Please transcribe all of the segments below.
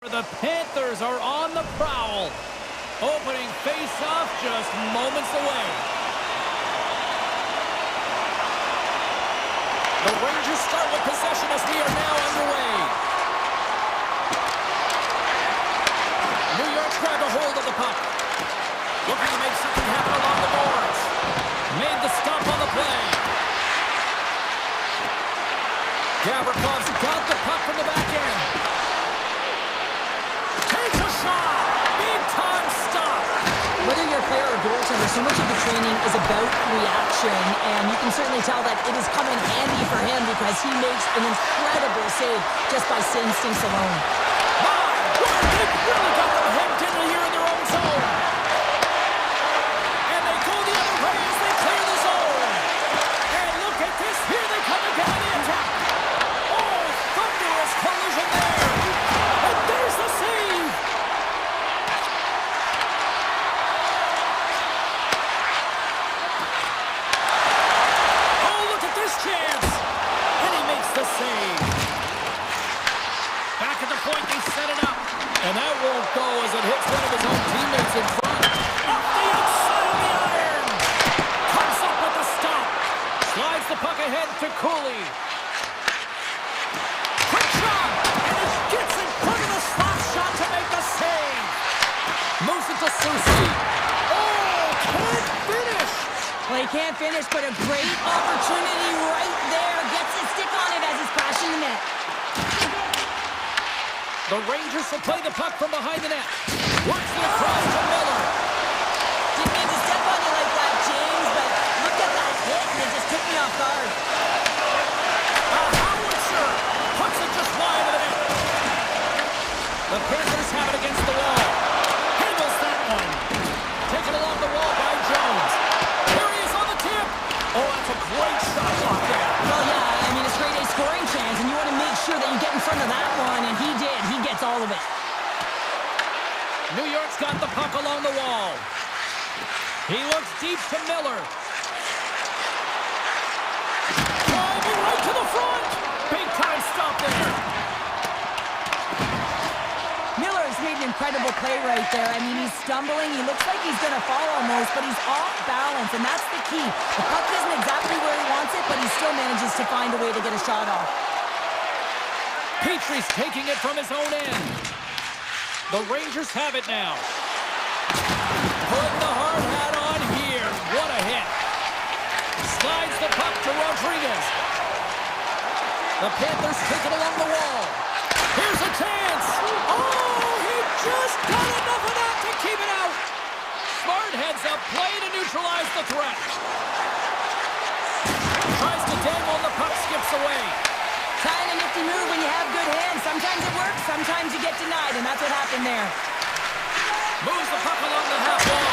The Panthers are on the prowl. Opening face-off just moments away. The Rangers start with possession as we are now underway. New York's grabbed a hold of the puck. Looking to make something happen along the boards. Made the stop on the play. Gavrikoff's got the puck from the back end. Takes a shot. Big-time stop. Whether you're a player or goaltender, so much of the training is about reaction, and you can certainly tell that it is coming handy for him because he makes an incredible save just by instincts alone. My God, they've really got them hemmed in here in their own zone. And they go the other way as they clear the zone. And look at this. Here they come again on the attack. Oh, thunderous collision there. And there's the save. Oh, look at this chance. And he makes the save. Back at the point, they set it up. And that won't go as it hits one of his own teammates in front. Up the outside of the iron. Comes up with the stop. Slides the puck ahead to Cooley. Quick shot. And he gets in front of the slap shot to make the save. Moves it to Susie. Oh, can't finish. Well, he can't finish, but a great opportunity right there. Gets his stick on it as he's crashing the net. The Rangers will play the puck from behind the net. Works it across to Miller. Didn't mean to step on you like that, James, but look at that hit, and it just took me off guard. Howitzer puts it just wide of the net. The Panthers have it against the wall. Handles that one. Taken along the wall by Jones. Here he is on the tip. Oh, that's a great shot block there. Well, yeah, I mean, it's grade A scoring chance, and you want to make sure that you get in front of that one, and he did. He gets all of it. New York's got the puck along the wall. He looks deep to Miller. Driving right to the front. Big time stop there. Miller has made an incredible play right there. I mean, he's stumbling. He looks like he's going to fall almost, but he's off balance, and that's the key. The puck isn't exactly where he wants it, but he still manages to find a way to get a shot off. Petrie's taking it from his own end. The Rangers have it now. Putting the hard hat on here. What a hit. Slides the puck to Rodriguez. The Panthers take it along the wall. Here's a chance. Oh, he just got enough of that to keep it out. Smart heads up play to neutralize the threat. Tries to dangle, the puck skips away. Kind of nifty move when you have good hands. Sometimes it works, sometimes you get denied, and that's what happened there. Moves the puck along the half wall.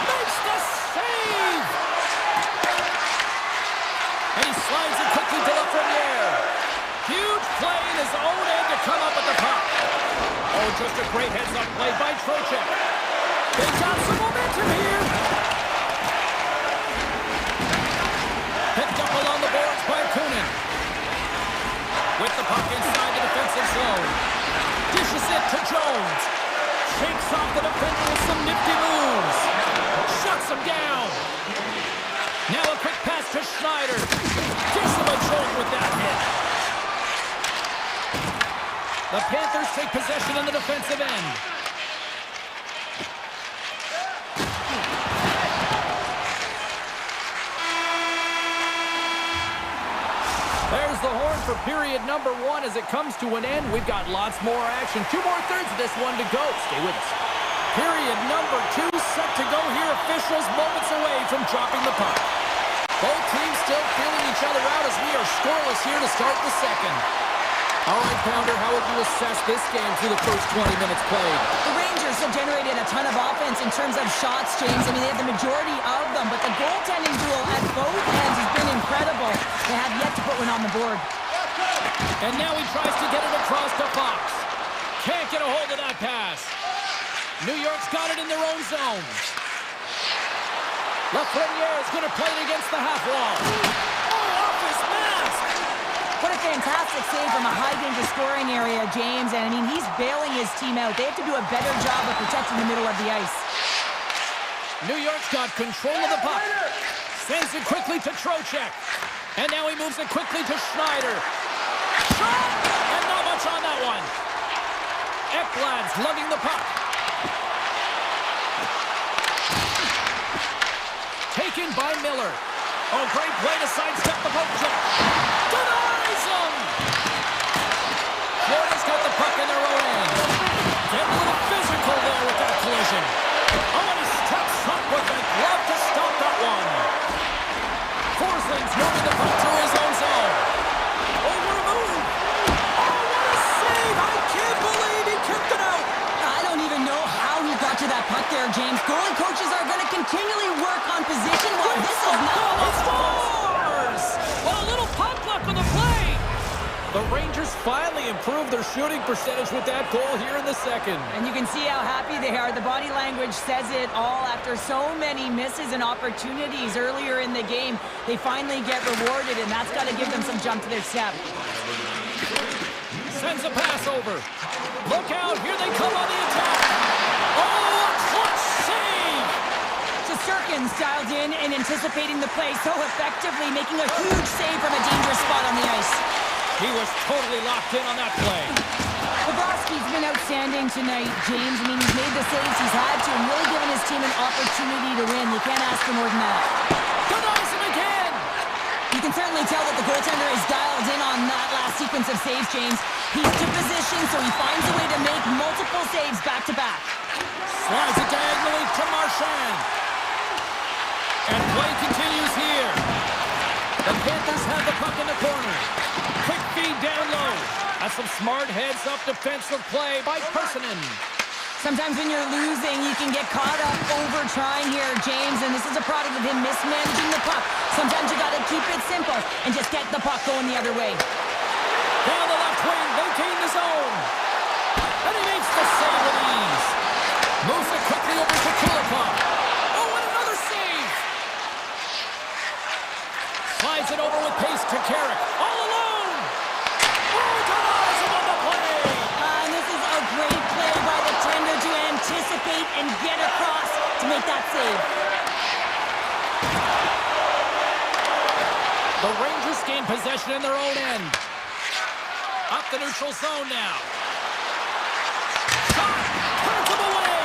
Makes the save! And he slides it quickly to Lafreniere. Huge play in his own end to come up with the puck. Oh, just a great heads-up play by Trocheck. They got some momentum here. Picked up along the boards by Kunin. With the puck inside the defensive zone. Dishes it to Jones. Shakes off the defender with some nifty moves. Shuts him down. Now a quick pass to Schneider. Gives him a jolt with that hit. The Panthers take possession on the defensive end. There's the horn for period number 1 as it comes to an end. We've got lots more action. 2 more thirds of this one to go. Stay with us. Period number 2 set to go here. Officials moments away from dropping the puck. Both teams still feeling each other out as we are scoreless here to start the second. All right, Pounder, how would you assess this game through the first 20 minutes played? The Rangers have generated a ton of offense in terms of shots, James. I mean, they have the majority of them, but the goaltending duel at both ends has been incredible. They have yet to put one on the board. And now he tries to get it across to Fox. Can't get a hold of that pass. New York's got it in their own zone. Lafreniere is going to play it against the half wall. Oh, off his mask! What a fantastic save from a high-danger scoring area, James. And, I mean, he's bailing his team out. They have to do a better job of protecting the middle of the ice. New York's got control of the puck. Sends it quickly to Trocheck. And now he moves it quickly to Schneider. Shot! And not much on that one. Ekblad's lugging the puck. Taken by Miller. Oh, great play to sidestep the poke check. Denies him! Florida's got the puck in their own end. Getting a little physical there with that collision. Oh, and he steps up with a glove to stop that one. Forsling's moving the puck through his own zone. Oh, what a move! Oh, what a save! I can't believe he kicked it out! I don't even know how he got to that puck there, James. Goalie coaches are going to continually work on position while this is not... Scores! Well, a little puck luck on the play! The Rangers finally improved their shooting percentage with that goal here in the second. And you can see how happy they are. The body language says it all. After so many misses and opportunities earlier in the game, they finally get rewarded, and that's got to give them some jump to their step. Sends a pass over. Look out, here they come on the attack. Oh, a clutch save! Shesterkin's dialed in and anticipating the play so effectively, making a huge save from a dangerous spot on the ice. He was totally locked in on that play. Bobrovsky's been outstanding tonight, James. I mean, he's made the saves he's had to and really given his team an opportunity to win. You can't ask for more than that. Denies him again! You can certainly tell that the goaltender is dialed in on that last sequence of saves, James. He's to position, so he finds a way to make multiple saves back-to-back. Slides it diagonally to Marchand. And play continues here. The Panthers have the puck in the corner. Quick feed down low. That's some smart heads-up defensive play by Persinen. Sometimes when you're losing, you can get caught up over trying here, James, and this is a product of him mismanaging the puck. Sometimes you got to keep it simple and just get the puck going the other way. Down the left wing, vacating the zone. And he makes the save with ease. Moves it quickly over to Kulikov. Oh, and another save! Slides it over with pace to Carrick. All alone! Oh, denies him on the play! And this is a great play by the tender to anticipate and get across to make that save. The Rangers gain possession in their own end. Up the neutral zone now. Shot! Turns him away!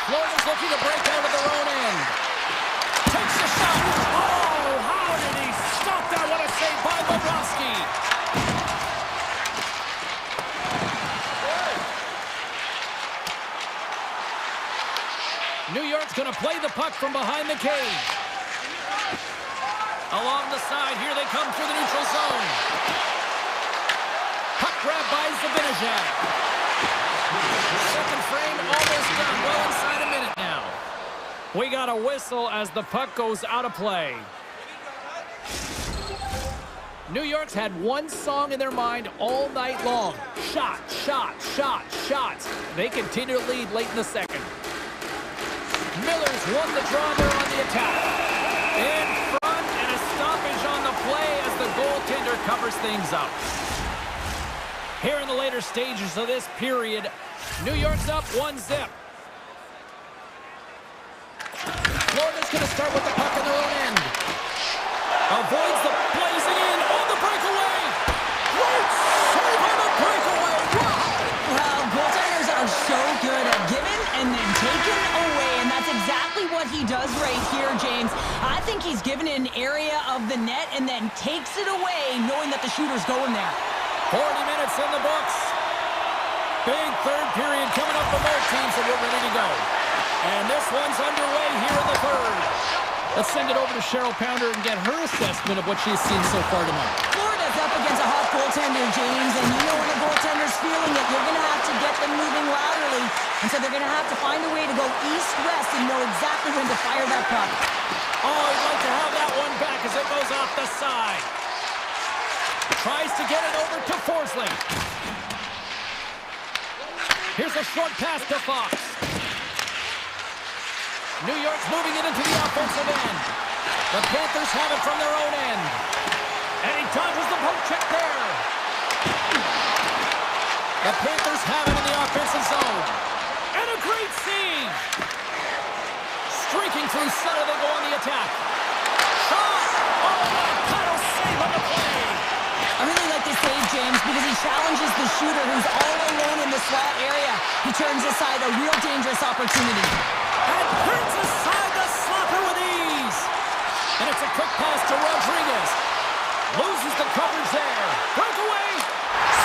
Florida's looking to break out of their own end. Takes the shot. Oh, how did he stop that? What a save by Bobrovsky. New York's going to play the puck from behind the cage. Along the side, here they come through the neutral zone. Puck grab by Zibanejad. Second frame almost done. Well inside a minute now. We got a whistle as the puck goes out of play. New York's had one song in their mind all night long. Shot, shot, shot, shots. They continue to lead late in the second. Miller's won the draw there on the attack. In front, and a stoppage on the play as the goaltender covers things up. Here in the later stages of this period, New York's up 1-0. Florida's going to start with the puck in their own end. Avoids the blazing in on the breakaway. Great save on the breakaway. Wow. Well, goaltenders are so good at giving and then taking away, and that's exactly what he does right here, James. I think he's given an area of the net and then takes it away, knowing that the shooter's going there. 40 minutes in the books. Big third period coming up for both teams, and we're ready to go. And this one's underway here in the third. Let's send it over to Cheryl Pounder and get her assessment of what she's seen so far tonight. Florida's up against a hot goaltender, James, and you know when a goaltender's feeling it, you're going to have to get them moving laterally. And so they're going to have to find a way to go east-west and know exactly when to fire that puck. Oh, I'd like to have that one back as it goes off the side. Tries to get it over to Forsling. Here's a short pass to Fox. New York's moving it into the offensive end. The Panthers have it from their own end. The Panthers have it in the offensive zone. And a great save. Streaking through center, they go on the attack. Shot! Oh, paddle save on the play. I really like this save, James, because he challenges the shooter who's all alone in the slot area. He turns aside a real dangerous opportunity. And turns aside the slapper with ease. And it's a quick pass to Rodriguez. Loses the coverage there. Breakaway.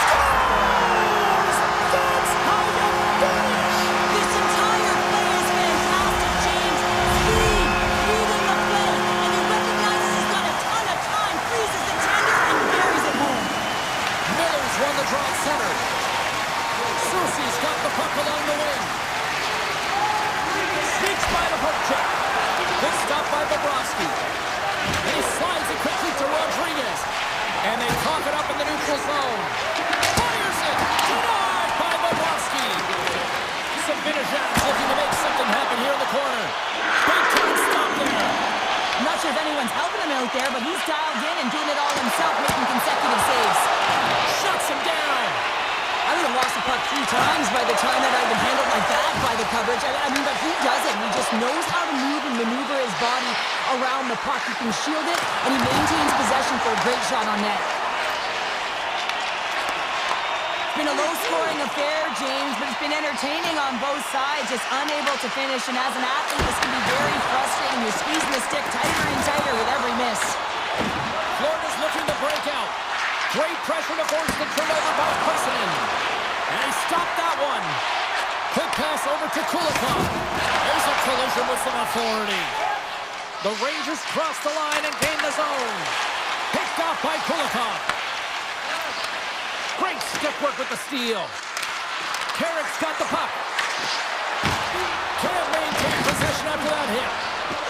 Scores! That's how you finish! This entire play is fantastic, James. Speed, reading the play, and he recognizes he's got a ton of time, freezes the tender, and carries it home. Miller's won the draw at center. Cersei's got the puck along the wing. Sneaks by the hook check. Good stop by Bobrovsky. And he slides it quickly to Rodriguez. And they cough it up in the neutral zone. Fires it! Denied by Bobrovsky. Sabinajad's looking to make something happen here in the corner. Big time stop there. I'm not sure if anyone's helping him out there, but he's dialed in and doing it all himself, making consecutive saves. Shuts him down. I would have lost the puck 3 times by the time that I'd been handled like that by the coverage. I mean, but he doesn't. He just knows how to move and maneuver his body around the puck. He can shield it, and he maintains possession for a great shot on net. It's been a low-scoring affair, James, but it's been entertaining on both sides, just unable to finish. And as an athlete, this can be very frustrating. You're squeezing the stick tighter and tighter with every miss. Florida's looking to break out. Great pressure to force the turnover by Kursinen. And he stopped that one. Quick pass over to Kulikov. There's a collision with some authority. The Rangers cross the line and gain the zone. Picked off by Kulikov. Great stick work with the steal. Carrick's got the puck. Can't maintain possession after that hit.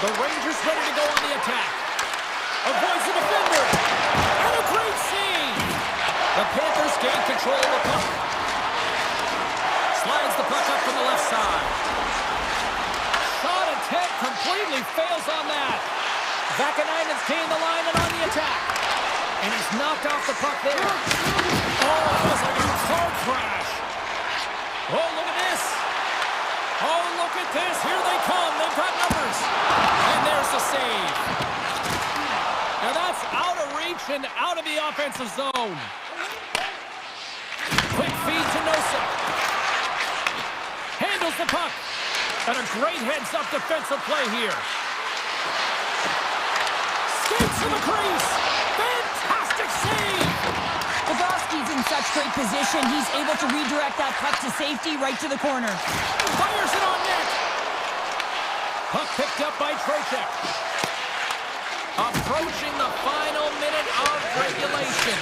The Rangers ready to go on the attack. Avoids the defender. And a great save. The Panthers gain control of the puck. Slides the puck up from the left side. Shot attempt completely fails on that. Vakanainen's gained the line and on the attack. And he's knocked off the puck there. Oh, that was like a car crash. Oh, look at this. Oh, look at this. Here they come. They've got numbers. And there's the save. Now that's out of reach and out of the offensive zone. Quick feed to Nosek. Handles the puck. And a great heads-up defensive play here. Skates to the crease. Fantastic save. Bobrovsky's in such great position. He's able to redirect that puck to safety right to the corner. Fires it on net. Puck picked up by Trocheck. Approaching the final minute of regulation.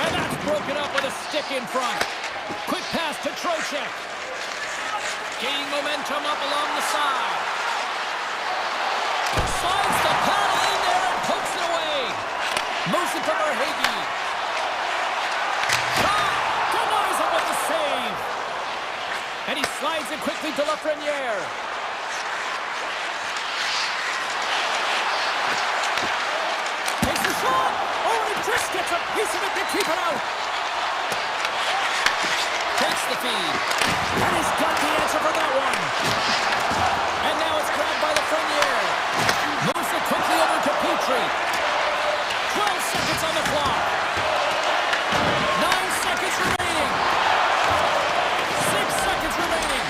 And that's broken up with a stick in front. Quick pass to Trocheck. Gaining momentum up along the side. Slides the paddle in there and pokes it away. Moves it to Verhaeghe. Shot! Denies him with the save. And he slides it quickly to Lafreniere. Takes the shot! Oh, and he just gets a piece of it to keep it out. Takes the feed. And he's got the answer for that one. And now it's grabbed by Lafreniere. Moves it quickly over to Petrie. 12 seconds on the clock. 9 seconds remaining. 6 seconds remaining.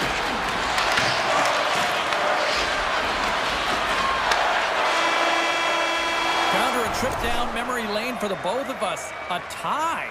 Counter a trip down memory lane for the both of us. A tie.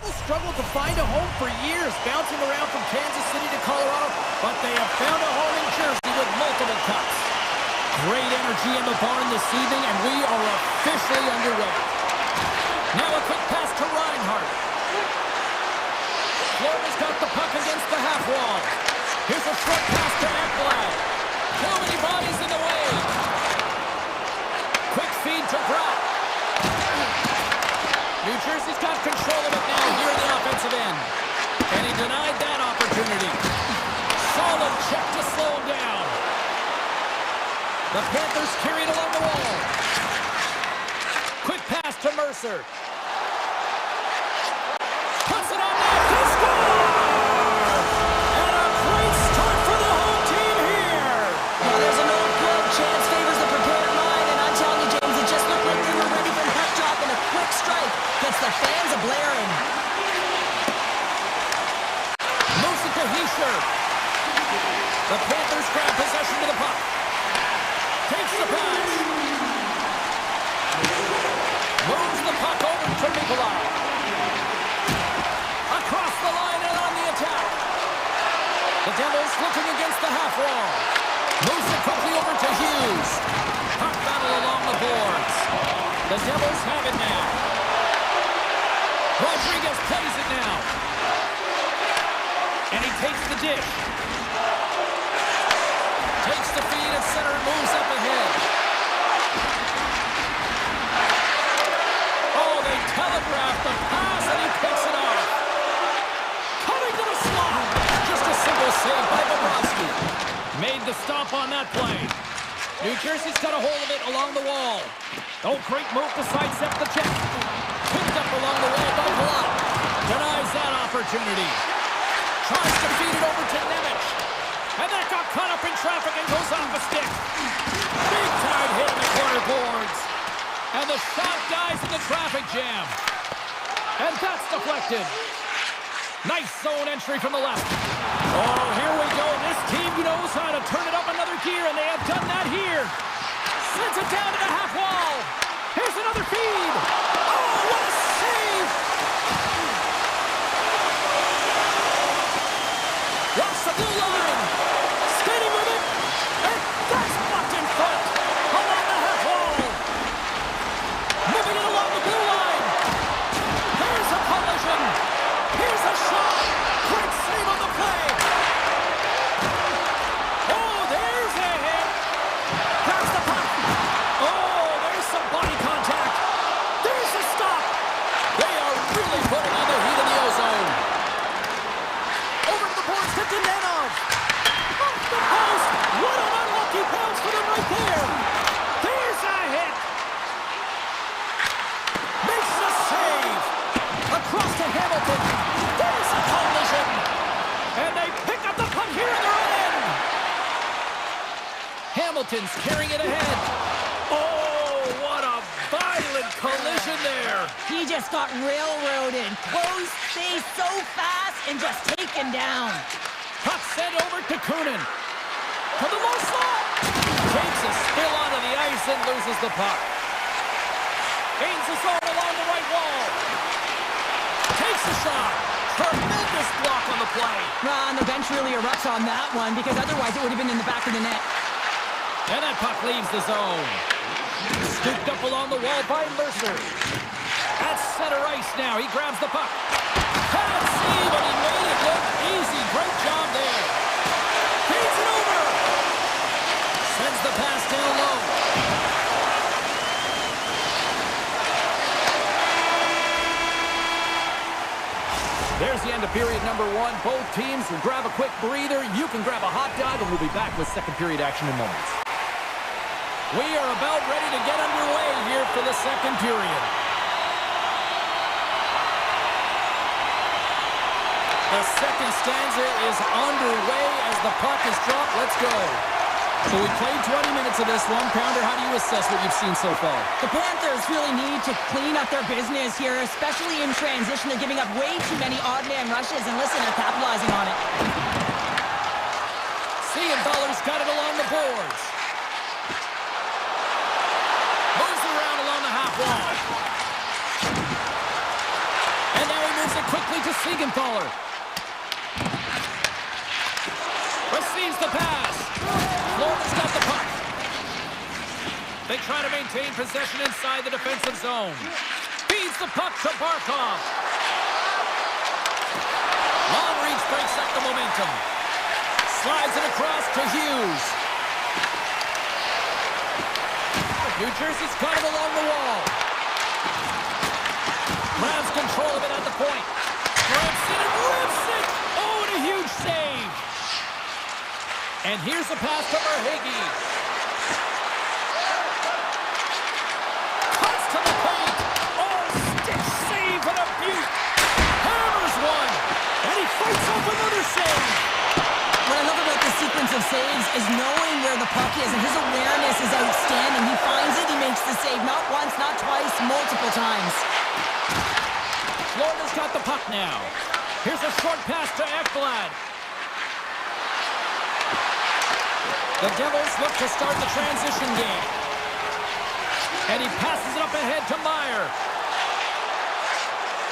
Struggled to find a home for years, bouncing around from Kansas City to Colorado, but they have found a home in Jersey with multiple cups. Great energy in the barn this evening, and we are officially underway. Now a quick pass to Reinhardt. Florida's got the puck against the half wall. Here's a short pass to Ekblad. Too many bodies in the way. Quick feed to Brock. New Jersey's got control of it now here in the offensive end. And he denied that opportunity. Solid check to slow him down. The Panthers carry it along the wall. Quick pass to Mercer. Puts it on net to score! And a great start for the home team here. Well, there's an old club chance favors the prepared mind, and I'm telling you, James, it just looked like they were ready for the puck drop, and a quick strike gets the fans a-blaring. Moves it to Heischer. The Panthers grab possession of the puck. Takes the pass. Moves the puck over to Nikolai. Across the line and on the attack. The Devils looking against the half wall. Moves it quickly over to Hughes. Puck battle along the boards. The Devils have it now. Rodriguez plays it now. And he takes the dish. Takes the feed at center and moves up ahead. Oh, they telegraph the pass and he picks it off. Coming to the slot. Just a single save by Bobrovsky. Made the stop on that play. New Jersey's got a hold of it along the wall. Oh, great move to sidestep the check. Picked up along the wall by Palat. Denies that opportunity. Tries to feed it over to Nemec. And that got caught up in traffic and goes off a stick. Big time hit in the corner boards. And the shot dies in the traffic jam. And that's deflected. Nice zone entry from the left. Oh, here we go. This team knows how to turn it up another gear, and they have done that here. Sends it down to the half wall. Here's another feed. Oh, what a save! Walks the blue line. Skating with it. And that's blocked in front. Along the half wall. Moving it along the blue line. Here's a collision. Here's a shot. Great save on the play. Oh, there's a hit. There's the puck. Oh, there's some body contact. There's a stop. They are really putting on the heat in the ozone. Over to the boards to Denenov. Off the post. What an unlucky bounce for them right there. There's a hit. Makes the save. Across to Hamilton. There's a collision. And they pick up the puck here in their own end. Hamilton's carrying it ahead. Oh, what a violent collision there. He just got railroaded. Close space so fast and just taken down. Puck sent over to Kunin. To the low slot. Takes a spill onto the ice and loses the puck. Gains the zone along the right wall. Takes a shot. Tremendous block on the play. And the bench really erupts on that one, because otherwise it would have been in the back of the net. And that puck leaves the zone. Scooped up along the wall by Mercer. At center ice now. He grabs the puck. Bad save, and he made it look easy. Great job there. Feeds it over. Sends the pass down low. There's the end of period number one. Both teams will grab a quick breather. You can grab a hot dog, and we'll be back with second period action in moments. We are about ready to get underway here for the second period. The second stanza is underway as the puck is dropped. Let's go. So we played 20 minutes of this one. Pounder, how do you assess what you've seen so far? The Panthers really need to clean up their business here, especially in transition. They're giving up way too many odd man rushes, and listen, they're capitalizing on it. Siegenthaler's got it along the boards. Moves around along the half wall. And now he moves it quickly to Siegenthaler. Receives the pass. Florida's got the puck. They try to maintain possession inside the defensive zone. Feeds the puck to Barkov. Long reach breaks up the momentum. Slides it across to Hughes. New Jersey's got it along the wall. Grabs control of it at the point. Grabs it and rips it! Oh, and a huge save! And here's the pass to Verhaeghe. Cuts to the paint. Oh, stick save and a beaut. Hammers one. And he fights off another save. What I love about this sequence of saves is knowing where the puck is, and his awareness is outstanding. He finds it, he makes the save not once, not twice, multiple times. Florida's got the puck now. Here's a short pass to Ekblad. The Devils look to start the transition game. And he passes it up ahead to Meyer.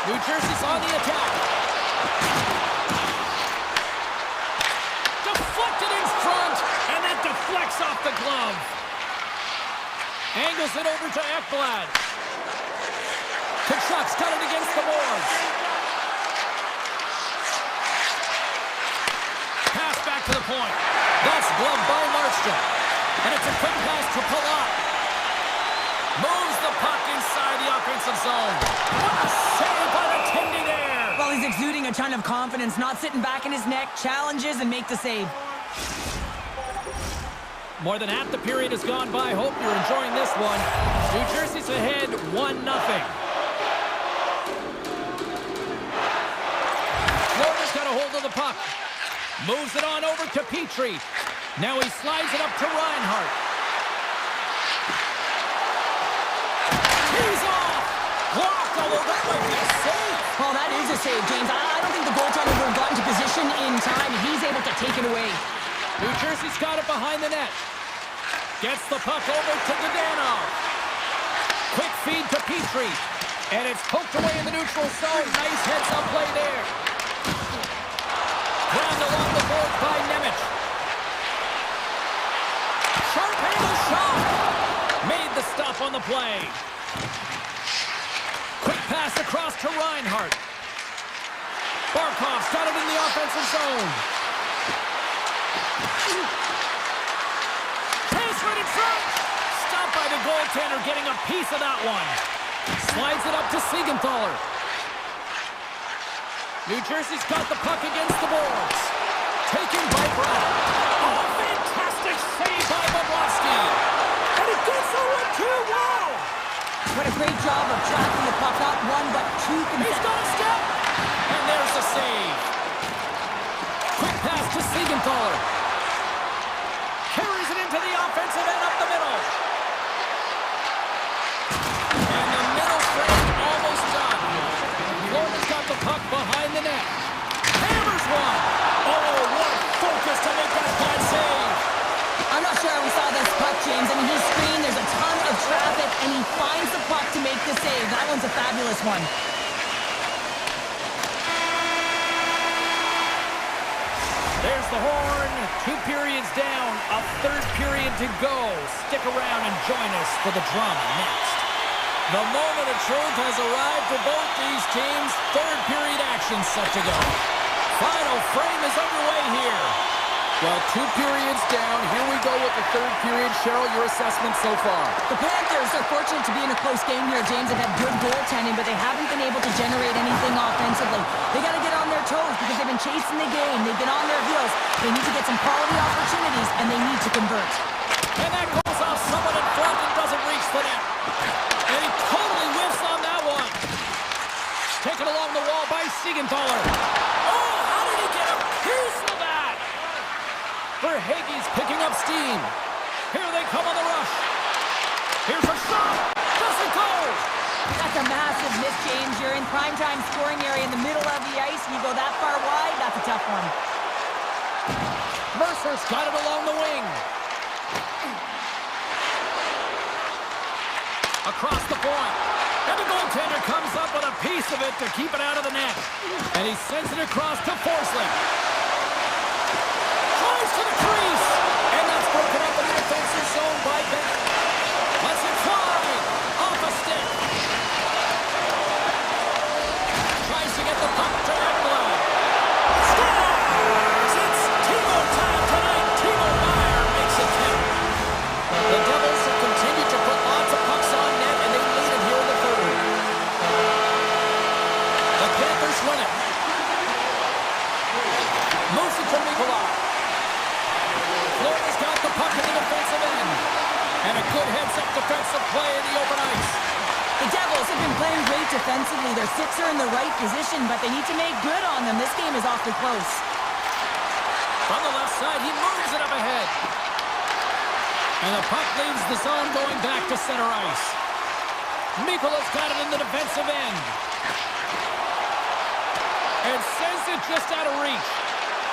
New Jersey's on the attack. Deflected in front, and that deflects off the glove. Angles it over to Ekblad. Kachuk's got it against the boards. Pass back to the point. That's gloved by Markstrom. And it's a quick pass to Palat. Moves the puck inside the offensive zone. What a save by the Tindy there! Well, he's exuding a ton of confidence, not sitting back in his neck, challenges and make the save. More than half the period has gone by. Hope you're enjoying this one. New Jersey's ahead 1-0. Florida's got a hold of the puck. Moves it on over to Petrie. Now he slides it up to Reinhart. He's off! Blocked, although that might be a save. Well, that is a save, James. I don't think the goaltender would have gotten to position in time. He's able to take it away. New Jersey's got it behind the net. Gets the puck over to Gdanov. Quick feed to Petrie. And it's poked away in the neutral zone. Nice heads-up play there. Ground along the board by Nemec. Sharp handle shot. Made the stop on the play. Quick pass across to Reinhart. Barkov's got it in the offensive zone. Pass right in front. Stopped by the goaltender, getting a piece of that one. Slides it up to Siegenthaler. New Jersey's got the puck against the boards. Taken by Brown. Oh, fantastic save by Bobrovsky. And it gets the 1-2. Wow! What a great job of tracking the puck, not one but two He's got a step. And there's the save. Quick pass to Siegenthaler. Carries it into the offensive end up the middle. And the middle frame almost done. Florida's got the puck behind the net. Hammers one. Oh, what a focus to make that bad save. I'm not sure how we saw this puck, James. I mean, he's screened, there's a ton of traffic, and he finds the puck to make the save. That one's a fabulous one. There's the horn. 2 periods down. A third period to go. Stick around and join us for the drama next. The moment of truth has arrived for both these teams. Third period action set to go. Final frame is underway here. Well, 2 periods down. Here we go with the third period. Cheryl, your assessment so far? The Panthers are fortunate to be in a close game here, James. They've had good goaltending, but they haven't been able to generate anything offensively. They got to get on their toes because they've been chasing the game. They've been on their heels. They need to get some quality opportunities, and they need to convert. And that goes off someone in front and doesn't reach the net. And he totally whiffs on that one. Taken along the wall by Siegenthaler. Oh, how did he get a piece of that? Verhaeghe's picking up steam. Here they come on the rush. Here's a shot. Doesn't go. That's a massive miss, James. You're in primetime scoring area in the middle of the ice. You go that far wide, that's a tough one. Mercer's got it along the wing. Across the point. And the goaltender comes up with a piece of it to keep it out of the net. And he sends it across to Forsling. Tries to the crease. And that's broken up in the defensive zone by Beck. Lets it fly. Off a stick. Tries to get the puck to Ekblad. Scores! It's Timo time tonight. Timo Meier makes it 10. The Devils have continued to put lots of pucks on net, and they lead it here in the third. The Panthers win it. Moves it to Nikolai. Florida's got the puck in the defensive end. And a good heads-up defensive play in the open ice. The Devils have been playing great defensively. Their sticks are in the right position, but they need to make good on them. This game is awfully close. From the left side, he moves it up ahead. And the puck leaves the zone going back to center ice. Mikola's got it in the defensive end. And sends it just out of reach.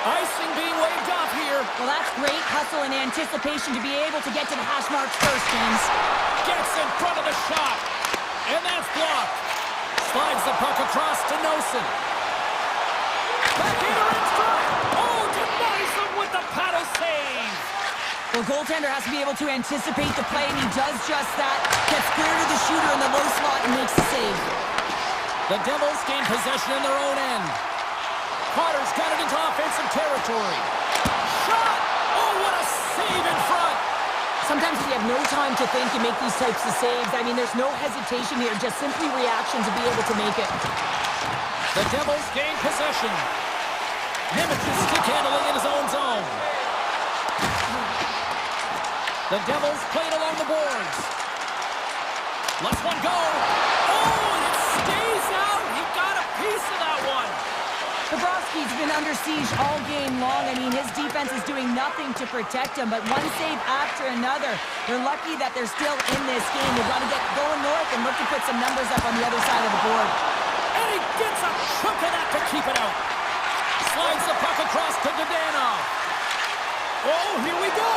Icing being waved off here. Well, that's great hustle and anticipation to be able to get to the hash marks first, James. Gets in front of the shot. And that's blocked. Slides the puck across to Nosen. Backhander in front. Oh, denies him with the paddle save. The goaltender has to be able to anticipate the play, and he does just that. Gets clear to the shooter in the low slot and makes the save. The Devils gain possession in their own end. Carter's got it into offensive territory. Shot! Oh, what a save in front! Sometimes you have no time to think and make these types of saves. I mean, there's no hesitation here, just simply reaction to be able to make it. The Devils gain possession. Nemec is stick handling in his own zone. The Devils play it along the boards. Lets one go. Oh, and it stays out. He got a piece of that one. Bobrovsky's been under siege all game long. I mean, his defense is doing nothing to protect him, but one save after another. They're lucky that they're still in this game. They've got to get going north and look to put some numbers up on the other side of the board. And he gets a chunk of that to keep it out. Slides the puck across to Dadonov. Oh, here we go.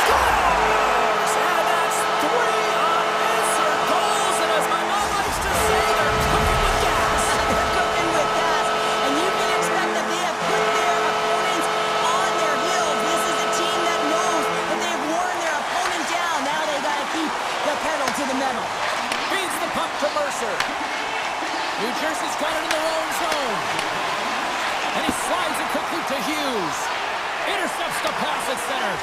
Scores! And that's 3 unanswered goals. And as my mom likes to say, they're cooking with gas. They're cooking with gas. And you can expect that they have put their opponents on their heels. This is a team that knows that they've worn their opponent down. Now they got to keep the pedal to the metal. Feeds the puck to Mercer. New Jersey's got it in their own zone. And he slides it quickly to Hughes. Intercepts the pass at center.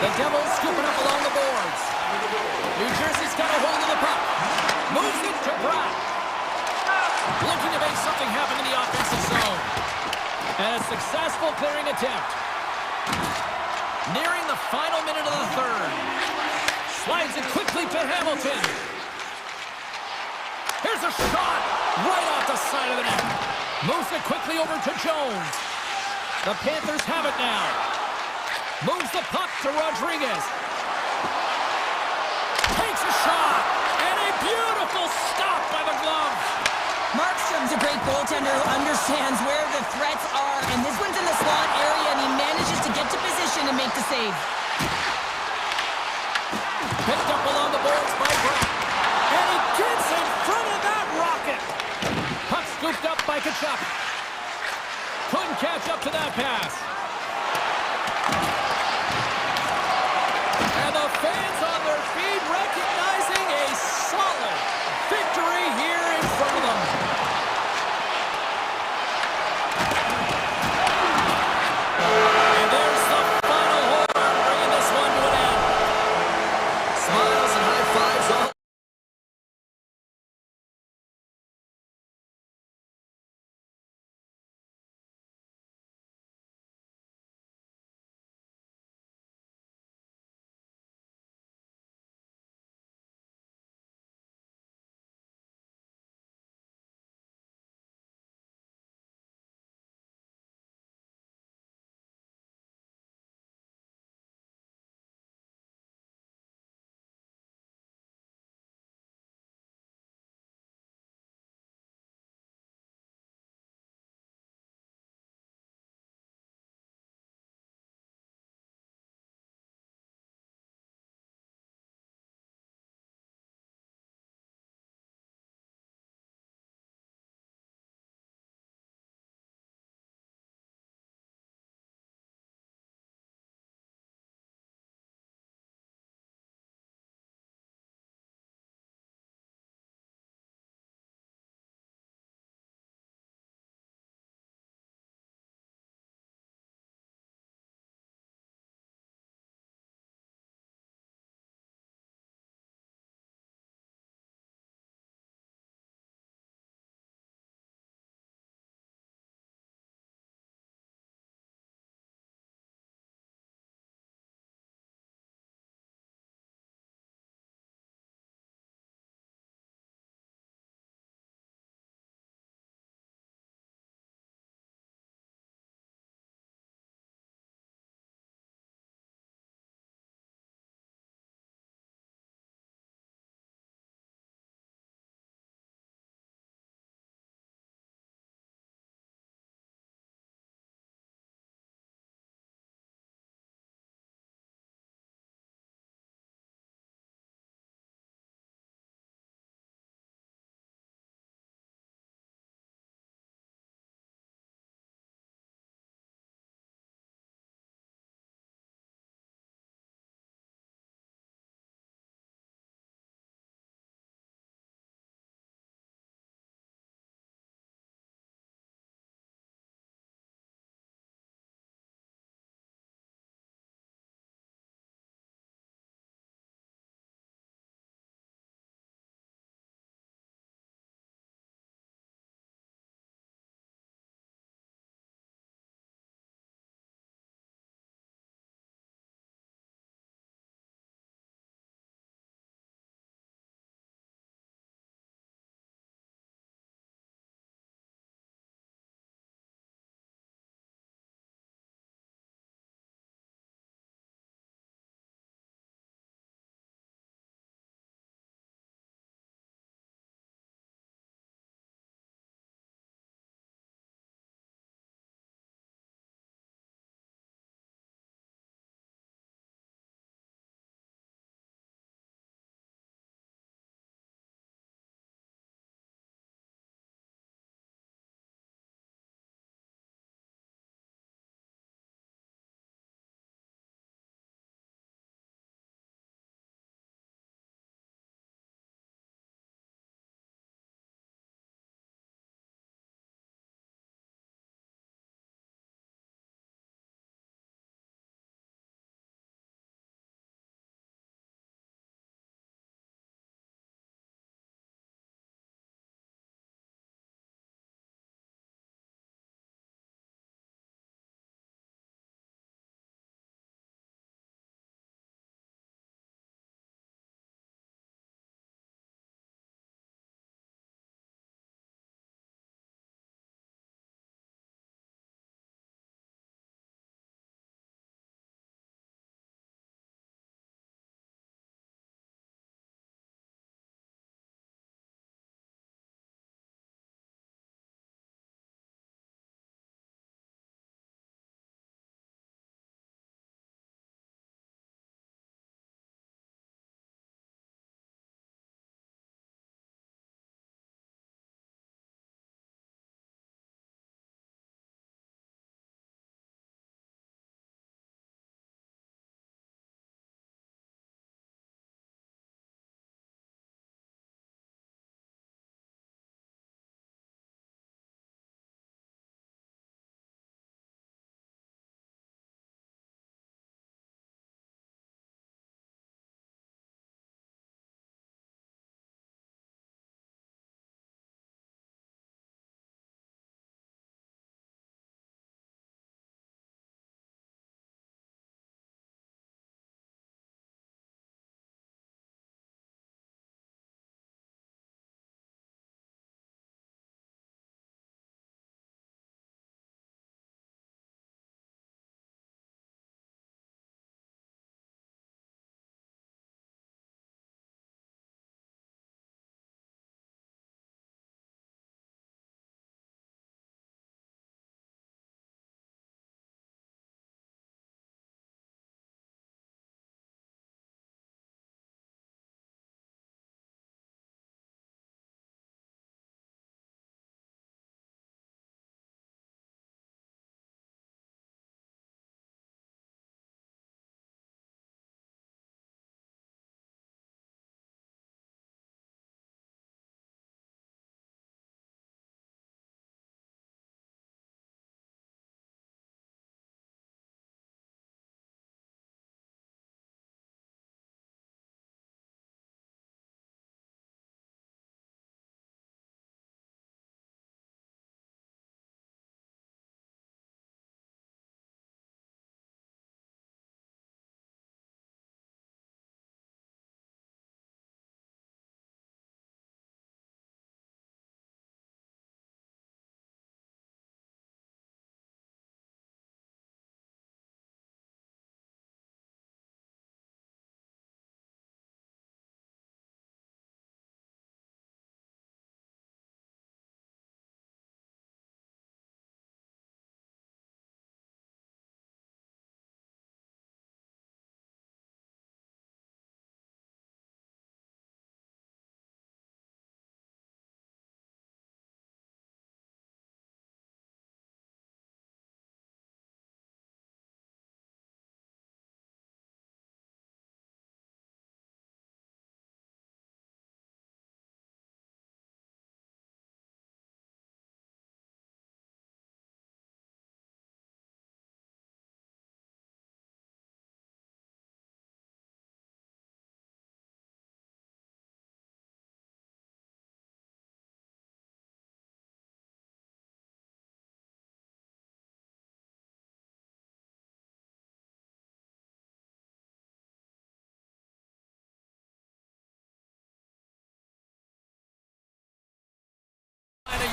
The Devils scooping up along the boards. New Jersey's got a hold of the puck. Moves it to Brock. Looking to make something happen in the offensive zone. And a successful clearing attempt. Nearing the final minute of the third. Slides it quickly to Hamilton. Here's a shot right off the side of the net. Moves it quickly over to Jones. The Panthers have it now. Moves the puck to Rodriguez. Takes a shot. And a beautiful stop by the glove. Markstrom's a great goaltender who understands where the threats are. And this one's in the slot area, and he manages to get to position and make the save. Picked up along the boards by Brock. And he gets in front of that rocket. Puck scooped up by Kachuk. Couldn't catch up to that pass. And the fans on their feet recognizing a solid victory here in front of them.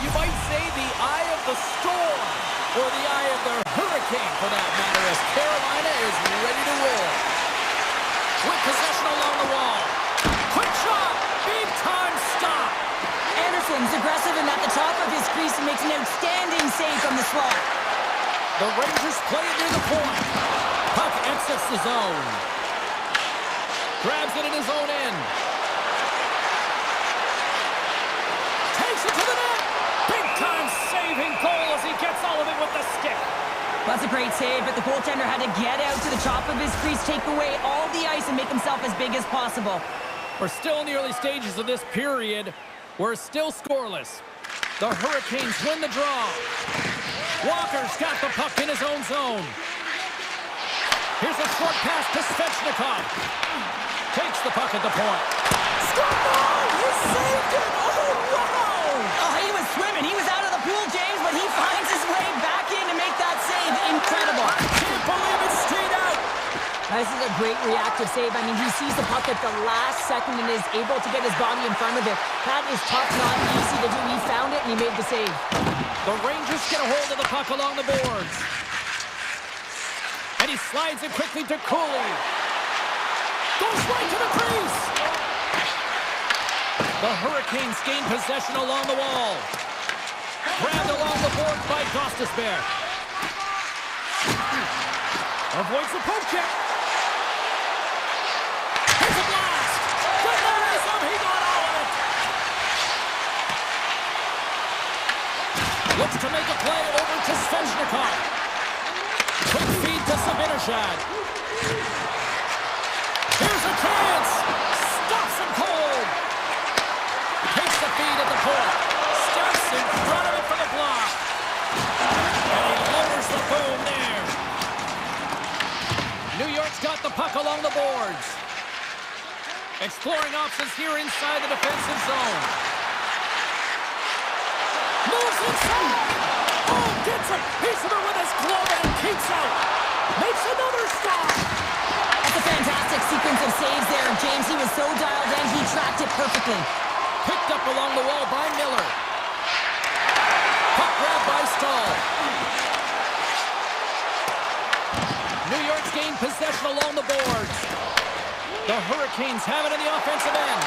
You might say the eye of the storm, or the eye of the hurricane, for that matter, as Carolina is ready to roll. With possession along the wall. Quick shot! Big time stop! Anderson's aggressive and at the top of his crease and makes an outstanding save from the slot. The Rangers play it near the point. Puck exits the zone. Grabs it in his own end. Takes it to the net. Big time saving goal as he gets all of it with the stick. That's a great save, but the goaltender had to get out to the top of his crease, take away all the ice, and make himself as big as possible. We're still in the early stages of this period. We're still scoreless. The Hurricanes win the draw. Walker's got the puck in his own zone. Here's a short pass to Svechnikov. Takes the puck at the point. Score! He saved it! Oh, wow! Oh, he was swimming. He was out of the pool, James, but he finds his way back in to make that save. Incredible. I can't believe it's straight out. This is a great reactive save. I mean, he sees the puck at the last second and is able to get his body in front of it. That is tough, not easy to do. He found it and he made the save. The Rangers get a hold of the puck along the boards. And he slides it quickly to Cooley. Goes right to the crease. The Hurricanes gain possession along the wall. Grabbed along the board by Gostisbehere. Avoids the poke check. Here's a blast. Goodness, he got all of it. Looks to make a play over to Svechnikov. Quick feed to Sabinishad. Here's a chance. Stops him cold. Takes the feed at the point. Steps in front of it for the block. And he lowers the boom there. New York's got the puck along the boards. Exploring options here inside the defensive zone. Moves inside. Oh, gets it. He's it with his glove and keeps out. Makes another stop. That's a fantastic sequence of saves there, James. He was so dialed in, he tracked it perfectly. Picked up along the wall by Miller. Puck grab by Stahl. New York's gained possession along the boards. The Hurricanes have it in the offensive end.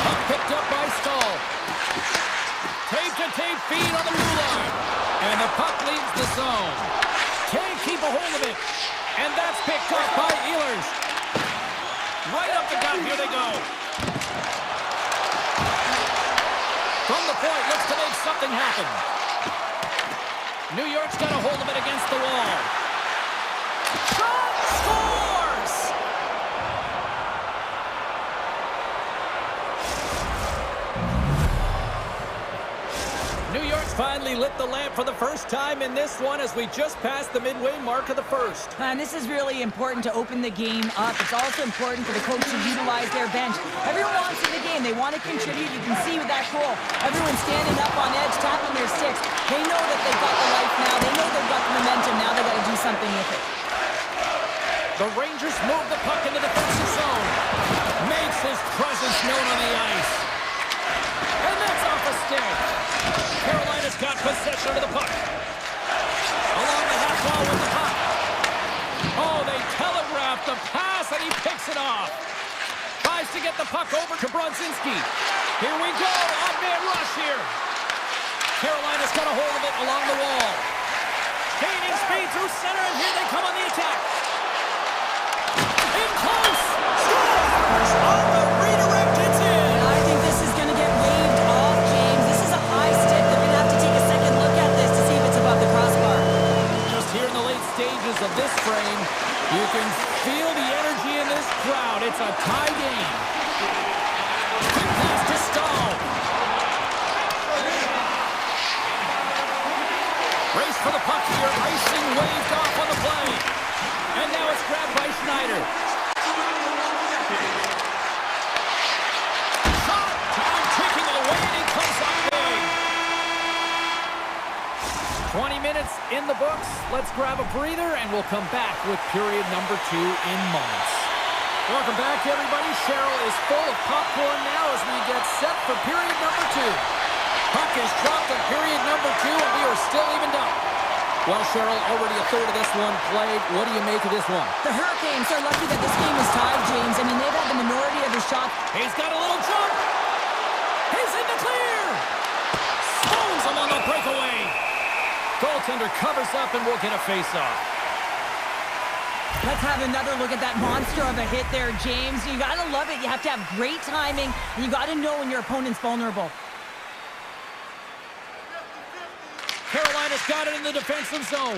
Puck picked up by Stahl. Tape-to-tape feed on the blue line. And the puck leaves the zone. Can't keep a hold of it. And that's picked up by Ehlers. Right up the gut, here they go. From the point, looks to make something happen. New York's got a hold of it against the wall. Shot scores! New York's finally lit the lamp for the first time in this one as we just passed the midway mark of the first. And this is really important to open the game up. It's also important for the coach to utilize their bench. Everyone wants in the game. They want to contribute. You can see with that goal. Everyone's standing up on edge, tapping their sticks. They know that they've got the life now. They know they've got the momentum. Now they've got to do something with it. The Rangers move the puck into the defensive zone. Makes his presence known on the ice. And that's off a stick. Carolina's got possession of the puck. Along the half wall with the puck. Oh, they telegraph the pass and he picks it off. Tries to get the puck over to Brodzinski. Here we go. Odd-man rush here. Carolina's got a hold of it along the wall. Gaining speed through center, and here they come on the attack. In close. Scores on the redirect. It's in. I think this is going to get waved off, James. This is a high stick. They're going to have to take a second look at this to see if it's above the crossbar. Just here in the late stages of this frame, you can feel the energy in this crowd. It's a tie game. Quick pass to Stahl. Race for the puck here. Icing waved off on the play. And now it's grabbed by Schneider. Shot! Time ticking away and he comes up big. 20 minutes in the books. Let's grab a breather and we'll come back with period number 2 in moments. Welcome back, everybody. Cheryl is full of popcorn now as we get set for period number 2. Puck is dropped in period number 2, and we are still evened up. Well, Cheryl, already a third of this one played. What do you make of this one? The Hurricanes are lucky that this game is tied, James. I mean, they've had the minority of the shots. He's got a little jump. He's in the clear. Stones him on the breakaway. Goaltender covers up, and we'll get a face-off. Let's have another look at that monster of a hit there, James. You got to love it. You have to have great timing, and you got to know when your opponent's vulnerable. Carolina's got it in the defensive zone.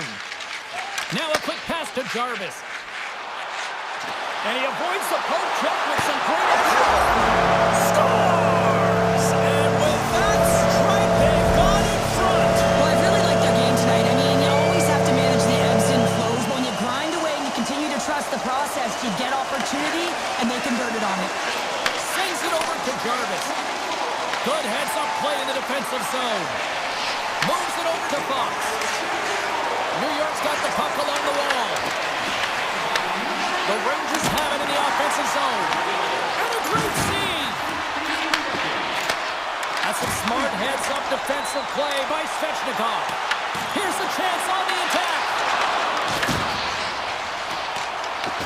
Now a quick pass to Jarvis. And he avoids the poke check with some great action. Scores! And with that strike, they've gone in front. Well, I really like their game tonight. I mean, you always have to manage the ebbs and flows. But when you grind away and you continue to trust the process, you get opportunity, and they converted on it. Sends it over to Jarvis. Good heads-up play in the defensive zone. Moves it over to Fox. New York's got the puck along the wall. The Rangers have it in the offensive zone. And a great save. That's some smart heads-up defensive play by Svechnikov. Here's the chance on the attack.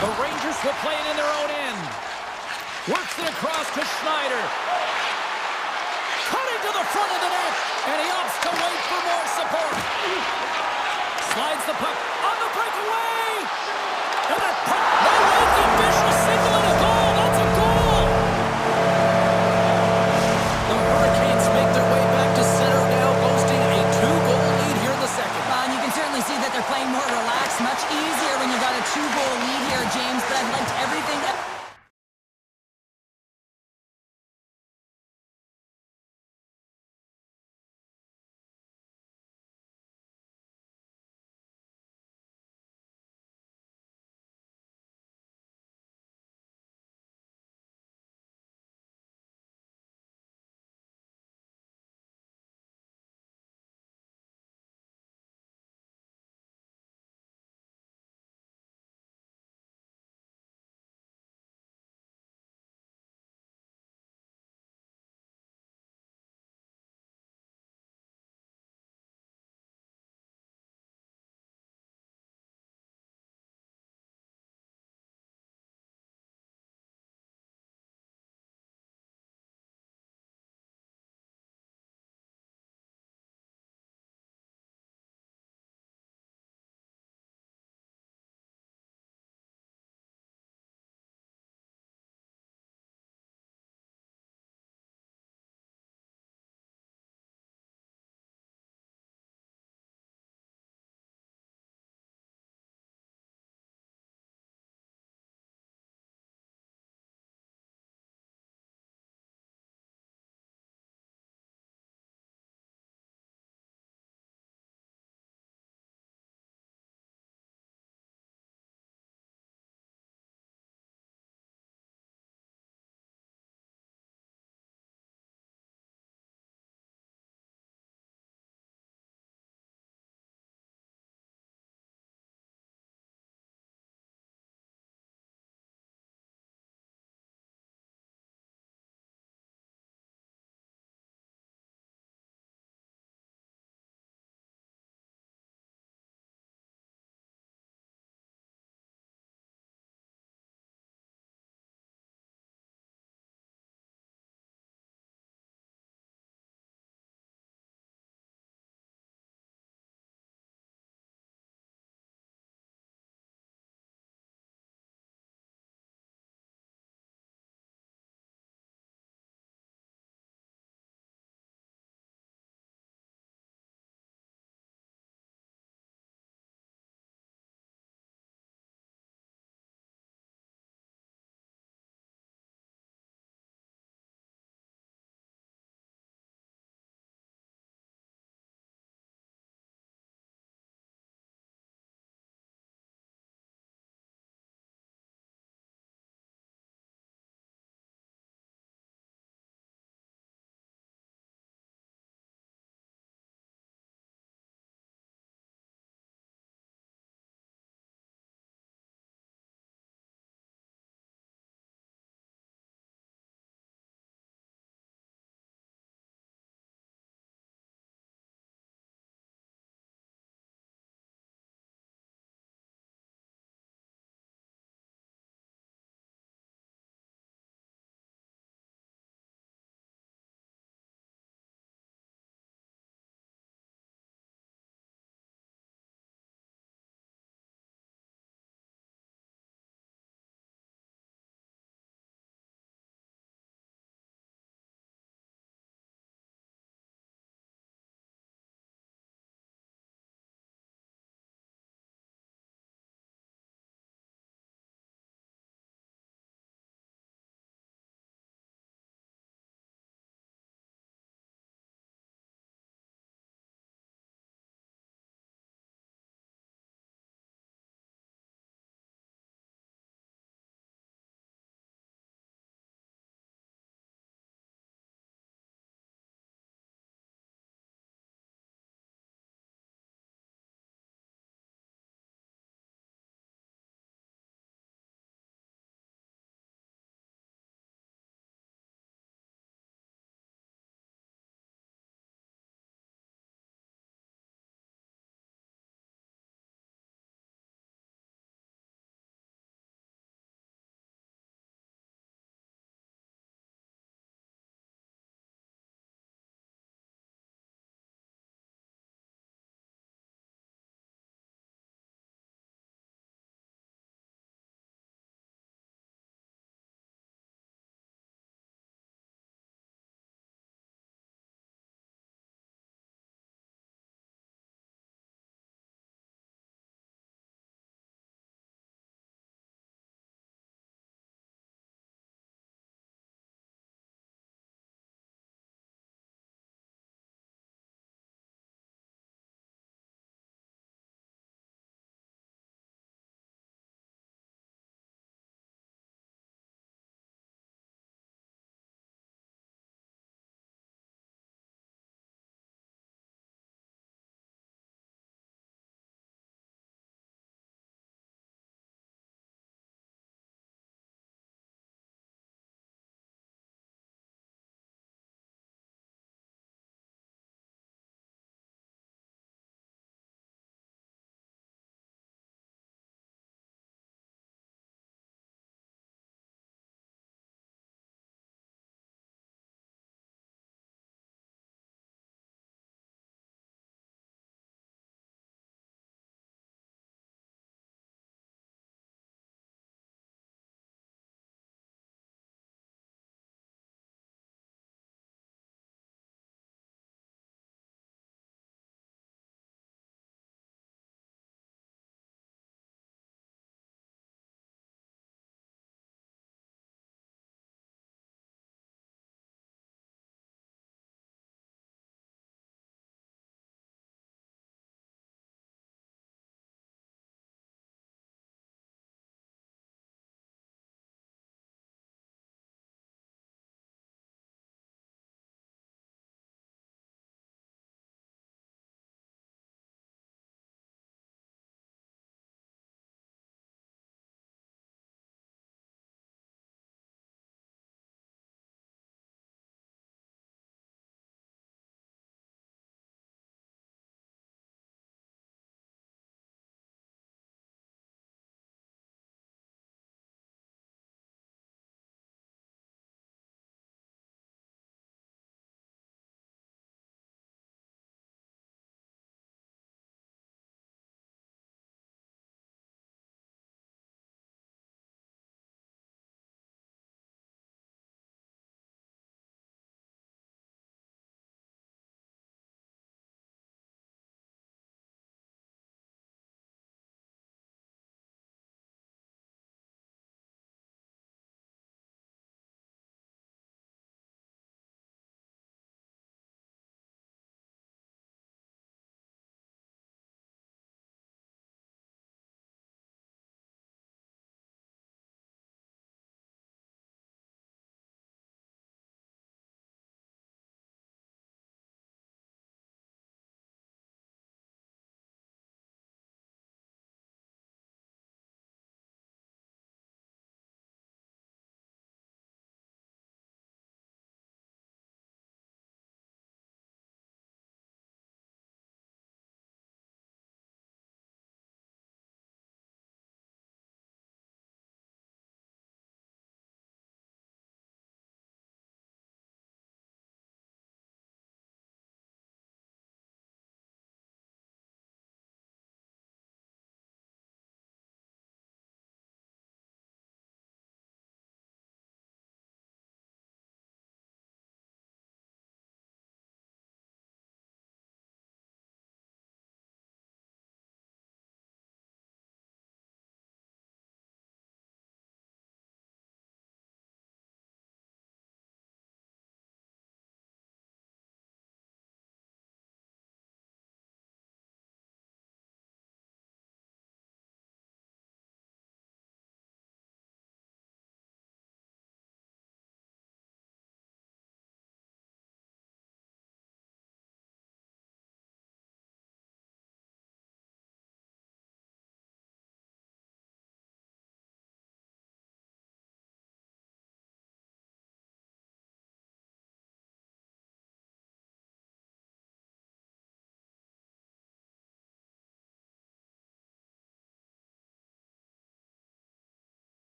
The Rangers will play it in their own end. Works it across to Schneider. Cutting to the front of the net, and he opts to wait for more support. Slides the puck on the breakaway. And that puck, no way, the official signaling a goal. That's a goal. The Hurricanes make their way back to center now, boasting a 2-goal lead here in the second. And you can certainly see that they're playing more relaxed, much easier when you got a 2-goal lead here, James. But I've liked everything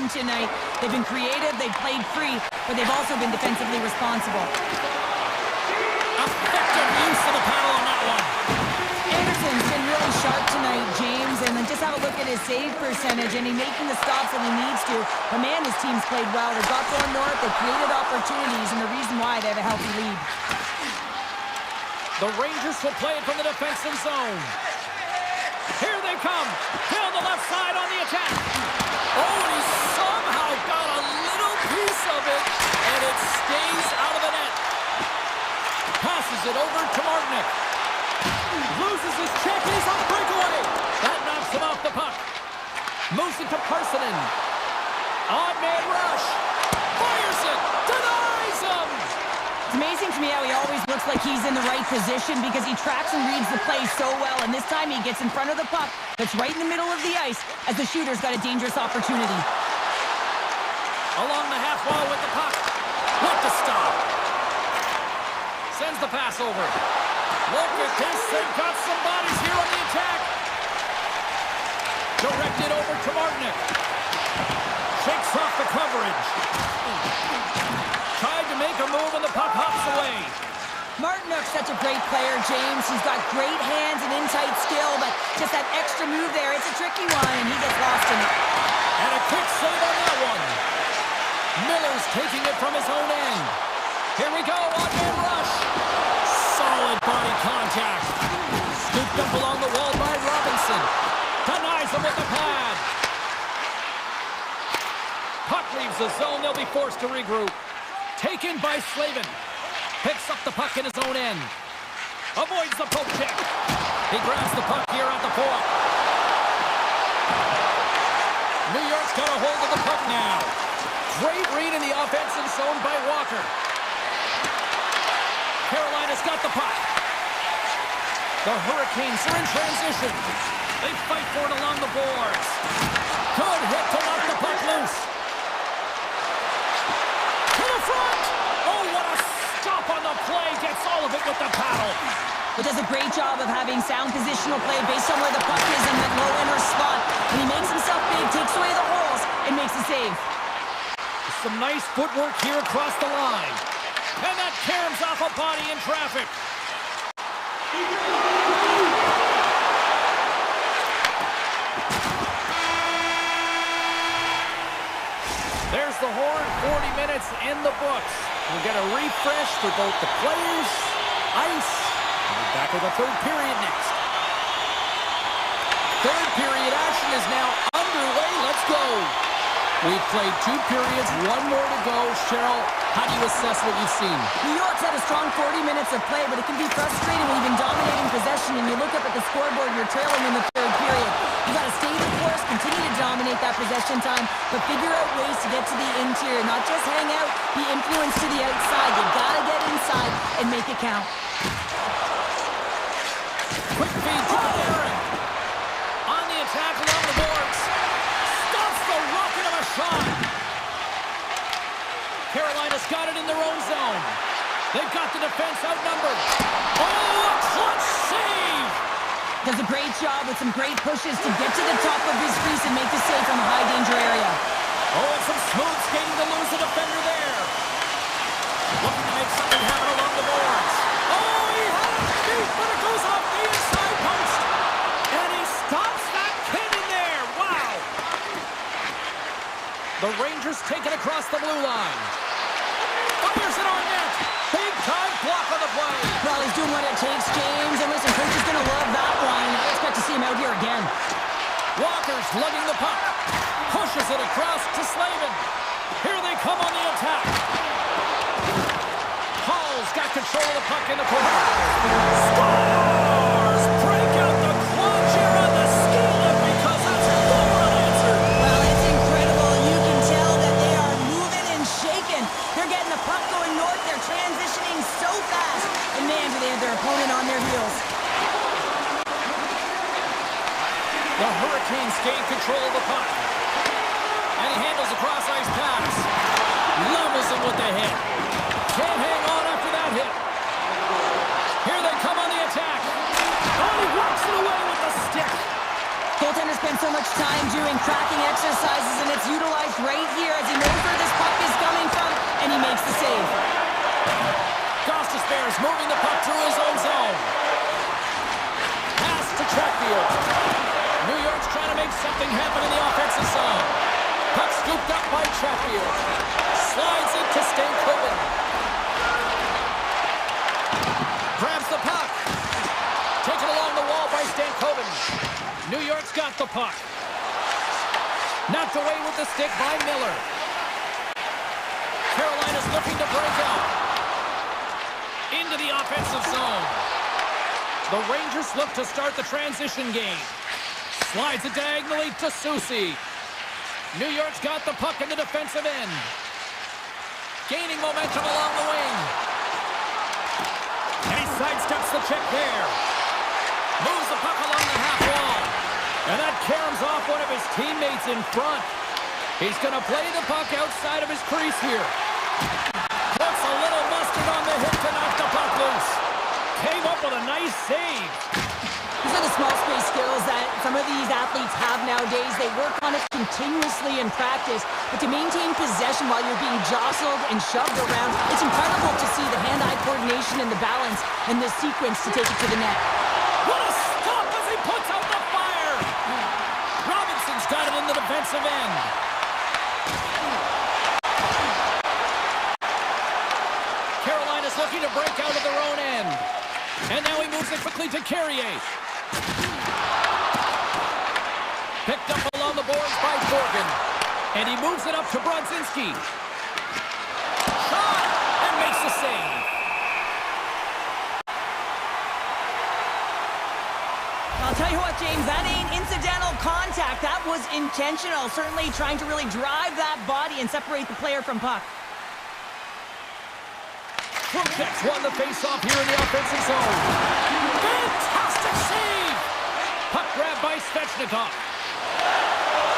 team tonight. They've been creative, they've played free, but they've also been defensively responsible. Effective use of the paddle on that one. Anderson's been really sharp tonight, James, and then just have a look at his save percentage, and he's making the stops that he needs to. But man, his team's played well. They've got going north, they've created opportunities, and the reason why they have a healthy lead. The Rangers will play it from the defensive zone. Here they come. Down the left side on the attack. Oh, and he somehow got a little piece of it, and it stays out of the net. Passes it over to Martinick. Loses his check, and he's on the breakaway. That knocks him off the puck. Moves it to Parsonen. Odd man rush. Fires it. Denies him. It's amazing to me how he always looks like he's in the right position because he tracks and reads the play so well, and this time he gets in front of the puck that's right in the middle of the ice as the shooter's got a dangerous opportunity. Along the half wall with the puck. What the stop. Sends the pass over. Look at this. They've got some bodies here on the attack. Directed over to Martinick. Shakes off the coverage. Tried to make a move and the puck hops away. Martinick's such a great player, James. He's got great hands and in-tight skill, but just that extra move there, it's a tricky one, and he gets lost in it. And a quick save on that one. Miller's taking it from his own end. Here we go, on-man rush. Solid body contact. Scooped up along the wall by Robinson. Denies him with the pad. Puck leaves the zone. They'll be forced to regroup. Taken by Slavin. Picks up the puck in his own end. Avoids the poke check. He grabs the puck here at the point. New York's got a hold of the puck now. Great read in the offensive zone by Walker. Carolina's got the puck. The Hurricanes are in transition. They fight for it along the boards. Good hit to knock the puck loose. To the front. Oh, what a stop on the play. Gets all of it with the paddle. It does a great job of having sound positional play based on where the puck is in that low inner spot. And he makes himself big, takes away the holes, and makes a save. Some nice footwork here across the line. And that caroms off a body in traffic. There's the horn. 40 minutes in the books. We'll get a refresh for both the players, ice, and we're back with the third period next. Third period action is now underway. Let's go. We've played 2 periods, 1 more to go. Cheryl, how do you assess what you've seen? New York's had a strong 40 minutes of play, but it can be frustrating when you've been dominating possession and you look up at the scoreboard, you're trailing in the third period. You got to stay the course, continue to dominate that possession time, but figure out ways to get to the interior, not just hang out, be influenced to the outside. You got to get inside and make it count. Quick feed to Aaron. On the attack along the boards. Stops the rocket of a shot. Carolina's got it in their own zone. They've got the defense outnumbered. Oh, a clutch save! Does a great job with some great pushes to get to the top of his crease and make the save from a high-danger area. Oh, and some smooth skating to lose the defender there. Looking to make something happen along the boards. Oh, he had it deep, but it goes off the inside post. And he stops that kid in there. Wow. The Rangers take it across the blue line. Fires it on net. Big time block on the play. Well, he's doing what it takes, James. And listen, coach is going to love that one. I expect to see him out here again. Walker's lugging the puck. Pushes it across to Slavin. Here they come on the attack. Hall's got control of the puck in the corner. Scores! Break out the clutch here on the ski lift because that's full unanswered. Well, it's incredible. You can tell that they are moving and shaking. They're getting the puck going north. They're transitioning so fast. And man, do they have their opponent on their heels. The Hurricanes gain control of the puck. And he handles a cross-ice pass. Levels him with the hit. Can't hang on after that hit. Here they come on the attack. Oh, he walks it away with the stick. Goaltender spent so much time doing tracking exercises, and it's utilized right here as he knows where this puck is coming from, and he makes the save. Costas Bears moving the puck through his own zone. Pass to Chatfield. New York's trying to make something happen in the offensive zone. Puck scooped up by Chatfield. Slides it to Stankoven. Grabs the puck. Taken along the wall by Stankoven. New York's got the puck. Knocked away with the stick by Miller. Carolina's looking to break out. Into the offensive zone. The Rangers look to start the transition game. Slides it diagonally to Susi. New York's got the puck in the defensive end. Gaining momentum along the wing. And he sidesteps the check there. Moves the puck along the half wall. And that caroms off one of his teammates in front. He's going to play the puck outside of his crease here. Puts a little mustard on the hit to knock the puck loose. Came up with a nice save. These are the small space skills that some of these athletes have nowadays. They work on it continuously in practice, but to maintain possession while you're being jostled and shoved around, it's incredible to see the hand-eye coordination and the balance in this sequence to take it to the net. What a stop as he puts out the fire! Robinson's got it in the defensive end. Carolina's looking to break out of their own end. And now he moves it quickly to Carrier. Picked up along the boards by Borgen. And he moves it up to Brodzinski. Shot! And makes the save. I'll tell you what, James, that ain't incidental contact. That was intentional. Certainly trying to really drive that body and separate the player from puck. Krukek's won the face-off here in the offensive zone. Fantastic save! Puck grab by Svechnikov.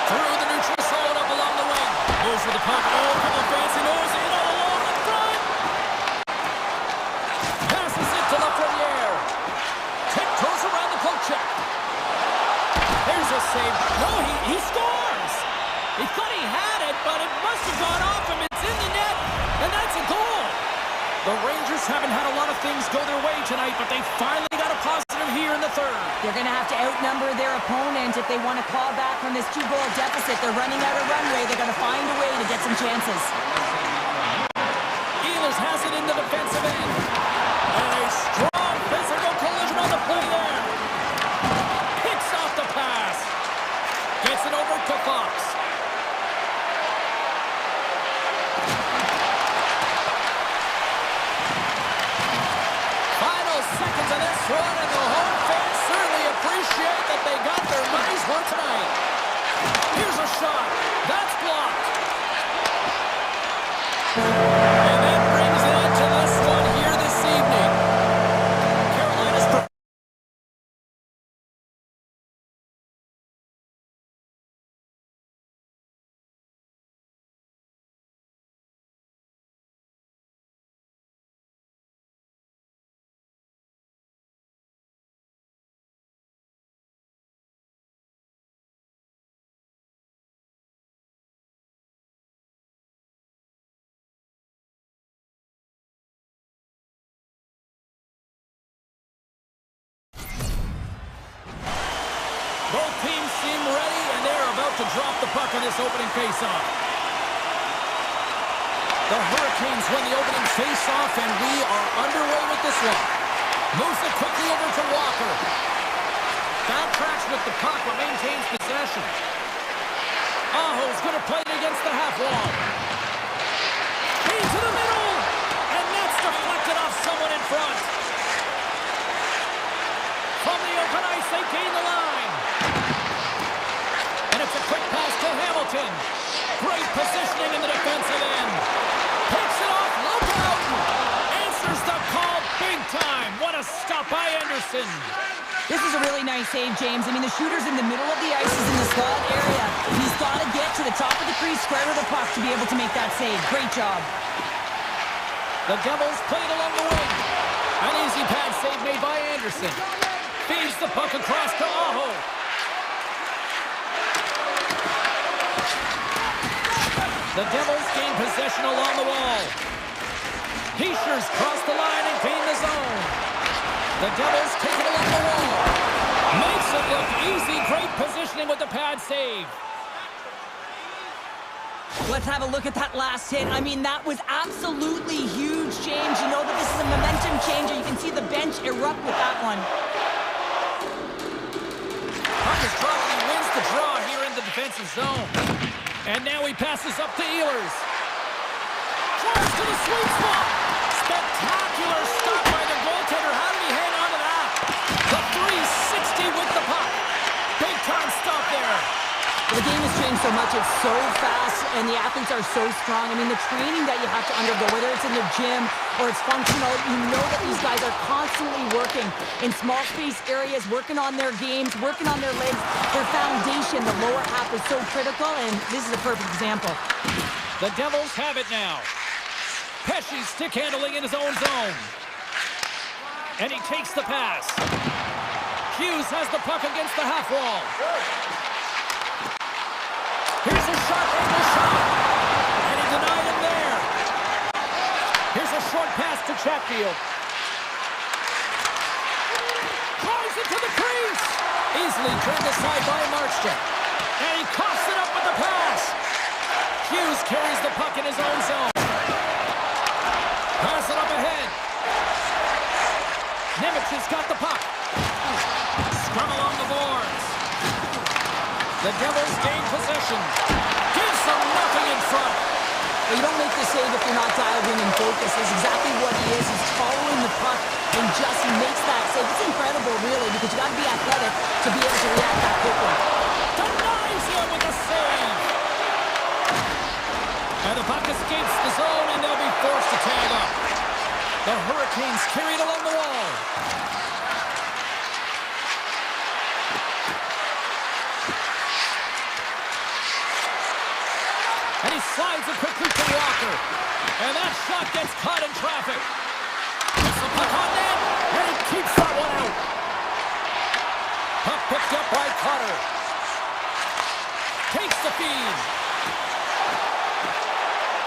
Through the neutral zone up along the wing. Moves with the puck. Oh, couple of fancy moves in all along the front. Passes it to Lafreniere. Tiptoes around the poke check. There's a save. No, he scores! He thought he had it, but it must have gone off him. It's in the net, and that's a goal. The Rangers haven't had a lot of things go their way tonight, but they finally got a positive here in the third. They're going to have to outnumber their opponent if they want to claw back from this 2-goal deficit. They're running out of runway. They're going to find a way to get some chances. Ehlers has it in the defensive end. And a strong physical collision on the play there. Picks off the pass. Gets it over to Fox. Seconds of this one, and the home fans certainly appreciate that they got their money's worth tonight. Here's a shot. That's blocked. And that brings it on to this one here this evening. Carolina's... Both teams seem ready, and they're about to drop the puck on this opening faceoff. The Hurricanes win the opening faceoff, and we are underway with this one. Moves it quickly over to Walker. Backtracks with the puck, but maintains possession. Aho's going to play it against the half wall. Into the middle, and that's deflected off someone in front. From the open ice, they gain the line. And it's a quick pass to Hamilton. Great positioning in the defensive end. Picks it off, look out! Answers the call big time. What a stop by Anderson. This is a really nice save, James. I mean, the shooter's in the middle of the ice, is in the slot area. He's got to get to the top of the crease, square with the puck to be able to make that save. Great job. The Devils played along the wing. An easy pad save made by Anderson. Feeds the puck across to Aho. The Devils gain possession along the wall. Heishers cross the line and gain the zone. The Devils take it along the wall. Makes it look easy. Great positioning with the pad save. Let's have a look at that last hit. I mean, that was absolutely huge change. You know that this is a momentum changer. You can see the bench erupt with that one. Puck is dropped and he wins the draw here in the defensive zone. And now he passes up to Ehlers. Tries to the sweet spot. Spectacular stop by the goaltender. How did he hang on to that? The 360 with the puck. Big time stop there. The game has changed so much. It's so fast, and the athletes are so strong. I mean, the training that you have to undergo, whether it's in the gym or it's functional, you know that these guys are constantly working in small space areas, working on their games, working on their legs. Their foundation, the lower half, is so critical, and this is a perfect example. The Devils have it now. Pesci stick handling in his own zone. And he takes the pass. Hughes has the puck against the half wall. Here's a sharp angle shot. And he denied him there. Here's a short pass to Chatfield. Drives it to the crease. Easily turned aside by Markstrom. And he coughs it up with the pass. Hughes carries the puck in his own zone. Pass it up ahead. Nemec has got the puck. Scrum along the boards. The Devils gain possession. Gives them nothing in front. Well, you don't make the save if you're not dialed in and focused. That's exactly what he is. He's following the puck and just makes that save. It's incredible, really, because you got to be athletic to be able to react that quickly. Denies him with a save. And the puck escapes the zone, and they'll be forced to tag up. The Hurricanes carry it along the wall. And he slides it quickly to Walker. And that shot gets caught in traffic. Puts the puck on net, and he keeps that one out. Puck picked up by Cutter. Takes the feed.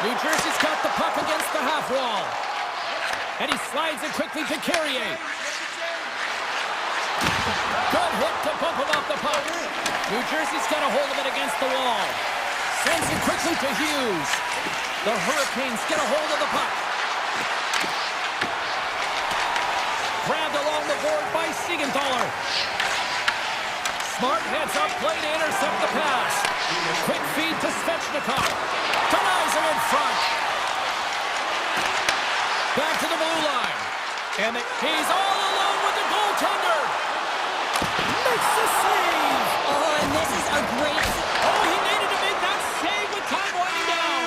New Jersey's got the puck against the half wall. And he slides it quickly to Carrier. Good hit to bump him off the puck. New Jersey's got a hold of it against the wall. Sends it quickly to Hughes. The Hurricanes get a hold of the puck. Grabbed along the board by Siegenthaler. Smart heads up play to intercept the pass. Quick feed to Svechnikov. Denies him in front. Back to the blue line. And he's all alone with the goaltender. Makes the save. Oh, and this is a great... Oh, he needed to make that save with time winding down.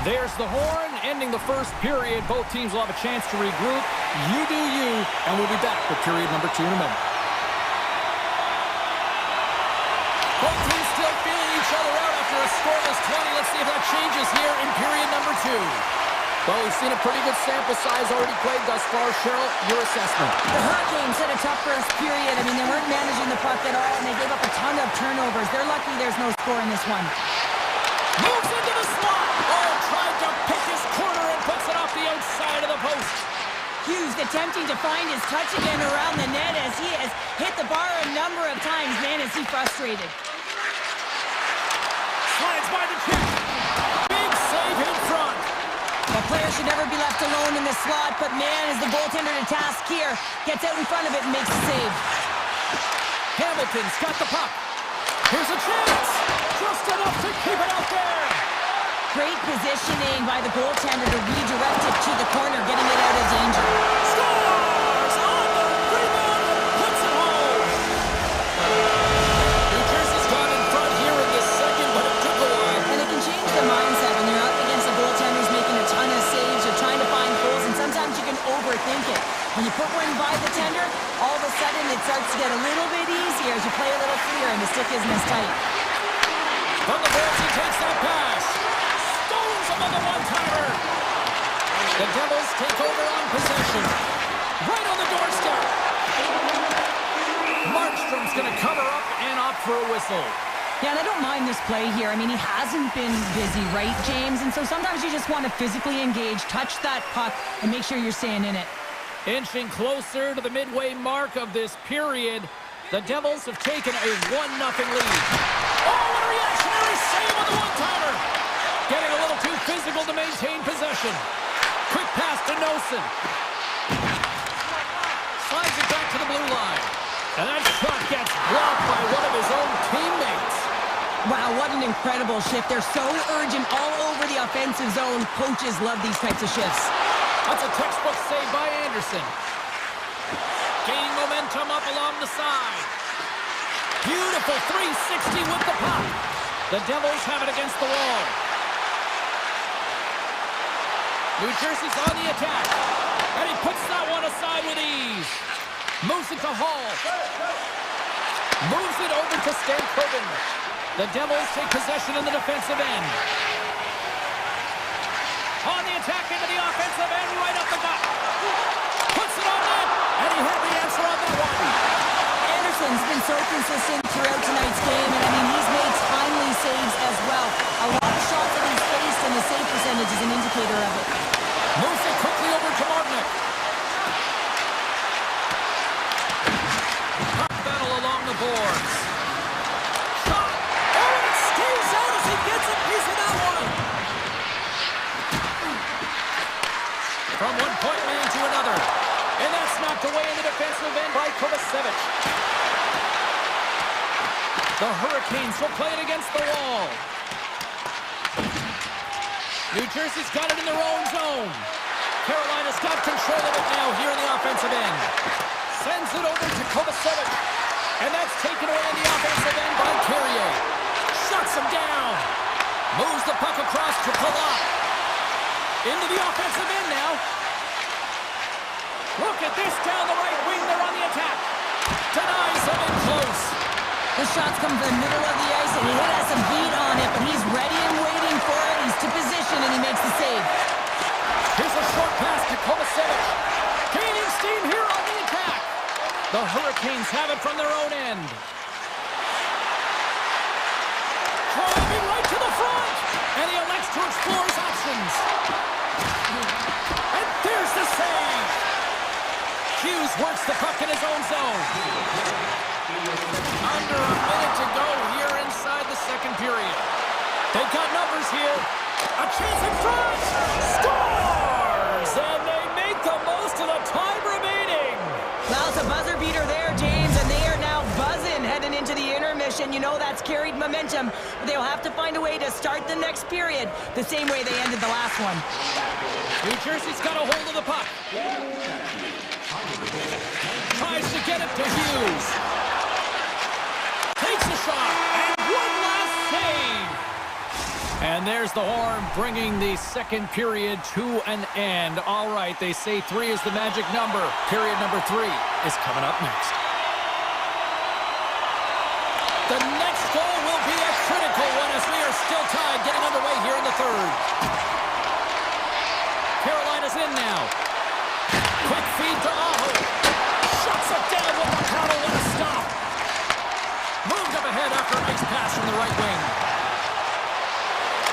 There's the horn, ending the first period. Both teams will have a chance to regroup. You do you, and we'll be back with period number 2 in a minute. Both teams still feeling each other out after a scoreless 20. Let's see if that changes here in period number 2. Well, we've seen a pretty good sample size already played thus far. Cheryl, your assessment. The Hurricanes had a tough first period. I mean, they weren't managing the puck at all, and they gave up a ton of turnovers. They're lucky there's no score in this one. Moves into the slot. Oh, tried to pick his corner and puts it off the outside of the post. Hughes attempting to find his touch again around the net as he has hit the bar a number of times. Man, is he frustrated. Slides by the kick. Big save in front. The player should never be left alone in the slot, but man, is the goaltender to task here. Gets out in front of it and makes the save. Hamilton's got the puck. Here's a chance. Just enough to keep it out there. Great positioning by the goaltender to redirect it to the corner, getting it out of danger. Scores! On the rebound! Puts it home! New Jersey's gone in front here in this second, but it took a while. And it can change the mindset when you're up against a goaltender who's making a ton of saves or trying to find goals, and sometimes you can overthink it. When you put one by the tender, all of a sudden it starts to get a little bit easier as you play a little freer and the stick isn't as tight. From the boards, he takes that pass. Stones him on the one-timer. The Devils take over on possession. Right on the doorstep. Markstrom's going to cover up and opt for a whistle. Yeah, and I don't mind this play here. I mean, he hasn't been busy, right, James? And so sometimes you just want to physically engage, touch that puck, and make sure you're staying in it. Inching closer to the midway mark of this period, the Devils have taken a 1-0 lead. Oh, what a reactionary save on the one-timer! Getting a little too physical to maintain possession. Quick pass to Nosen. Slides it back to the blue line. And that shot gets blocked by one of his own teammates. Wow, what an incredible shift. They're so urgent all over the offensive zone. Coaches love these types of shifts. That's a textbook save by Anderson. Gaining momentum up along the side. Beautiful 360 with the puck. The Devils have it against the wall. New Jersey's on the attack. And he puts that one aside with ease. Moves it to Hall. Moves it over to Stankoven. The Devils take possession in the defensive end. On the attack into the offensive end, right up the gut. Puts it on net, and he had the answer on that one. Anderson's been so consistent throughout tonight's game, and I mean, he's made timely saves as well. A lot of shots that he's faced, and the save percentage is an indicator of it. Moves it quickly over to Martinick. Puck battle along the boards. Shot! Oh, it stays out as he gets a piece of that one. From one point man to another. And that's knocked away in the defensive end by Kovacevic. The Hurricanes will play it against the wall. New Jersey's got it in their own zone. Carolina's got control of it now here in the offensive end. Sends it over to Kovacevic. And that's taken away in the offensive end by Carrier. Shuts him down. Moves the puck across to Palat. Into the offensive end now. Look at this down the right wing. They're on the attack. Denies him in close. The shots come from the middle of the ice, and he has some heat on it, but he's ready and waiting for it. He's to position, and he makes the save. Here's a short pass to Kovacevic. Gaining steam here on the attack. The Hurricanes have it from their own end. Driving right to the front. And he elects to explore his options. And there's the save. Hughes works the puck in his own zone. Under a minute to go here inside the second period. They've got numbers here. A chance in front. Scores! And they make the most of the time remaining. Well, it's a buzzer beater there, James, and they are now buzzing heading into the intermission. You know that's carried momentum. They'll have to find a way to start the next period the same way they ended the last one. New Jersey's got a hold of the puck. Tries to get it to Hughes. Takes a shot, and one last save. And there's the horn bringing the second period to an end. All right, they say 3 is the magic number. Period number 3 is coming up next. The next goal will be a critical one as we are still tied, getting underway here in the third. Carolina's in now. Quick feed to Aho. Shuts it down with the paddle. What a stop. Moved up ahead after a nice pass from the right wing.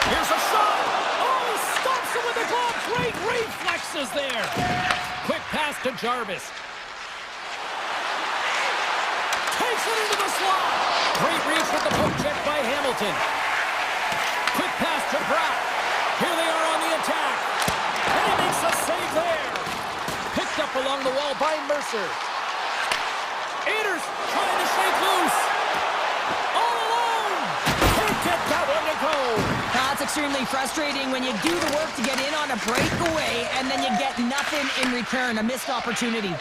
Here's a shot. Oh, he stops it with the glove. Great reflexes there. Quick pass to Jarvis. Takes it into the slot. Great reach with the poke check by Hamilton. Quick pass to Bratt. Here they are on the attack. And he makes a save there. Picked up along the wall by Mercer. Anders trying to shake loose. All alone. Can't get that one to go. That's extremely frustrating when you do the work to get in on a breakaway and then you get nothing in return, a missed opportunity.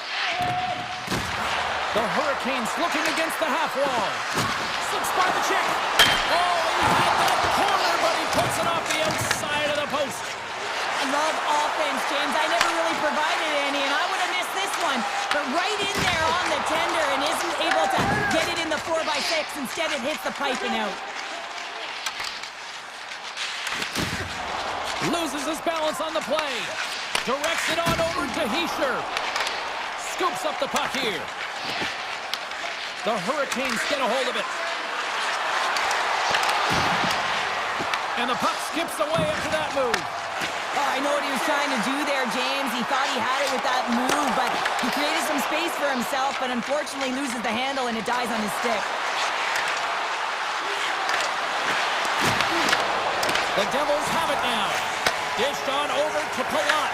The Hurricanes looking against the half wall. Slips by the chick. Oh, he had that corner, but he puts it off the outside of the post. I love offense, James. I never really provided any, and I would have missed this one. But right in there on the tender and isn't able to get it in the 4x6. Instead, it hits the pipe and out. Loses his balance on the play. Directs it on over to Hischier. Scoops up the puck here. The Hurricanes get a hold of it. And the puck skips away after that move. Oh, I know what he was trying to do there, James. He thought he had it with that move, but he created some space for himself, but unfortunately loses the handle and it dies on his stick. The Devils have it now. Dished on over to Palat.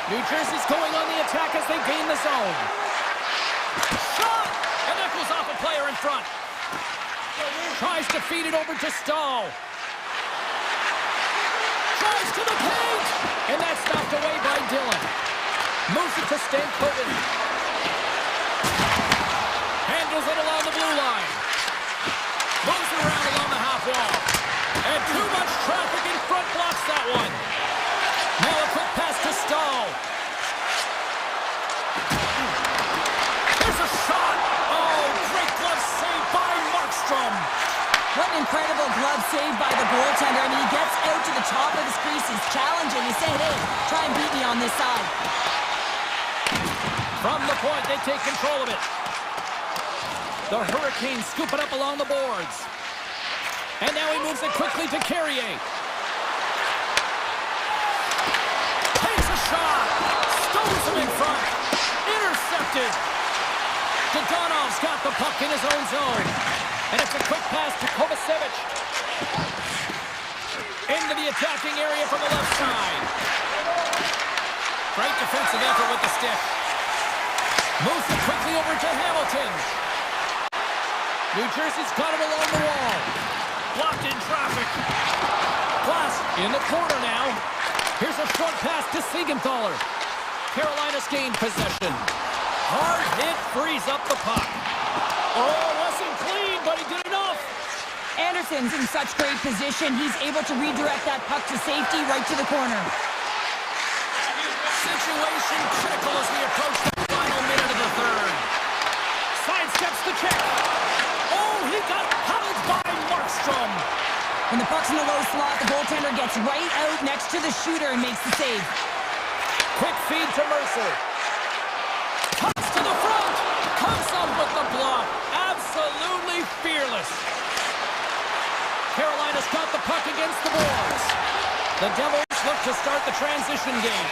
New Jersey's going on the attack as they gain the zone. Shot! And that goes off a player in front. Tries to feed it over to Stahl. Tries to the paint! And that's knocked away by Dillon. Moves it to Stankoven. Handles it along the blue line. Moves it around along the half wall. And too much traffic in front blocks that one. Now a quick pass to Stahl. There's a shot. Oh, great glove save by Markstrom. What an incredible glove save by the goaltender. I mean, he gets out to the top of his crease. He's challenging. He's saying, hey, try and beat me on this side. From the point, they take control of it. The Hurricanes scoop it up along the boards. And now he moves it quickly to Carrier. Takes a shot. Stones him in front. Intercepted. Dodonov's got the puck in his own zone. And it's a quick pass to Kovacevic. Into the attacking area from the left side. Great defensive effort with the stick. Moves it quickly over to Hamilton. New Jersey's got it along the wall. Blocked in traffic. Glass in the corner now. Here's a short pass to Siegenthaler. Carolina's gained possession. Hard hit frees up the puck. Oh, wasn't clean, but he did enough. Anderson's in such great position. He's able to redirect that puck to safety right to the corner. Situation critical as we approach the final minute of the third. Sidesteps the check. Oh, he got huddled by Markstrom. When the puck's in the low slot, the goaltender gets right out next to the shooter and makes the save. Quick feed to Mercer. Cuts to the front. Comes up with the block. Absolutely fearless. Carolina's got the puck against the boards. The Devils look to start the transition game.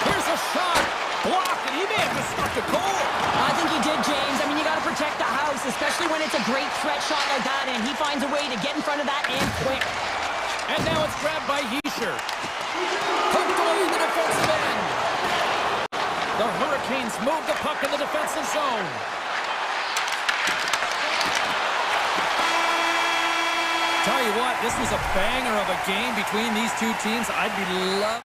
Here's a shot. Blocked, and he may have just struck a goal. I think he did, James. I mean, you got to protect the house, especially when it's a great threat shot like that, and he finds a way to get in front of that and quick. And now it's grabbed by Hischier. Poked away in the defensive end. The Hurricanes move the puck in the defensive zone. Tell you what, this was a banger of a game between these two teams. I'd be loving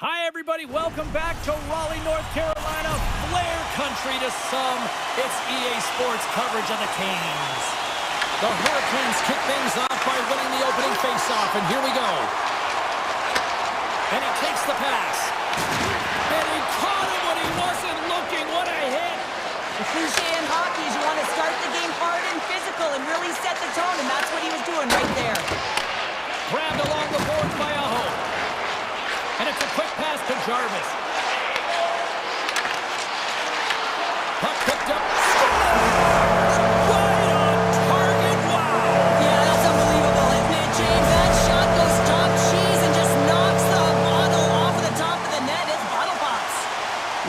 Hi, everybody. Welcome back to Raleigh, North Carolina. Flair country to some. It's EA Sports coverage of the Canes. The Hurricanes kick things off by winning the opening faceoff, and here we go. And he takes the pass. And he caught him when he wasn't looking. What a hit. The cliche in hockey is you want to start the game hard and physical and really set the tone, and that's what he was doing right there. Grabbed along the boards by Aho. And it's a quick pass to Jarvis. Puck picked up. Scores! Right on target. Wow! Yeah, that's unbelievable, isn't it, James? That shot goes top cheese and just knocks the bottle off of the top of the net. It's bottle pops.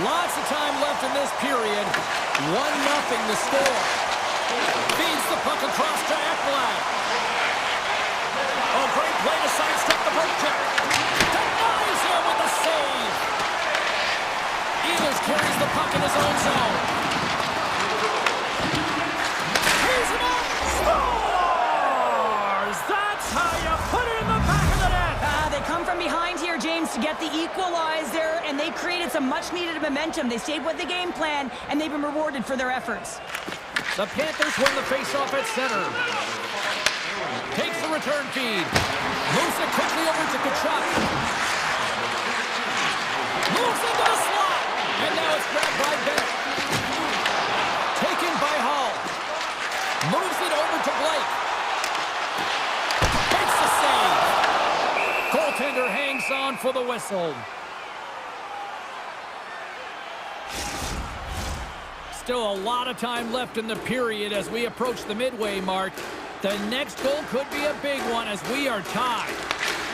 Lots of time left in this period. 1-0 the score. Feeds the puck across to Ekblad. Oh, great play to sidestep the poke check. Denies him with the save. Eagles carries the puck in his own zone. He's him up. Scores! That's how you put it in the back of the net. They come from behind here, James, to get the equalizer, and they created some much-needed momentum. They stayed with the game plan, and they've been rewarded for their efforts. The Panthers win the faceoff at center. Takes the return feed. Moves it quickly over to Kachuk. Moves into the slot. And now it's grabbed by Bennett. Taken by Hall. Moves it over to Blake. Makes the save. Goaltender hangs on for the whistle. Still a lot of time left in the period as we approach the midway mark. The next goal could be a big one as we are tied.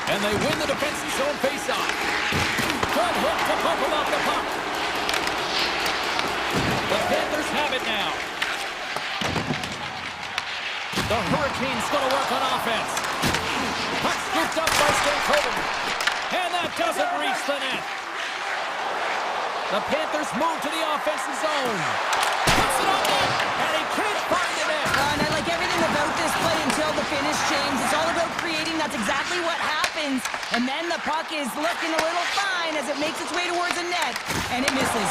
And they win the defensive zone faceoff. Good hook to pump him off the puck. The Panthers have it now. The Hurricanes going to work on offense. Puck scooped up by Stankoven. And that doesn't reach the net. The Panthers move to the offensive zone. Puts it on net, and he can't find the net. And I like everything about this play until the finish, James. It's all about creating. That's exactly what happens. And then the puck is looking a little fine as it makes its way towards the net, and it misses.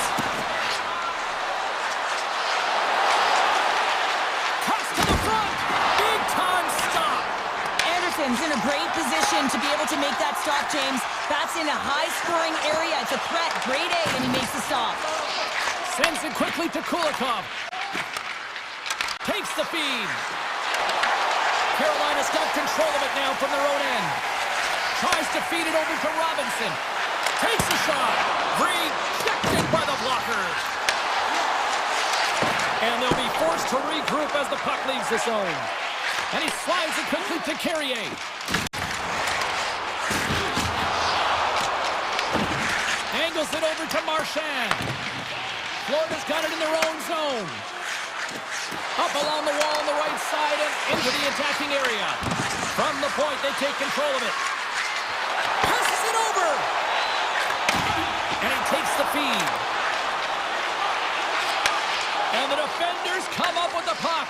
Cuts to the front. Big time stop. Anderson's in a great position to be able to make that stop, James. That's in a high-scoring area. It's a threat, grade A, and he makes the stop. Sends it quickly to Kulikov. Takes the feed. Carolina's got control of it now from their own end. Tries to feed it over to Robinson. Takes a shot. Rejected by the blockers. And they'll be forced to regroup as the puck leaves the zone. And he slides it quickly to Carrier. Angles it over to Marchand. Florida's got it in their own zone. Up along the wall on the right side and into the attacking area. From the point, they take control of it. Passes it over. And he takes the feed. And the defenders come up with the puck.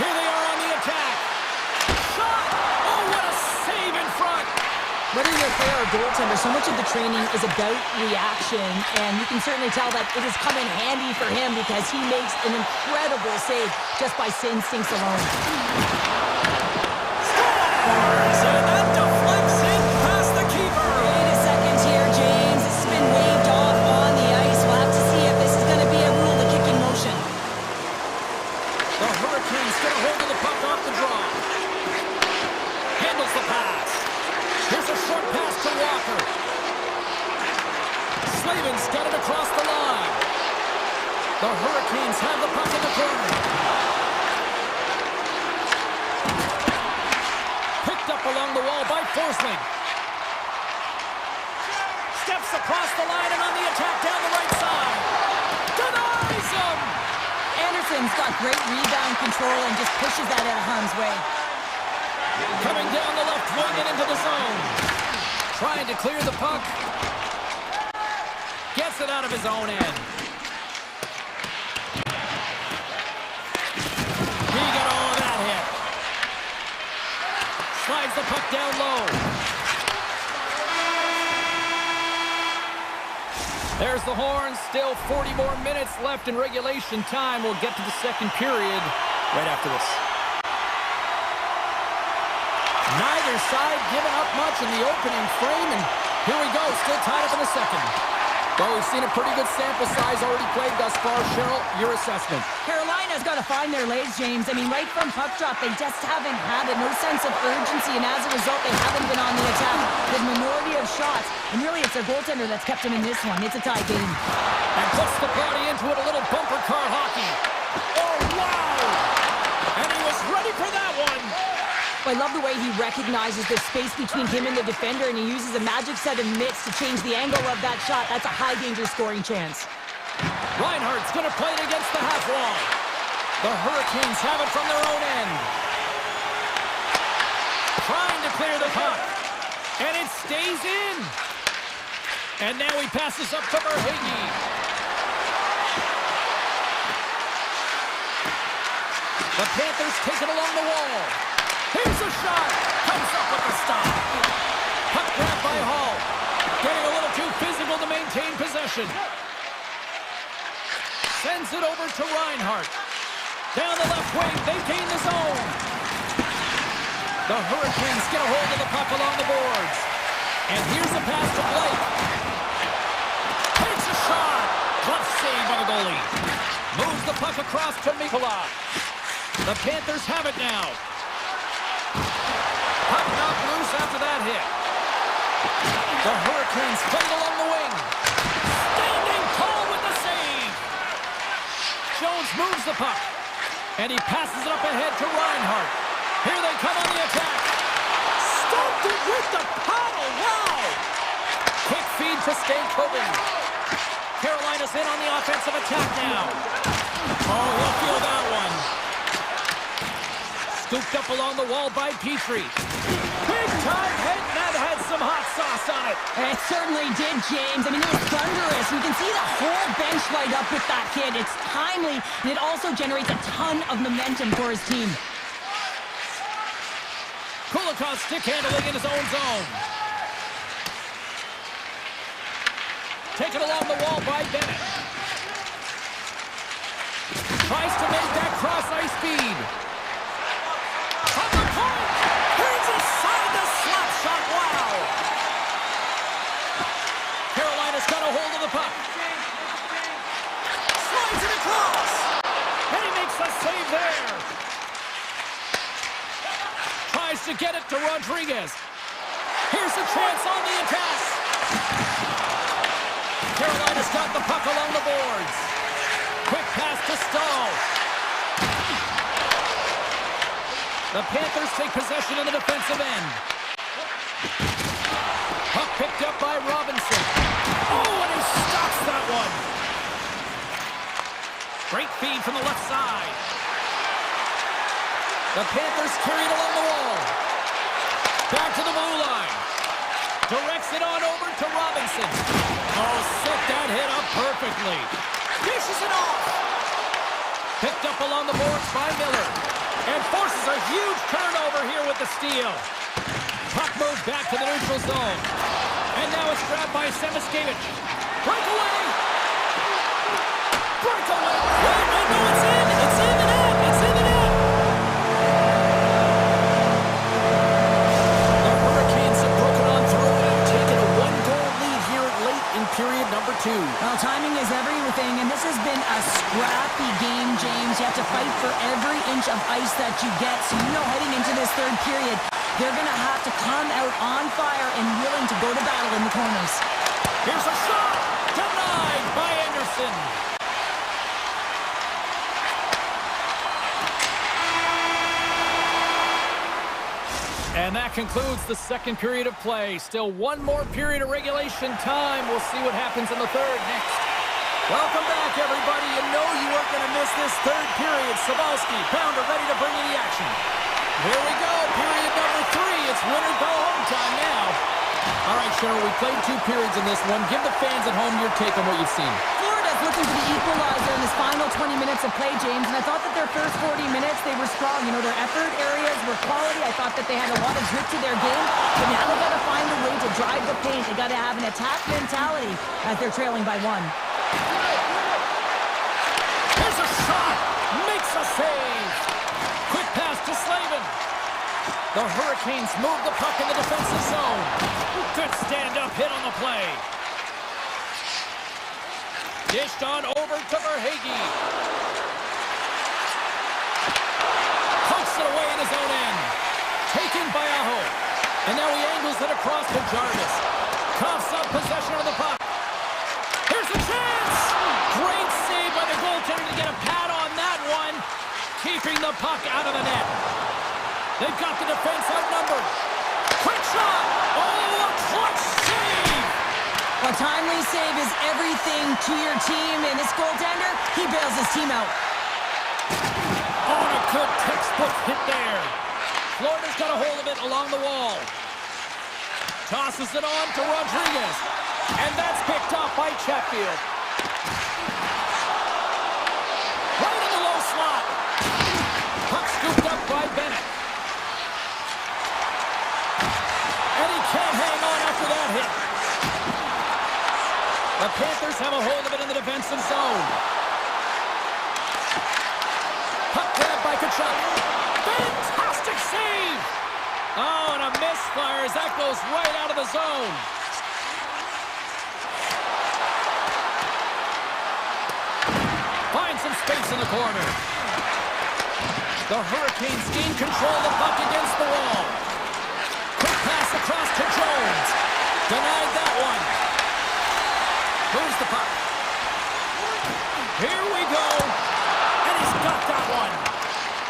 Here they are on the attack. Shot! Oh, what a save in front! Whether you're a player or goaltender, so much of the training is about reaction, and you can certainly tell that it has come in handy for him because he makes an incredible save just by instincts alone. Scores! And that deflects it past the keeper. Wait a second here, James. This has been waved off on the ice. We'll have to see if this is going to be a rule to kick in motion. The Hurricanes get a hold of the puck off the draw. Handles the pass. Here's a short pass to Walker. Slavin's got it across the line. The Hurricanes have the puck in the corner. Picked up along the wall by Forsling. Steps across the line and on the attack down the right side. Denies him! Anderson's got great rebound control and just pushes that out of harm's way. Coming down the left wing and into the zone. Trying to clear the puck. Gets it out of his own end. He got all of that hit. Slides the puck down low. There's the horn. Still 40 more minutes left in regulation time. We'll get to the second period right after this. Neither side giving up much in the opening frame, and here we go, still tied up in the second. Well, we've seen a pretty good sample size already played thus far. Cheryl, your assessment. Carolina's got to find their legs, James. I mean, right from puck drop, they just haven't had it. No sense of urgency, and as a result, they haven't been on the attack. The minority of shots, and really it's their goaltender that's kept them in this one. It's a tie game. And puts the body into it, a little bumper car hockey. Oh, wow! And he was ready for that one. I love the way he recognizes the space between him and the defender, and he uses a magic set of mitts to change the angle of that shot. That's a high-danger scoring chance. Reinhardt's going to play it against the half wall. The Hurricanes have it from their own end. Trying to clear the puck. And it stays in. And now he passes up to Verhage. The Panthers take it along the wall. Here's a shot. Comes up with the stop. Puck grab by Hall. Getting a little too physical to maintain possession. Sends it over to Reinhardt. Down the left wing. They gain the zone. The Hurricanes get a hold of the puck along the boards. And here's a pass to Blake. Takes a shot. Glove save by the goalie. Moves the puck across to Mikula. The Panthers have it now. Puck knocked loose after that hit. The Hurricanes play it along the wing. Standing tall with the save. Jones moves the puck. And he passes it up ahead to Reinhardt. Here they come on the attack. Stopped it with the paddle. Wow! Quick feed to Stankoven. Carolina's in on the offensive attack now. Oh, he'll feel that one. Scooped up along the wall by Petrie. Big time hit, and that had some hot sauce on it. It certainly did, James. I mean, it was thunderous. You can see the whole bench light up with that hit. It's timely, and it also generates a ton of momentum for his team. Kulikov stick handling in his own zone. Taken along the wall by Bennett. Tries to make that cross-ice feed. On the point! Brings aside the slap shot. Wow! Carolina's got a hold of the puck. Slides it across. And he makes the save there. Tries to get it to Rodriguez. Here's a chance on the attack. Carolina's got the puck along the boards. Quick pass to Stahl. The Panthers take possession in the defensive end. Puck picked up by Robinson. Oh, and he stops that one. Great feed from the left side. The Panthers carry it along the wall. Back to the blue line. Directs it on over to Robinson. Oh, set that hit up perfectly. Dishes it off. Picked up along the boards by Miller. And forces a huge turnover here with the steal. Puck moves back to the neutral zone. And now it's grabbed by Semiskevich. Breakaway! Breakaway! Wait, no, it's in! It's in the net! It's in the net! The Hurricanes have broken on through and have taken a one-goal lead here late in period number 2. Well, timing is everything, and this has been a scrappy game, James. You have to fight for every inch of ice that you get. So you know heading into this third period, they're going to have to come out on fire and willing to go to battle in the corners. Here's a shot! Denied by Anderson. And that concludes the second period of play. Still one more period of regulation time. We'll see what happens in the third next. Welcome back, everybody. You know you weren't going to miss this third period. Sabalski, Pounder ready to bring you the action. Here we go, period number 3. It's winner go home time now. All right, Cheryl, we played 2 periods in this one. Give the fans at home your take on what you've seen. Florida's looked looking for the equalizer in this final 20 minutes of play, James, and I thought that their first 40 minutes, they were strong. You know, their effort areas were quality. I thought that they had a lot of grit to their game, but now they've got to find a way to drive the paint. They got to have an attack mentality as they're trailing by 1. Here's a shot! Makes a save! Quick pass to Slavin. The Hurricanes move the puck in the defensive zone. Good stand-up hit on the play. Dished on over to Verhaeghe. Pokes it away in his own end. Taken by Aho. And now he angles it across to Jarvis. Coughs up possession of the puck. Here's a chance! Great save by the goaltender to get a pad on that one. Keeping the puck out of the net. They've got the defense outnumbered. Quick shot! Oh, a clutch save! A timely save is everything to your team, and this goaltender, he bails his team out. On a good textbook hit there. Florida's got a hold of it along the wall. Tosses it on to Rodriguez. And that's picked off by Chatfield. Right in the low slot. Puck scooped up by Bennett. And he can't hang on after that hit. The Panthers have a hold of it in the defensive zone. Puck grab by Kachuk. Fantastic save! Oh, and a misfire as that goes right out of the zone. Finds some space in the corner. The Hurricanes gain control of the puck against the wall. Quick pass across to Jones. Denied that one. Moves the puck. Here we go. And he's got that one.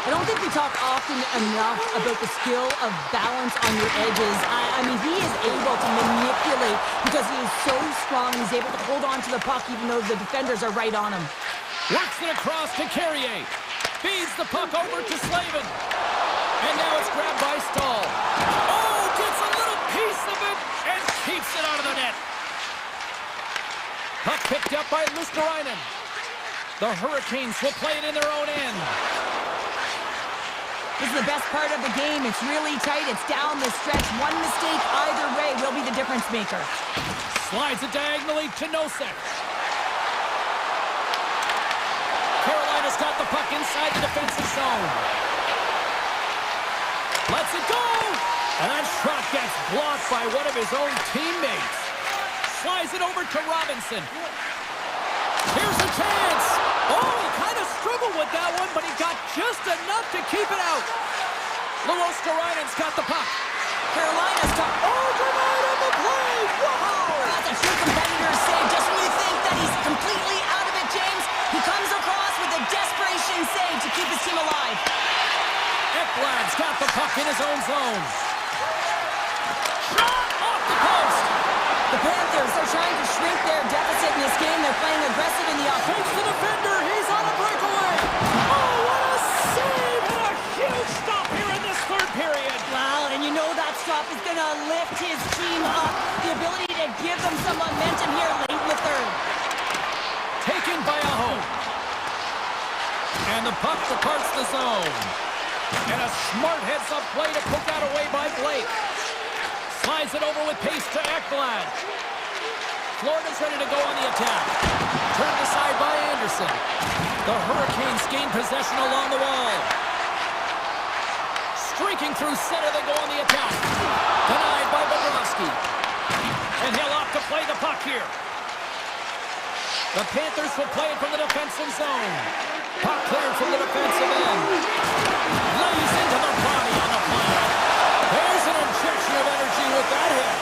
I don't think we talk often enough about the skill of balance on your edges. I mean, he is able to manipulate because he is so strong. He's able to hold on to the puck even though the defenders are right on him. Works it across to Carrier. Feeds the puck over to Slavin. And now it's grabbed by Stahl. Oh, gets a little piece of it and keeps it out of the net. Puck picked up by Lusterainen. The Hurricanes will play it in their own end. This is the best part of the game. It's really tight. It's down the stretch. One mistake either way will be the difference maker. Slides it diagonally to Nosek. Carolina's got the puck inside the defensive zone. Lets it go! And that shot gets blocked by one of his own teammates. Slides it over to Robinson. Here's a chance! Oh, he kind of struggled with that one, but he got just enough to keep it out. Lusterainen's got the puck. Carolina's got... Oh, denied on the play! Wow! That's a true competitor save. Just when you think that he's completely out of it, James, he comes across with a desperation save to keep his team alive. Ekblad's got the puck in his own zone. Shot off the post! The Panthers are trying to shrink their deficit in this game. They're playing aggressive in the offense. Takes the defender. He's on a breakaway. Oh, what a save and a huge stop here in this third period. Wow, and you know that stop is going to lift his team up. The ability to give them some momentum here late in the third. Taken by Aho. And the puck departs the zone. And a smart heads-up play to put that away by Blake. Slides it over with pace to Ekblad. Florida's ready to go on the attack. Turned aside by Anderson. The Hurricanes gain possession along the wall. Streaking through center, they go on the attack. Denied by Bobrovsky. And he'll opt to play the puck here. The Panthers will play it from the defensive zone. Puck cleared from the defensive end. Lays into the body on the play. There's an injection of energy with that hit.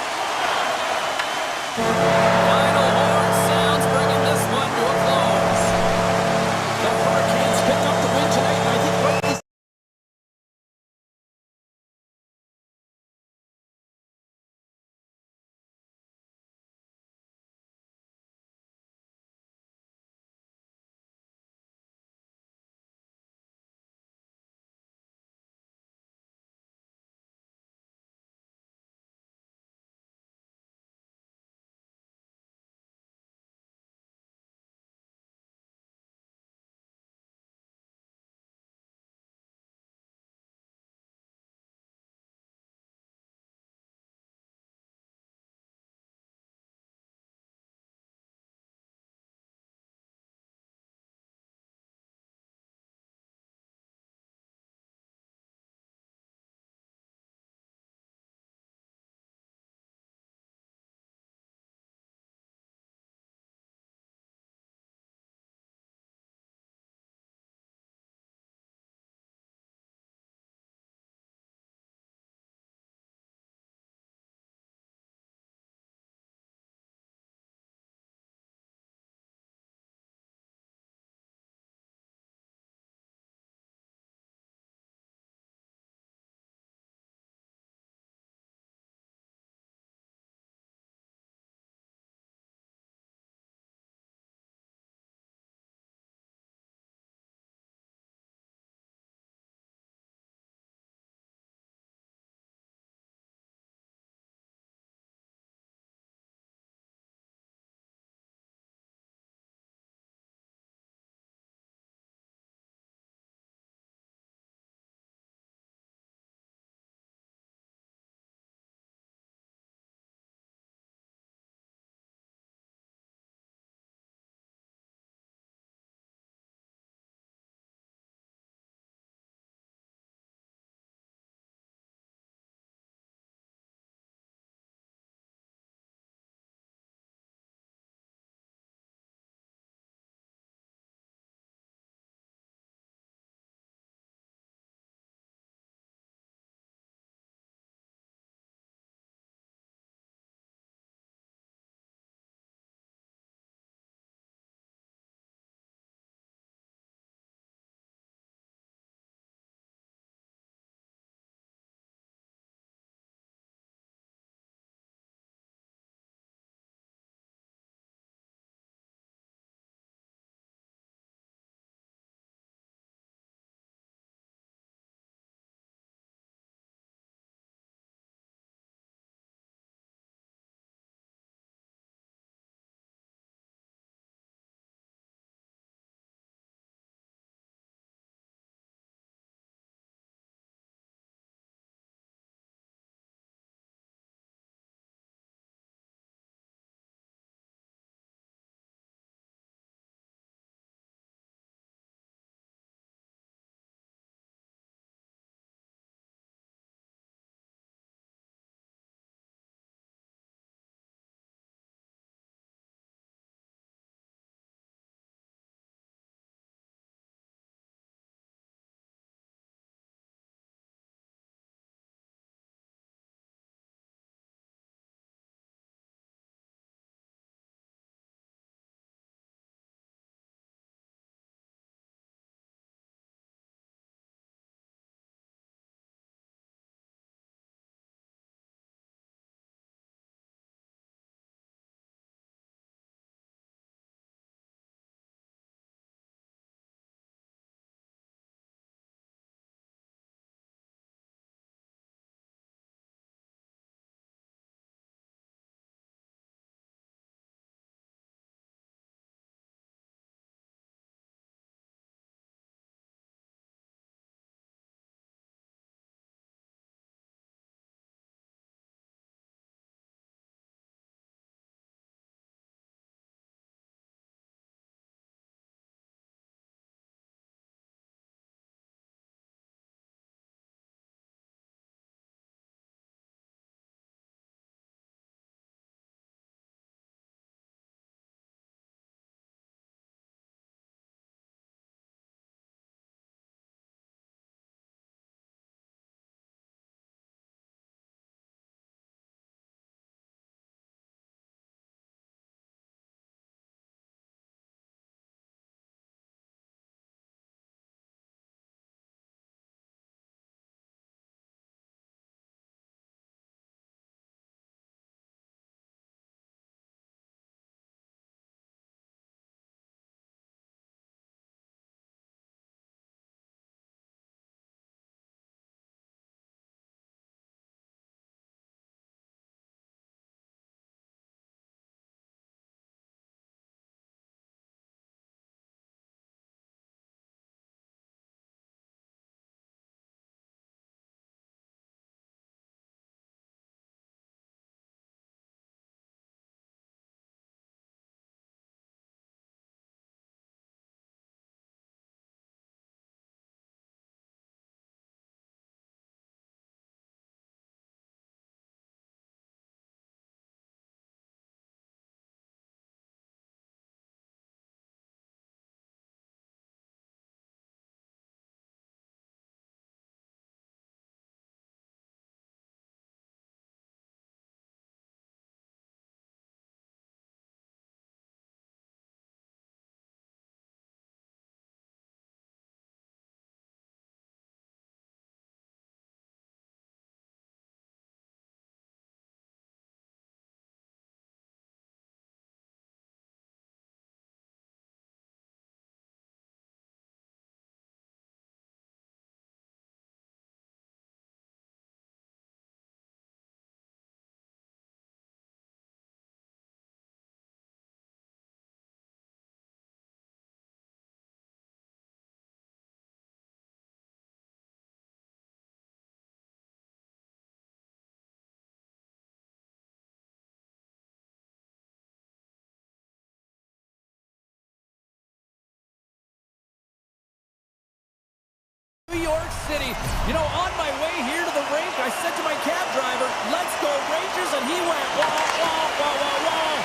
New York City. You know, on my way here to the rink, I said to my cab driver, let's go Rangers, and he went, whoa, whoa, whoa, whoa, whoa.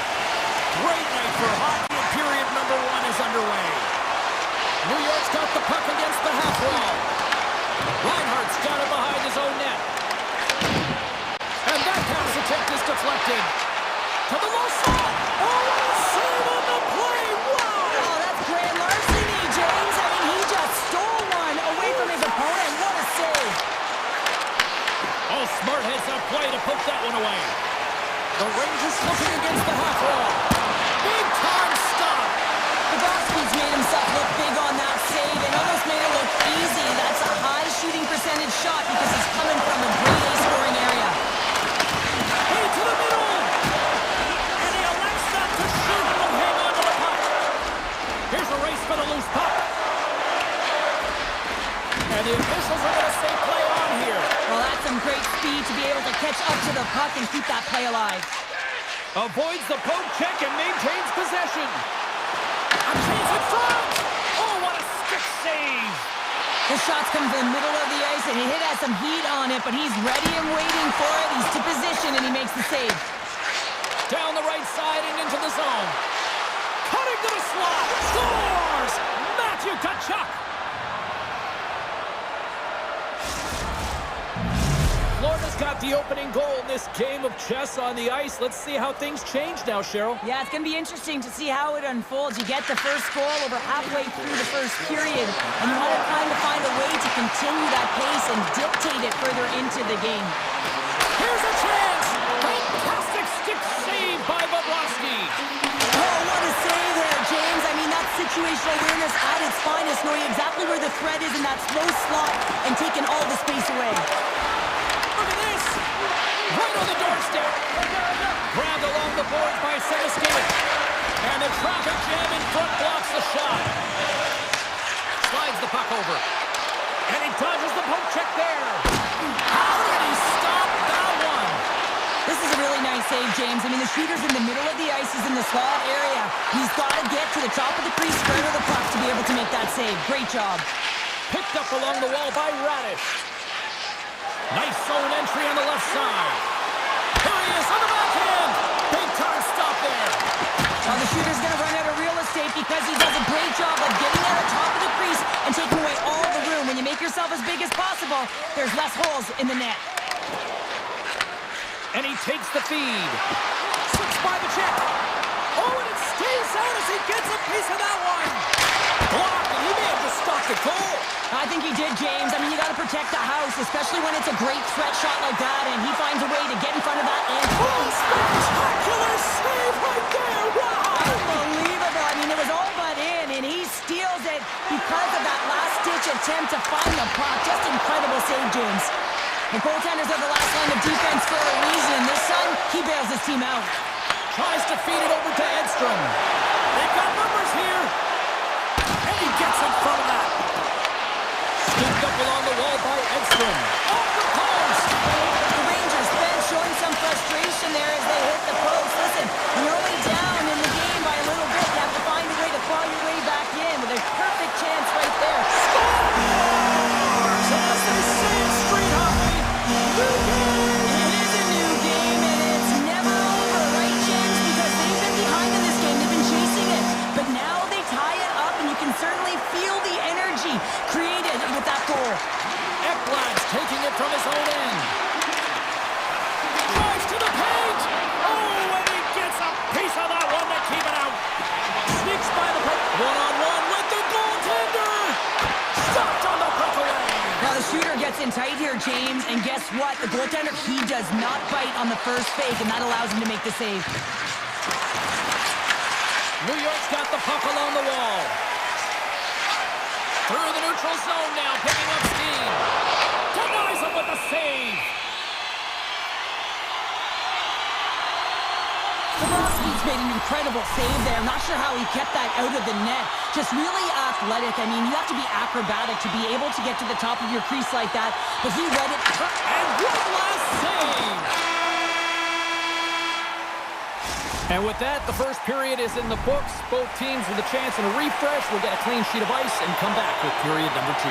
Great night for hockey, and period number 1 is underway. New York's got the puck against the half wall. Reinhardt's got it behind his own net. And that pass attempt is deflected. To the low slot. Oh, what a save on the play. Wow. Oh, that's grand larceny, James. I mean, he just stole one away from his opponent. What a save. Oh, smart heads-up play to put that one away. The Rangers looking against the half wall. Big time stop. Bobrovsky's made himself look big on that save and almost made it look easy. That's a high shooting percentage shot because he's coming from a grade A scoring area. Hey, to the middle. And he elects not to shoot and will hang on to the puck. Here's a race for the loose puck. And the officials are going to say play on here. Well, that's some great speed to be able to catch up to the puck and keep that play alive. Avoids the poke check and maintains possession. A chance in front! Oh, what a stick save! The shot's come to the middle of the ice, and it has some heat on it, but he's ready and waiting for it. He's to position, and he makes the save. Down the right side and into the zone. Cutting to the slot. Scores! Matthew Tkachuk! Florida's got the opening goal in this game of chess on the ice. Let's see how things change now, Cheryl. Yeah, it's going to be interesting to see how it unfolds. You get the first goal over halfway through the first period, and you want to kind of find a way to continue that pace and dictate it further into the game. Here's a chance! Fantastic stick save by Bobrovsky. Oh, what a save there, James. I mean, that's situational awareness at its finest, knowing exactly where the threat is in that slow slot and taking all the space away. Look at this! Right on the doorstep. Grabbed along the boards by Sebastian. And the traffic jam in front blocks the shot. Slides the puck over. And he dodges the poke check there. How did he stop that one? This is a really nice save, James. I mean, the shooter's in the middle of the ice. He's in the slot area. He's got to get to the top of the crease, spread of the puck to be able to make that save. Great job. Picked up along the wall by Radish. Nice zone entry on the left side. Here he is on the backhand. Big time stop there. Well, the shooter's going to run out of real estate because he does a great job of getting at the top of the crease and taking away all the room. When you make yourself as big as possible, there's less holes in the net. And he takes the feed. Slips by the check. Oh, and it stays out as he gets a piece of that one. Blocked, and he may have just stopped the goal. I think he did, James. I mean, you got to protect the house, especially when it's a great threat shot like that, and he finds a way to get in front of that and... Oh, spectacular save right there! Wow! Unbelievable. I mean, it was all but in, and he steals it because of that last-ditch attempt to find the puck. Just incredible save, James. The goaltenders are the last line of defense for a reason. This time, he bails his team out. Tries to feed it over to Edstrom. They've got numbers here. And he gets in front of that. Stepped up along the wall by Edstrom. Off the post. The Rangers bench showing some frustration there as they hit the post. Listen, when you're only down in the game by a little bit, you have to find a way to claw your way back in with a perfect chance right there. Scores! As they say in street hockey, new game! It is a new game, and it's never over, right, James? Because they've been behind in this game. They've been chasing it. But now they tie it up, and you can certainly feel the energy created with that goal. Ekblad's taking it from his own end. Drives to the paint! Oh, and he gets a piece of that one to keep it out. Sneaks by the puck. One-on-one with the goaltender! Stopped on the breakaway! Now the shooter gets in tight here, James, and guess what? The goaltender, he does not bite on the first fake, and that allows him to make the save. New York's got the puck along the wall. Through the neutral zone now, picking up steam. Denies him with the save. Bobrovsky's made an incredible save there. I'm not sure how he kept that out of the net. Just really athletic. I mean, you have to be acrobatic to be able to get to the top of your crease like that. But he read it. And one last save. And with that, the first period is in the books. Both teams with a chance and a refresh will get a clean sheet of ice and come back with period number 2.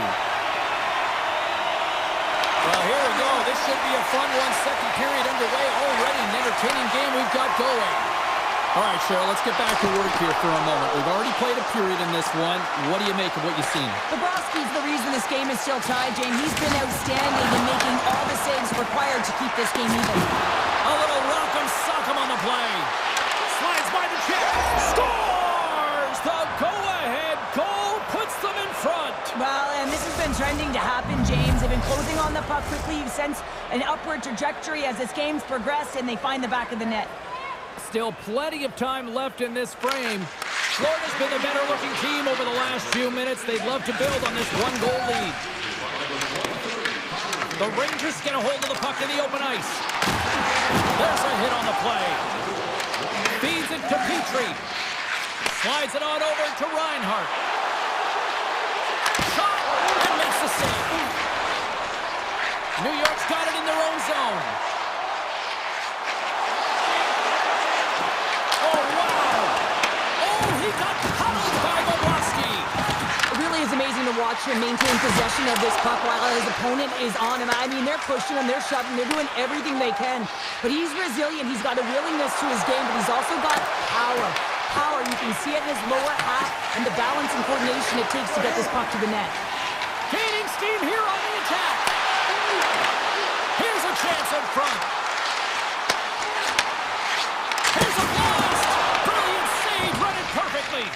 This should be a fun one. Second period underway already. An entertaining game we've got going. All right, Cheryl, let's get back to work here for a moment. We've already played a period in this one. What do you make of what you've seen? Bobrovsky's the reason this game is still tied, James. He's been outstanding in making all the saves required to keep this game even. A little rock'em sock'em on the play. Slides by the chip. Scores! The go-ahead goal puts them in front. Well, and this has been trending to happen, James. They've been closing on the puck quickly. You've sensed an upward trajectory as this game's progressed, and they find the back of the net. Still plenty of time left in this frame. Florida's been the better-looking team over the last few minutes. They'd love to build on this one-goal lead. The Rangers get a hold of the puck in the open ice. There's a hit on the play. Feeds it to Petrie. Slides it on over to Reinhart. Shot! And makes the save. New York's got it in their own zone. It's amazing to watch him maintain possession of this puck while his opponent is on him. I mean, they're pushing him, they're shoving, they're doing everything they can. But he's resilient. He's got a willingness to his game, but he's also got power. Power, you can see it in his lower half and the balance and coordination it takes to get this puck to the net. Gaining steam here on the attack. Here's a chance in front. Here's a blast. Brilliant save, run it perfectly.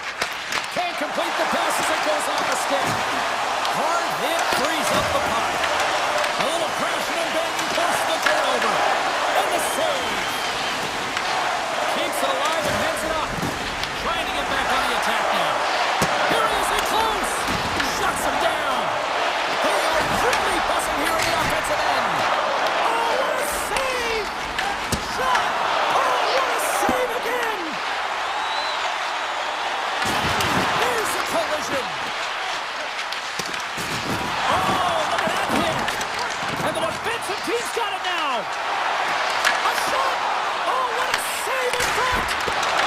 Can't complete the pass as it goes off the stick. Hard hit frees up the puck. A little crashing and banging close to the turnover. And the save. Keeps it alive and heads it up. Trying to get back on the attack now. Here he is in close. Shuts him down. They are really buzzing here on the offensive end. Oh, what a save. Shot. Oh, what a save again. Collision. Oh, look at that hit. And the defensive team's got it now. A shot. Oh, what a save in front.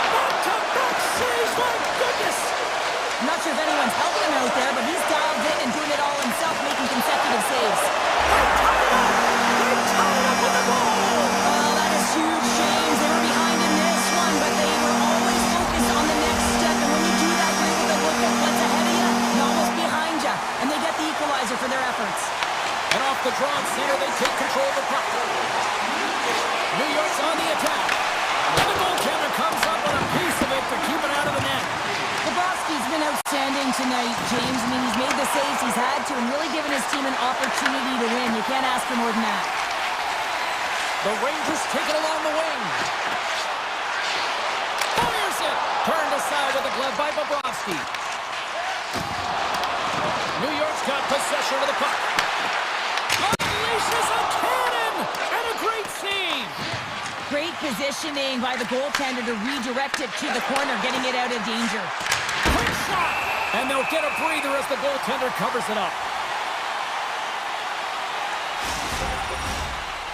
Back-to-back saves, my goodness. I'm not sure if anyone's helping him out there, but he's dialed in and doing it all himself, making consecutive saves. They tied up with the ball. Oh, that is huge, James. They were behind in this one, but they were always focused on the next step. And when you do that, you're able to look at what's ahead of you and almost behind you. And they get the equalizer for their efforts. And off the draw center, they take control of the puck. New York's on the attack. And the goaltender comes up with a piece of it to keep it out of the net. Bobrovsky's been outstanding tonight, James. I mean, he's made the saves he's had to and really given his team an opportunity to win. You can't ask for more than that. The Rangers take it along the wing. Fires it. Turned aside with a glove by Bobrovsky. New York's got possession of the puck. Unleashes a cannon and a great save. Great positioning by the goaltender to redirect it to the corner, getting it out of danger. Quick shot. And they'll get a breather as the goaltender covers it up.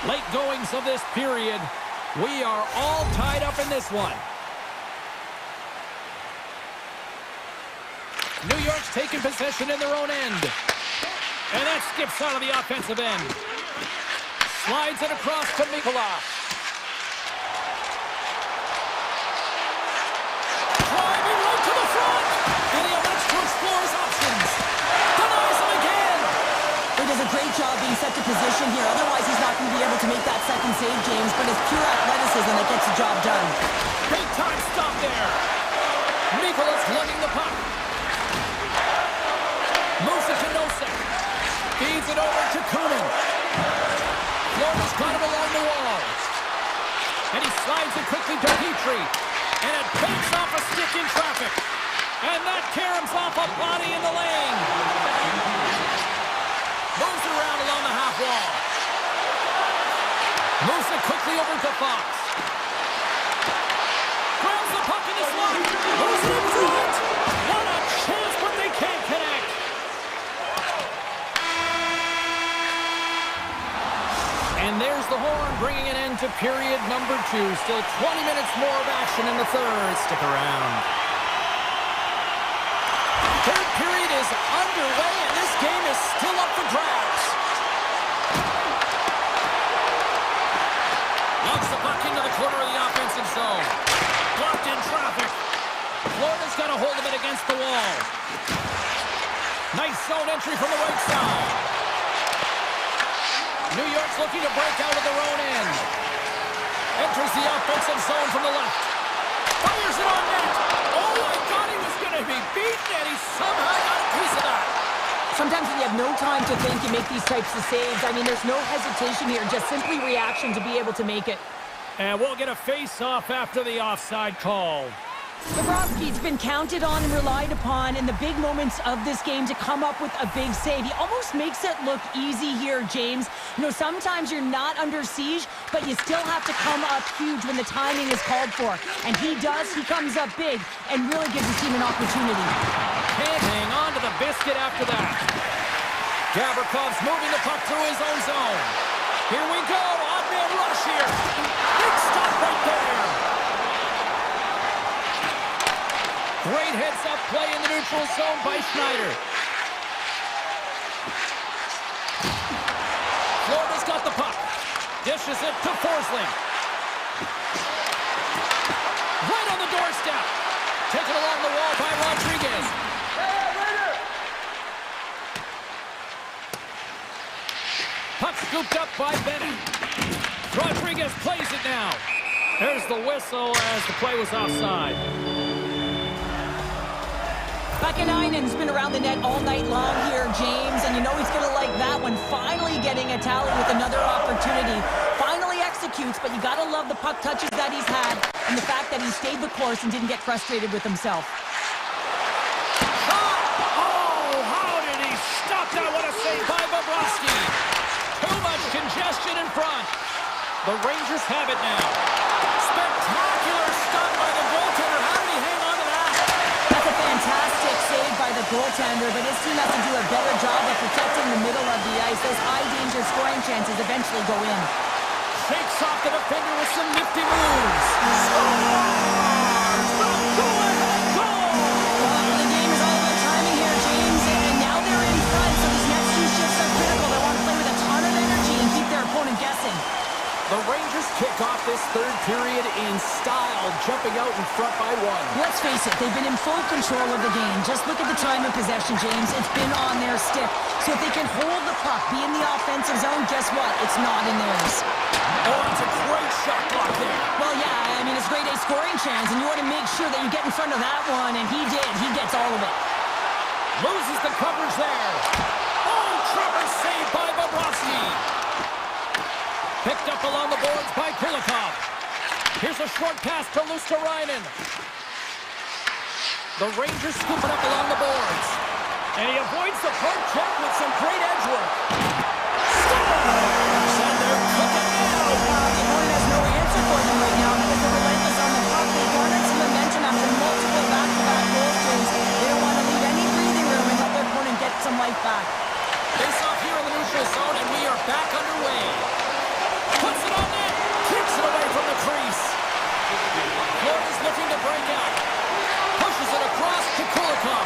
Late goings of this period. We are all tied up in this one. New York's taking possession in their own end. And that skips out of the offensive end. Slides it across to Mikula. Driving right to the front. And he elects to explore his options. Denies him again. He does a great job being set to position here. Otherwise, he's not going to be able to make that second save, James. But it's pure athleticism that gets the job done. Big time stop there. Mikula's lugging the puck. Moves it to Nosek. Feeds it over to Kunin. Florida's got him along the wall. And he slides it quickly to Petrie. And it banks off a stick in traffic. And that caroms off a body in the lane. Moves it around along the half wall. Moves it quickly over to Fox. Grabs the puck in the slot. Moves it in front. What a chance, but they can't connect. And there's the horn, bringing an end to period number 2. Still 20 minutes more of action in the third. Stick around. Third period is underway, and this game is still up for grabs. against the wall. Nice zone entry from the right side. New York's looking to break out of their own end. Enters the offensive zone from the left. Fires it on net. Oh, I thought he was going to be beaten, and he somehow got a piece of that. Sometimes when you have no time to think, you make these types of saves. I mean, there's no hesitation here, just simply reaction to be able to make it. And we'll get a face-off after the offside call. Bobrovsky's been counted on and relied upon in the big moments of this game to come up with a big save. He almost makes it look easy here, James. You know, sometimes you're not under siege, but you still have to come up huge when the timing is called for. And he does. He comes up big and really gives his team an opportunity. Can't hang on to the biscuit after that. Gavrikhov's moving the puck through his own zone. Here we go. Odd man rush here. Big stop right there. Great heads-up play in the neutral zone by Schneider. Florida's got the puck. Dishes it to Forsling. Right on the doorstep. Taken along the wall by Rodriguez. Puck scooped up by Bennett. Rodriguez plays it now. There's the whistle as the play was offside. Vakanainen's been around the net all night long here, James, and you know he's going to like that one. Finally getting a tally with another opportunity. Finally executes, but you got to love the puck touches that he's had and the fact that he stayed the course and didn't get frustrated with himself. Oh, how did he stop that? What a save by Bobrovsky. Too much congestion in front. The Rangers have it now. Spectacular stop by the goaltender. How did he hang on to that? That's a fantastic save by the goaltender, but his team has to do a better job of protecting the middle of the ice. Those high-danger scoring chances eventually go in. Shakes off the defender with some nifty moves. Scores! The go-ahead goal! Well, the game is all about timing here, James, and now they're in front, so these next two shifts are critical. They want to play with a ton of energy and keep their opponent guessing. The Rangers kick off this third period in style, jumping out in front by one. Let's face it, they've been in full control of the game. Just look at the time of possession, James. It's been on their stick. So if they can hold the puck, be in the offensive zone, guess what? It's not in theirs. Oh, it's a great shot block there. Well, yeah, I mean, it's grade A scoring chance, and you want to make sure that you get in front of that one, and he did. He gets all of it. Loses the coverage there. Oh, Trevor saved by Bobrovsky. Picked up along the boards by Kulikov. Here's a short pass to Luosterainen. The Rangers scoop it up along the boards. And he avoids the hard check with some great edge work. Scores! And they're cooking now. The opponent has no answer for them right now because they're relentless on the puck. They garnered some momentum after multiple back-to-back goal streaks. They don't want to leave any breathing room and help their opponent get some life back. Face off here in the neutral zone, and we are back underway. Puts it on net. Kicks it away from the crease. Florida's looking to break out. Pushes it across to Kulikov.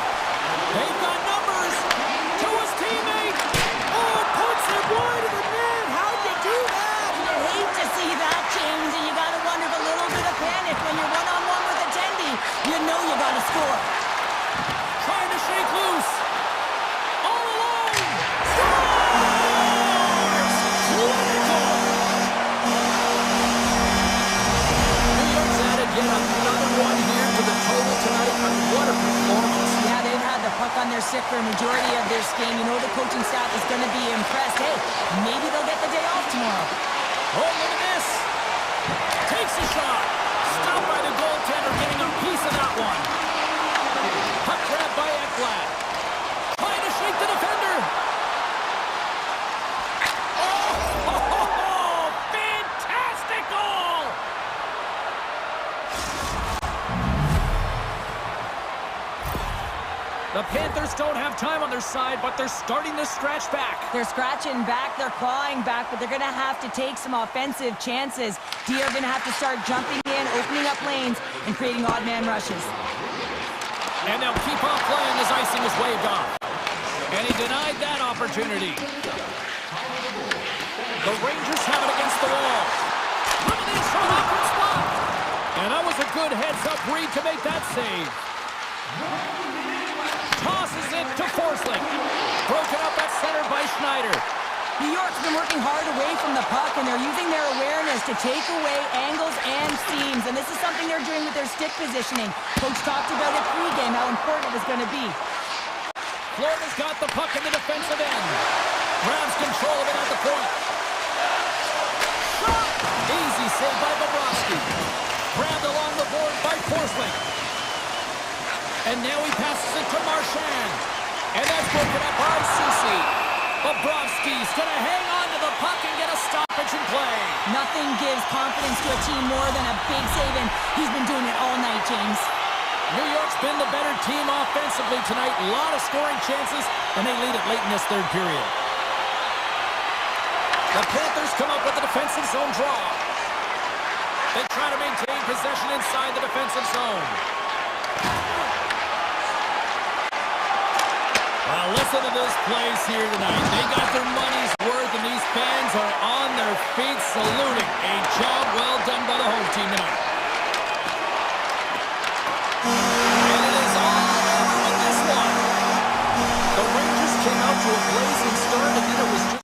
They've got numbers. To his teammate. Oh, puts it wide of the net. How'd you do that? You hate to see that, James, and you got to wonder a little bit of panic when you're one-on-one with a tendy. You know you got to score. Trying to shake loose. All alone. Scores! Critical! New York's added yet another one here to the total tonight. What a performance. Yeah, they've had the puck on their stick for a majority of this game. You know the coaching staff is going to be impressed. Hey, maybe they'll get the day off tomorrow. Oh, look at this. Takes a shot. Stopped by the goaltender, getting a piece of that one. Puck grab by Ekblad. Trying to shake the defender. Oh, fantastic goal. The Panthers don't have time on their side, but they're starting to stretch back. They're scratching back, they're clawing back, but they're going to have to take some offensive chances. D are going to have to start jumping in, opening up lanes, and creating odd man rushes. And they'll keep on playing as icing is waved off. And he denied that opportunity. The Rangers have it against the wall. Coming in from awkward spot. And that was a good heads-up read to make that save. tosses it to Forsling. Broken up at center by Schneider. New York's been working hard away from the puck, and they're using their awareness to take away angles and seams, and this is something they're doing with their stick positioning. Coach talked about it pregame, how important it was going to be. Florida's got the puck in the defensive end. Grabs control of it at the point. Shot! Easy save by Bobrovsky. Grabbed along the board by Forsling. And now he passes it to Marchand. And that's broken up by Soucy. Bobrovsky's going to hang on to the puck and get a stoppage in play. Nothing gives confidence to a team more than a big save, and he's been doing it all night, James. New York's been the better team offensively tonight. A lot of scoring chances, and they lead it late in this third period. The Panthers come up with a defensive zone draw. They try to maintain possession inside the defensive zone. Well, listen to this place here tonight. They got their money's worth, and these fans are on their feet saluting. A job well done by the home team tonight. And it is all over with this one. The Rangers came out to a blazing start, and then it was just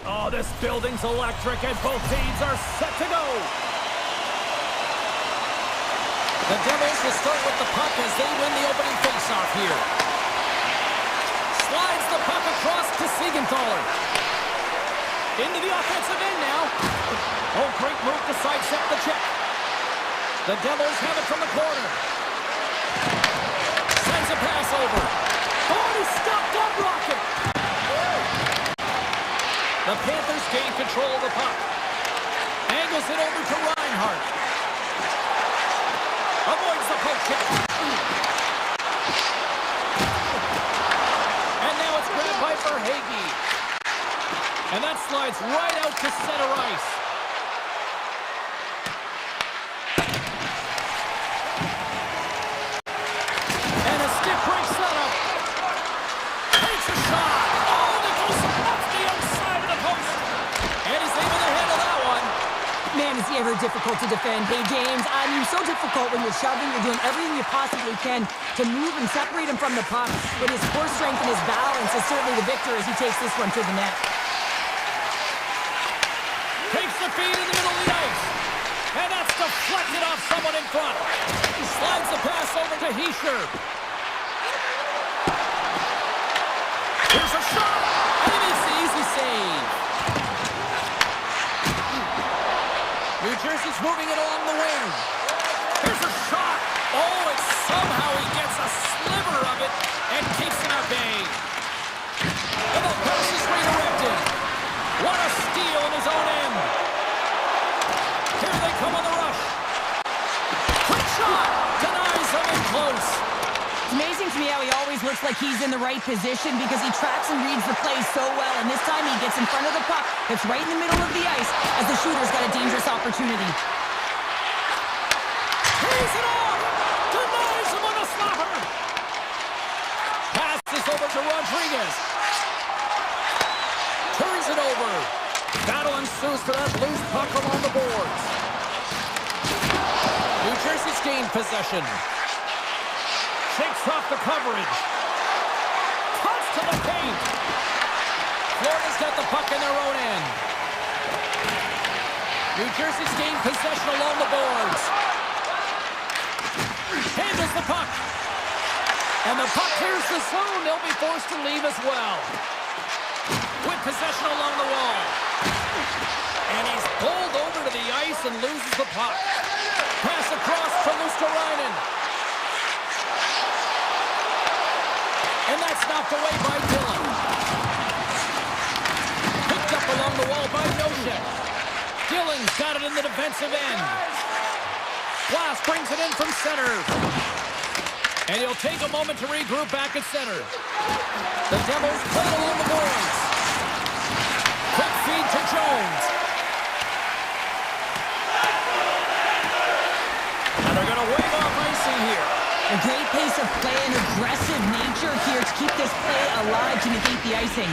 Oh, this building's electric and both teams are set to go. The Devils will start with the puck as they win the opening faceoff here. Slides the puck across to Siegenthaler. Into the offensive end now. Oh, great move to sidestep the check. The Devils have it from the corner. Sends a pass over. Oh, he stopped that rocket. The Panthers gain control of the puck. Angles it over to Reinhart. Avoids the poke check. And now it's grabbed by Verhaeghe. And that slides right out to center ice. And a stiff break setup. Takes a shot. Oh, that goes off the outside of the post. And he's able to handle that one. Man, is he ever difficult to defend. Hey, James, I mean, so difficult when you're shoving. You're doing everything you possibly can to move and separate him from the puck. But his core strength and his balance is certainly the victor as he takes this one to the net. Takes the feed in the middle of the ice. And that's deflected off someone in front. He slides the pass over to Hischier. Here's a shot. And it's the easy save. New Jersey's moving it along the wing. Here's a shot. Oh, and somehow he gets a sliver of it and keeps it at bay. And the pass is redirected. What a steal in his own end. Here they come on the rush. Quick shot. Denies them in close. It's amazing to me how he always looks like he's in the right position because he tracks and reads the play so well. And this time he gets in front of the puck. It's right in the middle of the ice as the shooter's got a dangerous opportunity. Tees it off. Denies him on a slapper. Passes over to Rodriguez. Turns it over. Battle ensues for that loose puck along the boards. New Jersey's gained possession. Shakes off the coverage. Cuts to the paint. Florida's got the puck in their own end. New Jersey's gained possession along the boards. Handles the puck. And the puck clears the zone. They'll be forced to leave as well. With possession along the wall. And he's pulled over to the ice and loses the puck. Pass across to Luosterainen. And that's knocked away by Dillon. Picked up along the wall by Nosek. Dillon's got it in the defensive end. Glass brings it in from center. And he'll take a moment to regroup back at center. The Devils play it along the boards. Quick feed to Jones. And they're going to wave off icing here. A great pace of play and aggressive nature here to keep this play alive to negate the icing.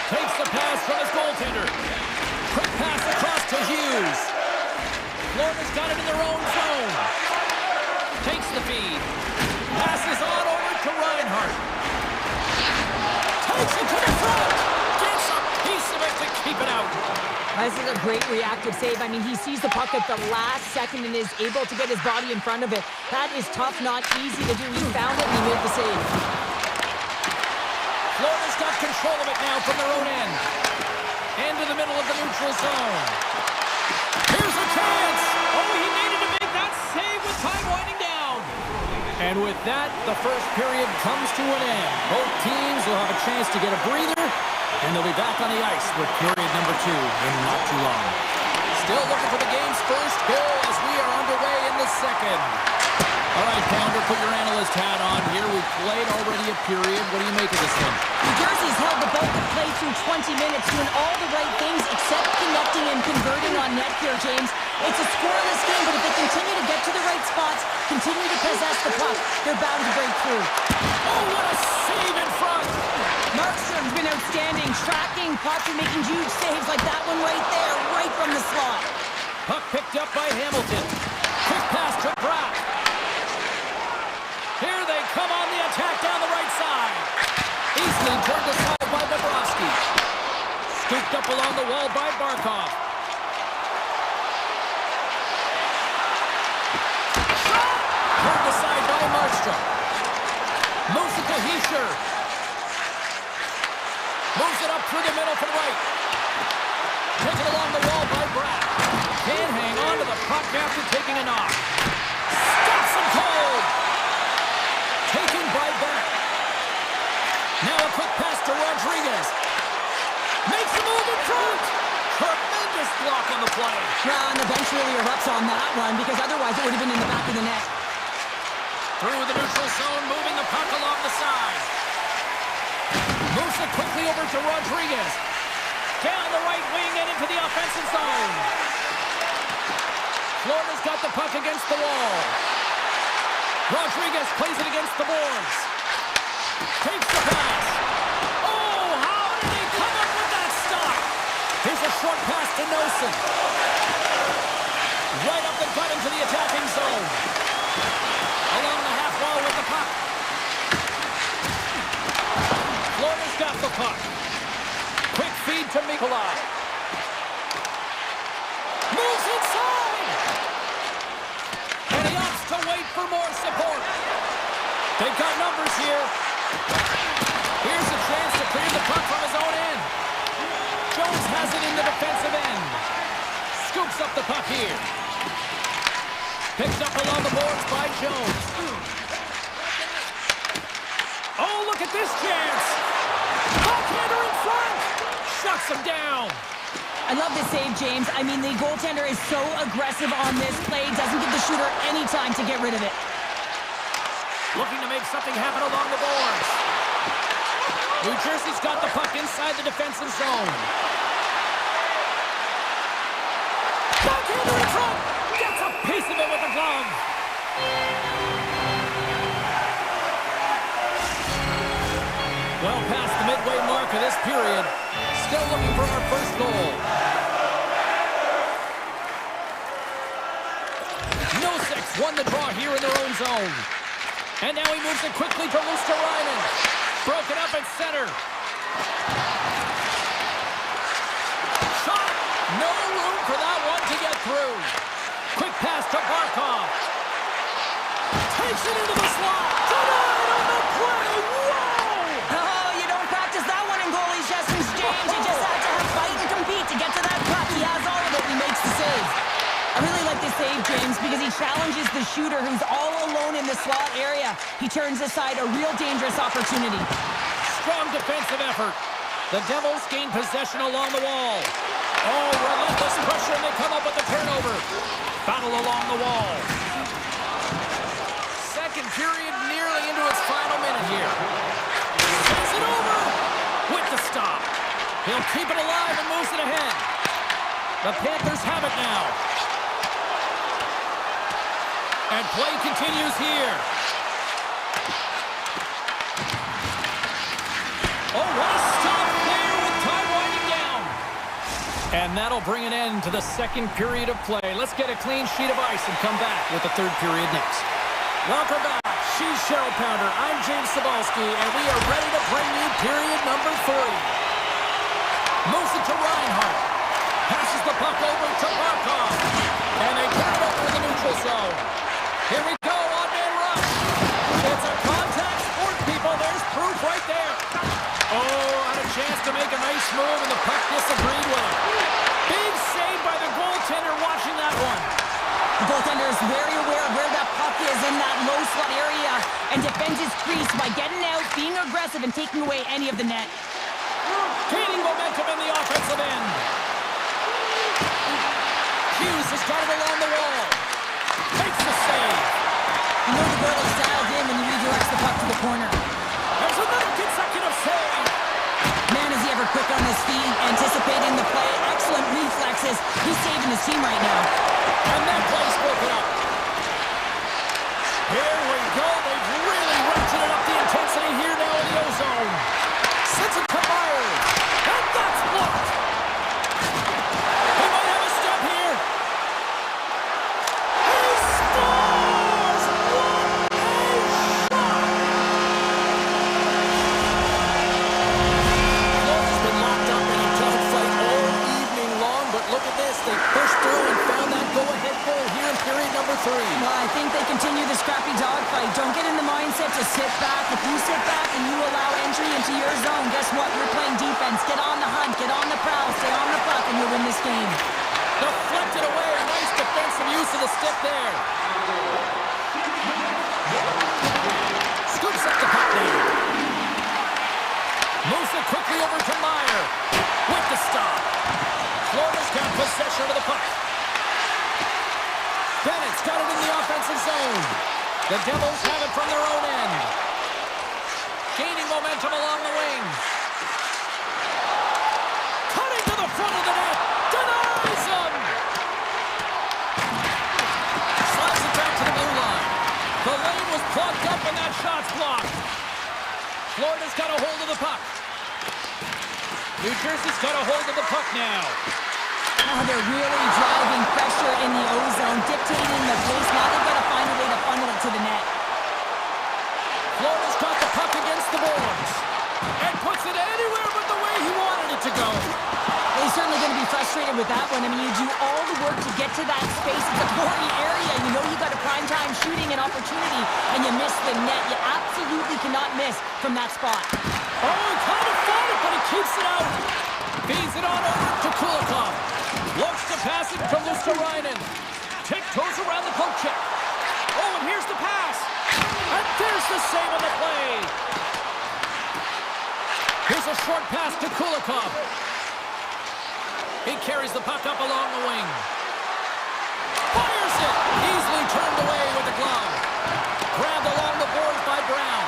Takes the pass from his goaltender. Quick pass across to Hughes. Florida's got it in their own zone. Takes the feed. Passes on over to Reinhart. Takes it to the front. Gets a piece of it to keep it out. This is a great reactive save. I mean, he sees the puck at the last second and is able to get his body in front of it. That is tough, not easy to do. He found it and he made the save. Florida's got control of it now from their own end. Into the middle of the neutral zone. Here's a chance. Oh, he needed to make that save with time winding down. And with that, the first period comes to an end. Both teams will have a chance to get a breather, and they'll be back on the ice with period number 2 in not too long. Still looking for the game's first goal as we are underway in the second. All right, Pounder, put your analyst hat on here. We've played already a period. What do you make of this one? New Jersey's held the bulk of play through 20 minutes, doing all the right things except connecting and converting on net here, James. It's a scoreless game, but if they continue to get to the right spots, continue to possess the puck, they're bound to break through. Oh, what a save in front! Markstrom's been outstanding, tracking pucks and making huge saves like that one right there, right from the slot. Puck picked up by Hamilton. Quick pass to Bratt. Here they come on the attack down the right side. Easily turned aside by Bobrovsky. Scoop Picked up along the wall by Barkov. Turned aside by Markstrom. Moves it to Heischer. Moves it up through the middle from right. Taken along the wall by Bratt. Can't hang on to the puck after taking a knock. Stops him cold. Taken by Beck. Now a quick pass to Rodriguez. Makes a move in front. Tremendous block on the play. Yeah, and the bench really erupts on that one because otherwise it would have been in the back of the net. Through the neutral zone, moving the puck along the side. Moves it quickly over to Rodriguez. Down the right wing and into the offensive zone. Florida's got the puck against the wall. Rodriguez plays it against the boards. Takes the pass. Oh, how did he come up with that stop? Here's a short pass to Nelson. Right up the gut into the attacking zone. Along the half wall with the puck. Florida's got the puck. Quick feed to Mikolaj. Moves inside! And he opts to wait for more support. They've got numbers here. Here's a chance to clear the puck from his own end. Jones has it in the defensive end. Scoops up the puck here. Picked up along the boards by Jones. Oh, look at this chance! Backhander in front! Shuts him down. I love this save, James. I mean, the goaltender is so aggressive on this play. Doesn't give the shooter any time to get rid of it. Looking to make something happen along the boards. New Jersey's got the puck inside the defensive zone. Backhander in front! Gets a piece of it with the glove. Well past the midway mark of this period. Still looking for our first goal. Nosek won the draw here in their own zone. And now he moves it quickly to Luosterainen. Broken up at center. Shot! No room for that one to get through. Quick pass to Barkov. Takes it into the slot. Denied on the play. Whoa! Oh, you don't practice that one in goalie sessions, James. You just have to have fight and compete to get to that puck. He has all of it. He makes the save. I really like this save, James, because he challenges the shooter who's all alone in the slot area. He turns aside a real dangerous opportunity. Strong defensive effort. The Devils gain possession along the wall. Oh, relentless pressure, and they come up with the turnover. Battle along the wall. Second period nearly into its final minute here. Sends it over with the stop. He'll keep it alive and moves it ahead. The Panthers have it now. And play continues here. Oh, what a stop there with time winding down. And that'll bring an end to the second period of play. Let's get a clean sheet of ice and come back with the third period next. Welcome back. She's Cheryl Pounder. I'm James Cybulski, and we are ready to bring you period number 3. Moves it to Reinhart. Passes the puck over to Barkov. And they turn it over in the neutral zone. Here we go, on-man rush. It's a contact sport, people. There's proof right there. Oh, had a chance to make a nice move, and the puck disagreed with him. Big save by the goaltender watching that one. The goaltender is very aware of where that puck is in that low slot area and defends his crease by getting out, being aggressive, and taking away any of the net. Gaining momentum in the offensive end. Hughes has got it along the wall. Makes the save. You know the goalie's dialed in when he redirects the puck to the corner. There's another consecutive save. Man, is he ever quick on his feet, anticipating the play. Excellent reflexes. He's saving his team right now. And that play's broken up. Here we go. They've really ratcheted up the intensity here now in the O-zone. Sends it to Myers. And that's blocked. He might have a step here. He scores! What a shot! Florida's been locked up in a dogfight this. They pushed through and found that go-ahead goal here in period number 3. Well, I think they continue the scrappy dogfight. Don't get in the mindset to sit back. If you sit back and you allow entry into your zone, guess what? You're playing defense. Get on the hunt, get on the prowl, stay on the puck, and you'll win this game. Deflected away. Nice defensive use of the stick there. Scoops up the puck there. Moves it quickly over to Meyer. With the stop. Florida's got possession of the puck. Bennett's got it in the offensive zone. The Devils have it from their own end. Gaining momentum along the wing. Cutting to the front of the net. Denies him. Slides it back to the blue line. The lane was plugged up and that shot's blocked. Florida's got a hold of the puck. New Jersey's got a hold of the puck now. Oh, they're really driving pressure in the O-zone, dictating the pace. Now they've got to find a way to funnel it to the net. Florida's got the puck against the boards. And puts it anywhere but the way he wanted it to go. He's certainly going to be frustrated with that one. I mean, you do all the work to get to that space. It's a gory area. You know you got a prime-time shooting and opportunity, and you miss the net. You absolutely cannot miss from that spot. Oh, he kind of fought it, but he keeps it out. Feeds it on over to Kulikov. Looks to pass it from Luosterainen. Tiptoes around the poke check. Oh, and here's the pass. And there's the save on the play. Here's a short pass to Kulikov. He carries the puck up along the wing. Fires it. Easily turned away with the glove. Grabbed along the boards by Brown.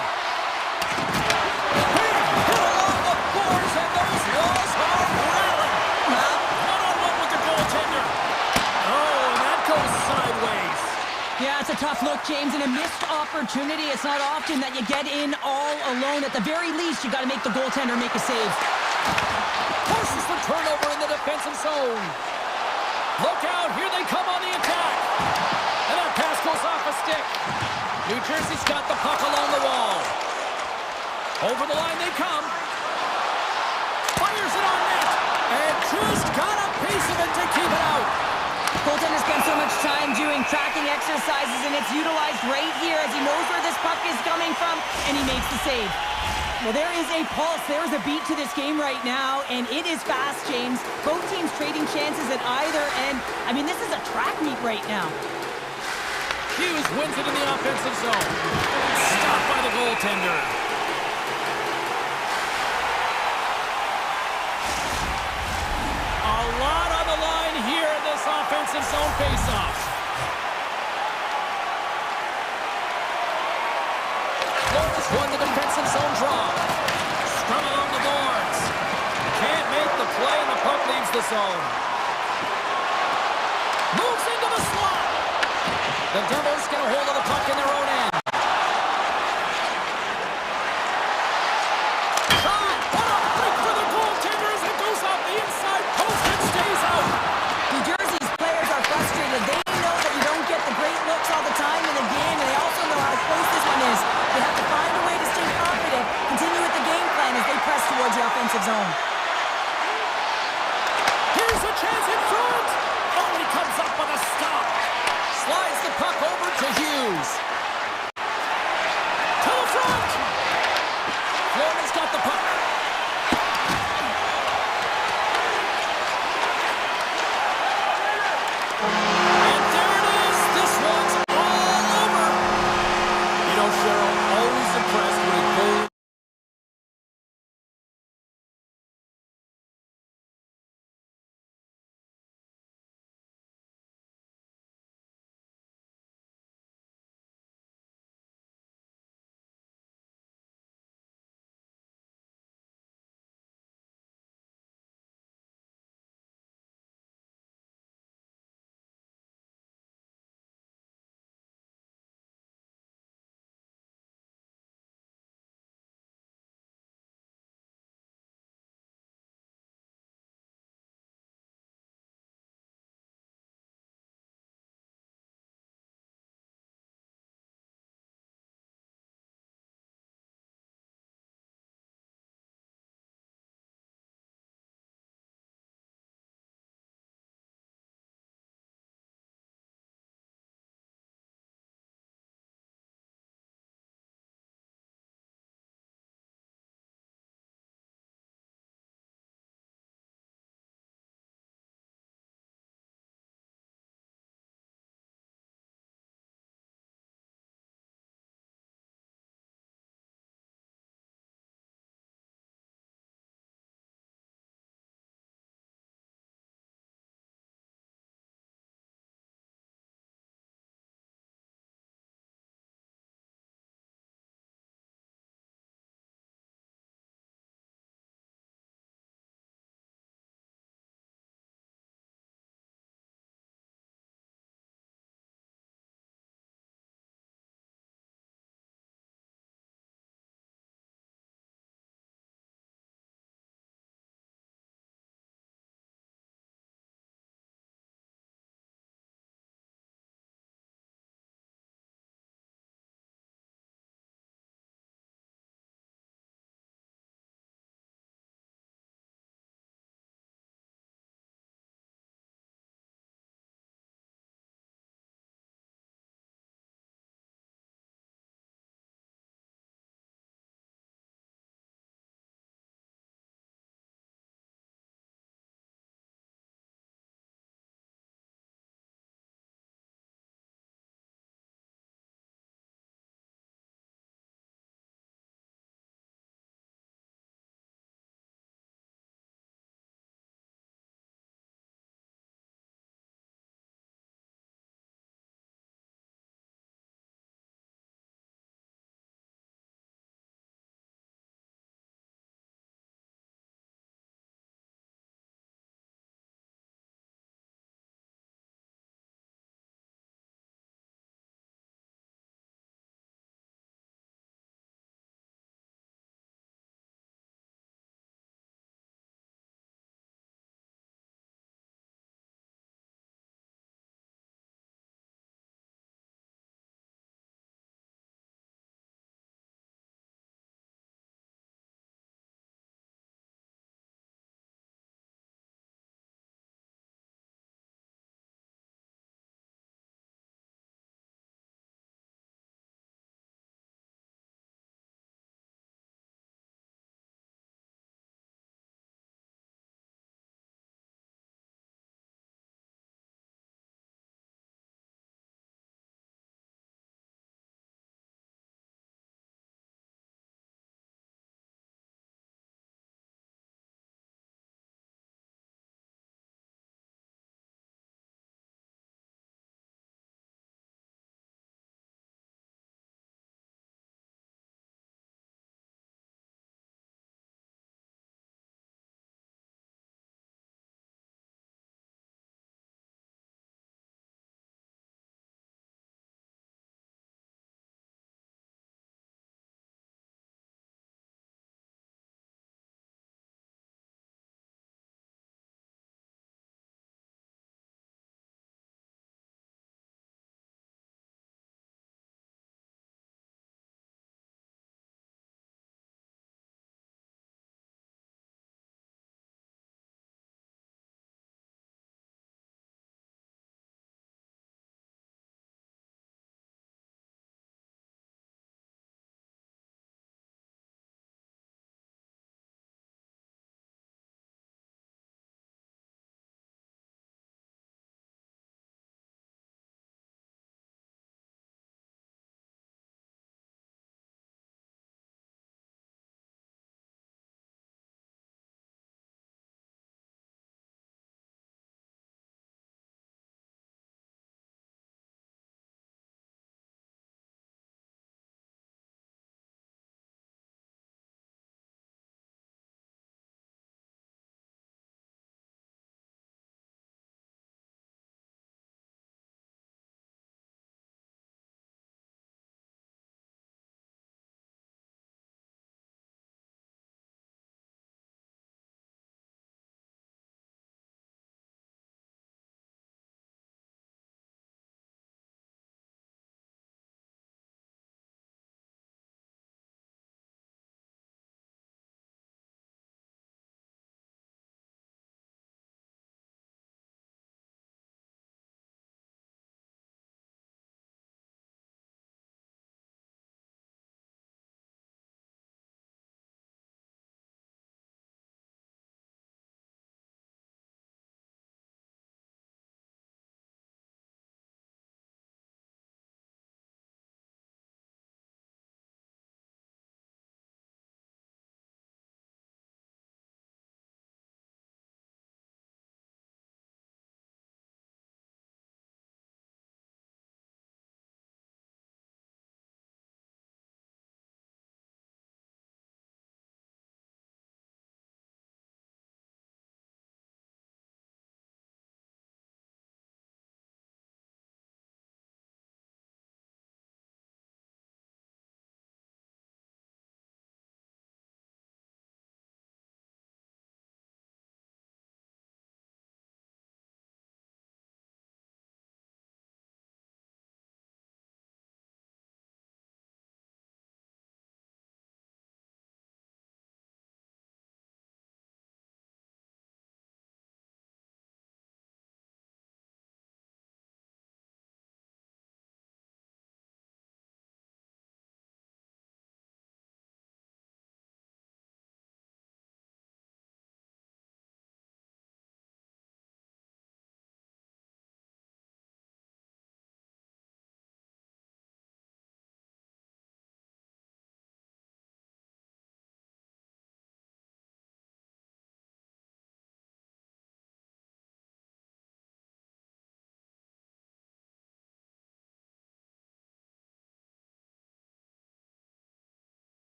Big hit along the boards, and those walls are rattling. One-on-one with the goaltender. Oh, and that goes sideways. Yeah, it's a tough look, James, and a missed opportunity. It's not often that you get in all alone. At the very least, you got to make the goaltender make a save. Forces the turnover in the defensive zone. Look out, here they come on the attack. And that pass goes off a stick. New Jersey's got the puck along the wall. Over the line they come. Fires it on net. And just got a piece of it to keep it out. Goaltender spends so much time doing tracking exercises, and it's utilized right here as he knows where this puck is coming from, and he makes the save. Well, there is a pulse, there is a beat to this game right now, and it is fast, James. Both teams trading chances at either end. I mean, this is a track meet right now. Hughes wins it in the offensive zone. Stopped by the goaltender. A lot on the line here in this offensive zone faceoff. Florida's won the defensive zone draw. Scrum along the boards. Can't make the play, and the puck leaves the zone. Moves into the slot. The Devils get a hold of the puck in their own end. Shot! What a break for the goaltender as it goes off the inside post and stays out. New Jersey's players are frustrated. They know that you don't get the great looks all the time in a game, and they also know how close this one is. They have to find a way to stay confident, continue with the game plan as they press towards the offensive zone. Here's a chance in front. Oh, he comes up with a stop. Slides the puck over to Hughes.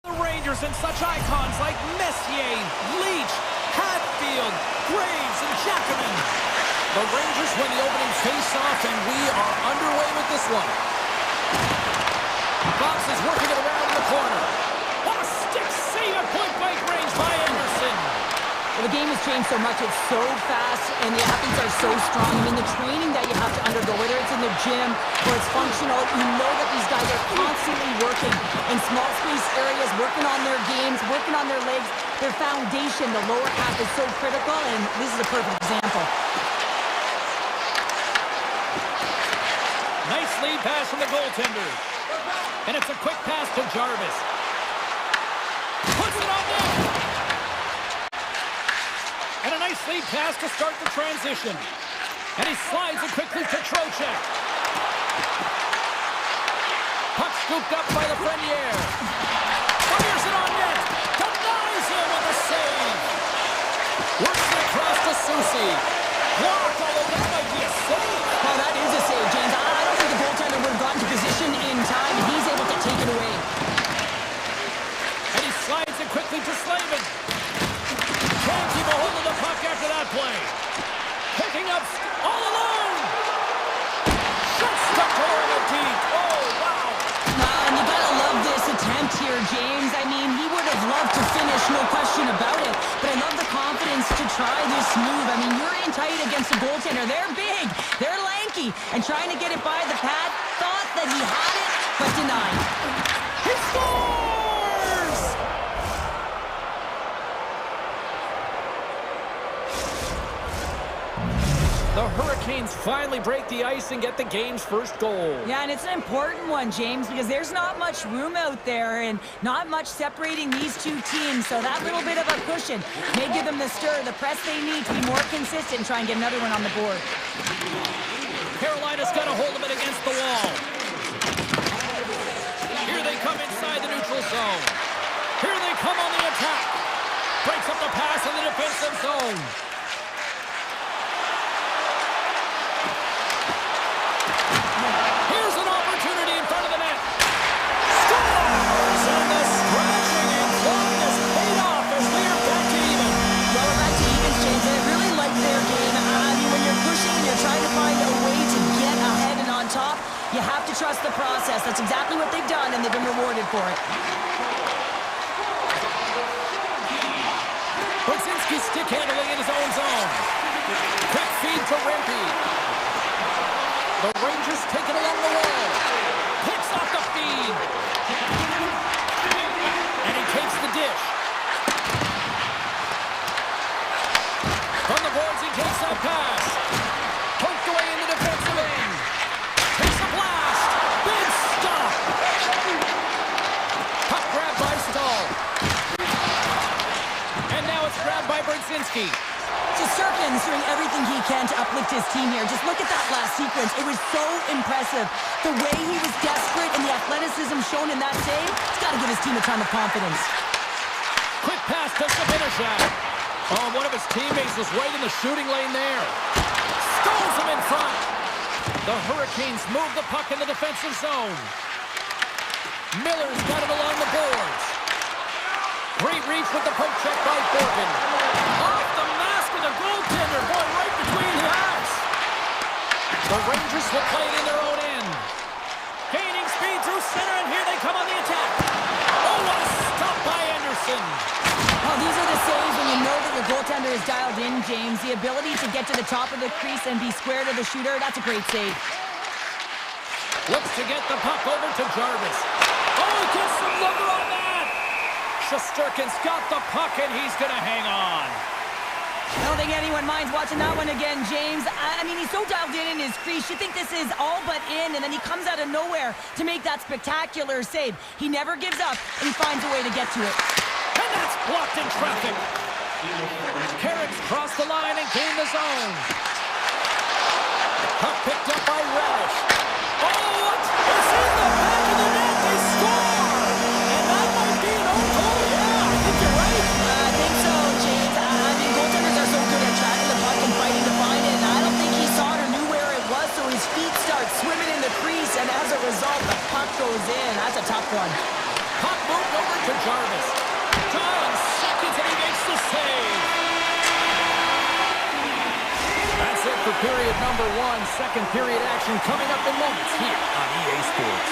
The Rangers and such icons like Messier, Leach, Hatfield, Graves, and Jackman. The Rangers win the opening face-off, and we are underway with this one. Fox is working it around in the corner. What a stick save at point-blank range by Anderson. Well, the game has changed so much. It's so fast, and the athletes are so strong. I mean, the training that you have to undergo, whether it's in the gym or it's functional, you know that these guys are constantly working in small space areas, working on their games, working on their legs. Their foundation, the lower half, is so critical, and this is a perfect example. Nice lead pass from the goaltender. And it's a quick pass to Jarvis. Puts it on net. And a nice lead pass to start the transition. And he slides it quickly to Trocheck. Puck scooped up by Lafreniere. Fires it on net. Denies him with a save. Works it across to Susi. Blocked, although that might be a save. Oh, that is a save, James. I don't think the goaltender would have gotten to position in time, and he's able to take it away. And he slides it quickly to Slavin. Can't keep a hold of the puck after that play. Picking up all alone. Shot stuck to Oregon deep. Oh, wow. And you gotta love this attempt here, James. I mean, he would have loved to finish, no question about it. But I love the confidence to try this move. I mean, you're in tight against a goaltender. They're big, they're lanky, and trying to get it by the pad, thought that he had it, but denied. He scores! The Hurricanes finally break the ice and get the game's first goal. Yeah, and it's an important one, James, because there's not much room out there and not much separating these two teams. So that little bit of a cushion may give them the stir, the press they need to be more consistent and try and get another one on the board. Carolina's got a hold of it against the wall. Here they come inside the neutral zone. Here they come on the attack. Breaks up the pass in the defensive zone. Here's an opportunity in front of the net. Scores! And the scratching and clawing has paid off as they are back to even. Well, we're back to evens, James. I really like their game. I mean, when you're pushing and you're trying to find a way to get ahead and on top, you have to trust the process. That's exactly what they've done, and they've been rewarded for it. Brzezinski stick handling in his own zone. Quick feed to Rempe. The Rangers take it along the wall. Picks off the feed. And he takes the dish. From the boards, he takes that pass. Poked away in the defensive end. Takes a blast. Big stop. Puck grabbed by Stahl. And now it's grabbed by Brzezinski. Shesterkin's doing everything he can to uplift his team here. Just look at that last sequence. It was so impressive. The way he was desperate and the athleticism shown in that save, he's got to give his team a ton of confidence. Quick pass to Sabinishak. Oh, one of his teammates was right in the shooting lane there. Stones him in front. The Hurricanes move the puck in the defensive zone. Miller's got it along the boards. Great reach with the poke check by Borgen. Off the mask of the goaltender. Boy, right between the eyes. The Rangers will play it in their own end. Gaining speed through center, and here they come on the attack. Oh, what a stop by Anderson. Oh, these are the saves when you know that your goaltender is dialed in, James. The ability to get to the top of the crease and be square to the shooter, that's a great save. Looks to get the puck over to Jarvis. Oh, he gets some lumber on that. Shesterkin's got the puck, and he's going to hang on. I don't think anyone minds watching that one again, James. I mean, he's so dialed in his crease. You think this is all but in, and then he comes out of nowhere to make that spectacular save. He never gives up, and he finds a way to get to it. And that's blocked in traffic. Carrots cross the line and gain the zone. Puck picked up by Radish. Oh, what? It's in the back of the net. They score! And that might be an own goal. Yeah, I think you're right. I think so, James. I mean, goaltenders are so good at tracking the puck and fighting to find it, and I don't think he saw it or knew where it was, so his feet start swimming in the crease, and as a result, the puck goes in. That's a tough one. Puck moved over to Jarvis. period number one. Second period action coming up in moments here on EA Sports.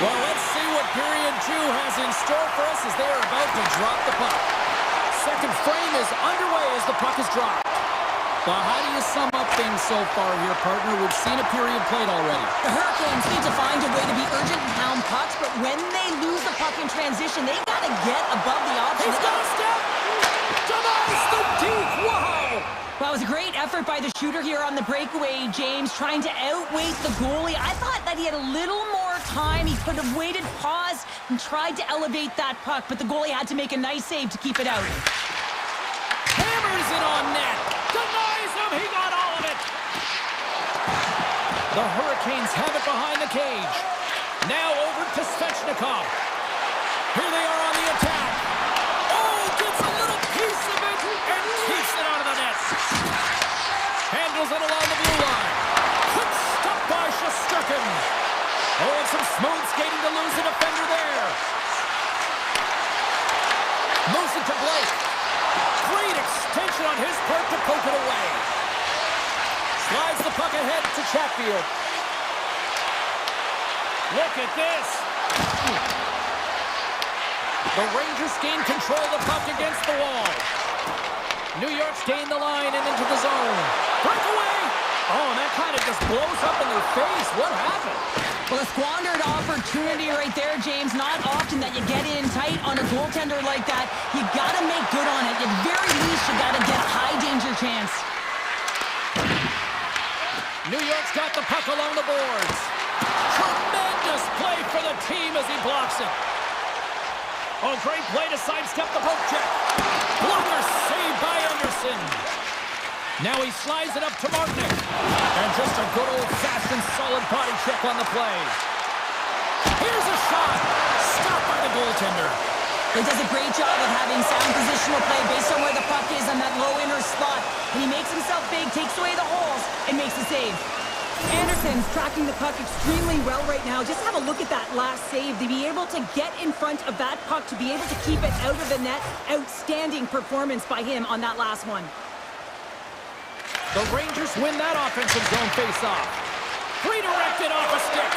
Well, let's see what period two has in store for us as they are about to drop the puck. Second frame is underway as the puck is dropped. Well, how do you sum up things so far here, partner? We've seen a period played already. The Hurricanes need to find a way to be urgent and pound pucks, but when they lose the puck in transition, they've got to get above the option. He's got a step! Denies the deep! Wow! Well, it was a great effort by the shooter here on the breakaway, James, trying to outweight the goalie. I thought that he had a little more time. He could have waited, paused, and tried to elevate that puck, but the goalie had to make a nice save to keep it out. Hammers it on net! Denies him! He got all of it! The Hurricanes have it behind the cage. Now over to Svechnikov. Here they are on the attack. Oh, gets a little piece of it and keeps it out of the net. Handles it along the blue line. Quick stop by Shesterkin. Oh, and some smooth skating to lose the defender there. Moves it to Blake. Great extension on his part to poke it away. Slides the puck ahead to Chatfield. Look at this. The Rangers gain control of the puck against the wall. New York's gained the line and into the zone. Breakaway! Oh, and that kind of just blows up in their face. What happened? Well, a squandered opportunity right there, James. Not often that you get in tight on a goaltender like that. You got to make good on it. At very least, you got to get a high-danger chance. New York's got the puck along the boards. Tremendous play for the team as he blocks it. Oh, great play to sidestep the poke check. Blocker saved by Anderson. Now he slides it up to Martinic. And just a good old-fashioned solid body check on the play. Here's a shot. Stopped by the goaltender. He does a great job of having sound positional play based on where the puck is on that low inner slot. And he makes himself big, takes away the holes, and makes a save. Anderson's tracking the puck extremely well right now. Just have a look at that last save. To be able to get in front of that puck, to be able to keep it out of the net, outstanding performance by him on that last one. The Rangers win that offensive zone face-off. Redirected off a stick.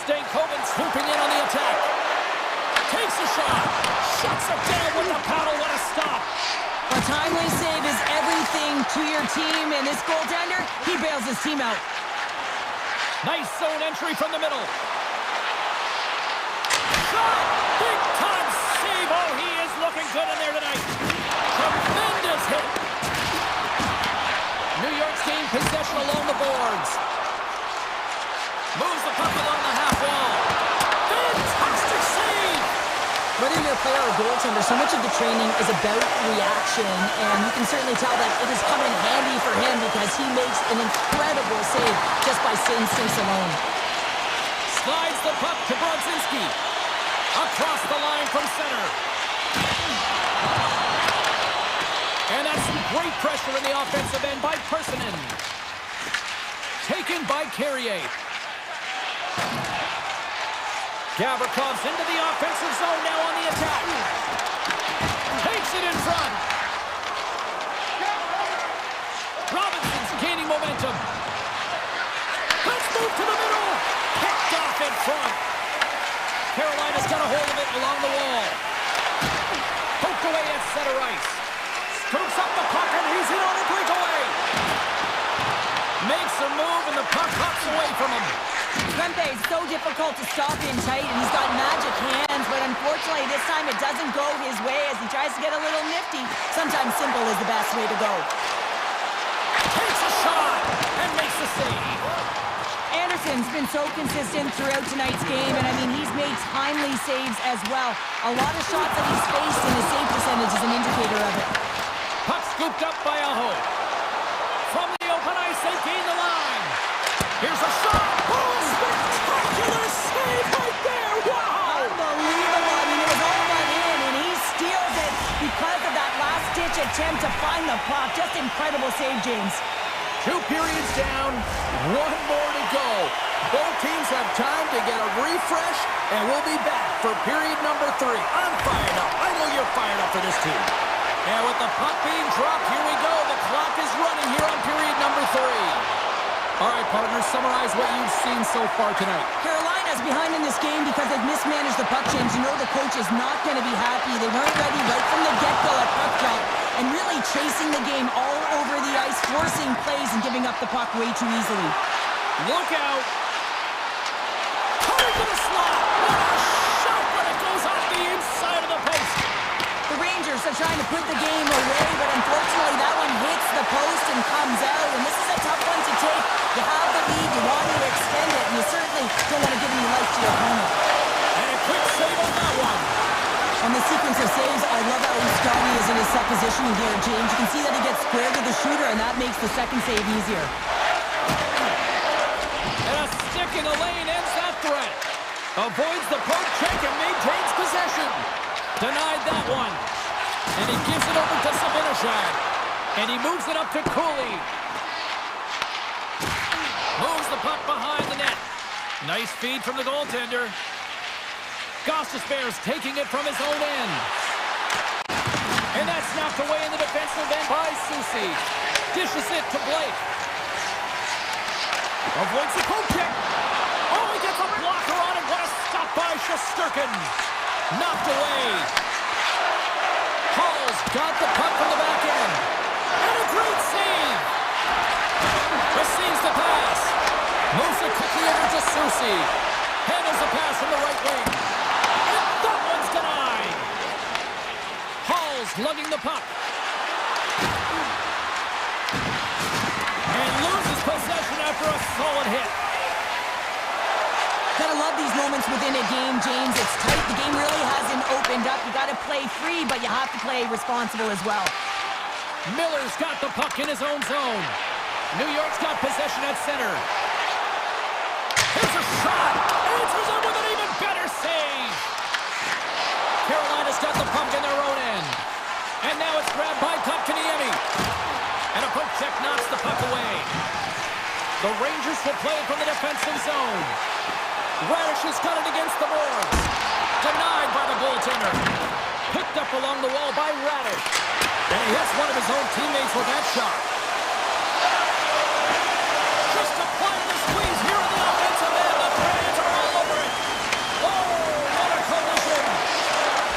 Stankoven swooping in on the attack. Takes a shot. Shuts it down with the paddle. What a stop. A timely save is everything to your team, and this goaltender, he bails his team out. Nice zone entry from the middle. Shot! Big time save. Oh, he is looking good in there tonight. Tremendous hit. New York's gained possession along the boards. Moves the puck along the half wall. Fantastic save! Whether you're a player or a goaltender, so much of the training is about reaction, and you can certainly tell that it has come in handy for him because he makes an incredible save just by instincts alone. Slides the puck to Brodzinski. Across the line from center. And that's some great pressure in the offensive end by Personin. Taken by Carrier. Gavrikoff's into the offensive zone now on the attack. Takes it in front. Robinson's gaining momentum. Let's move to the middle. Picked off in front. Carolina's got a hold of it along the wall. Poked away at center ice. Scoops up the puck and he's in on a breakaway. Makes a move and the puck hops away from him. Rempe is so difficult to stop in tight, and he's got magic hands, but unfortunately this time it doesn't go his way as he tries to get a little nifty. Sometimes simple is the best way to go. Takes a shot and makes a save. Anderson's been so consistent throughout tonight's game, and I mean, he's made timely saves as well. A lot of shots that he's faced, and his save percentage is an indicator of it. Puck scooped up by Aho. From the open ice, they gain the line. Here's a shot. Oh, spectacular save right there. Wow. Unbelievable. I mean, it was all but in, and he steals it because of that last-ditch attempt to find the puck. Just incredible save, James. 2 periods down, 1 more to go. Both teams have time to get a refresh, and we'll be back for period number 3. I'm fired up. I know you're fired up for this team. And with the puck being dropped, here we go. The clock is running here on period number 3. All right, partners, summarize what you've seen so far tonight. Carolina's behind in this game because they've mismanaged the puck change. You know the coach is not going to be happy. They weren't ready right from the get-go at puck drop and really chasing the game all over the ice, forcing plays and giving up the puck way too easily. Look out. Coming to the slot. What a shot, but it goes off the inside of the post. The Rangers are trying to put the game away, but unfortunately that one hits the post and comes out, and this is a tough one to take. You have the lead, you want to extend it, and you certainly don't want to give any life to your opponent. And a quick save on that one. On the sequence of saves, I love how strong he is in his set positioning here, James. You can see that he gets square to the shooter, and that makes the second save easier. And a stick in the lane ends that threat. Avoids the poke check and maintains possession. Denied that one. And he gives it over to Sabinishad. And he moves it up to Cooley. Moves the puck behind the net. Nice feed from the goaltender. Gostisbehere's taking it from his own end. And that's knocked away in the defensive end by Soucy. Dishes it to Blake. Avoids the poke check. Oh, he gets a blocker on it. What a stop by Shesterkin. Knocked away. Hall's got the puck from the back end. And a great save. Receives the pass. Moves it quickly over to Soucy. Handles the pass from the right wing. And that one's denied. Hall's lugging the puck. And loses possession after a solid hit. Gotta love these moments within a game, James. It's tight. The game really hasn't opened up. You gotta play free, but you have to play responsible as well. Miller's got the puck in his own zone. New York's got possession at center. Here's a shot. Answers it with an even better save. Carolina's got the puck in their own end. And now it's grabbed by Kotkaniemi. And a poke check knocks the puck away. The Rangers will play it from the defensive zone. Radish has got it against the boards. Denied by the goaltender. Picked up along the wall by Radish. And he hits one of his own teammates with that shot. Just applying the squeeze here in the offensive end. The fans are all over it. Oh, what a collision.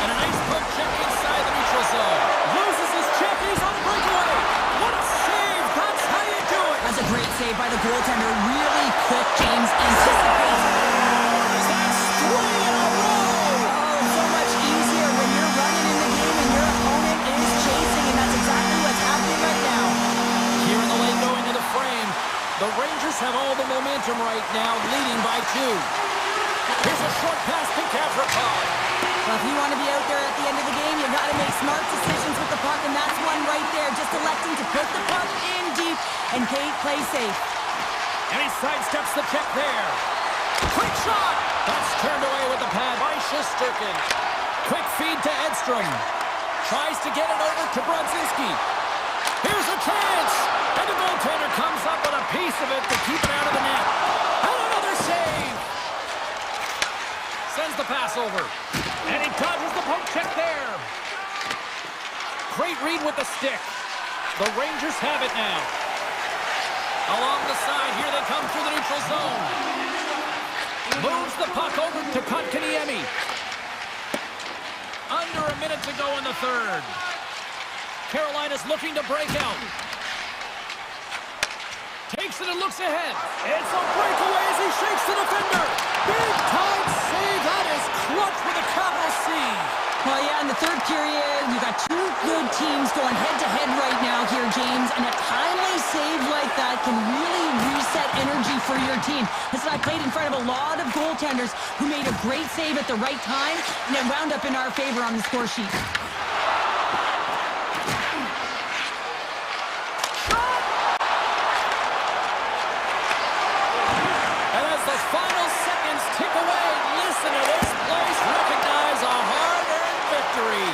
And a nice poke check inside the neutral zone. Loses his check. He's on breakaway. What a save. That's how you do it. That's a great save by the goaltender. Really quick, James. Anticipates. The Rangers have all the momentum right now, leading by 2. Here's a short pass to Kavrakov. Well, if you want to be out there at the end of the game, you got to make smart decisions with the puck, and that's one right there. Just electing to put the puck in deep and play safe. And he sidesteps the check there. Quick shot! That's turned away with the pad by Shesterkin. Quick feed to Edstrom. Tries to get it over to Brodzinski. Here's a chance! And the goaltender comes up with a piece of it to keep it out of the net. And another save! Sends the pass over. And he dodges the poke check there. Great read with the stick. The Rangers have it now. Along the side, here they come through the neutral zone. Moves the puck over to Kotkaniemi. Under a minute to go in the third. Carolina's looking to break out. Takes it and looks ahead. It's a breakaway as he shakes the defender. Big time save. That is clutch with a capital C. Well, yeah, in the third period, you got 2 good teams going head-to-head right now here, James, and a timely save like that can really reset energy for your team. Listen, I played in front of a lot of goaltenders who made a great save at the right time, and it wound up in our favor on the score sheet. Final seconds tick away. Listen to this place recognize a hard-earned victory.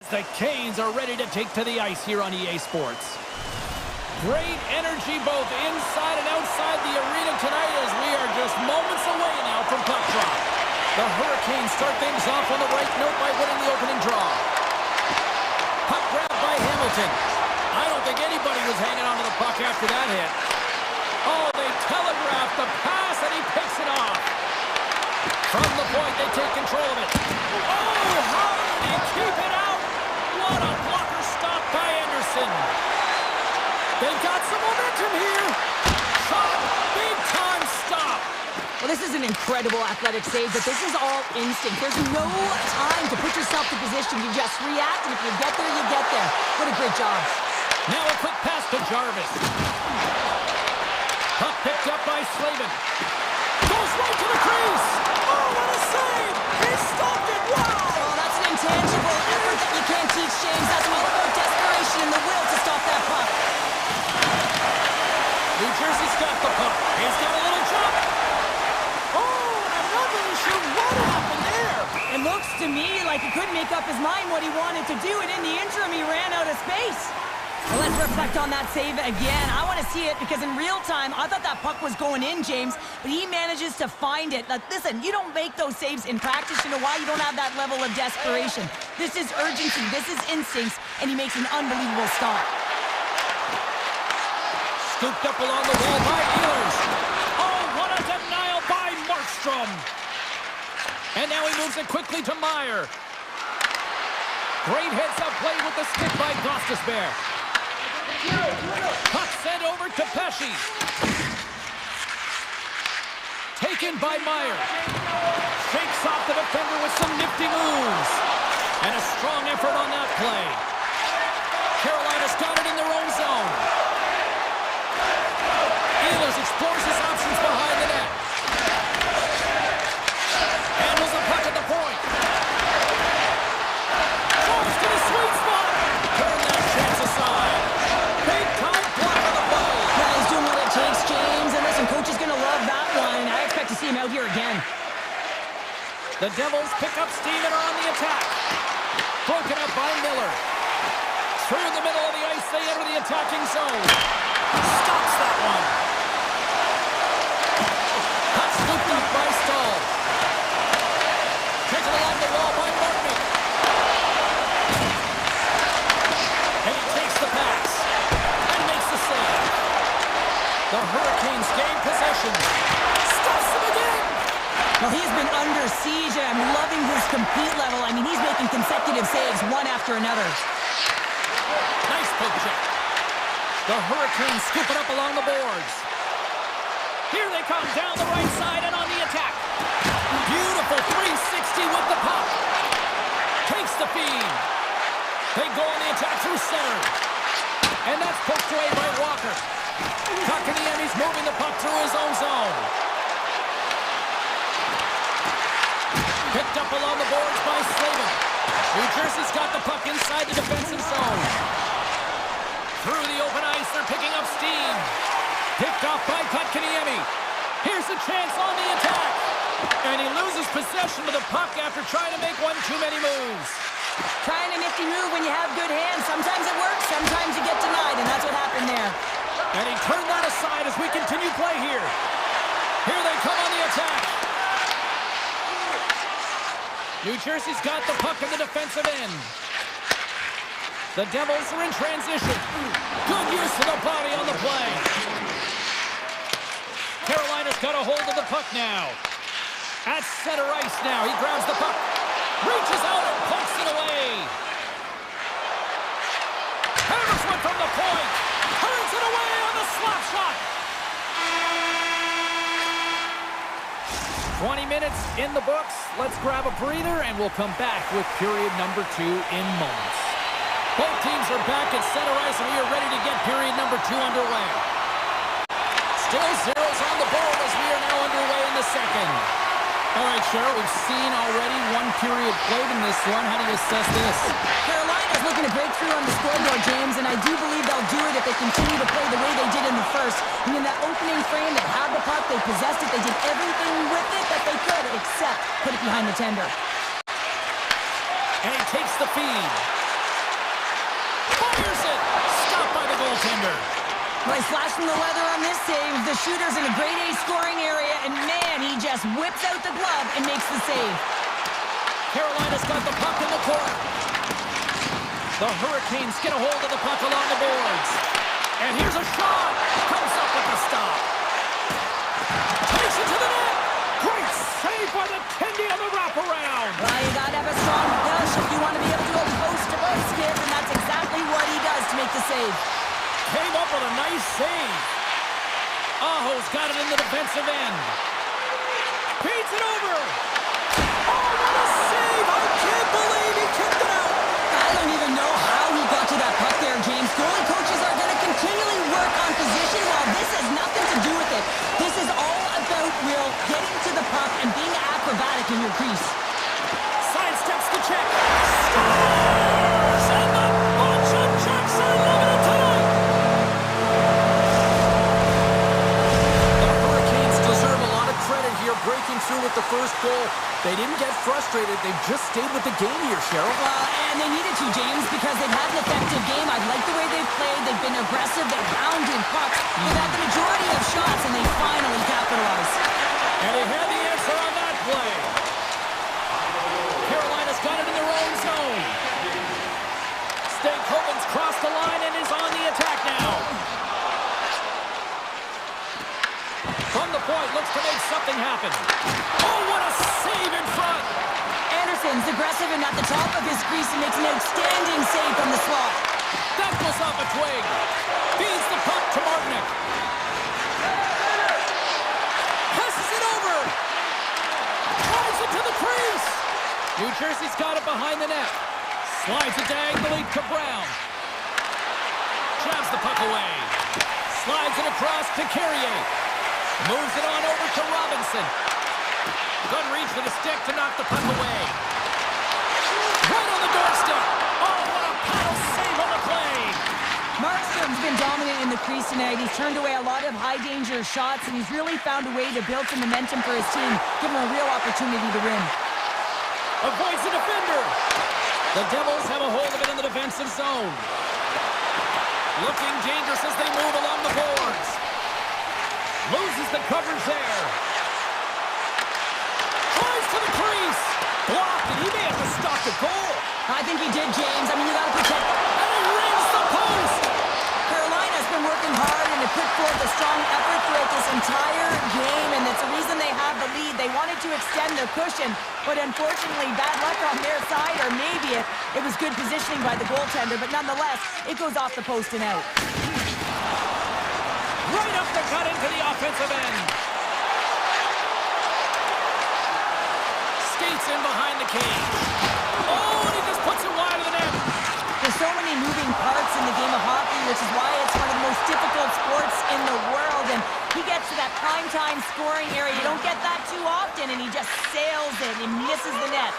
The Canes are ready to take to the ice here on EA Sports. Great energy both inside and outside the arena tonight as we are just moments away now from puck drop. The Hurricanes start things off on the right note by winning the opening draw. Puck grabbed by Hamilton. I don't think anybody was hanging on to the puck after that hit. Oh, they telegraphed the pass and he picks it off. From the point, they take control of it. Oh, how did he keep it out? What a blocker stop by Anderson. They've got some momentum here. Shot, big time stop. Well, this is an incredible athletic save, but this is all instinct. There's no time to put yourself to position. You just react, and if you get there, you get there. What a great job. Now a quick pass to Jarvis. Puck picked up by Slavin. Goes right to the crease. Oh, what a save. He stopped it. Wow. Oh, that's an intangible effort that you can't teach, James. That's all about desperation and the will to stop that puck. New Jersey's got the puck. He's got a little jump. Oh, I'm not really sure what happened there. It looks to me like he couldn't make up his mind what he wanted to do, and in the interim, he ran out of space. Well, let's reflect on that save again. I want to see it because in real time, I thought that puck was going in, James, but he manages to find it. Like, listen, you don't make those saves in practice. You know why? You don't have that level of desperation. This is urgency. This is instincts, and he makes an unbelievable stop. Scooped up along the wall by Ehlers. Oh, what a denial by Markstrom. And now he moves it quickly to Meyer. Great heads-up play with the stick by Gostisbehere. Puck sent over to Pesce. Taken by Meyer. Shakes off the defender with some nifty moves. And a strong effort on that play. Carolina's got it in their own zone. Ehlers explores his options behind the net. Handles the puck at the point. Drives to the sweet spot. Turn that chance aside. Big time block on the play. Well, he's doing what it takes, James. And listen, coach is going to love that one. I expect to see him out here again. The Devils pick up steam and are on the attack. Broken up by Miller. Through the middle of the ice, they enter the attacking zone. Stops that one. Puck scooped up by Stahl. Taken along the wall by Martin. And he takes the pass. And makes the save. The Hurricanes gain possession. Stuffs them again. Well, he's been under siege, and I'm loving his compete level. I mean, he's making consecutive saves, one after another. Nice poke check. The Hurricanes scoop it up along the boards. Here they come down the right side and on the attack. Beautiful 360 with the puck. Takes the feed. They go on the attack through center. And that's poked away by Walker. Kotkaniemi's moving the puck through his own zone. Picked up along the boards by Slavin. New Jersey's got the puck inside the defensive zone. Through the open ice, they're picking up steam. Picked off by Kotkaniemi. Here's a chance on the attack. And he loses possession of the puck after trying to make one too many moves. Trying a nifty move when you have good hands. Sometimes it works, sometimes you get denied, and that's what happened there. And he turned that aside as we continue play here. Here they come on the attack. New Jersey's got the puck in the defensive end. The Devils are in transition. Good use of the body on the play. Carolina's got a hold of the puck now. At center ice now. He grabs the puck. Reaches out and pokes it away. Hammers one from the point. Turns it away on the slap shot. 20 minutes in the books. Let's grab a breather and we'll come back with period number 2 in moments. Both teams are back at center ice and we are ready to get period number 2 underway. Still zeros on the board as we are now underway in the second. All right, Cheryl, we've seen already one period played in this one. How do you assess this? Carolina's looking to break through on the scoreboard, James, and I do believe they'll do it if they continue to play the way they did in the first. I mean, that opening frame, they had the puck, they possessed it, they did everything with it that they could, except put it behind the tender. And he takes the feed. Fires it! Stopped by the goaltender. Well, he's flashing the leather on this save. The shooter's in a grade A scoring area, and man, he just whips out the glove and makes the save. Carolina's got the puck in the corner. The Hurricanes get a hold of the puck along the boards. And here's a shot. Comes up with the stop. Takes it to the net. Great save by the Tendy on the wraparound. Well, you gotta have a strong push if you want to be able to go post to post, Skip, and that's exactly what he does to make the save. Came up with a nice save. Aho's got it in the defensive end. Beats it over. Oh, what a save! I can't believe he kicked it out. I don't even know how he got to that puck there, James. Goalie coaches are going to continually work on position while this has nothing to do with it. This is all about Will getting to the puck and being acrobatic in your crease. Sidesteps the check. Scores! And the bunch of checks are loving it tonight. The Hurricanes deserve a lot of credit here breaking through with the first goal. They didn't get frustrated. They just stayed with the game here, Cheryl. Well, and they needed to, James, because they've had an effective game. I like the way they've played. They've been aggressive. They've hounded pucks. They've had the majority of shots, and they finally capitalized. And he had the answer on that play. Carolina's got it in their own zone. Stankoven's crossed the line and is on the attack now. From the point, looks to make something happen. Oh, what a save in front! Anderson's aggressive and at the top of his crease and makes an outstanding save from the slot. That goes off a twig. Feeds the puck to Martinick. Passes it over. Drives it to the crease. New Jersey's got it behind the net. Slides it diagonally to Brown. Jabs the puck away. Slides it across to Carrier. Moves it on over to Robinson. Good reach for the stick to knock the puck away. Right on the doorstep. Oh, what a paddle save on the play. Markstrom's been dominant in the crease tonight. He's turned away a lot of high-danger shots, and he's really found a way to build some momentum for his team, give him a real opportunity to win. Avoids the defender. The Devils have a hold of it in the defensive zone. Looking dangerous as they move along the boards. Loses the coverage there. Tries to the crease. Blocked, and he may have to stop the goal. I think he did, James. I mean, you got to protect. And he rings the post. Carolina's been working hard and to put forth a strong effort throughout this entire game, and it's the reason they have the lead. They wanted to extend their cushion, but unfortunately, bad luck on their side, or maybe it was good positioning by the goaltender, but nonetheless, it goes off the post and out. Right up the cut into the offensive end. Skates in behind the cage. Oh, and he just puts it wide of the net. There's so many moving parts in the game of hockey, which is why it's one of the most difficult sports in the world. And he gets to that primetime scoring area. You don't get that too often, and he just sails it and misses the net.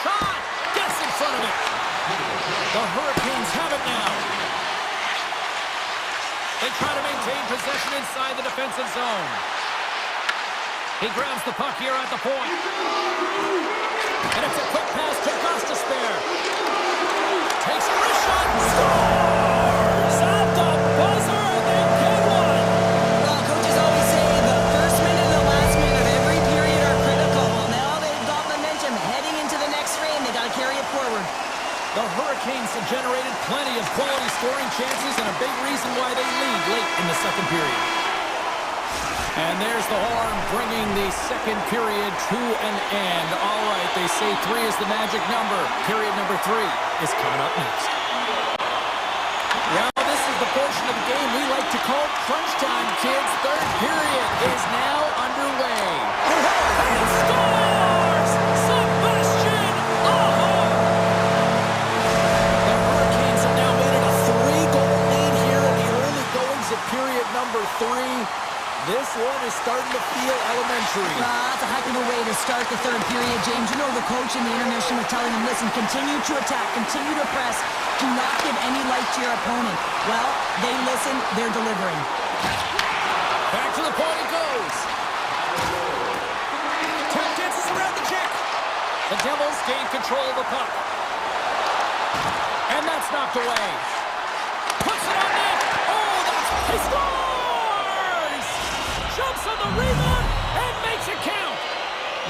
Shot! Gets in front of it. The Hurricanes have it now. They try to maintain possession inside the defensive zone. He grabs the puck here at the point. And it's a quick pass to Gostisbehere. Takes a wrist shot. Scores! At the buzzer, and they get one. Well, coaches always say the first minute and the last minute of every period are critical. Well, now they've got momentum heading into the next frame. They got to carry it forward. The Hurricanes have generated plenty of quality scoring chances and a big reason why they lead late in the second period. And there's the horn bringing the second period to an end. All right, they say 3 is the magic number. Period number 3 is coming up next. Well, this is the portion of the game we like to call crunch time, kids. Third period is now underway. And he scores! Sebastian Aho! The Hurricanes have now made it a 3-goal lead here in the early goings of period number 3. This one is starting to feel elementary. That's a heck of a way to start the third period, James. You know the coach in the intermission was telling him, listen, continue to attack, continue to press, do not give any life to your opponent. Well, they listen, they're delivering. Back to the point it goes. Tap dances around the check. The Devils gain control of the puck. And that's knocked away. Puts it on net. Oh, that's... He scores! Jumps on the rebound and makes it count.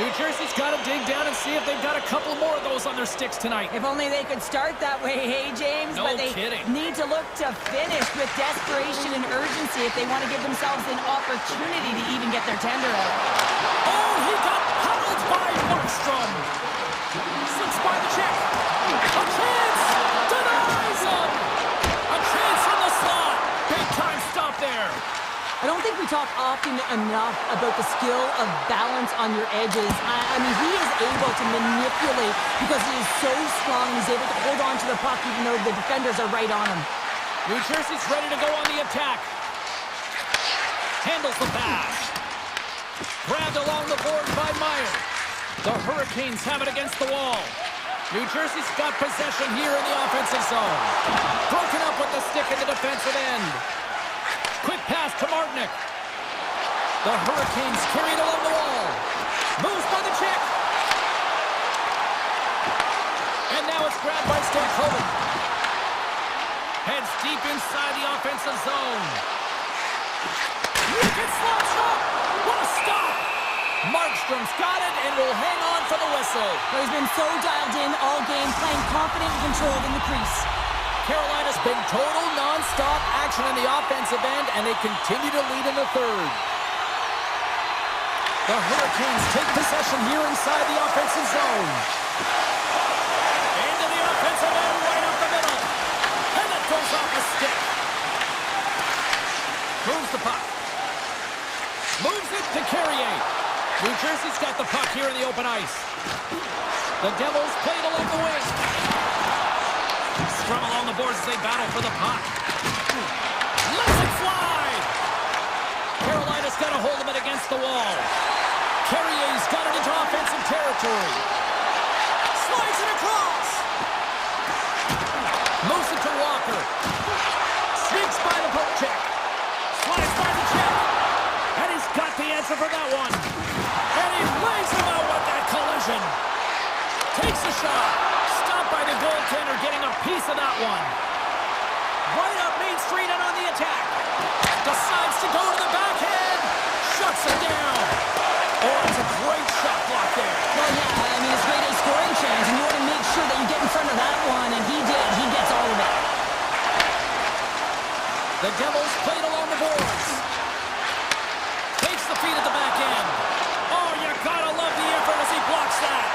New Jersey's got to dig down and see if they've got a couple more of those on their sticks tonight. If only they could start that way, hey, James? No but they kidding. need to look to finish with desperation and urgency if they want to give themselves an opportunity to even get their tender out. Oh, he got huddled by Markstrom. Slips by the check. A chance! Denies him! A chance in the slot. Big time stop there. I don't think we talk often enough about the skill of balance on your edges. I mean, he is able to manipulate because he is so strong. He's able to hold on to the puck even though the defenders are right on him. New Jersey's ready to go on the attack. Handles the pass. Grabbed along the board by Meyer. The Hurricanes have it against the wall. New Jersey's got possession here in the offensive zone. Broken up with the stick in the defensive end. Quick pass to Martinick. The Hurricanes carried along the wall. Moves by the check. And now it's grabbed by Stankoven. Heads deep inside the offensive zone. Wicked slot shot. What a stop. Markstrom's got it and will hang on for the whistle. Well, he's been so dialed in all game, playing confident and controlled in the crease. Carolina's been total non-stop action in the offensive end, and they continue to lead in the third. The Hurricanes take possession here inside the offensive zone. Into the offensive end, right up the middle. And it goes off the stick. Moves the puck. Moves it to Carrier. New Jersey's got the puck here in the open ice. The Devils played along the wing. Scrum along the boards as they battle for the puck. Lets it fly! Carolina's got a hold of it against the wall. Carrier's got it into offensive territory. Slides it across. Moves it to Walker. Sneaks by the poke check. Slides by the check. And he's got the answer for that one. And he lays him out with that collision. Takes a shot. Stopped by the goaltender, getting a piece of that one. Right up Main Street and on the attack. Decides to go to the backhand. Shuts it down. Oh, it's a great shot block there. Well, yeah, I mean, it's great a scoring chance, and you want to make sure that you get in front of that one, and he did. He gets all of it. The Devils played along the boards. Takes the feed at the back end. Oh, you gotta love the effort as he blocks that.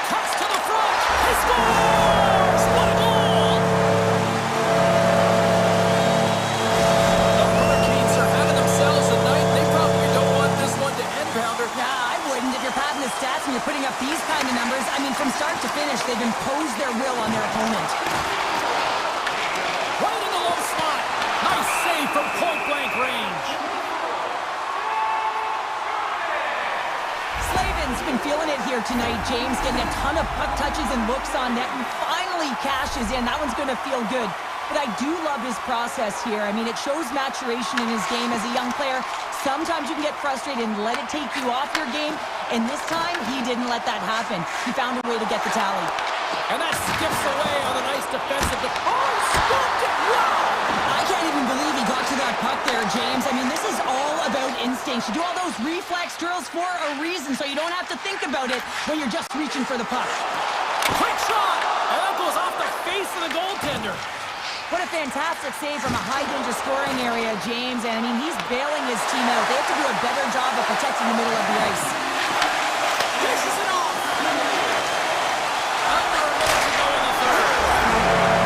Cuts to the front. He scores! What a goal! The Hurricanes are having themselves a night. They probably don't want this one to end, Pounder. Yeah, I wouldn't. If you're padding the stats and you're putting up these kind of numbers, I mean, from start to finish, they've imposed their will on their opponent. Right in the low slot. Nice save from point-blank range. Slavin's been feeling it here tonight, James, getting a ton of puck touches and looks on net, and finally cashes in. That one's going to feel good. But I do love his process here. I mean, it shows maturation in his game as a young player. Sometimes you can get frustrated and let it take you off your game, and this time, he didn't let that happen. He found a way to get the tally. And that skips away on a nice defensive... Oh, stopped it! Wow! I can't even believe he got to that puck there, James. I mean, this is all about instinct. You do all those reflex drills for a reason, so you don't have to think about it when you're just reaching for the puck. Quick shot! And that goes off the face of the goaltender. What a fantastic save from a high-danger scoring area, James. And, I mean, he's bailing his team out. They have to do a better job of protecting the middle of the ice. Dishes it off! Under a minute to go in the third.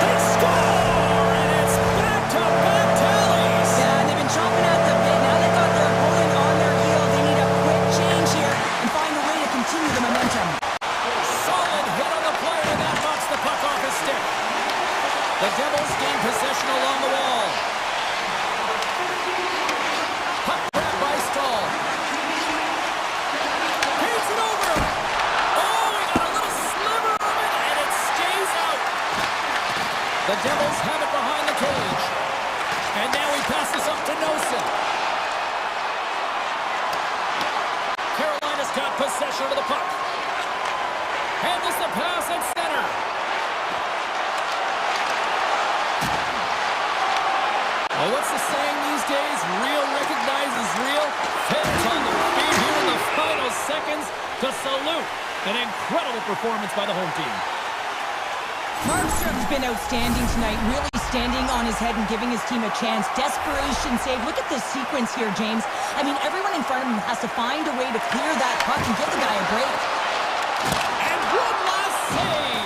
They score! And it's back-to-back tallies! Yeah, and they've been chomping at the bit. Now they've got their opponent on their heels. They need a quick change here and find a way to continue the momentum. Solid hit on the play, and that knocks the puck off his stick. The Devils gain possession along the wall. Puck grabbed by Stahl. Paints it over. Oh, we got a little sliver of it, and it stays out. The Devils have it behind the cage. And now he passes up to Nosen. Carolina's got possession of the puck. Handles the pass at center. What's the saying these days? Real recognizes real. Fans on their feet here in the final seconds to salute an incredible performance by the home team. Markstrom's been outstanding tonight, really standing on his head and giving his team a chance. Desperation save. Look at this sequence here, James. I mean, everyone in front of him has to find a way to clear that puck and give the guy a break. And one last save.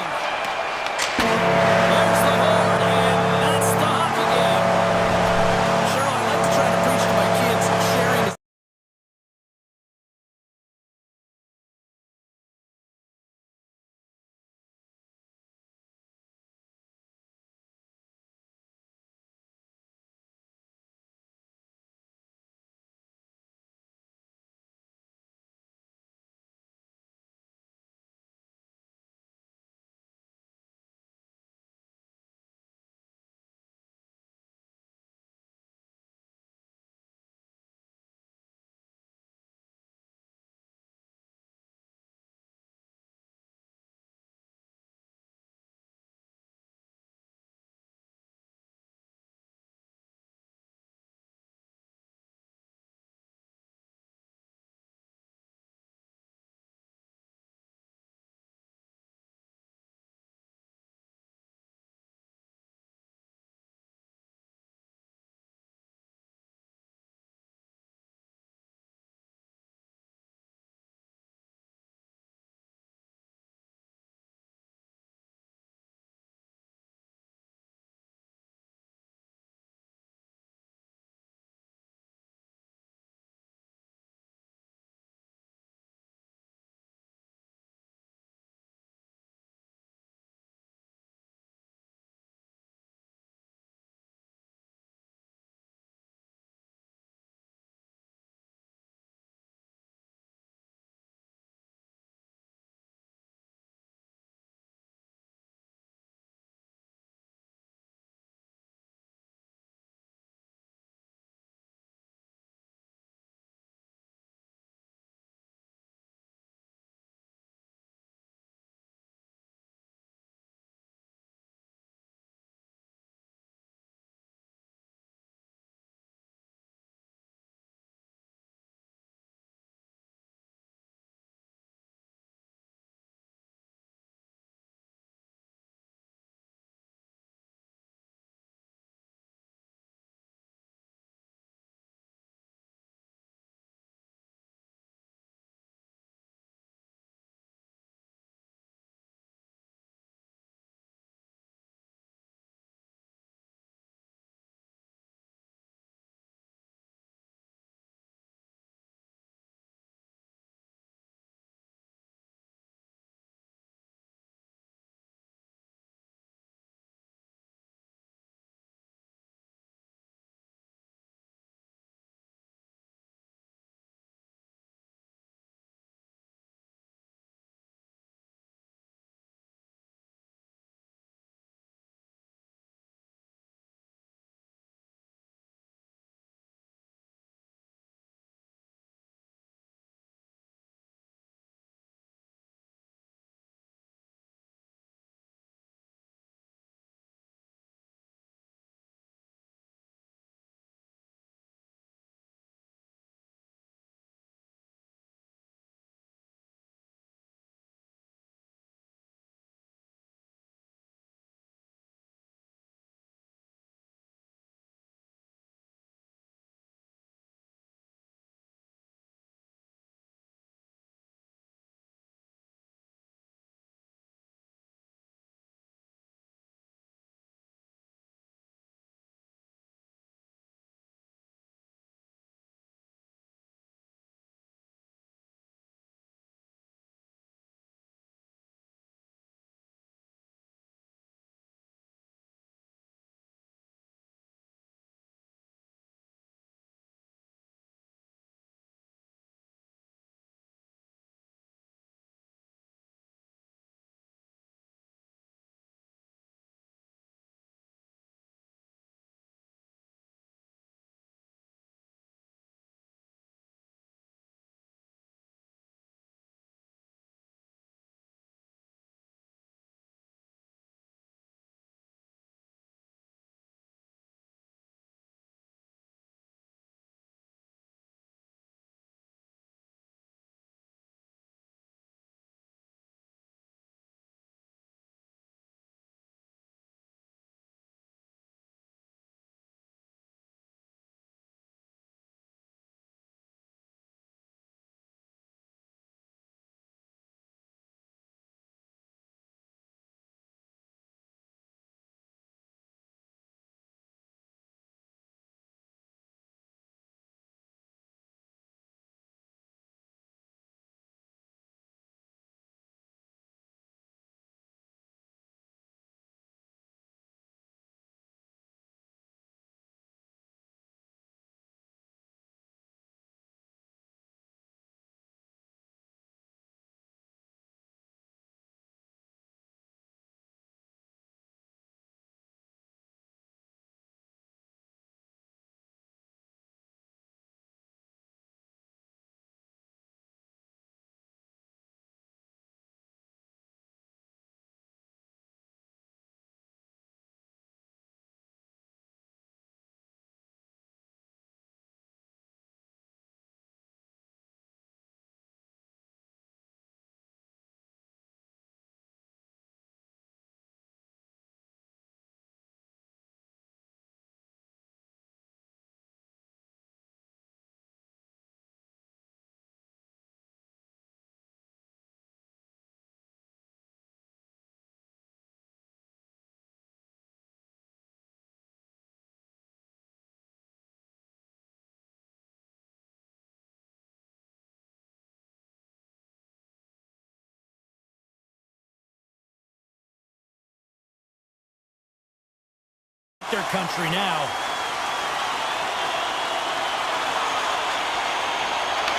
their country now.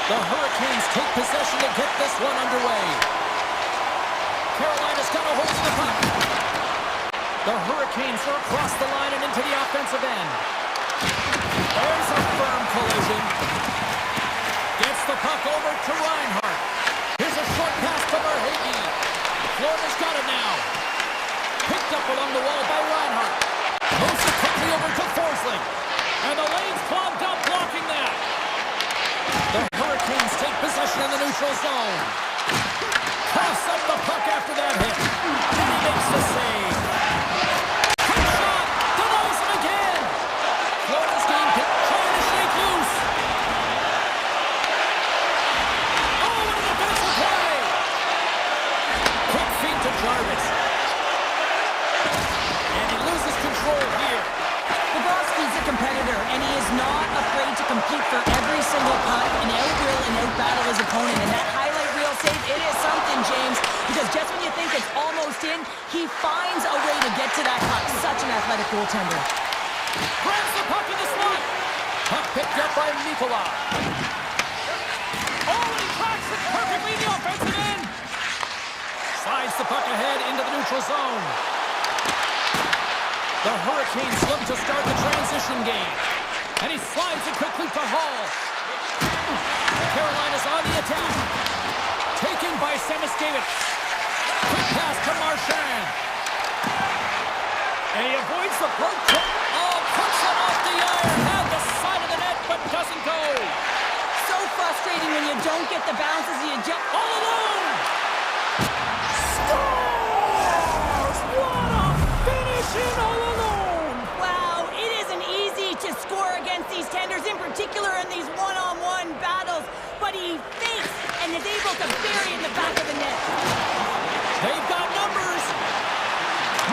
The Hurricanes take possession to get this one underway. Carolina's got a hold of the puck. The Hurricanes are across the line and into the offensive end. There's a firm collision. Gets the puck over to Reinhart. Here's a short pass to Verhaeghe. Florida's got it now. Picked up along the wall by Reinhart. Moves it quickly over to Forsling. And the lane's clogged up, blocking that. The Hurricanes take possession in the neutral zone. Coughs up the puck after that hit. And he makes the save. Quick shot. Denies him again. Florida's game pick trying to shake loose. Oh, what an offensive play. Quick feed to Jarvis. And he loses control here. Bobrovsky's a competitor, and he is not afraid to compete for every single puck and out-drill and out-battle his opponent. And that highlight reel save, it is something, James, because just when you think it's almost in, he finds a way to get to that puck. Such an athletic goaltender. Grabs the puck in the slot. Puck picked up by Nicola. Oh, and he tracks it perfectly in the offensive end. Slides the puck ahead into the neutral zone. The Hurricanes look to start the transition game. And he slides it quickly to Hall. Carolina's on the attack. Taken by Semiskevich. Quick pass to Marchand. And he avoids the poke check. Oh, puts it off the iron. Had the side of the net, but doesn't go. So frustrating when you don't get the bounces you just All alone. Scores! What a finish in all alone. Wow, it isn't easy to score against these tenders, in particular in these one-on-one battles, but he fakes and is able to bury it in the back of the net. They've got numbers.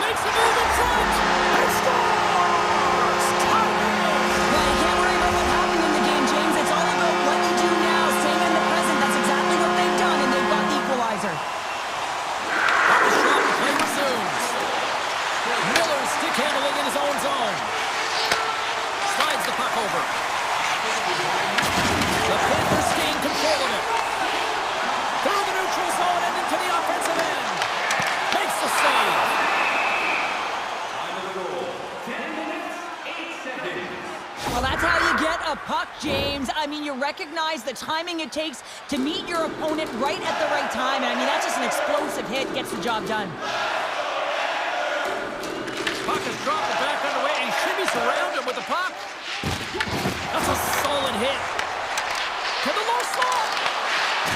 Makes a move in front. And scores! Well, you can't worry about what happened in the game, James. It's all about what you do now, staying in the present. That's exactly what they've done, and they've got the equalizer. On the shot, the play resumes. Miller stick handling in his own zone. Slides the puck over. The Panthers gain control of it. Through the neutral zone and into the offensive end. Makes the save. Well, that's how you get a puck, James. I mean, you recognize the timing it takes to meet your opponent right at the right time. And I mean, that's just an explosive hit, gets the job done. Puck has dropped it back underway, and he shimmies around him with the puck. That's a solid hit. To the low slot.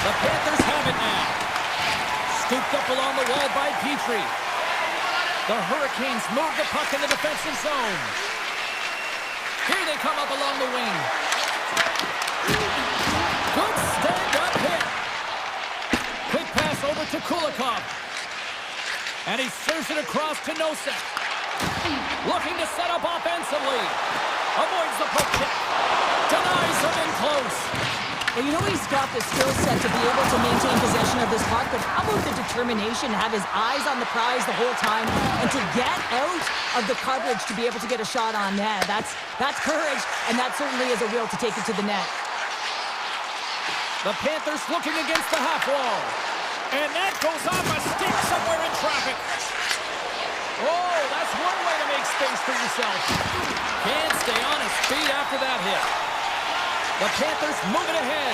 The Panthers have it now. Scooped up along the wall by Petrie. The Hurricanes move the puck in the defensive zone. Here they come up along the wing. Good stand-up hit. Quick pass over to Kulikov. And he serves it across to Nosek. Looking to set up offensively. Avoids the poke check. Denies him in close. Well, you know he's got the skill set to be able to maintain possession of this puck, but how about the determination to have his eyes on the prize the whole time and to get out of the coverage to be able to get a shot on net? That's courage, and that certainly is a will to take it to the net. The Panthers looking against the half wall. And that goes off a stick somewhere in traffic. Oh, that's one way to make space for yourself. Can't stay on his feet after that hit. The Panthers move it ahead.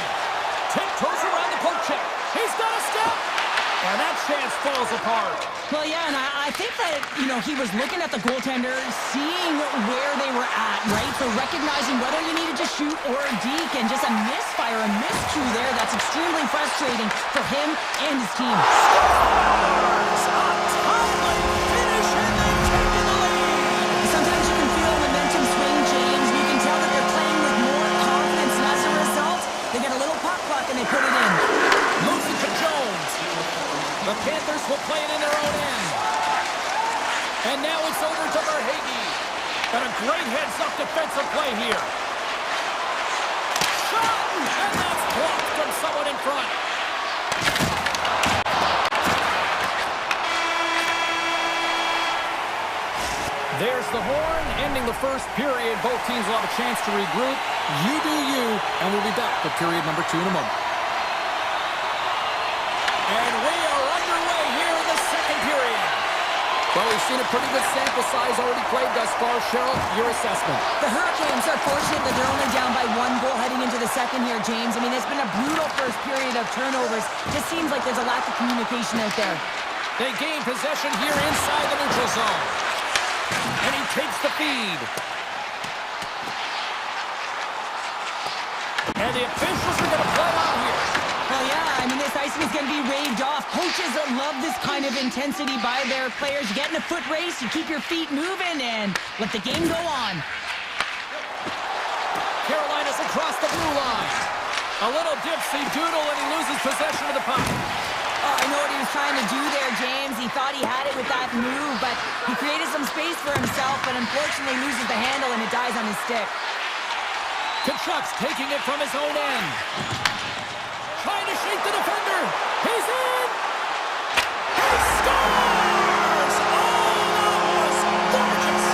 Tiptoes around the poke check. He's got a step. And that chance falls apart. Well, yeah, and I think that, he was looking at the goaltender, seeing where they were at, right? So recognizing whether you needed to shoot or deke, and just a misfire, a miscue there. That's extremely frustrating for him and his team. Scores! A timely finish, and they take to the lead. Sometimes you can feel momentum swing, James. You can tell that they're playing with more confidence, and as a result, they get a little puck luck and they put it in. Moves it to Jones. The Panthers will play it in their own end. And now it's over to Verhaeghe. And a great heads-up defensive play here. Shot! And that's blocked from someone in front. There's the horn, ending the first period. Both teams will have a chance to regroup. You do you, and we'll be back with period number 2 in a moment. And we are underway here in the second period. Well, we've seen a pretty good sample size already played thus far. Cheryl, your assessment. The Hurricanes are fortunate that they're only down by 1 goal heading into the second here, James. I mean, it's been a brutal first period of turnovers. Just seems like there's a lack of communication out there. They gain possession here inside the neutral zone. And he takes the feed. And the officials are going to play out here. Well, yeah, I mean, this icing is going to be waved off. Coaches love this kind of intensity by their players. You get in a foot race, you keep your feet moving, and let the game go on. Carolina's across the blue line. A little dipsy doodle, and he loses possession of the puck. Oh, I know what he was trying to do there, James. He thought he had it with that move, but he created some space for himself, but unfortunately loses the handle, and it dies on his stick. Kachuk's taking it from his own end. Trying to shake the defender. He's in! He scores! Oh, that was gorgeous!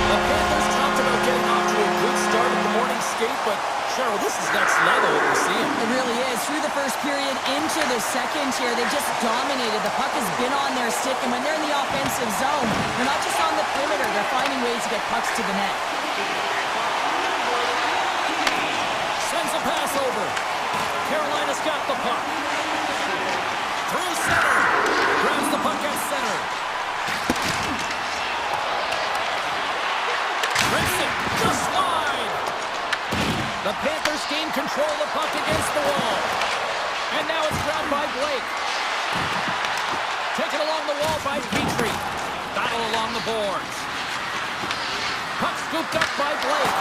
The Panthers talked about getting off to a good start at the morning skate, but Cheryl, this is next level what we're seeing. It really is. Through the first period into the second here, they've just dominated. The puck has been on their stick, and when they're in the offensive zone, they're not just on the perimeter, they're finding ways to get pucks to the net. Sends a pass over. Carolina's got the puck. Through center. Grabs the puck at center. Rips it. Just wide. The Panthers gain control of the puck against the wall. And now it's grabbed by Blake. Taken along the wall by Petrie. Battle along the boards. Puck scooped up by Blake.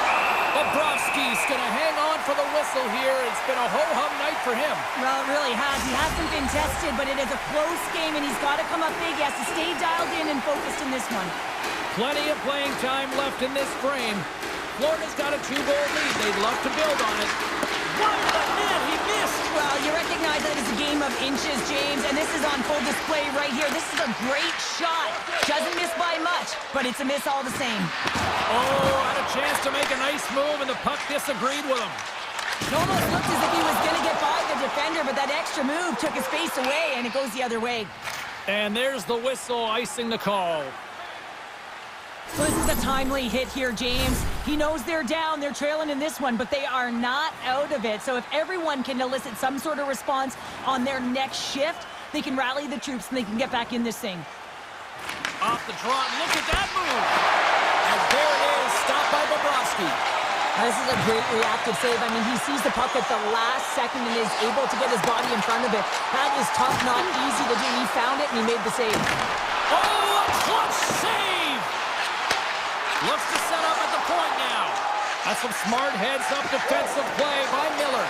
Bobrovsky's going to hang on for the whistle here. It's been a ho-hum night for him. Well, it really has. He hasn't been tested, but it is a close game, and he's got to come up big. He has to stay dialed in and focused in this one. Plenty of playing time left in this frame. Florida's got a 2-goal lead. They'd love to build on it. Wide of the net, he missed. Well, you recognize that it's a game of inches, James, and this is on full display right here. This is a great shot. Doesn't miss by much, but it's a miss all the same. Oh, had a chance to make a nice move, and the puck disagreed with him. It almost looked as if he was going to get by the defender, but that extra move took his face away, and it goes the other way. And there's the whistle icing the call. So this is a timely hit here, James. He knows they're down, they're trailing in this one, but they are not out of it. So if everyone can elicit some sort of response on their next shift, they can rally the troops and they can get back in this thing. Off the draw, look at that move. And there it is, stopped by Bobrovsky. Now, this is a great reactive save. I mean, he sees the puck at the last second and is able to get his body in front of it. That is tough, not easy to do. He found it and he made the save. Oh, a clutch save! Looks to set up at the point now. That's some smart heads-up defensive play by Miller.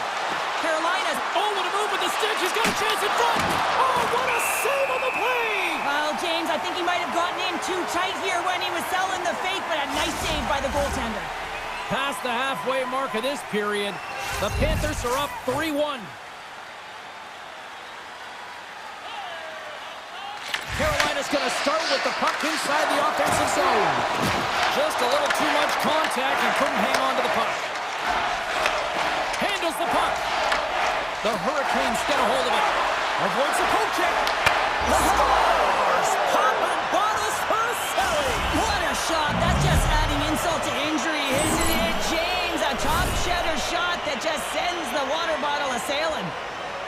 Carolina's... Oh, what a move with the stick. He's got a chance in front. Oh, what a save on the play! Well, James, I think he might have gotten in too tight here when he was selling the fake, but a nice save by the goaltender. Past the halfway mark of this period, the Panthers are up 3-1. Carolina's going to start with the puck inside the offensive zone. Just a little too much contact and couldn't hang on to the puck. Handles the puck. The Hurricanes get a hold of it. Avoids the poke check. Scores! Popping bottles for Selly. What a shot. That's just adding insult to injury, isn't it, James? A top cheddar shot that just sends the water bottle a-sailing.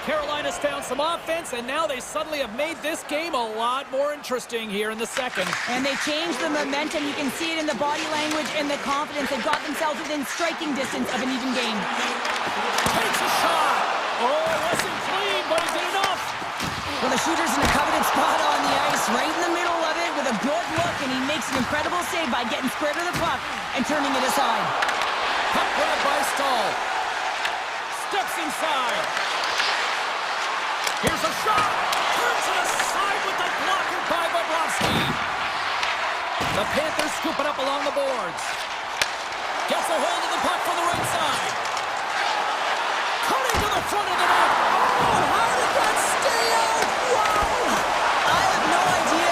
Carolina's found some offense, and now they suddenly have made this game a lot more interesting here in the second. And they changed the momentum. You can see it in the body language and the confidence. They got themselves within striking distance of an even game. Takes a shot. Oh, it wasn't clean, but he did enough. Well, the shooter's in a coveted spot on the ice, right in the middle of it with a good look, and he makes an incredible save by getting square to the puck and turning it aside. Puck grab by Stahl. Steps inside. Here's a shot. Turns it aside with the blocker by Bobrovsky. The Panthers scoop it up along the boards. Gets a hold of the puck from the right side. Cutting to the front of the net. Oh, how did that stay out? Wow! I have no idea,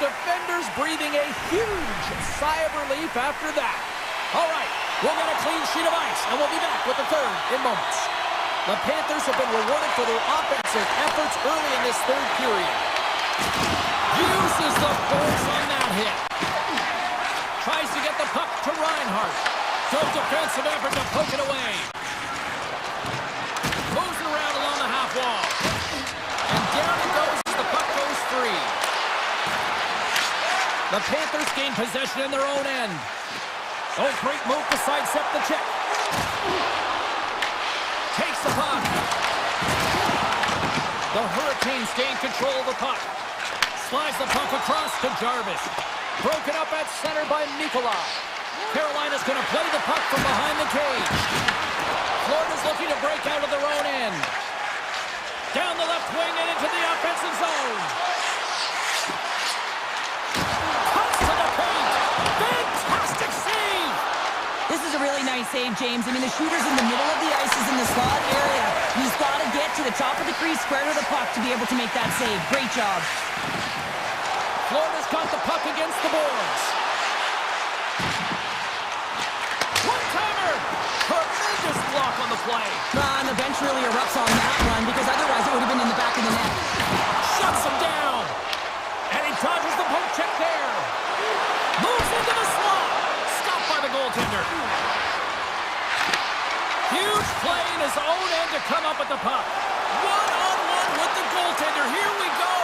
defenders breathing a huge sigh of relief after that. All right, we'll get a clean sheet of ice, and we'll be back with the third in moments. The Panthers have been rewarded for their offensive efforts early in this third period. Uses the force on that hit. Tries to get the puck to Reinhart. Good defensive effort to poke it away. Moves it around along the half wall. And down it goes as the puck goes free. The Panthers gain possession in their own end. Oh, great move to sidestep the check. Takes the puck. The Hurricanes gain control of the puck. Slides the puck across to Jarvis. Broken up at center by Nikolai. Carolina's going to play the puck from behind the cage. Florida's looking to break out of their own end. Down the left wing and into the offensive zone. Cuts to the paint. Fantastic save! This is a really nice save, James. I mean, the shooter's in the middle of the ice, is in the slot area. He's got to get to the top of the crease, square to the puck to be able to make that save. Great job. Florida's got the puck against the boards. One-timer! Tremendous block on the play. And the bench really erupts on that one, because otherwise it would have been in the back of the net. Shuts him down. And he dodges the poke check there. Moves into the slot. Stopped by the goaltender. Huge play in his own end to come up with the puck. One-on-one with the goaltender. Here we go.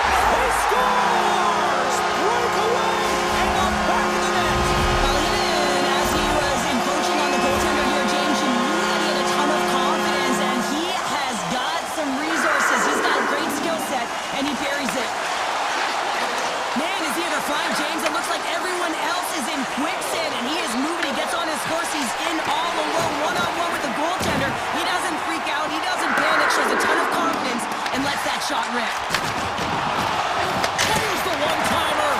He scores! Breakaway in the back of the net. Well, even as he was encroaching on the goaltender here, James, you knew that he had a ton of confidence, and he has got some resources. He's got a great skill set, and he buries it. Man, is he ever flying, James? It looks like everyone else is in quicksand, and he is moving. He gets on his horse. He's in all alone, one-on-one with the goaltender. He doesn't freak out. He doesn't panic. Shows a ton of confidence and lets that shot rip. Here's the one-timer.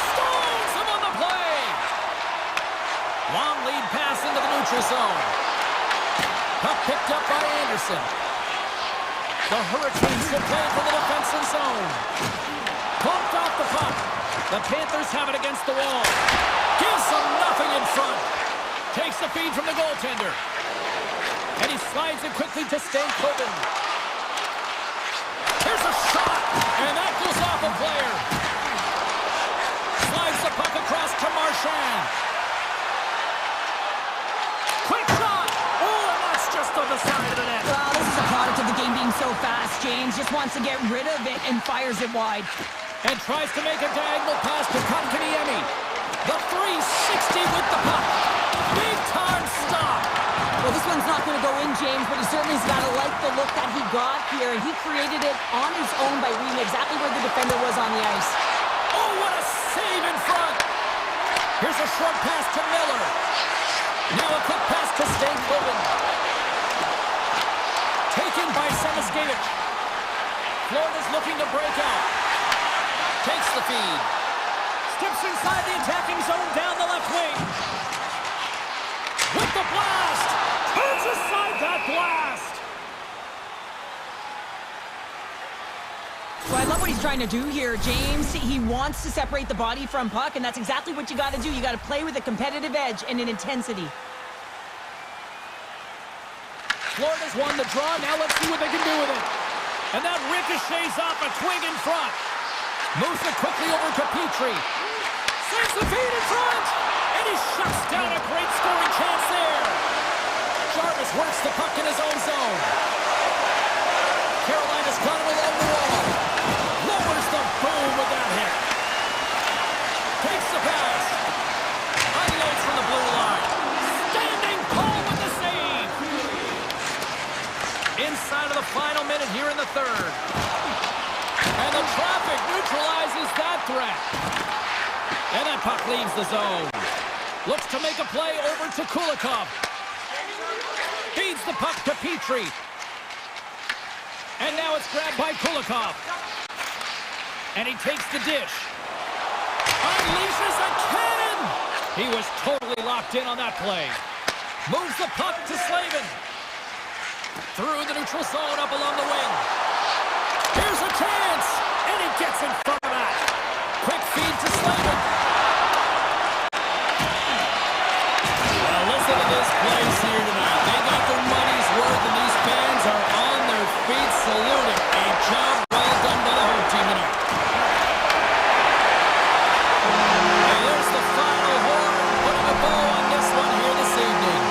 Stalls him on the play. Long lead pass into the neutral zone. Puck picked up by Anderson. The Hurricanes still playing for the defensive zone. Pumped off the puck. The Panthers have it against the wall. Gives them nothing in front. Takes the feed from the goaltender. And he slides it quickly to Stankoven. Here's a shot. And that goes off a player. Slides the puck across to Marchand. Quick shot. Oh, and that's just on the side of the net. Well, this is a product of the game being so fast. James just wants to get rid of it and fires it wide. And tries to make a diagonal pass to Kotkaniemi. The 360 with the puck. Big time stop. Well, this one's not going to go in, James, but he certainly's got to like the look that he got here. And he created it on his own by reading exactly where the defender was on the ice. Oh, what a save in front. Here's a short pass to Miller. Now a quick pass to Stankoven. Taken by Semiskevich. Florida's looking to break out. Takes the feed. Steps inside the attacking zone down the left wing. With the blast. Turns aside that blast. Well, I love what he's trying to do here, James. He wants to separate the body from puck, and that's exactly what you got to do. You got to play with a competitive edge and an intensity. Florida's won the draw. Now let's see what they can do with it. And that ricochets off a twig in front. Moves it quickly over to Petrie. Sends the feed in front. And he shuts down a great scoring chance there. Jarvis works the puck in his own zone. Carolina's got it along the wall. Lowers the boom with that hit. Takes the pass. Unloads from the blue line. Standing tall with the save. Inside of the final minute here in the third. And the traffic neutralizes that threat. And that puck leaves the zone. Looks to make a play over to Kulikov. Feeds the puck to Petrie. And now it's grabbed by Kulikov. And he takes the dish. Unleashes a cannon! He was totally locked in on that play. Moves the puck to Slavin. Through the neutral zone up along the wing. Here's a chance! And he gets in front of that. Quick speed to Slavin. Well, listen to this place here tonight. They got their money's worth, and these fans are on their feet saluting. A job well done by the home team tonight. And there's the final horn, putting a bow on this one here this evening.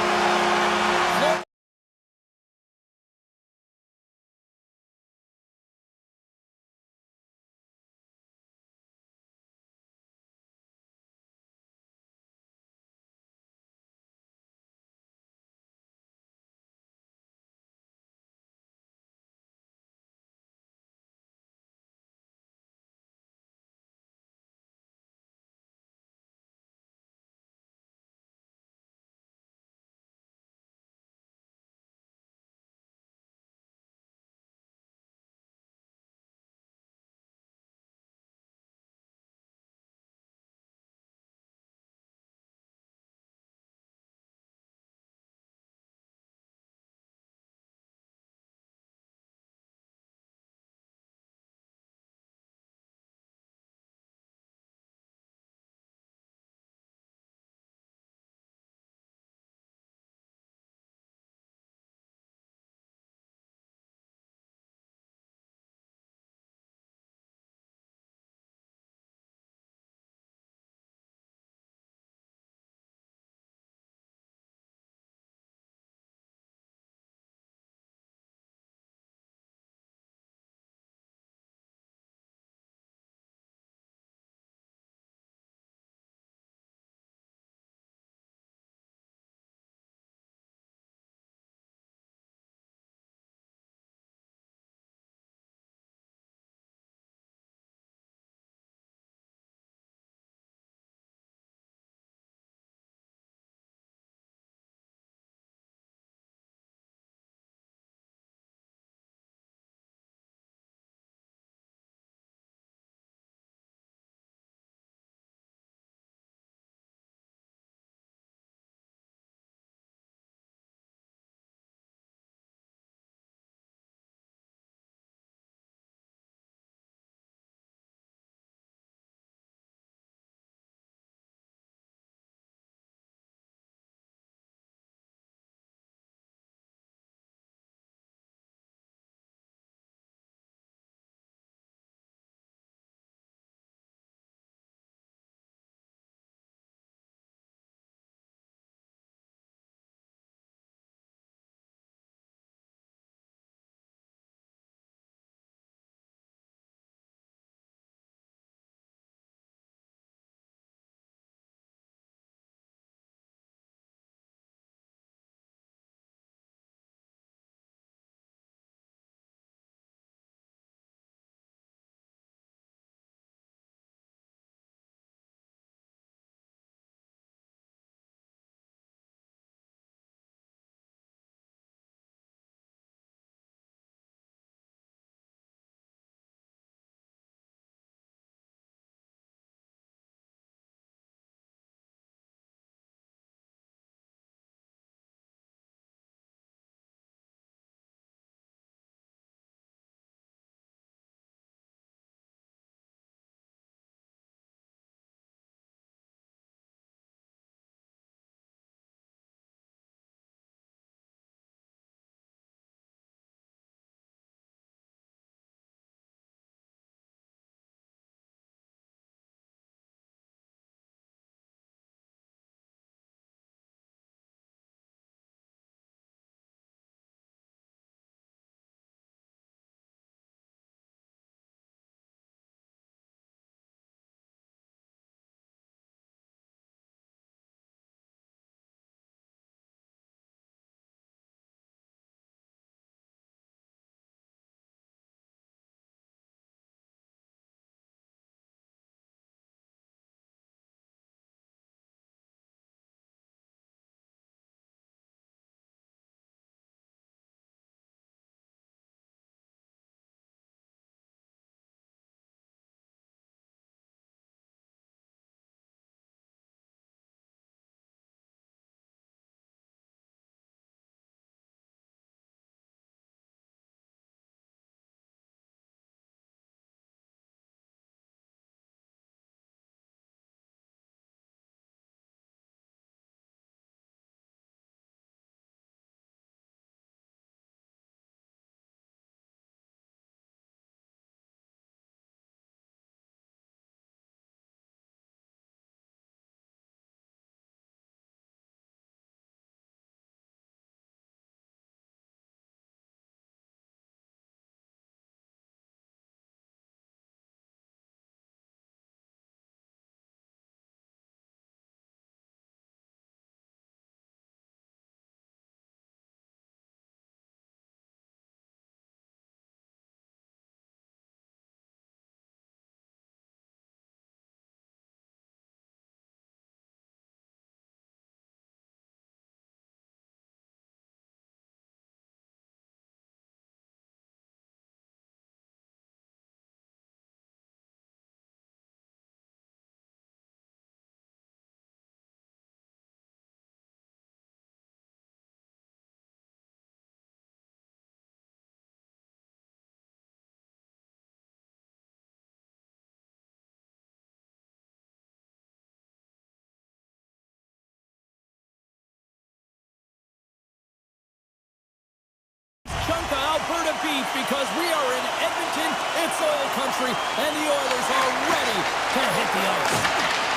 It's oil country, and the Oilers are ready to hit the ice.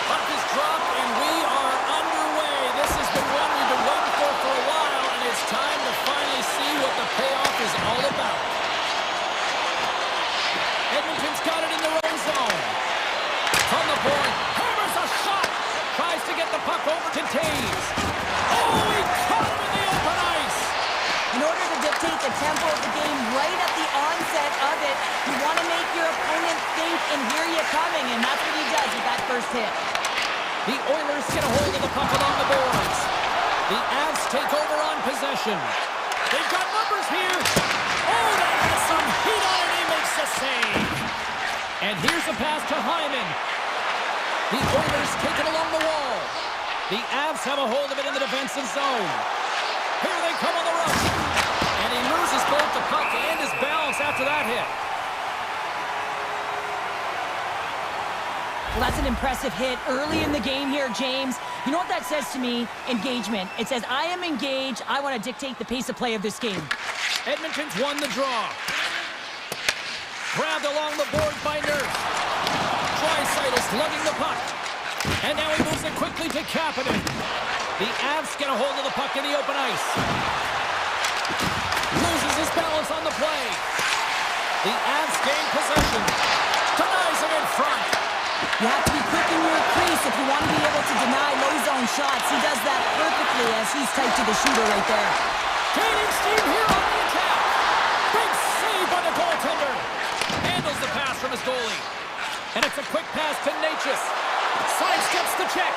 Puck is dropped, and we are underway. This is the one we've been waiting for a while, and it's time to finally see what the payoff is all about. Edmonton's got it in their own zone. From the point, hammers a shot. Tries to get the puck over to Taves. Oh, he caught him in the open ice. In order to dictate the tempo of the game right at the onset of it, you want to make your opponent think and hear you coming, and that's what he does with that first hit. The Oilers get a hold of the puck along the boards. The Avs take over on possession. They've got numbers here. Oh, that has some heat on it. He makes the save. And here's a pass to Hyman. The Oilers take it along the wall. The Avs have a hold of it in the defensive zone. Here they come on the rush. And he loses both the puck and his balance after that hit. Well, that's an impressive hit early in the game here, James. You know what that says to me? Engagement. It says, I am engaged. I want to dictate the pace of play of this game. Edmonton's won the draw. Grabbed along the board by Nurse. Draisaitl lugging the puck. And now he moves it quickly to Kapanen. The Avs get a hold of the puck in the open ice. Loses his balance on the play. The Avs gain possession. Denies him in front. You have to be quick in your crease if you want to be able to deny low zone shots. He does that perfectly as he's tight to the shooter right there. Gaining steam here on the attack. Big save by the goaltender. Handles the pass from his goalie. And it's a quick pass to Natchez. Sidesteps the check.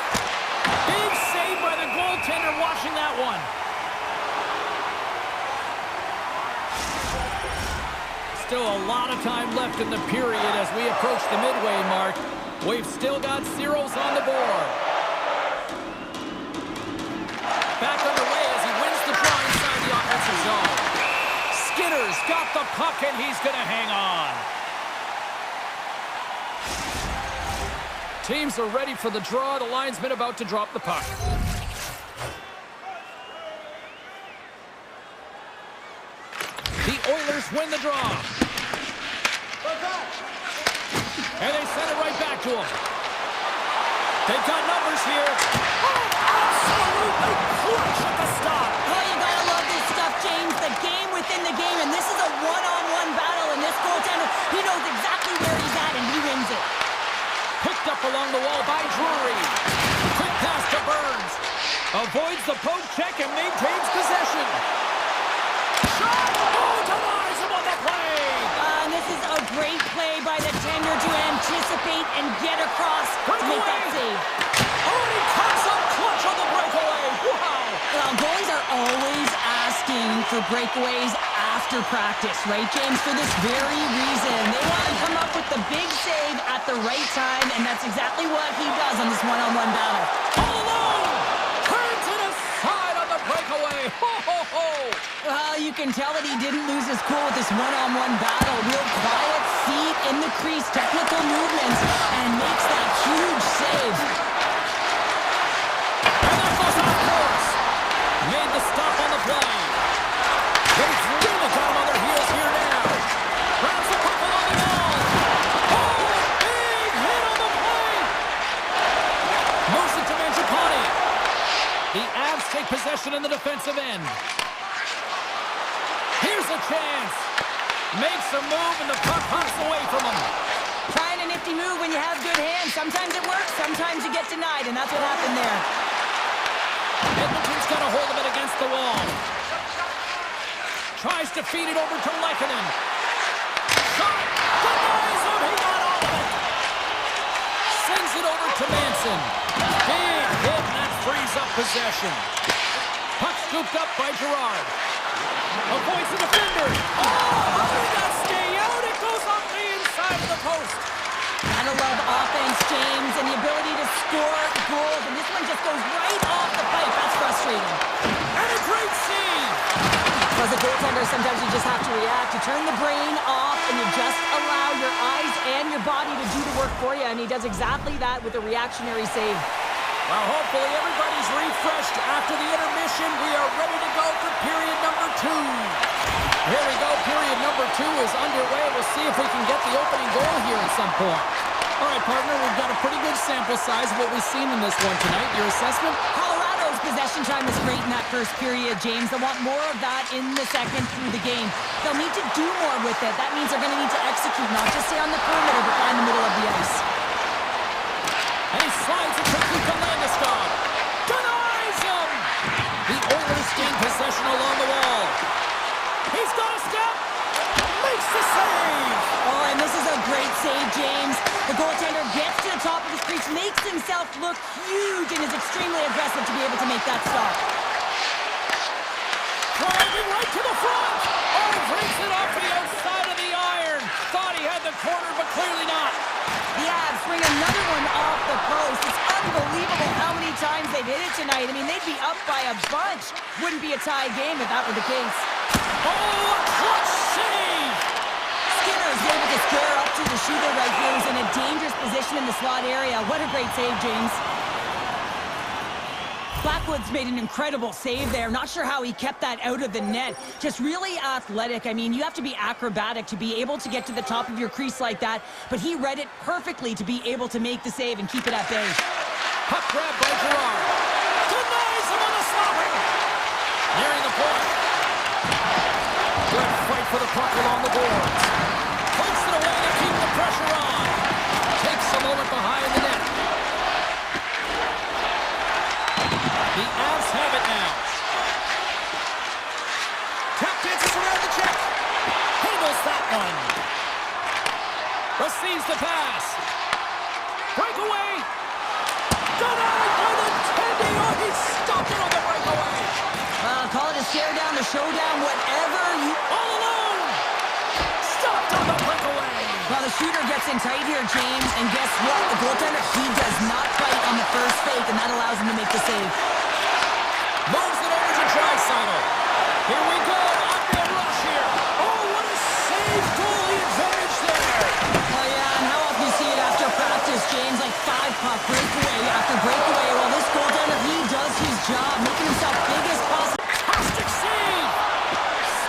Big save by the goaltender, watching that one. Still a lot of time left in the period as we approach the midway mark. We've still got zeros on the board. Back underway as he wins the draw inside the offensive zone. Skinner's got the puck and he's going to hang on. Teams are ready for the draw. The linesman about to drop the puck. The Oilers win the draw. And they send it right back to him. They've got numbers here. Oh, absolutely clutch at the stop. Oh, you gotta love this stuff, James. The game within the game, and this is a one-on-one battle, and this goaltender, he knows exactly where he's at, and he wins it. Picked up along the wall by Drury. Quick pass to Burns. Avoids the poke check and maintains possession. Shot! Oh, denies him on the play! And this is a great play by the tender to anticipate and get across to make that save. Oh, and he comes up clutch on the breakaway. Wow! Well, goalies are always asking for breakaways after practice, right, James? For this very reason. They want to come up with the big save at the right time, and that's exactly what he does on this one-on-one battle. All alone! Turns it aside on the breakaway. Ho, ho, ho! Well, you can tell that he didn't lose his cool with this one-on-one battle. Real quiet feet in the crease, technical movements, and makes that huge save. And that goes off course. Made the stop on the play. They've really got him on their heels here now. Grabs the puck along the wall. Oh, big hit on the play. Moves it to Mangiapane. The Avs take possession in the defensive end. Here's a chance. Makes a move and the puck hops away from him. Trying a nifty move when you have good hands. Sometimes it works, sometimes you get denied, and that's what happened there. Edmonton's got a hold of it against the wall. Tries to feed it over to Lehkonen. Shot! Denies him! He got all of it! Sends it over to Manson. Big hit, and that frees up possession. Puck scooped up by Gerard. Avoids the defender. Oh, how did that stay out? It goes off the inside of the post. Gotta love offense, James, and the ability to score goals, and this one just goes right off the pipe. That's frustrating. And a great save. As a goaltender, sometimes you just have to react. You turn the brain off, and you just allow your eyes and your body to do the work for you, and he does exactly that with a reactionary save. Well, hopefully everybody's refreshed after the intermission. We are ready to go for period number 2. Here we go. Period number 2 is underway. We'll see if we can get the opening goal here at some point. All right, partner, we've got a pretty good sample size of what we've seen in this one tonight. Your assessment? Colorado's possession time was great in that first period, James. They'll want more of that in the second through the game. They'll need to do more with it. That means they're going to need to execute, not just stay on the perimeter, but find the middle of the ice. And he slides it quickly to Landeskog. Denies him! The Oilers gain possession along the wall. He's got a step! Makes the save! Oh, and this is a great save, James. The goaltender gets to the top of his crease, makes himself look huge, and is extremely aggressive to be able to make that stop. Driving right to the front! Oh, breaks it off the outside of the iron! Thought he had the corner, but clearly not. The Avs bring another one off the post. It's unbelievable how many times they've hit it tonight. I mean, they'd be up by a bunch. Wouldn't be a tie game if that were the case. Oh, a clutch save! Skinner's able to square up to the shooter right here. He's in a dangerous position in the slot area. What a great save, James. Blackwood's made an incredible save there. Not sure how he kept that out of the net. Just really athletic. I mean, you have to be acrobatic to be able to get to the top of your crease like that, but he read it perfectly to be able to make the save and keep it at bay. Puck grab by Gerard. Denies him on the stopping. Nearing the point. Good fight for the puck along the boards. Puts it away to keep the pressure on. Takes a moment behind the net. The Avs have it now. Tap dances around the check. Handles that one. Receives the pass. Breakaway. Denied by the Tendy. Oh, he stopped it on the breakaway. Call it a stare down, a showdown, whatever you... All alone. Stopped on the breakaway. Well, the shooter gets in tight here, James, and guess what? The goaltender, he does not fight on the first fake, and that allows him to make the save. Moves it over to Draisaitl. Here we go. Up-man rush here. Oh, what a save. Goalie advantage there. Oh, yeah, and how often you see it after practice, James? Like 5-puck breakaway after breakaway. Well, this goaltender, he does his job, making himself big as possible. Fantastic save.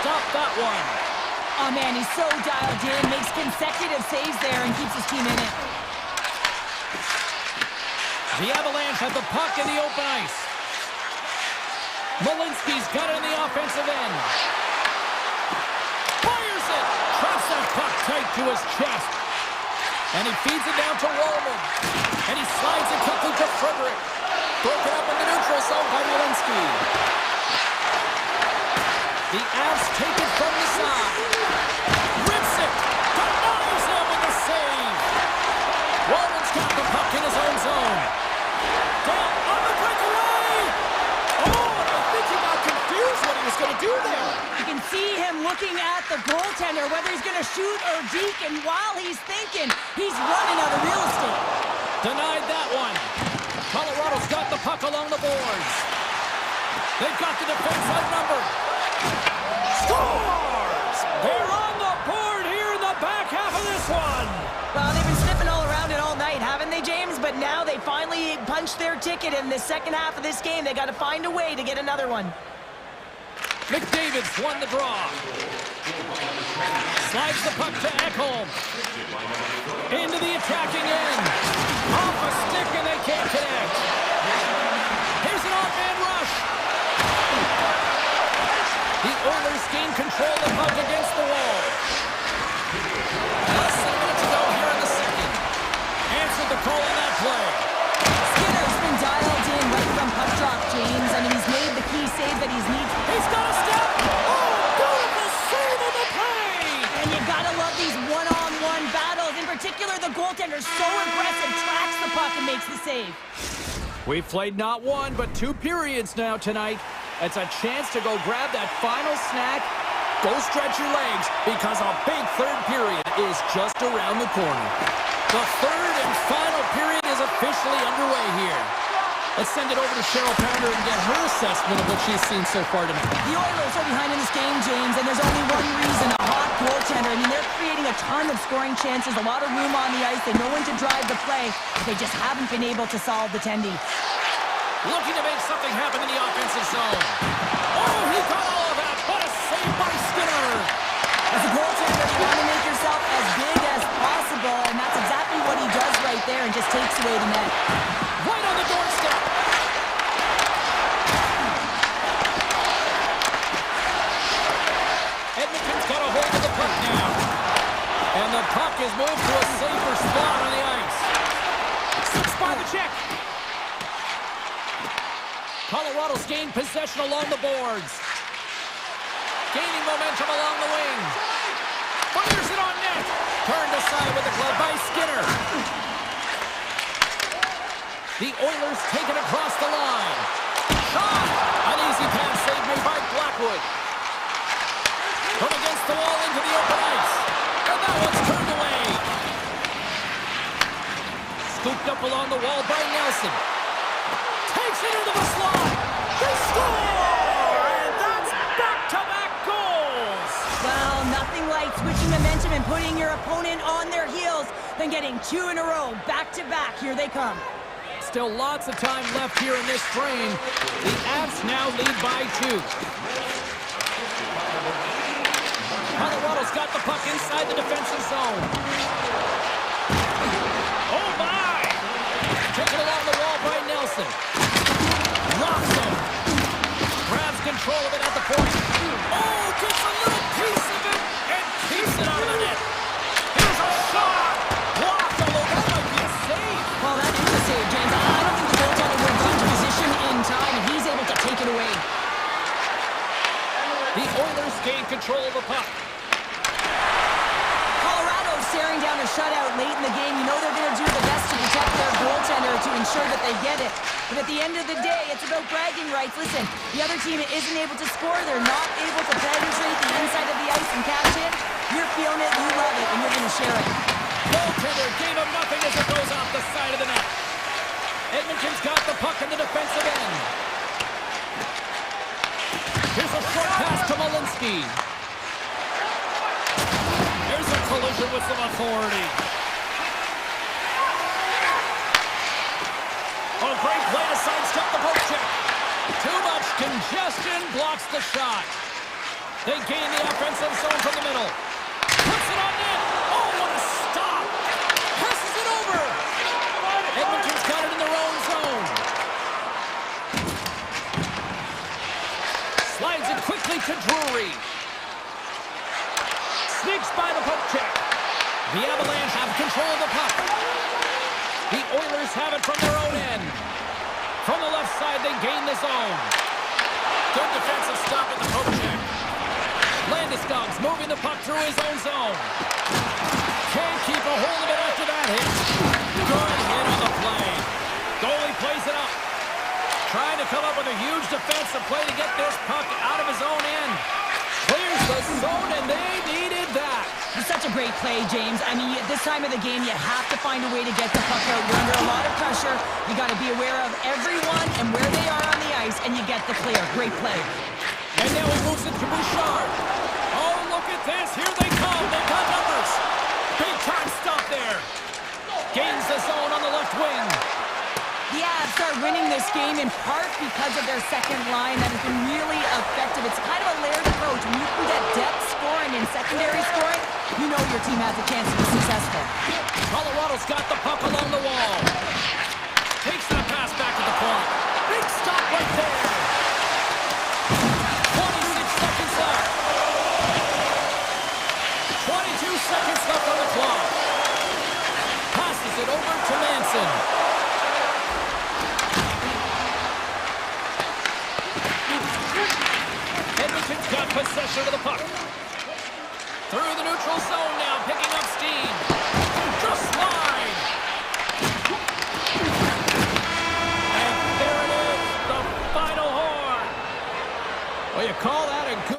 Stop that one. Oh, man, he's so dialed in, makes consecutive saves there, and keeps his team in it. The Avalanche have the puck in the open ice. Malinsky's got it in the offensive end. Fires it. Traps that puck tight to his chest. And he feeds it down to Wallman. And he slides it quickly to Frederick. Broken up in the neutral zone by Malinsky. The Avs take it from the side. Rips it. Denies him with the save. Wallman's got the puck in his own zone. Down on the breakaway. Oh, and I think he got confused what he was going to do there. You can see him looking at the goaltender, whether he's going to shoot or deke, and while he's thinking, he's running out of real estate. Denied that one. Colorado's got the puck along the boards. They've got the defense outnumbered. Scores! They're on the board here in the back half of this one. Well, they've been sniffing all around it all night, haven't they, James? But now they finally punched their ticket in the second half of this game. They got to find a way to get another one. McDavid's won the draw. Slides the puck to Ekholm. Into the attacking end. Off a stick and they can't connect. Here's an off-man rush. The Oilers gain control of the puck against the wall. Less than a minute to go here in the second. Answered the call on that play. Skinner's been dialed in right from puck drop, James. I mean, he's made the key save that he's needed. He's got a step. Oh, beautiful save on the play. And you gotta love these one-on-one battles. In particular, the goaltender so aggressive, tracks the puck and makes the save. We've played not one, but 2 periods now tonight. It's a chance to go grab that final snack. Go stretch your legs, because a big third period is just around the corner. The third and final period is officially underway here. Let's send it over to Cheryl Pounder and get her assessment of what she's seen so far tonight. The Oilers are behind in this game, James, and there's only one reason: a hot goaltender. I mean, they're creating a ton of scoring chances, a lot of room on the ice. They know when to drive the play, but they just haven't been able to solve the tendy. Looking to make something happen in the offensive zone. Oh, he got all of that. What a save by Skinner. want to make yourself as big as possible, and that's exactly what he does right there and just takes away the net. Right on the doorstep. Edmonton's got a hold of the puck now. And the puck is moved to a safer spot on the ice. 6 by the check. Colorado's gained possession along the boards. Gaining momentum along the wing. Fires it on net. Turned aside with the glove by Skinner. The Oilers take it across the line. Shot! An easy pass save made by Blackwood. From against the wall into the open ice. And that one's turned away. Scooped up along the wall by Nelson. Takes it into the slot. They score! And that's back-to-back goals. Well, nothing like switching momentum and putting your opponent on their heels than getting 2 in a row, back-to-back. Here they come. Still lots of time left here in this frame. The Avs now lead by 2. Colorado's got the puck inside the defensive zone. Oh, my! Taken along the wall by Nelson. Locks him. Grabs control of it at the point. Oh, gets a little piece of it and keeps it out of the net. Here's a shot. Blocked, although that might be a save. Well, that is a save, James. I don't think the goaltender would have gone to position in time, and he's able to take it away. The Oilers gain control of the puck. Colorado's staring down a shutout late in the game. You know they're going to do the best to protect their goaltender to ensure that they get it. But at the end of the day, it's about bragging rights. Listen, the other team isn't able to score. They're not able to penetrate the inside of the ice and catch it. You're feeling it, you love it, and you're going to share it. Goaltender gave him nothing as it goes off the side of the net. Edmonton's got the puck in the defensive end. Here's a short pass to Malinsky. There's a collision with some authority. Oh, great play to sidestep the poke check. Too much congestion blocks the shot. They gain the offensive zone from the middle. Puts it on net. Oh, what a stop. Passes it over. Edmonton's got it in their own zone. Slides it quickly to Drury. Sneaks by the poke check. The Avalanche have control of the puck. The Oilers have it from their own end. From the left side, they gain the zone. Good defensive stop at the poke check. Landeskog's moving the puck through his own zone. Can't keep a hold of it after that hit. Good hit on the play. Goalie plays it up. Trying to come up with a huge defensive play to get this puck out of his own end. Clears the zone, and they needed that. It's such a great play, James. I mean, at this time of the game, you have to find a way to get the puck out. You're under a lot of pressure. You got to be aware of everyone and where they are on the ice, and you get the clear. Great play. And now he moves it to Bouchard. Oh, look at this. Here they come. They've got numbers. Big time stop there. Gains the zone on the left wing. The Avs start winning this game in part because of their second line that has been really effective. It's kind of a layered approach. When you can get depth scoring and secondary scoring, you know your team has a chance to be successful. Colorado's got the puck along the wall. Takes that pass back to the point. Big stop right there. 26 seconds left. 22 seconds left on the clock. Passes it over to Manson. Edmonton's got possession of the puck. Through the neutral zone now, picking up steam. Just line. And there it is, the final horn. Well, you call that a good...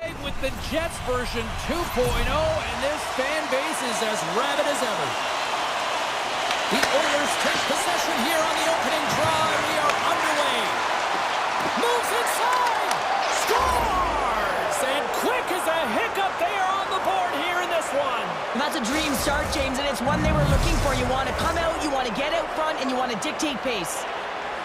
With the Jets version 2.0, and this fan base is as rabid as ever. The Oilers take possession here on the opening drive. We are underway. Moves inside. Scores! And quick as a hiccup, they are on the board here in this one. And that's a dream start, James, and it's one they were looking for. You want to come out, you want to get out front, and you want to dictate pace.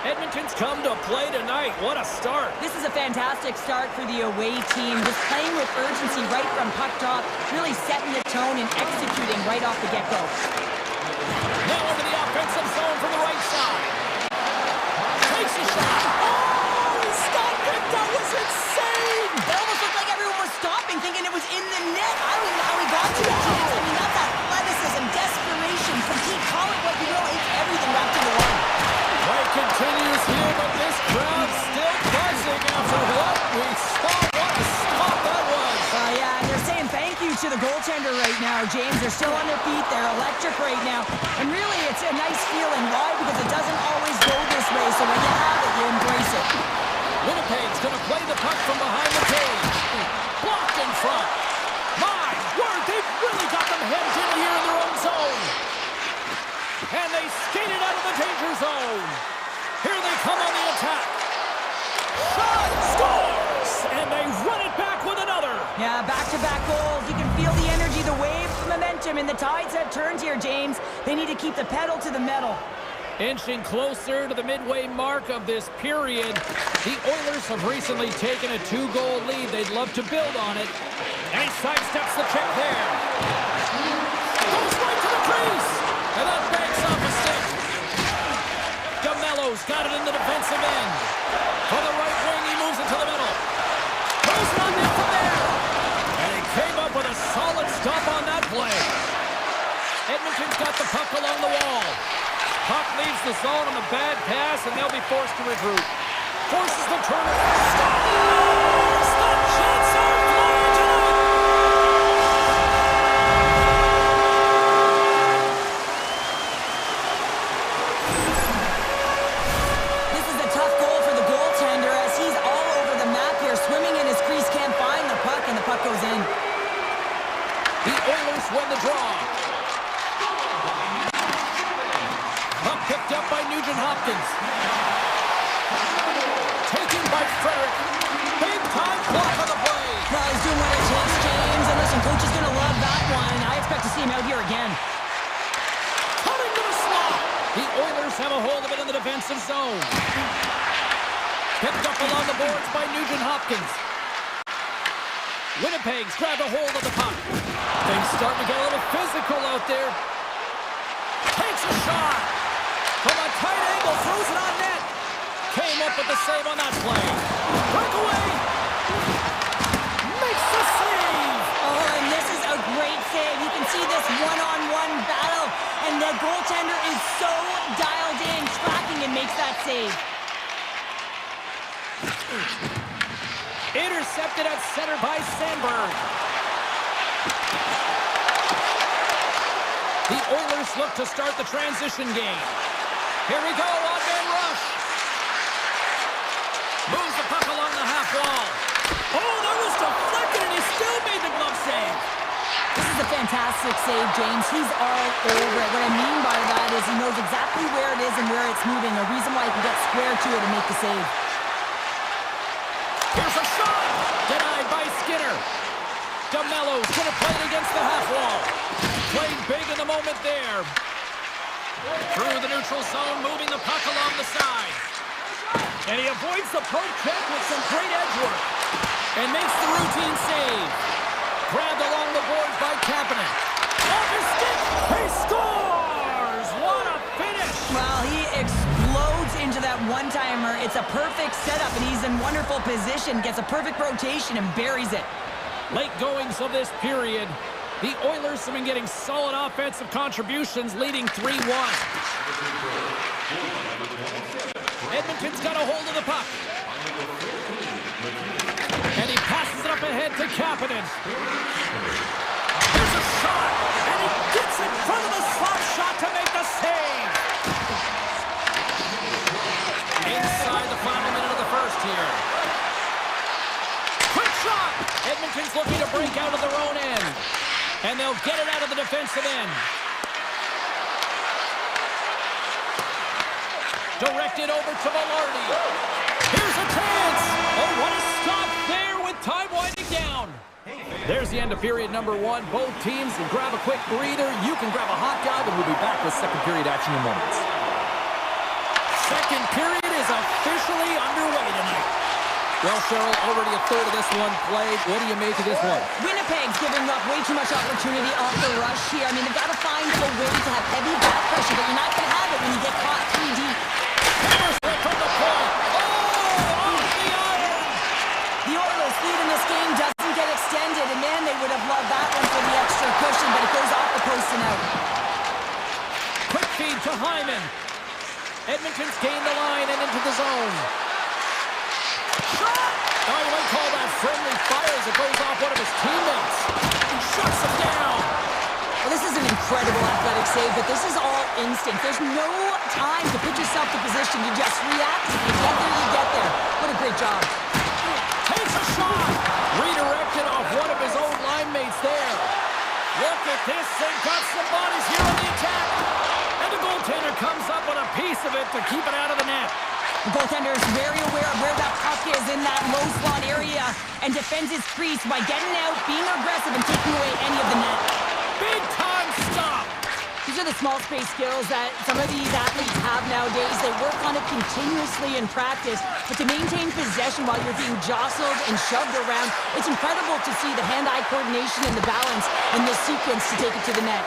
Edmonton's come to play tonight. What a start. This is a fantastic start for the away team. Just playing with urgency right from puck drop, really setting the tone and executing right off the get-go. Now into the offensive zone from the right side. Takes a shot. Oh, he stopped it. That was insane. It almost looked like everyone was stopping, thinking it was in the net. I don't even know how he got to it, James. I mean, that's athleticism, desperation, compete, call it what you will. It's everything wrapped into one. Play continues here, but this crowd still buzzing after what we saw. What a stop that was. Yeah, and they're saying thank you to the goaltender right now, James. They're still on their feet. They're electric right now. And really, it's a nice feeling. Why? Because it doesn't always go this way. So when you have it, you embrace it. Winnipeg's going to play the puck from behind the cage. Blocked in front. My word, they've really got them hemmed in here in their own zone. And they skated out of the danger zone. Here they come on the attack. Shot scores! And they run it back with another. Yeah, back-to-back goals. You can feel the energy, the waves, the momentum, and the tides have turned here, James. They need to keep the pedal to the metal. Inching closer to the midway mark of this period, the Oilers have recently taken a 2-goal lead. They'd love to build on it. And he sidesteps the check there. Goes right to the crease. And that banks off a stick. DeMello's got it in the defensive end. For the right wing, he moves it to the middle. Goes it on net from there. And he came up with a solid stop on that play. Edmonton's got the puck along the wall. Puck leaves the zone on a bad pass, and they'll be forced to regroup. Forces the turnover. Scores! The Jets are flying tonight! This is a tough goal for the goaltender as he's all over the map here. Swimming in his crease, can't find the puck, and the puck goes in. The Oilers win the draw. Puck picked up by Nugent-Hopkins. Taken by Frederick. Big time block on the play. Well, he's doing what it takes, James. And listen, coach is going to love that one. I expect to see him out here again. Cutting to the slot. The Oilers have a hold of it in the defensive zone. Picked up along the boards by Nugent-Hopkins. Winnipeg's grabbed a hold of the puck. Things starting to get a little physical out there. Takes a shot. From a tight angle, throws it on net. Came up with the save on that play. Breakaway. Makes the save. Oh, and this is a great save. You can see this one-on-one battle. And the goaltender is so dialed in, tracking and makes that save. Intercepted at center by Sandberg. The Oilers look to start the transition game. Here we go, on-man rush. Moves the puck along the half wall. Oh, that was deflected, and he still made the glove save. This is a fantastic save, James. He's all over it. What I mean by that is he knows exactly where it is and where it's moving. A reason why he can get square to it and make the save. Here's a shot. Denied by Skinner. DeMello's going to play it against the half wall. Played big in the moment there. Through the neutral zone, moving the puck along the side. And he avoids the poke check with some great edge work. And makes the routine save. Grabbed along the boards by Kapanen. Off his stick, he scores! What a finish! Well, he explodes into that one-timer. It's a perfect setup, and he's in wonderful position. Gets a perfect rotation and buries it. Late goings of this period. The Oilers have been getting solid offensive contributions, leading 3-1. Edmonton's got a hold of the puck. And he passes it up ahead to Kapanen. There's a shot, and he gets in front of the slap shot to make the save. Inside the final minute of the first here. Quick shot! Edmonton Oilers looking to break out of their own end. And they'll get it out of the defensive end. Directed over to Velarde. Here's a chance. Oh, what a stop there with time winding down. There's the end of period number one. Both teams can grab a quick breather. You can grab a hot dive, and we'll be back with second period action in moments. Second period is officially underway tonight. Well, Cheryl, already a third of this one played. What do you make of this one? Winnipeg's giving up way too much opportunity off the rush here. I mean, they've got to find a way to have heavy back pressure, but you're not going to have it when you get caught 3 deep. From the point. Oh, off the iron. The Oilers' lead in this game doesn't get extended, and man, they would have loved that one for the extra cushion, but it goes off the post and out. Quick feed to Hyman. Edmonton's gained the line and into the zone. Shot! Oh, you might call that friendly fire as it goes off one of his teammates. He shuts him down. Well, this is an incredible athletic save, but this is all instinct. There's no time to put yourself to position. You just react. If you get there, you get there. What a great job. Takes a shot. Redirected off one of his own line mates there. Look at this. They've got some bodies here on the attack. And the goaltender comes up with a piece of it to keep it out of the net. The goaltender is very aware of where that puck is in that low slot area and defends his crease by getting out, being aggressive, and taking away any of the net. Big time stop. These are the small space skills that some of these athletes have nowadays. They work on it continuously in practice, but to maintain possession while you're being jostled and shoved around, it's incredible to see the hand-eye coordination and the balance in this sequence to take it to the net.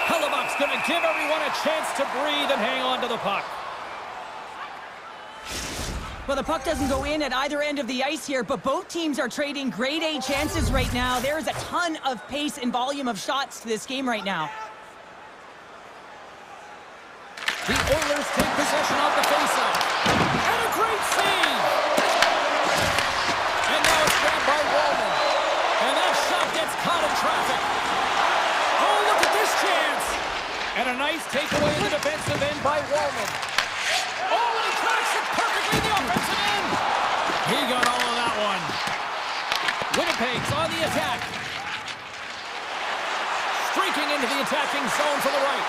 Hellebuck's going to give everyone a chance to breathe and hang on to the puck. Well, the puck doesn't go in at either end of the ice here, but both teams are trading grade A chances right now. There is a ton of pace and volume of shots to this game right now. The Oilers take possession of the faceoff. And a great save! And now it's grabbed by Wallman. And that shot gets caught in traffic. Oh, look at this chance! And a nice takeaway in the defensive end by Wallman. Oh, and he tracks it perfectly in the offensive end! He got all of that one. Winnipeg's on the attack. Streaking into the attacking zone for the right.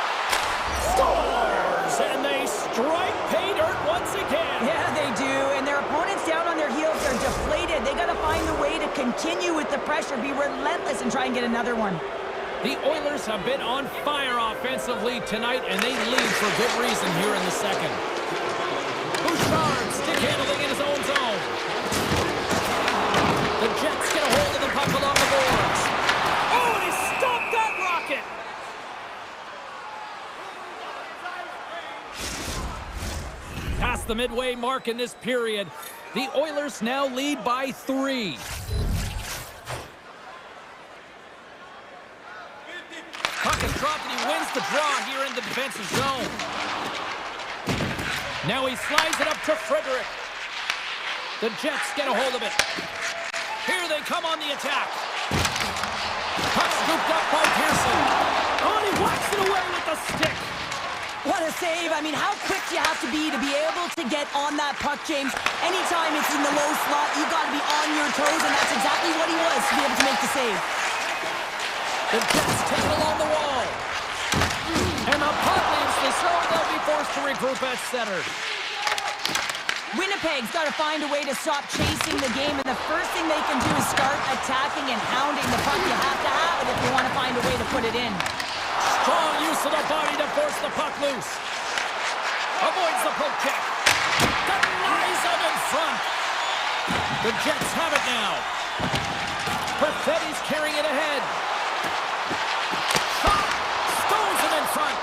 Scores! And they strike pay dirt once again. Yeah, they do. And their opponents down on their heels are deflated. They got to find a way to continue with the pressure, be relentless, and try and get another one. The Oilers have been on fire offensively tonight, and they lead for good reason here in the second. Bouchard stick handling in his own zone. The Jets get a hold of the puck along the boards. Oh, and he stopped that rocket! Past the midway mark in this period, the Oilers now lead by 3. Puck is dropped and he wins the draw here in the defensive zone. Now he slides it up to Frederick. The Jets get a hold of it. Here they come on the attack. Puck scooped up by Pearson. Oh, and he whacks it away with the stick. What a save. I mean, how quick do you have to be able to get on that puck, James? Anytime it's in the low slot, you've got to be on your toes, and that's exactly what he was to be able to make the save. The Jets take it along the wall. And the puck leaves the zone. They'll be forced to regroup at center. Winnipeg's got to find a way to stop chasing the game, and the first thing they can do is start attacking and hounding the puck. You have to have it if you want to find a way to put it in. Strong use of the body to force the puck loose. Avoids the poke check. Denies him in front. The Jets have it now. Perfetti's carrying it ahead. Shot! Stones him in front.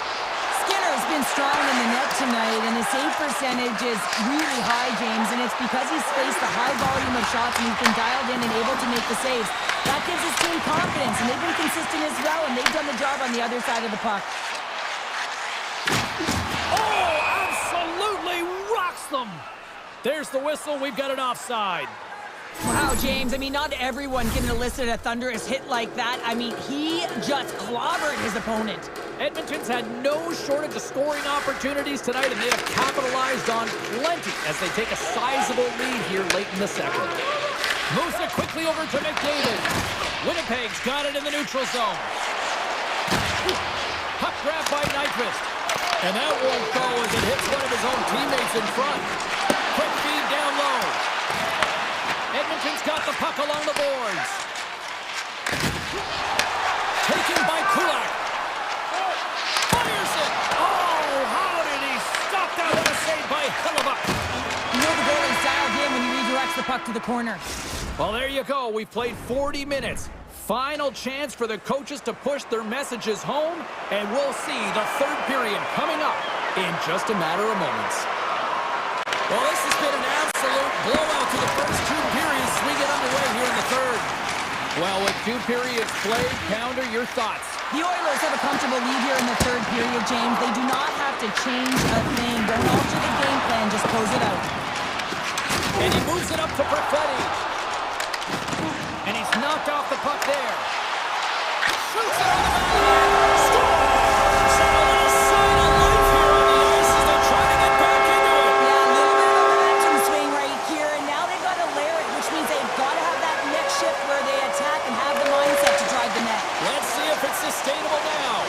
Skinner's been strong in the net tonight, and his save percentage is really high, James, and it's because he's faced a high volume of shots and he's been dialed in and able to make the saves. That gives his team confidence, and they've been consistent as well, and they've done the job on the other side of the puck. Oh, absolutely rocks them. There's the whistle. We've got an offside. Wow, James, I mean, not everyone can elicit a thunderous hit like that. I mean, he just clobbered his opponent. Edmonton's had no shortage of scoring opportunities tonight, and they have capitalized on plenty as they take a sizable lead here late in the second. Moves it quickly over to McDavid. Winnipeg's got it in the neutral zone. Puck grab by Nyquist. And that won't go as it hits one of his own teammates in front. Quick feed down low. Edmonton's got the puck along the boards. Taken by Kulak. Fires it! Oh, how did he stop that? What a save by Hellebuck. You know the goalie's dialed in when he redirects the puck to the corner. Well, there you go. We've played 40 minutes. Final chance for the coaches to push their messages home, and we'll see the third period coming up in just a matter of moments. Well, this has been an absolute blowout to the first two periods as we get underway here in the third. Well, with two periods played, Pounder, your thoughts? The Oilers have a comfortable lead here in the third period, James. They do not have to change a thing. Don't alter the game plan, just close it out. And he moves it up to Perfetti. And he's knocked off the puck there. Shoots it on the back. Scores! And a little sign of life here on the ice as they try to get back into it. Yeah, a little bit of a momentum swing right here, and now they've got to layer it, which means they've got to have that next shift where they attack and have the mindset to drive the net. Let's see if it's sustainable now.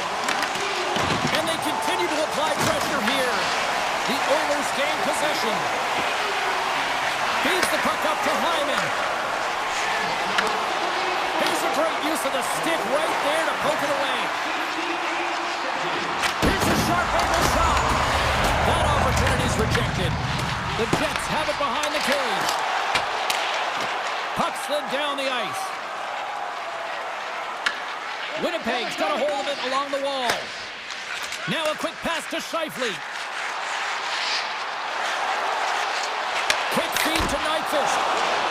And they continue to apply pressure here. The Oilers gain possession. Feeds the puck up to Hyman. Here's a great use of the stick right there to poke it away. Here's a sharp angle shot. That opportunity's rejected. The Jets have it behind the cage. Puck slid down the ice. Winnipeg's got a hold of it along the wall. Now a quick pass to Scheifele. Quick feed to Nyquist.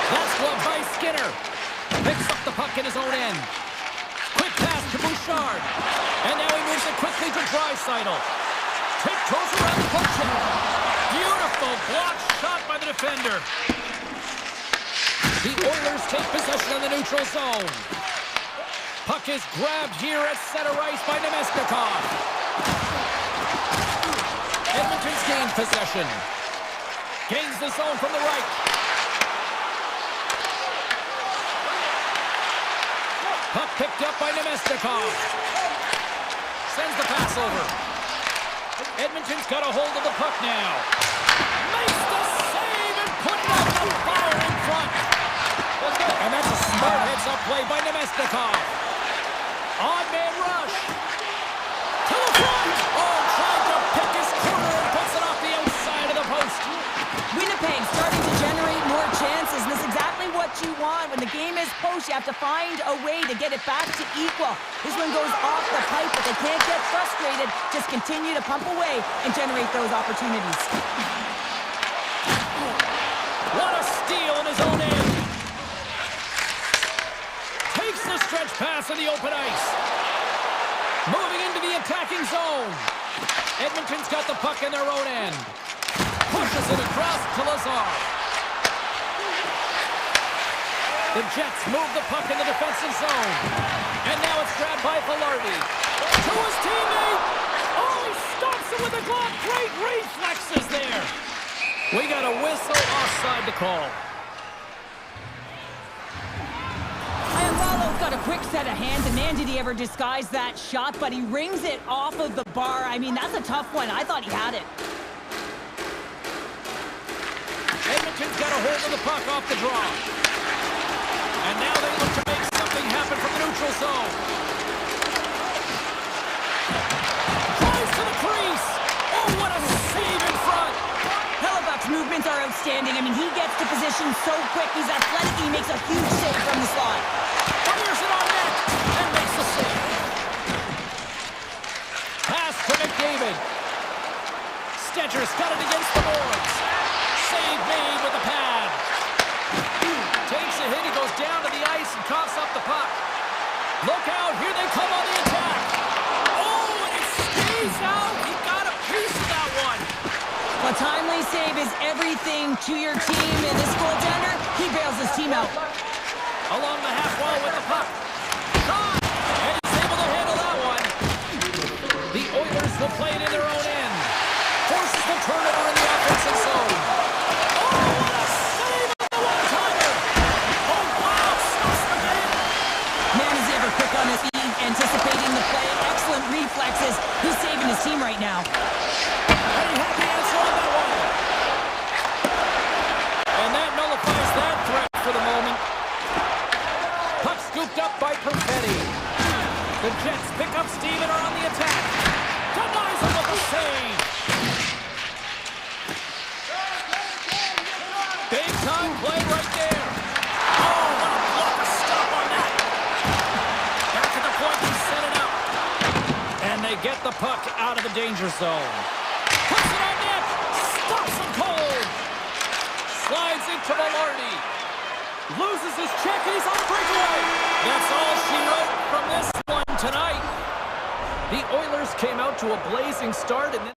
That's gloved by Skinner. Picks up the puck in his own end. Quick pass to Bouchard. And now he moves it quickly to Draisaitl. Tiptoes around the post. Beautiful block shot by the defender. The Oilers take possession of the neutral zone. Puck is grabbed here at center ice by Nemestikov. Edmonton's gained possession. Gains the zone from the right. Puck picked up by Nemestikov. Sends the pass over. Edmonton's got a hold of the puck now. Makes the save and putting out the fire in front. And that's a smart heads-up play by Nemestikov. Odd man rush. To the front. Oh, trying to pick his corner and puts it off the outside of the post. Winnipeg starting to generate more chances, and this is exactly what you want. When the game is post, you have to find a way to get it back to equal. This one goes off the pipe, but they can't get frustrated. Just continue to pump away and generate those opportunities. What a steal in his own end. Takes the stretch pass on the open ice. Moving into the attacking zone. Edmonton's got the puck in their own end. Pushes it across to Lazar. The Jets move the puck in the defensive zone. And now it's grabbed by Velarde. To his teammate. Oh, he stops it with a glove. Great reflexes there. We got a whistle offside to call. Iafallo's got a quick set of hands, and man, did he ever disguise that shot, but he rings it off of the bar. I mean, that's a tough one. I thought he had it. Edmonton's got a hold of the puck off the draw. And now they look to make something happen from the neutral zone. Drives to the crease. Oh, what a save in front. Hellebuck's movements are outstanding. I mean, he gets to position so quick. He's athletic. He makes a huge save from the slot. Fires it on net and makes the save. Pass to McDavid. Stetcher's got it against the boards. Save made with the pad. Takes a hit, he goes down to the ice and coughs up the puck. Look out, here they come on the attack. Oh, and it stays out. He got a piece of that one. A timely save is everything to your team, and this goaltender, he bails his team out. Along the half wall with the puck. Shot! And he's able to handle that one. The Oilers will play it in their own end. Forces the turnover in the offensive zone. Oh, what a save on the one-timer! Oh, The Jets pick up steam and are on the attack. Denies him with a save. Big time play right there. Oh, what a block, a stop on that. Back at the point, he set it up. And they get the puck out of the danger zone. Puts it on net. Stops him cold. Slides into Velarde. Loses his check and he's on the breakaway. That's all she wrote from this one tonight. The Oilers came out to a blazing start and then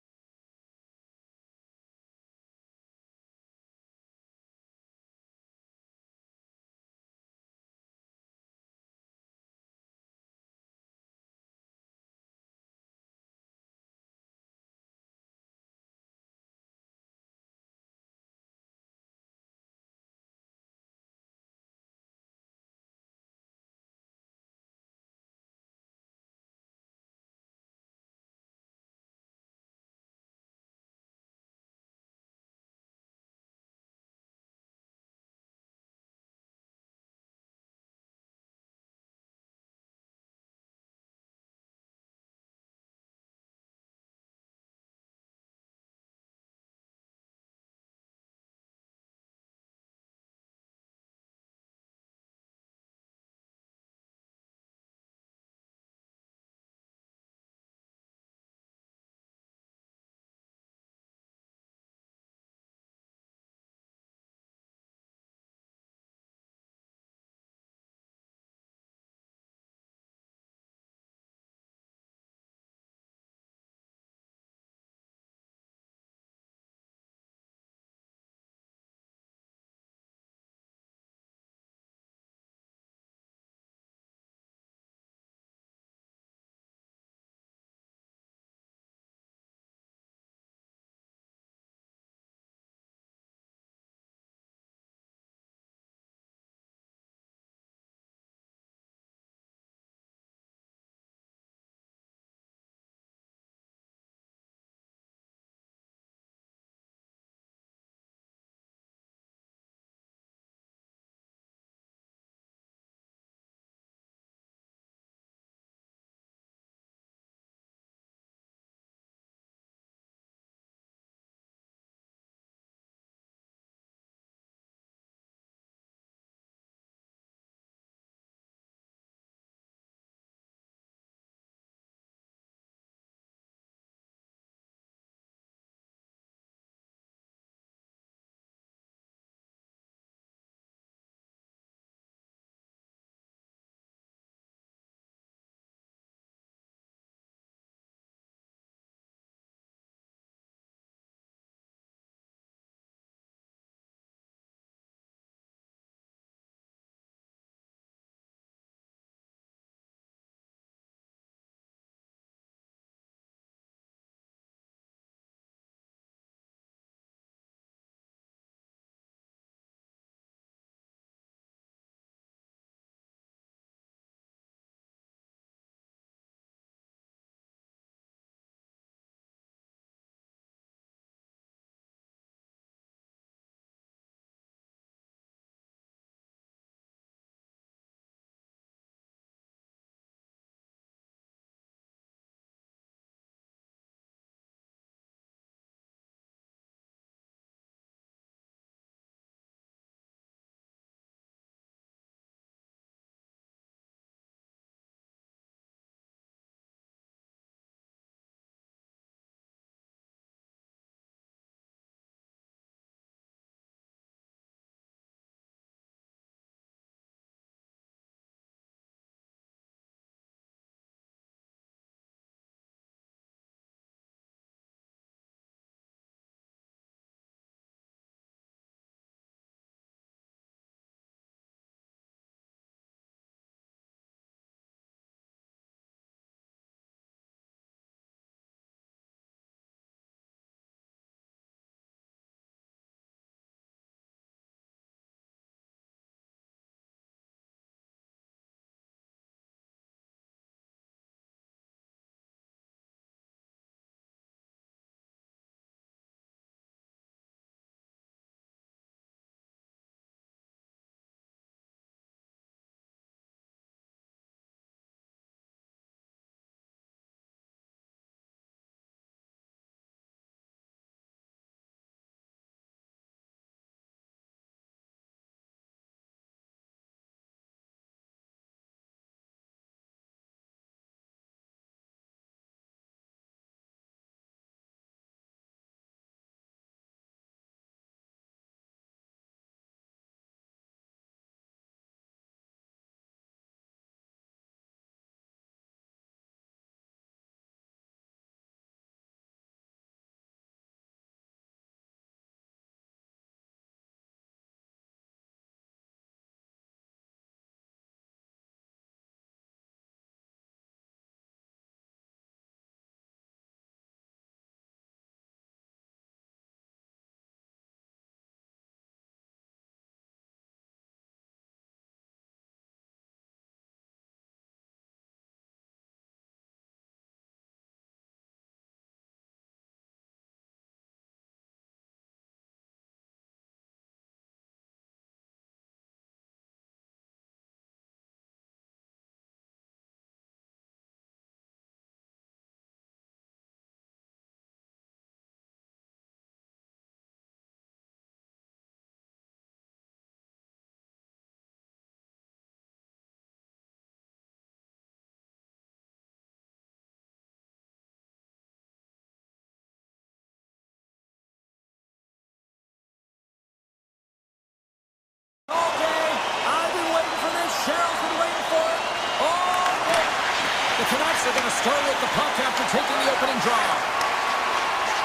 Start with the puck after taking the opening draw.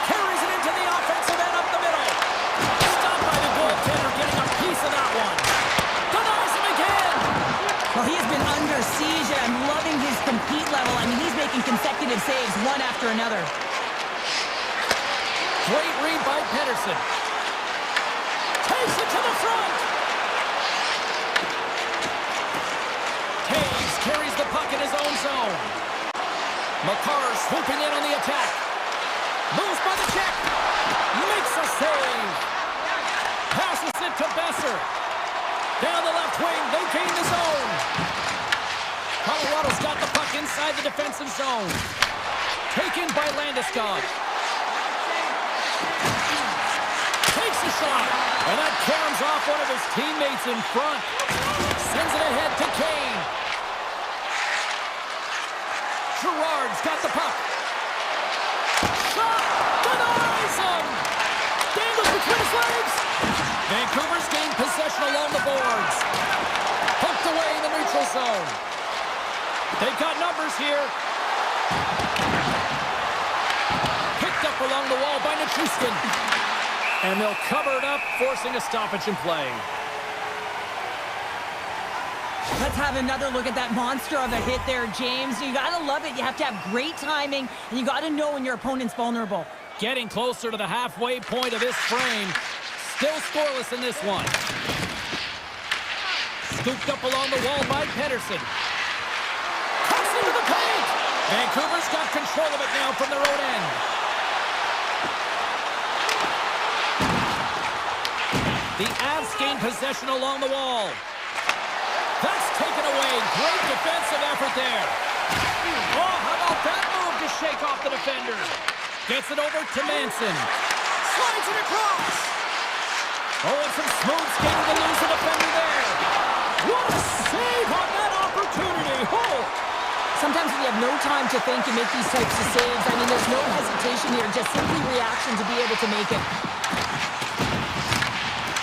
Carries it into the offensive end up the middle. Stopped by the goaltender, getting a piece of that one. Denies him again. Well, he has been under siege, and I'm loving his compete level. I mean, he's making consecutive saves, one after another. Great read by Pedersen. Takes it to the front. Hayes carries the puck in his own zone. Makar swooping in on the attack. Moves by the check. Makes a save. Passes it to Besser. Down the left wing, they gain the zone. Colorado's got the puck inside the defensive zone. Taken by Landeskog. Takes a shot, and that caroms off one of his teammates in front. Sends it ahead to Kane. Gerard's got the puck. Shot! Denies him! Dangles between his legs. Vancouver's gained possession along the boards. Poked away in the neutral zone. They got numbers here. Picked up along the wall by Nichushkin. And they'll cover it up, forcing a stoppage in play. Let's have another look at that monster of a hit there, James. You gotta love it. You have to have great timing, and you gotta know when your opponent's vulnerable. Getting closer to the halfway point of this frame. Still scoreless in this one. Scooped up along the wall by Pedersen. Cuts into the paint. Vancouver's got control of it now from their own end. The Avs gain possession along the wall. That's taken away. Great defensive effort there. Oh, how about that move to shake off the defender? Gets it over to Manson. Slides it across. Oh, and some smooth skating to lose the defender there. What a save on that opportunity. Oh. Sometimes when you have no time to think, you make these types of saves. I mean, there's no hesitation here, just simply reaction to be able to make it.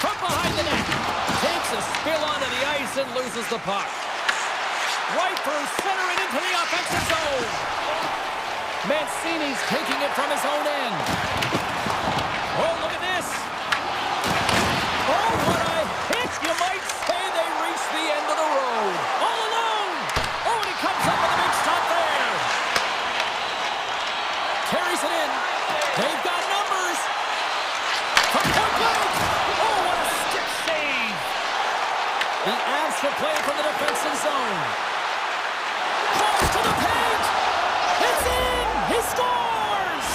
From behind the net. Takes a spill onto the ice and loses the puck. Right through center and into the offensive zone. Mancini's taking it from his own end. Oh, look at this. Oh, what a hit. You might say they reached the end of the road. All alone. Oh, and he comes up with a big stop there. Carries it in. They've got numbers. From point blank. Oh, what a stick save. The Avs will play from the defensive zone. Cross to the paint. It's in. He scores.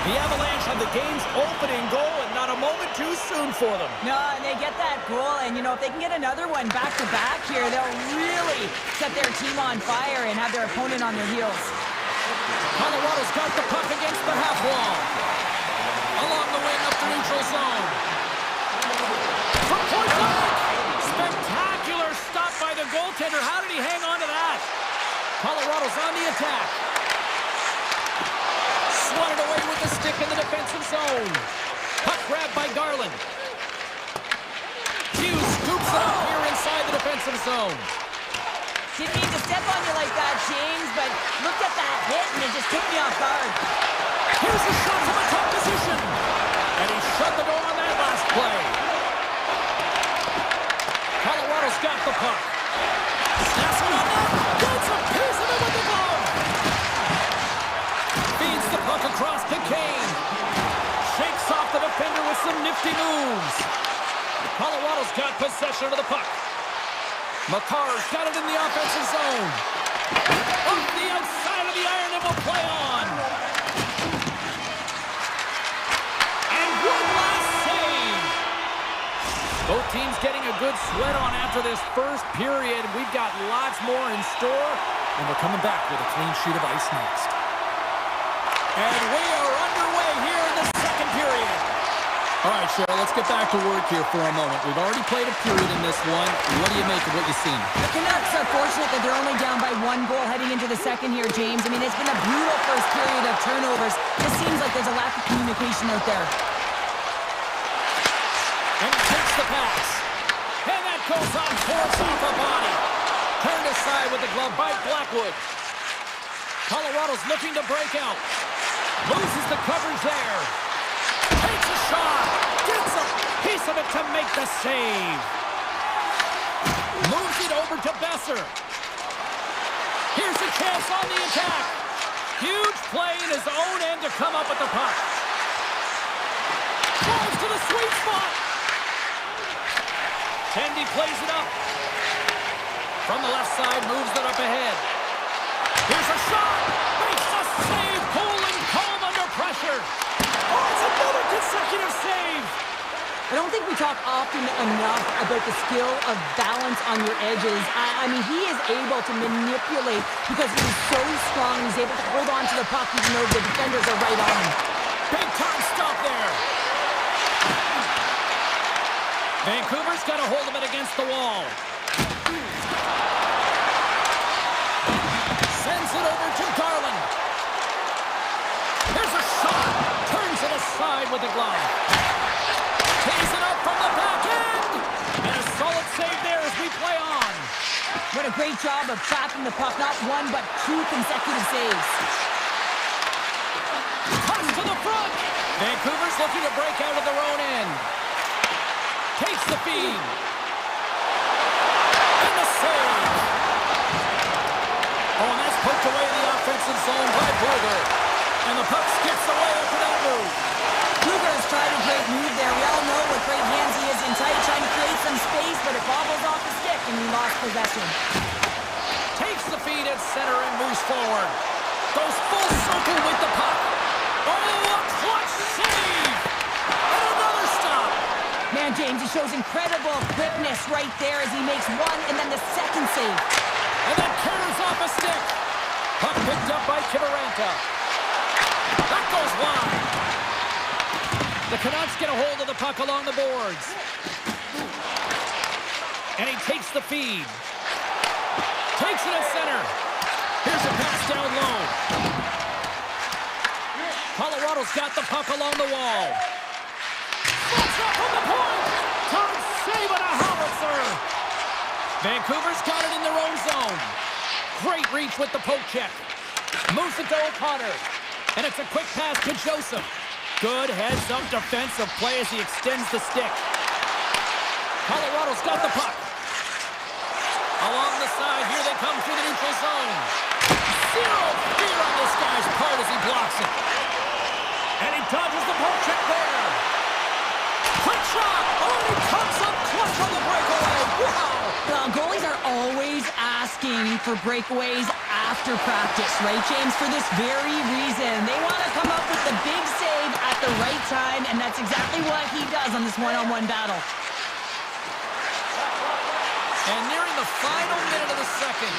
The Avalanche have the game's opening goal, and not a moment too soon for them. No, and they get that goal, and, you know, if they can get another one back-to-back here, they'll really set their team on fire and have their opponent on their heels. Colorado's got the puck against the half wall. Along the wing up the neutral zone. From point blank. Spectacular stop by the goaltender. How did he hang on to that? Colorado's on the attack. Swatted away with the stick in the defensive zone. Puck grabbed by Garland. Hughes scoops it up here inside the defensive zone. Didn't mean to step on you like that, James, but look at that hit, and it just took me off guard. Here's a shot from a top position. And he shut the door on that last play. Colorado's got the puck. Snaps it on net. Gets a piece of it with the glove. Feeds the puck across to Kane. Shakes off the defender with some nifty moves. Colorado's got possession of the puck. Makar's got it in the offensive zone. Off the outside of the iron and will play on. And one last save. Both teams getting a good sweat on after this first period. We've got lots more in store, and we're coming back with a clean sheet of ice next. And we are underway here in the second period. All right, Cheryl, let's get back to work here for a moment. We've already played a period in this one. What do you make of what you've seen? The Canucks are fortunate that they're only down by 1 goal heading into the second here, James. I mean, it's been a brutal first period of turnovers. It seems like there's a lack of communication out there. And takes the pass. And that goes on, force off a body. Turned aside with the glove by Blackwood. Colorado's looking to break out. Loses the coverage there. Takes a shot. Gets a piece of it to make the save. Moves it over to Besser. Here's a chance on the attack. Huge play in his own end to come up with the puck. Drives to the sweet spot. Tendy plays it up. From the left side, moves it up ahead. Here's a shot. Makes a save. Cool and calm under pressure. Oh, it's another consecutive save. I don't think we talk often enough about the skill of balance on your edges. I mean, he is able to manipulate because he's so strong. He's able to hold on to the puck even though the defenders are right on him. Big time stop there. Vancouver's got a hold of it against the wall. Sends it over to Garland. Here's a shot. Turns it aside with the glove. Tees it up from the back end. And a solid save there as we play on. What a great job of tracking the puck. Not one, but two consecutive saves. Comes to the front. Vancouver's looking to break out of their own end. Takes the feed. And the save. Oh, and that's poked away in the offensive zone by Bluger. And the puck skips away after that move. Bluger's tried a great move there. We all know what great hands he is in tight, trying to create some space, but it bobbles off the stick and he lost possession. Takes the feed at center and moves forward. Goes full circle with the puck. Oh, a clutch save! And another stop. Man, James, he shows incredible quickness right there as he makes one and then the second save. And then carries off a stick. Puck picked up by Kivaranta. That goes wide. The Canucks get a hold of the puck along the boards. And he takes the feed. Takes it at center. Here's a pass down low. Colorado's got the puck along the wall. Slots up from the point. Turn save and a howitzer. Vancouver's got it in their own zone. Great reach with the poke check. Moves it to O'Connor. And it's a quick pass to Joseph. Good heads-up defensive play as he extends the stick. Colorado's got the puck. Along the side, here they come through the neutral zone. Zero fear on this guy's part as he blocks it. And he dodges the poke check there. Quick shot! Oh, he comes up clutch on the breakaway. Wow! Well, goalies are always asking for breakaways after practice, right, James? For this very reason. They want to come up with the big save at the right time, and that's exactly what he does on this one-on-one battle. And nearing the final minute of the second.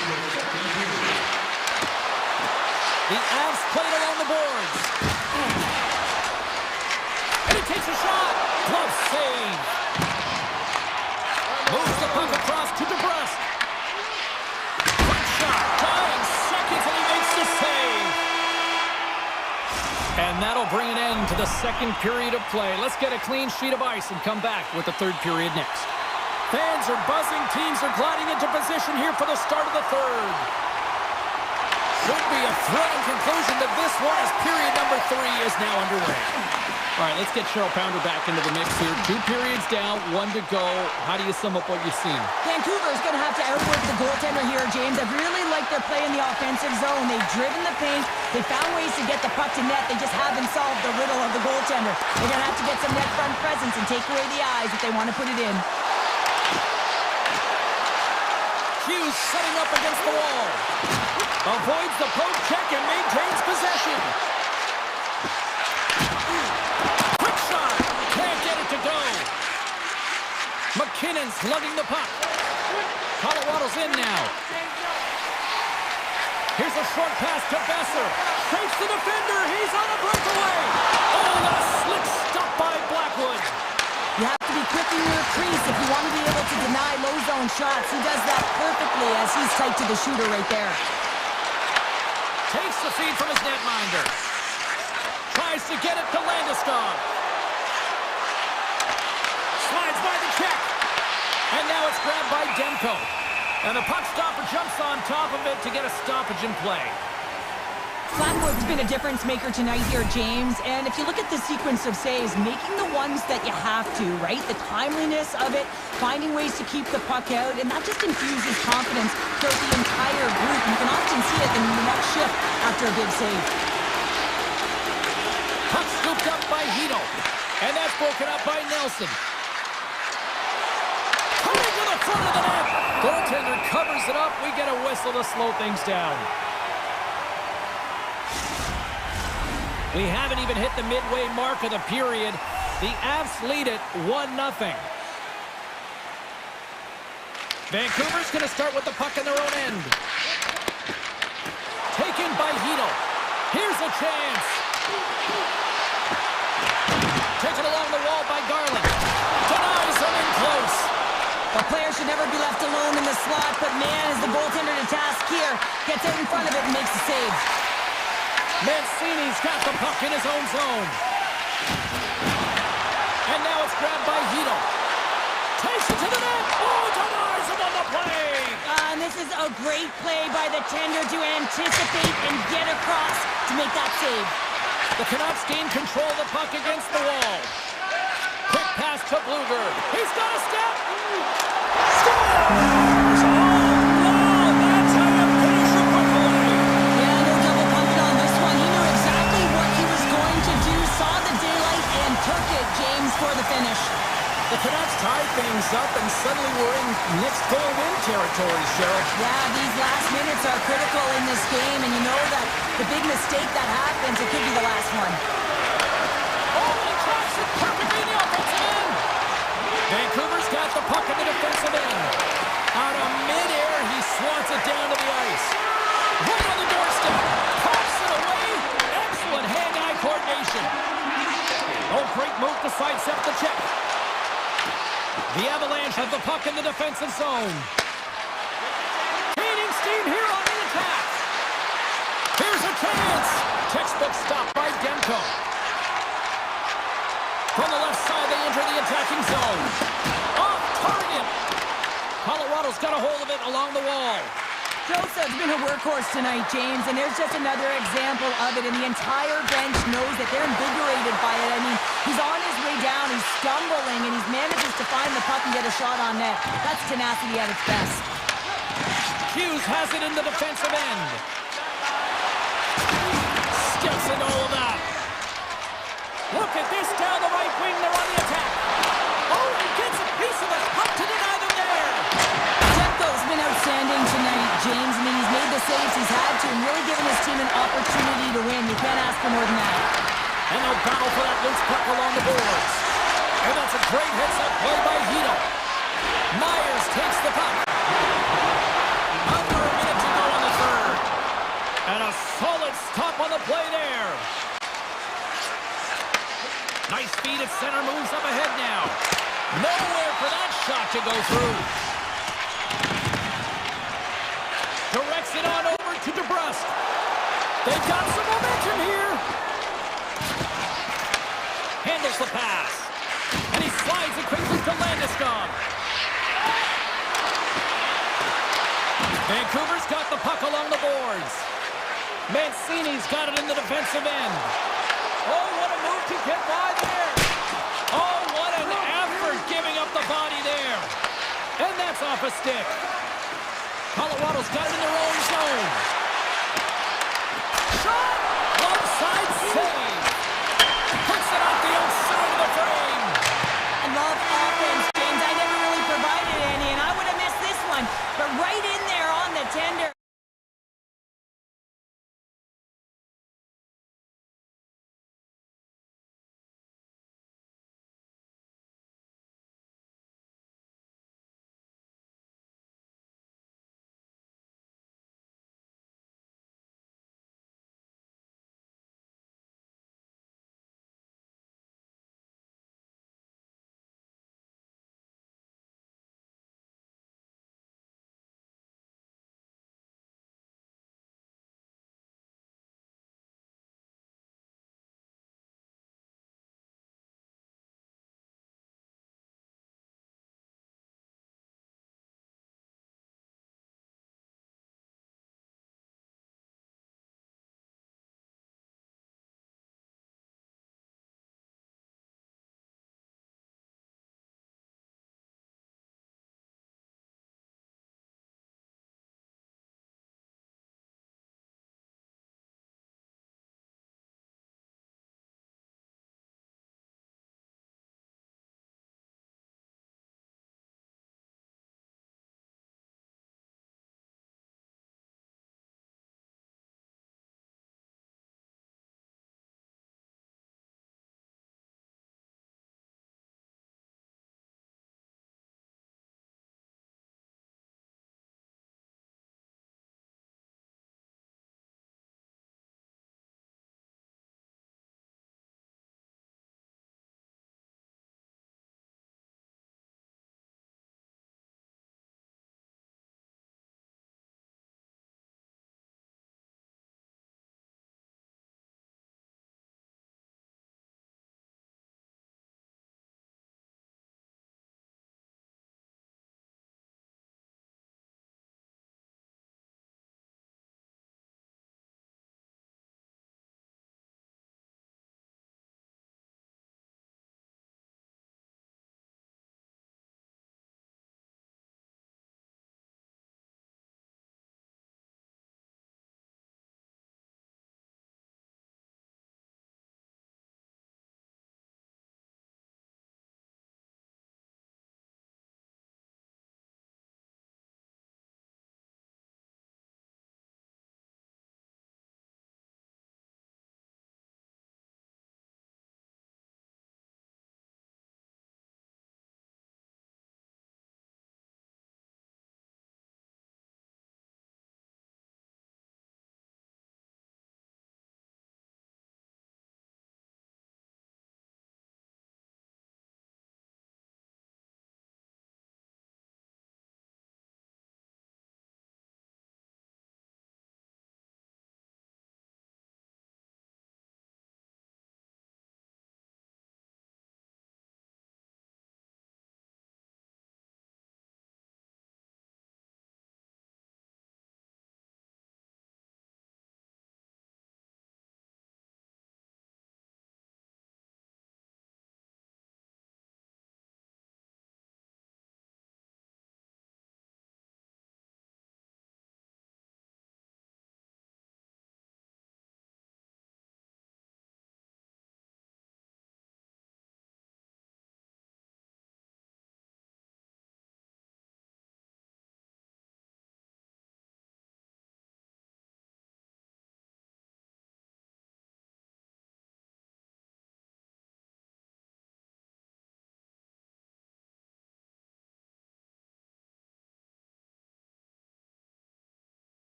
The Avs played along the boards. And he takes a shot. Glove save. Moves the puck across to DeBrusque. Quick shot. 9 seconds and he makes the save. And that'll bring an end to the second period of play. Let's get a clean sheet of ice and come back with the third period next. Fans are buzzing. Teams are gliding into position here for the start of the third. Should be a thrilling conclusion to this one as period number 3 is now underway. All right, let's get Cheryl Pounder back into the mix here. 2 periods down, 1 to go. How do you sum up what you've seen? Vancouver's going to have to outwork the goaltender here, James. I've really liked their play in the offensive zone. They've driven the paint. They found ways to get the puck to net. They just haven't solved the riddle of the goaltender. They're going to have to get some net front presence and take away the eyes if they want to put it in. Hughes setting up against the wall. Avoids the poke check and maintains possession. Quick shot. Can't get it to go. McKinnon's lugging the puck. Colorado's in now. Here's a short pass to Besser. Takes the defender. He's on a breakaway. Oh, a slick stop by Blackwood. You have to be quick in your crease if you want to be able to deny low zone shots. He does that perfectly as he's tight to the shooter right there. Takes the feed from his netminder. Tries to get it to Landeskog. Slides by the check. And now it's grabbed by Demko. And the puck stopper jumps on top of it to get a stoppage in play. Flatwood's been a difference maker tonight here, James. And if you look at the sequence of saves, making the ones that you have to, right? The timeliness of it, finding ways to keep the puck out, and that just infuses confidence throughout the entire group. You can often see it in the next shift after a big save. Puck scooped up by Hito. And that's broken up by Nelson. Coming to the front of the net. Goaltender covers it up. We get a whistle to slow things down. We haven't even hit the midway mark of the period. The Avs lead it 1-0. Vancouver's going to start with the puck in their own end. Taken by Hito. Here's a chance. Taken along the wall by Garland. Denies him in close. The player should never be left alone in the slot, but man, is the goaltender to task here. Gets out in front of it and makes the save. Mancini's got the puck in his own zone. And now it's grabbed by Hito. Takes it to the net. Oh, denies him on the play. And this is a great play by the tender to anticipate and get across to make that save. The Canucks gain control of the puck against the wall. Quick pass to Bluger. He's got a step. Scores! Oh, wow, that's how you finish a puck away. Yeah, no double pumping on this one. He knew exactly what he was going to do, saw the daylight, and took it, James, for the finish. The Canucks tied things up, and suddenly we're in next goal-win territory, Cheryl. Yeah, these last minutes are critical in this game, and you know that the big mistake that happens, it could be the last one. Oh, he drops it perfectly in the offensive end. Vancouver's got the puck in the defensive end. Out of midair, he swats it down to the ice. Right on the doorstep. Pops it away. Excellent hand-eye coordination. Oh, great move to sidestep the check. The Avalanche have the puck in the defensive zone. Gaining steam here on the attack. Here's a chance. Textbook stop by Demko. From the left side, they enter the attacking zone. Off target. Colorado's got a hold of it along the wall. Joseph's been a workhorse tonight, James, and there's just another example of it, and the entire bench knows that they're invigorated by it. I mean, he's on his way down, he's stumbling, and he manages to find the puck and get a shot on net. That's tenacity at its best. Hughes has it in the defensive end. Steps into all of that. Look at this down the right wing, they're on the attack. Oh, he gets a piece of the puck to deny them there. Demko's been outstanding tonight, James. I mean, he's made the saves he's had to and really given his team an opportunity to win. You can't ask for more than that. And they'll battle for that loose puck along the boards. And that's a great heads-up play by Hito. Myers takes the puck. Under a minute to go in the third. And a solid stop on the play there. Nice feed at center, moves up ahead now. Nowhere for that shot to go through. Directs it on over to DeBrusque. They've got some momentum here. Handles the pass. And he slides it quickly to Landeskog. Vancouver's got the puck along the boards. Mancini's got it in the defensive end. Oh, what a move to get by there. Oh, what an effort giving up the body there. And that's off a stick. Colorado's got it in their own zone. Shot! Offside save. Puts it off the outside of the frame. I love offense, James. I never really provided any, and I would have missed this one. But right in there on the tender.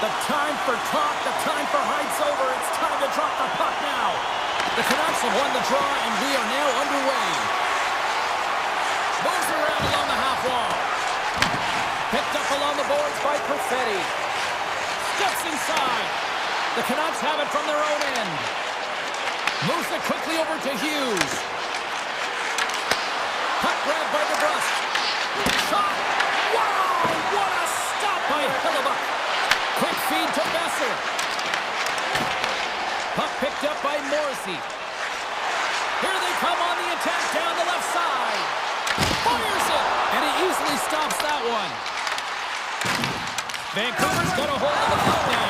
The time for talk, the time for heights over. It's time to drop the puck now. The Canucks have won the draw, and we are now underway. Moves around along the half wall. Picked up along the boards by Perfetti. Steps inside. The Canucks have it from their own end. Moves it quickly over to Hughes. Puck grabbed by DeBrusque. Shot! Wow! What a stop by Hellebuyck. Quick feed to Besser. Puck picked up by Morrissey. Here they come on the attack down the left side. Fires it! And he easily stops that one. Vancouver's got a hold of the puck now.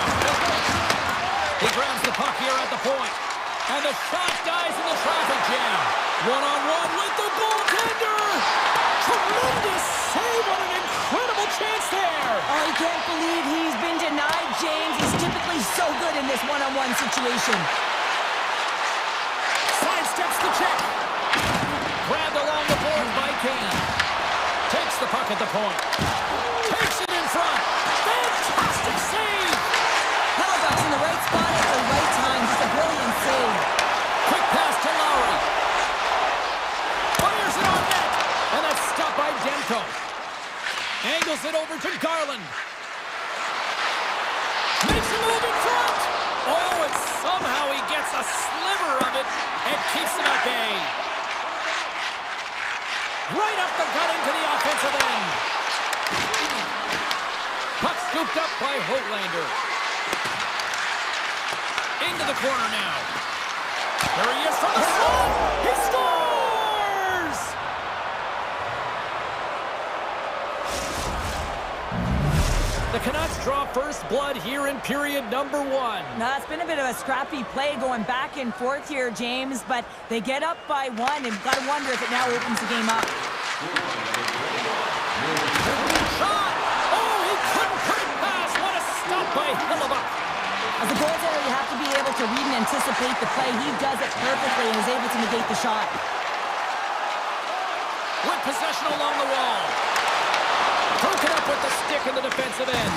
He grabs the puck here at the point. And the shot dies in the traffic jam. One-on-one with the goaltender. Tremendous save. What an incredible chance there. Oh, he can't believe he's been denied, James. He's typically so good in this one-on-one situation. Sidesteps the check. Grabbed along the board by Kane. Takes the puck at the point. Takes it in front. Fantastic save. Hellebuyck's in the right spot at the right time. Just a brilliant save. Quick pass to Lowry. Fires it on net. And that's stopped by Demko. Angles it over to Garland. Makes a move in front. Oh, and somehow he gets a sliver of it and keeps it at bay. Right up the gut into the offensive end. Puck scooped up by Hoglander. Into the corner now. There he is from the slot. He scores! The Canucks draw first blood here in period number 1. Now, it's been a bit of a scrappy play going back and forth here, James, but they get up by 1, and you've got to wonder if it now opens the game up. Shot! Oh, he couldn't put it past. What a stop by Hellebuyck. As a goaltender, you have to be able to read and anticipate the play. He does it perfectly and is able to negate the shot. With possession along the wall. Broken up with the stick in the defensive end.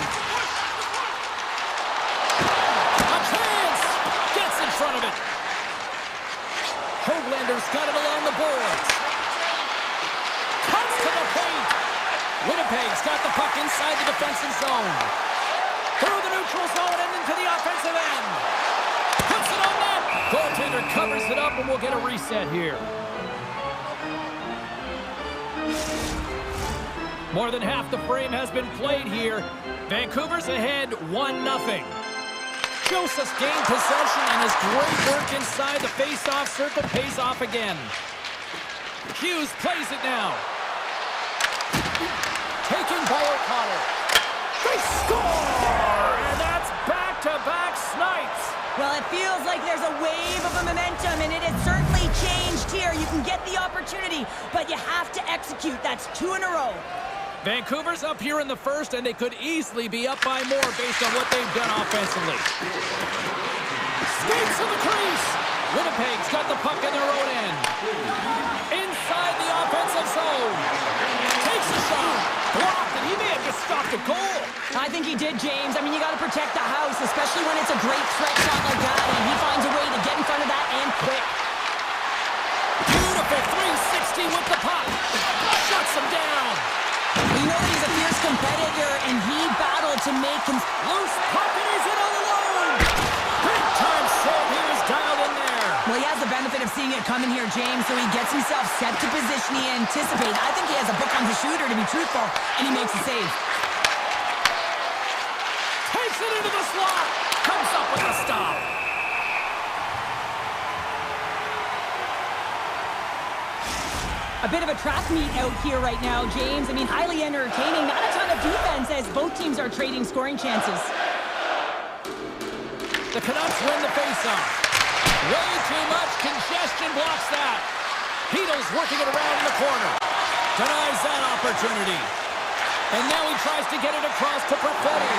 A chance! Gets in front of it. Hoglander's got it along the boards. Cuts to the paint. Winnipeg's got the puck inside the defensive zone. Through the neutral zone and into the offensive end. Puts it on net. Goaltender covers it up and we'll get a reset here. More than half the frame has been played here. Vancouver's ahead 1-0. Joseph gained possession and his great work inside the face-off circle pays off again. Hughes plays it now. Taken by O'Connor. They score! And that's back-to-back snipes. Well, it feels like there's a wave of a momentum, and it has certainly changed here. You can get the opportunity, but you have to execute. That's 2 in a row. Vancouver's up here in the first, and they could easily be up by more based on what they've done offensively. Skates to the crease. Winnipeg's got the puck in their own end. Inside the offensive zone. Takes a shot. Blocked, and he may have just stopped a goal. I think he did, James. I mean, you got to protect the house, especially when it's a great threat shot like that, and he finds a way to get in front of that and quick. Beautiful 360 with the puck. Shuts him down. You know that he's a fierce competitor, and he battled to make him loose puck, and he's in all alone. Big time save here is dialed in there. Well, he has the benefit of seeing it coming here, James, so he gets himself set to position he anticipates. I think he has a book on the shooter, to be truthful, and he makes a save. Takes it into the slot. Comes up with a stop. A bit of a track meet out here right now, James. I mean, highly entertaining. Not a ton of defense as both teams are trading scoring chances. The Canucks win the faceoff. Way too much congestion blocks that. Heedle's working it around in the corner. Denies that opportunity. And now he tries to get it across to Perfetti.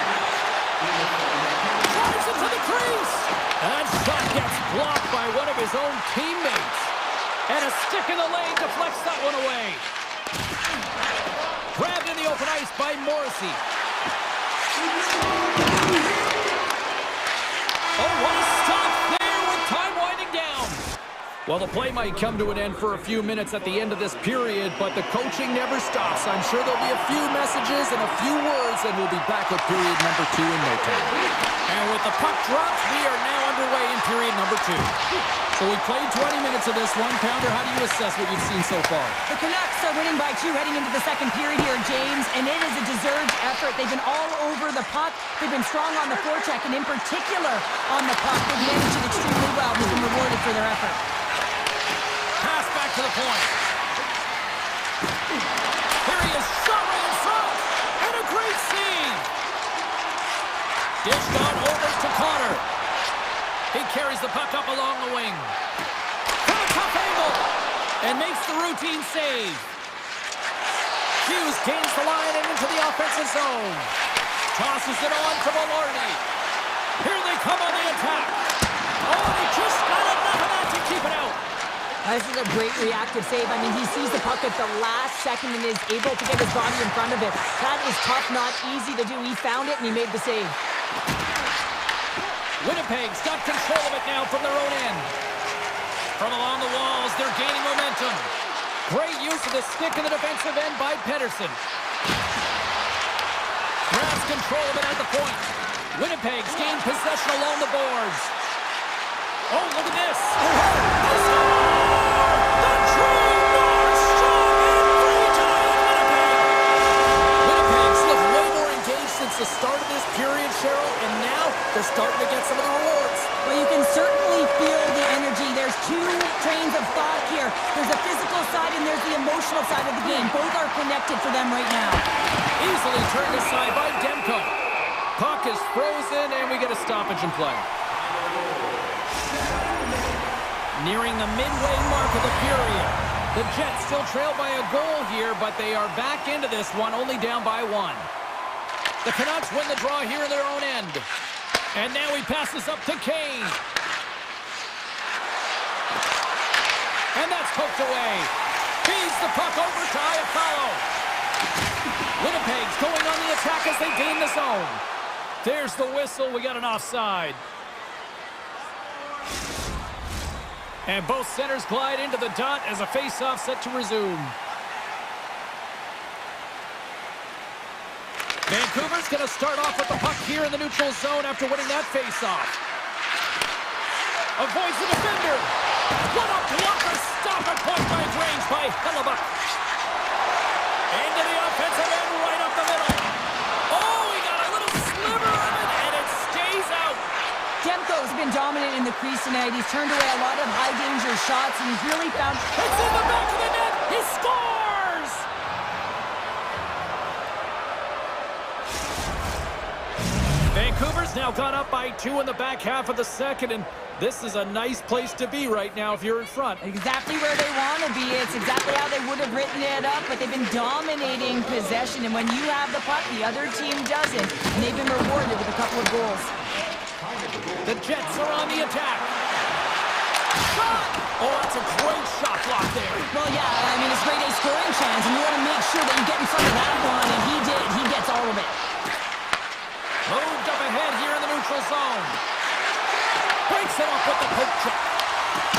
Drives it to the crease. That shot gets blocked by one of his own teammates. And a stick in the lane deflects that one away. Grabbed in the open ice by Morrissey. Oh, what a stop there with time winding down. Well, the play might come to an end for a few minutes at the end of this period, but the coaching never stops. I'm sure there'll be a few messages and a few words, and we'll be back with period number 2 in no time. And with the puck dropped, we are now underway in period number 2. So we played 20 minutes of this one. Pounder, how do you assess what you've seen so far? The Canucks are winning by 2 heading into the second period here, James, and it is a deserved effort. They've been all over the puck. They've been strong on the forecheck, and in particular on the puck. They've managed it extremely well. They've been rewarded for their effort. Pass back to the point. Here he is, shot right in front, and a great save. Dished on over to Connor. He carries the puck up along the wing. From a tough angle, and makes the routine save. Hughes gains the line and into the offensive zone. Tosses it on to Maloney. Here they come on the attack. Oh, they just got enough of that to keep it out. This is a great reactive save. I mean, he sees the puck at the last second and is able to get his body in front of it. That is tough, not easy to do. He found it and he made the save. Winnipeg's got control of it now from their own end. From along the walls, they're gaining momentum. Great use of the stick in the defensive end by Pedersen. Grabs control of it at the point. Winnipeg's gained possession along the boards. Oh, look at this. The true North strong and free tonight in Winnipeg. Winnipeg's looked way more engaged since the start of this period, Cheryl, and now they're starting to get some of the rewards. Well, you can certainly feel the energy. There's 2 trains of thought here. There's a physical side and there's the emotional side of the game. Both are connected for them right now. Easily turned aside by Demko. Puck is frozen and we get a stoppage in play. Nearing the midway mark of the period. The Jets still trail by a goal here, but they are back into this one, only down by 1. The Canucks win the draw here in their own end. And now he passes up to Kane. And that's poked away. Feeds the puck over to Iafallo. Winnipeg's going on the attack as they gain the zone. There's the whistle. We got an offside. And both centers glide into the dot as a face-off set to resume. Vancouver's going to start off with the puck here in the neutral zone after winning that face-off. Avoids the defender. What a blocker! Stop at point-blank range by Hellebuck. Into the offensive end, right up the middle. Oh, he got a little sliver of it, and it stays out. Demko's been dominant in the crease tonight. He's turned away a lot of high-danger shots, and he's really found... It's in the back of the net. He scores! Vancouver's now gone up by 2 in the back half of the second, and this is a nice place to be right now if you're in front. Exactly where they want to be. It's exactly how they would have written it up, but they've been dominating possession, and when you have the puck, the other team doesn't, and they've been rewarded with a couple of goals. The Jets are on the attack. Shot! Oh, that's a great shot block there. Well, yeah, I mean, it's grade A scoring chance, and you want to make sure that you get in front of that one, and he did. He gets all of it. Moved up ahead here in the neutral zone. Breaks it up with the poke check.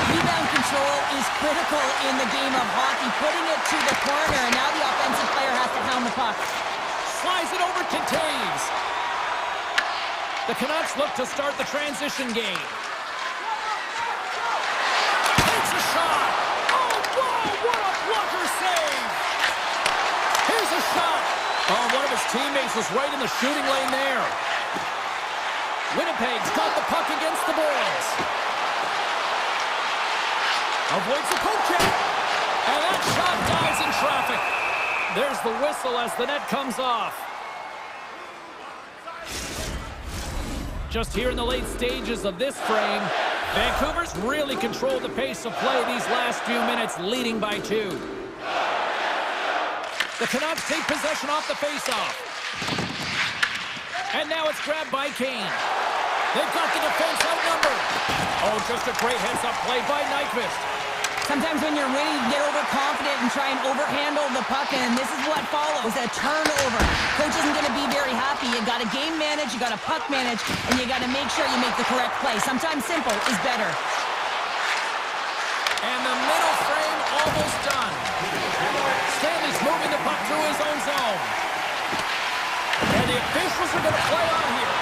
Rebound control is critical in the game of hockey. Putting it to the corner, and now the offensive player has to pound the puck. Slides it over to Taves. The Canucks look to start the transition game. Takes a shot. Oh, whoa, what a blocker save. Here's a shot. Oh, one of his teammates was right in the shooting lane there. Winnipeg's got the puck against the boards. Avoids the poke check. And that shot dies in traffic. There's the whistle as the net comes off. Just here in the late stages of this frame, Vancouver's really controlled the pace of play these last few minutes, leading by 2. The Canucks take possession off the faceoff. And now it's grabbed by Kane. They've got the defense outnumbered. Oh, just a great heads-up play by Nyquist. Sometimes when you're winning, you get overconfident and try and overhandle the puck, and this is what follows, a turnover. Coach isn't going to be very happy. You got to game manage, you got to puck manage, and you got to make sure you make the correct play. Sometimes simple is better. And the middle frame almost done. Stanley's moving the puck through his own zone. And the officials are going to play on here.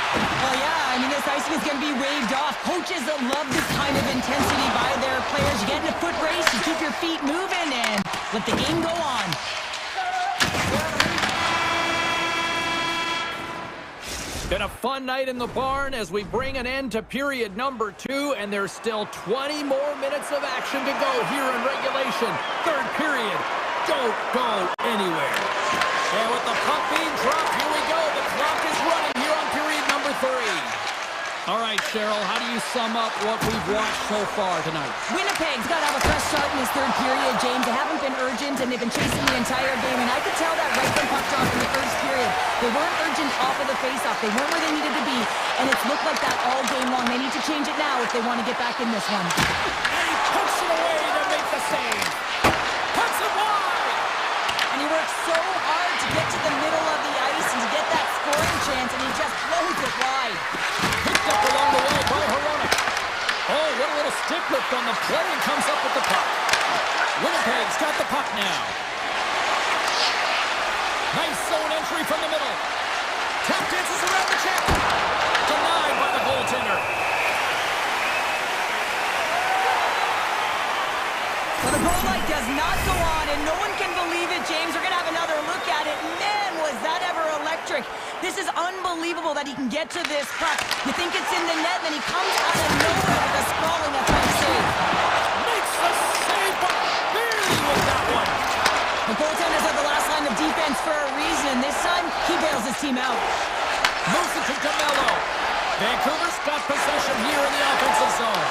Well, yeah, I mean, this icing is going to be waved off. Coaches love this kind of intensity by their players. You get in a foot race, you keep your feet moving, and let the game go on. Been a fun night in the barn as we bring an end to period number 2, and there's still 20 more minutes of action to go here in regulation. Third period. Don't go anywhere. And with the puck being dropped, here we go. The clock is running here on period number 3. All right, Cheryl, how do you sum up what we've watched so far tonight? Winnipeg's got to have a fresh start in this third period, James. They haven't been urgent, and they've been chasing the entire game. And I could tell that right from puck drop in the first period. They weren't urgent off of the faceoff. They weren't where they needed to be, and it's looked like that all game long. They need to change it now if they want to get back in this one. And he puts it away to make the save. Puts it wide. And he works so hard to get to the middle of the ice and to get that scoring chance, and he just blows it wide. Picked up along the way by Hronek. Oh, what a little stick lift on the play, and comes up with the puck. Winnipeg's got the puck now. Nice zone entry from the middle. Tap dances around the check. Denied by the goaltender. Well, the goal light does not go on, and no one can believe it, James. We're going to have another look at it. Man, was that ever electric. This is unbelievable that he can get to this puck. You think it's in the net, then he comes out of nowhere with a sprawling athletic save. Makes the save, but barely with that one. The goaltender's at the last line of defense for a reason. This time, he bails his team out. Moves it to DeMello. Vancouver's got possession here in the offensive zone.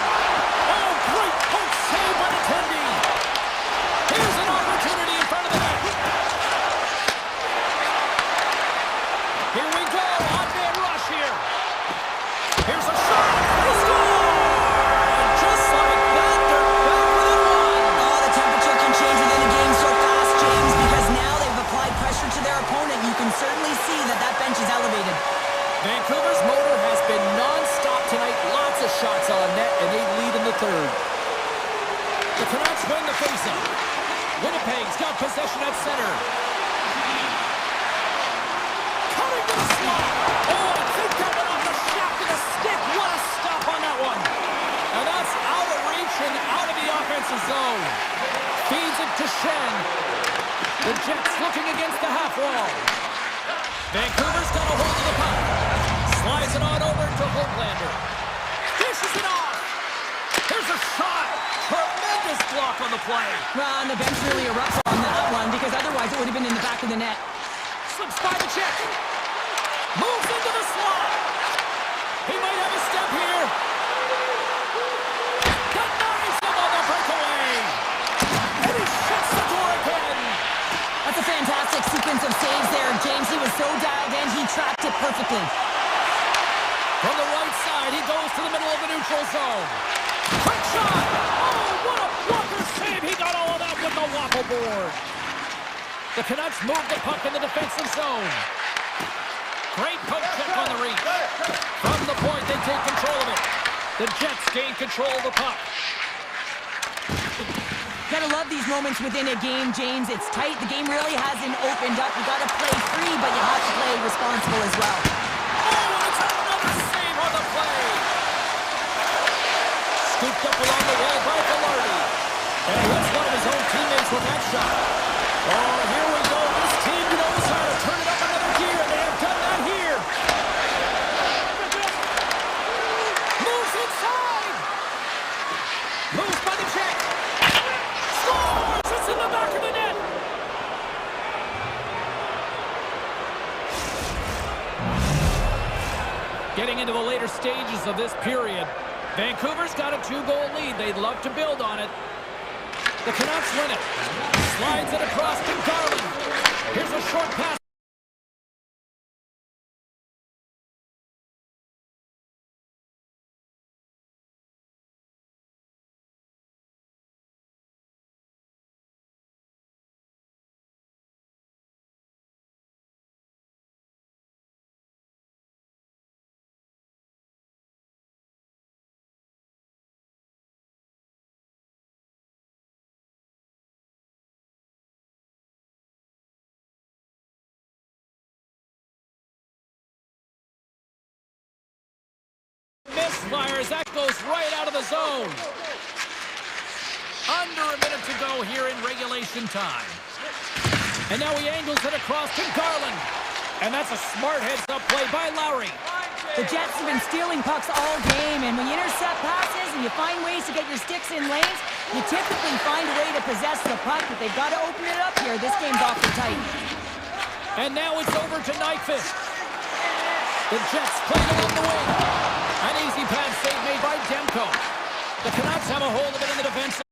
Oh, great poke save by the Tendi. Here's an opportunity in front of the net. Here we go, on-man rush here. Here's a shot. They score! And just like that, they're back within one. Oh, the temperature can change within a game so fast, James, because now they've applied pressure to their opponent. You can certainly see that that bench is elevated. Vancouver's motor has been non-stop tonight. Lots of shots on net, and they lead in the third. The Canucks win the faceoff. Winnipeg's got possession at center. Coming to the slot. Oh, I think that went off the shaft of the stick. What a stop on that one. And that's out of reach and out of the offensive zone. Feeds it to Shen. The Jets looking against the half wall. Vancouver's got a hold of the puck. Slides it on over to Hoglander. Dishes it off. There's a shot. Tremendous block on the play. Well, and the bench really erupts on that one, because otherwise it would have been in the back of the net. Slips by the check. Moves into the slot. He might have a step here. Denies him on the breakaway. And he shuts the door again. That's a fantastic sequence of saves there, James. He was so dialed in, he trapped it perfectly. From the right side, he goes to the middle of the neutral zone. Quick shot! Oh, what a blocker save! He got all of that with the waffle board. The Canucks move the puck in the defensive zone. Great poke check on the reach. From the point, they take control of it. The Jets gain control of the puck. Gotta love these moments within a game, James. It's tight. The game really hasn't opened up. You gotta play free, but you have to play responsible as well. Oh, and it's another save on the play. Scooped up along the wall by Velarde. And he hits one of his own teammates with that shot. Oh, here we go. This team knows how to turn it up another gear, and they have done that here. Moves inside. Moves by the check. Scores! It's in the back of the net. Getting into the later stages of this period. Vancouver's got a 2-goal lead. They'd love to build on it. The Canucks win it. Slides it across to Garland. Here's a short pass. multiplier as that goes right out of the zone. Under a minute to go here in regulation time. And now he angles it across to Garland. And that's a smart heads-up play by Lowry. The Jets have been stealing pucks all game, and when you intercept passes and you find ways to get your sticks in lanes, you typically find a way to possess the puck, but they've got to open it up here. This game's awfully tight. And now it's over to Nyquist. The Jets play along the wing. An easy pad save made by Demko. The Canucks have a hold of it in the defense.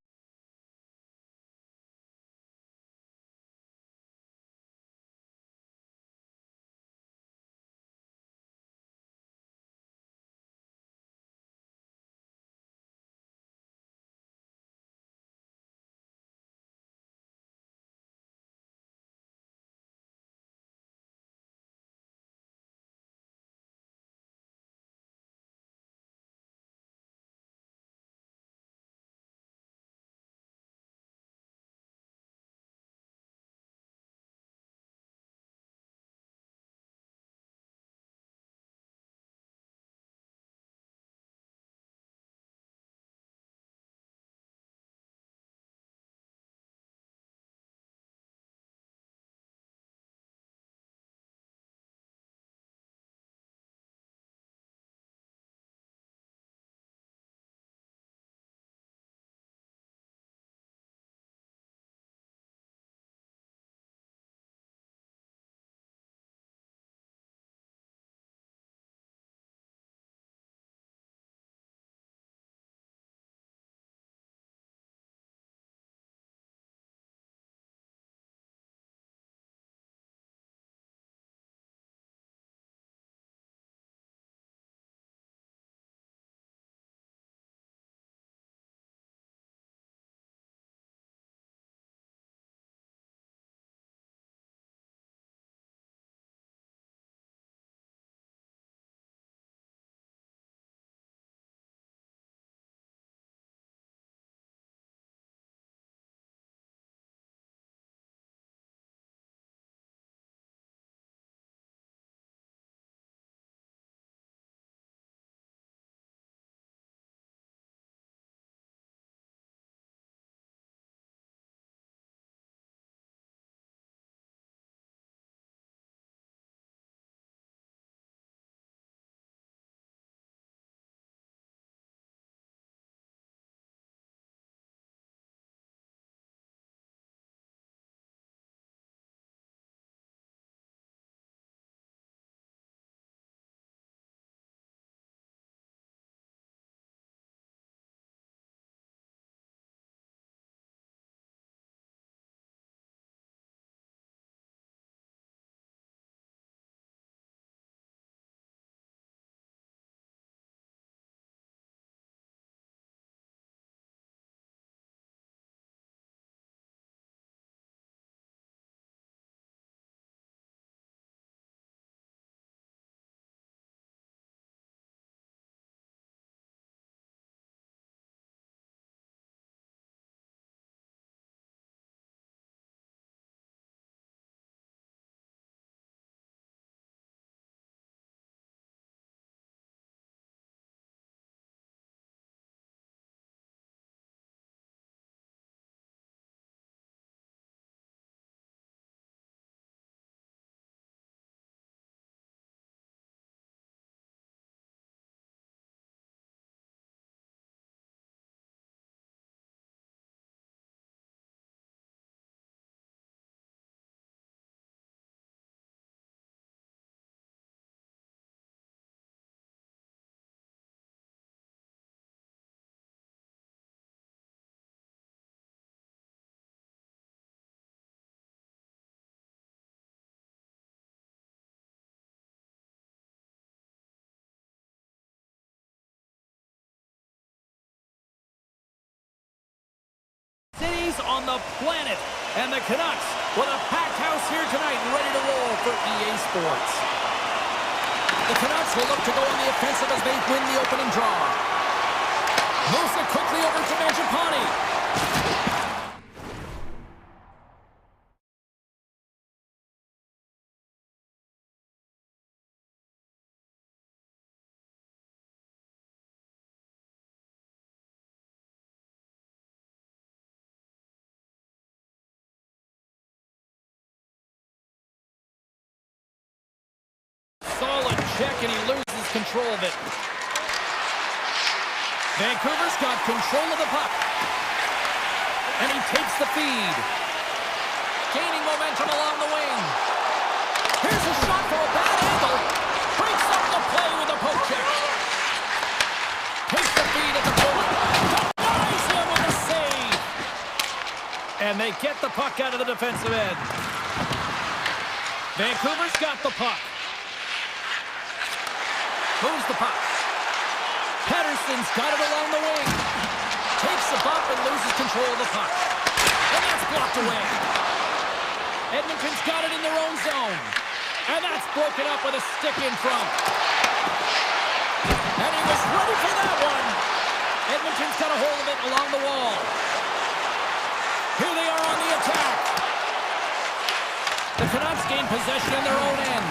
Cities on the planet. And the Canucks with a packed house here tonight ready to roll for EA Sports. The Canucks will look to go on the offensive as they win the opening draw. Moves it quickly over to Mangiapane. check, and he loses control of it. Vancouver's got control of the puck. And he takes the feed. Gaining momentum along the wing. Here's a shot for a bad angle. Breaks up the play with a poke check. Takes the feed at the goal. Denies him with a save. And they get the puck out of the defensive end. Vancouver's got the puck. Moves the puck. Pettersson's got it along the wing. Takes a bump and loses control of the puck. And that's blocked away. Edmonton's got it in their own zone. And that's broken up with a stick in front. And he was ready for that one. Edmonton's got a hold of it along the wall. Here they are on the attack. The Canucks gain possession in their own end.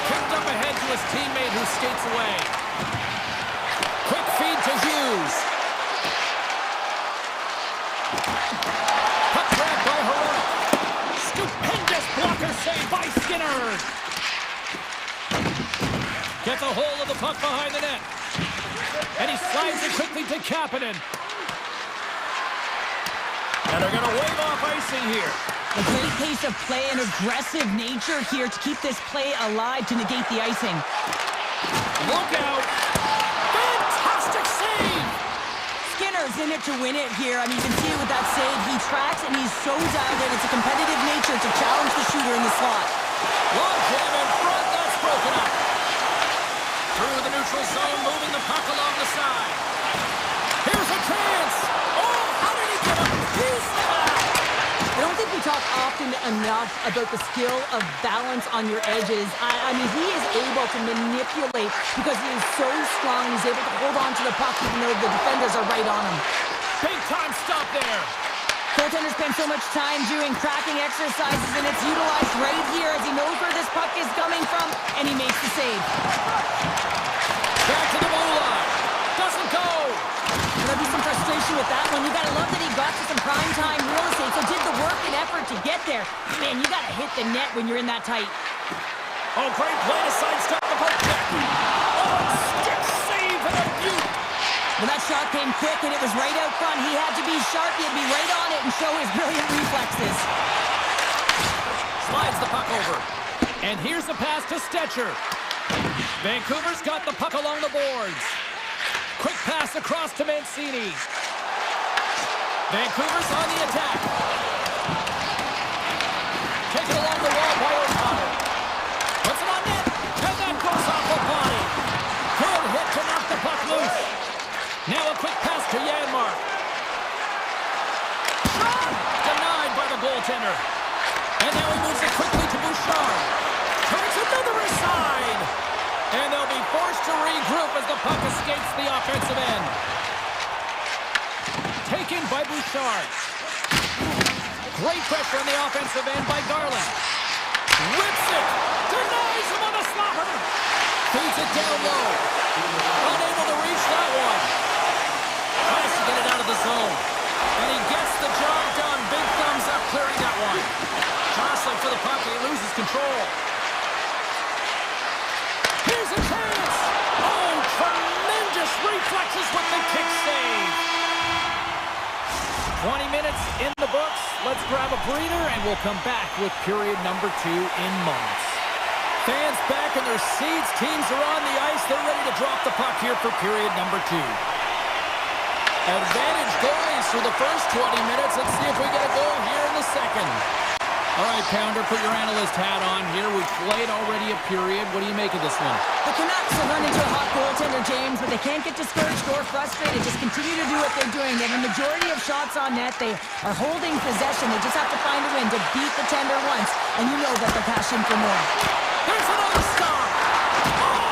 Kicked up ahead to his teammate who skates away. Quick feed to Hughes. Puck grab by Heroic. Stupendous blocker save by Skinner. Gets a hold of the puck behind the net. And he slides it quickly to Kapanen. And they're going to wave off icing here. A great pace of play and aggressive nature here to keep this play alive to negate the icing. Look out. Fantastic save. Skinner's in it to win it here. I mean, you can see it with that save. He tracks and he's so dialed in. It's a competitive nature to challenge the shooter in the slot. Long jam in front. That's broken up. Through the neutral zone, moving the puck along the side. Here's a chance. Oh, how did he get a piece of that? I don't think we talk often enough about the skill of balance on your edges. I mean, he is able to manipulate because he is so strong. He's able to hold on to the puck even though the defenders are right on him. Big time stop there. Goaltenders spend so much time doing cracking exercises, and it's utilized right here as he knows where this puck is coming from, and he makes the save. Back to the blue line. Doesn't go. There'll be some frustration with that one. You gotta love that he got to some primetime real estate, so did the work and effort to get there. Man, you gotta hit the net when you're in that tight. Oh, great play to sidestep the poke check. Oh, stick save and a beaut. Well, that shot came quick, and it was right out front. He had to be sharp. He had to be right on it and show his brilliant reflexes. Slides the puck over. And here's a pass to Stetcher. Vancouver's got the puck along the boards. Quick pass across to Mancini. Vancouver's on the attack. Taken along the wall by O'Connor. Puts it on net, and that goes off the body. Good hit to knock the puck loose. Now a quick pass to Janmark. Shot! Denied by the goaltender. And now he moves it quickly to Bouchard. Turns another aside. And they'll be forced to regroup as the puck escapes the offensive end. Taken by Bouchard. Great pressure on the offensive end by Garland. Whips it. Denies him on the slapper. Feeds it down low. Unable to reach that one. Tries to get it out of the zone. And he gets the job done. Big thumbs up clearing that one. Jostling for the puck and he loses control. Here's a chance! Oh, tremendous reflexes with the kick save! 20 minutes in the books. Let's grab a breather and we'll come back with period number 2 in moments. Fans back in their seats. Teams are on the ice. They're ready to drop the puck here for period number 2. Advantage goalies for the first 20 minutes. Let's see if we get a goal here in the second. All right, Pounder, put your analyst hat on here. We've played already a period. What do you make of this one? The Canucks have run into a hot goaltender, James, but they can't get discouraged or frustrated. Just continue to do what they're doing. They have a majority of shots on net. They are holding possession. They just have to find a win to beat the tender once, and you know that they're passionate for more. There's another stop. Oh,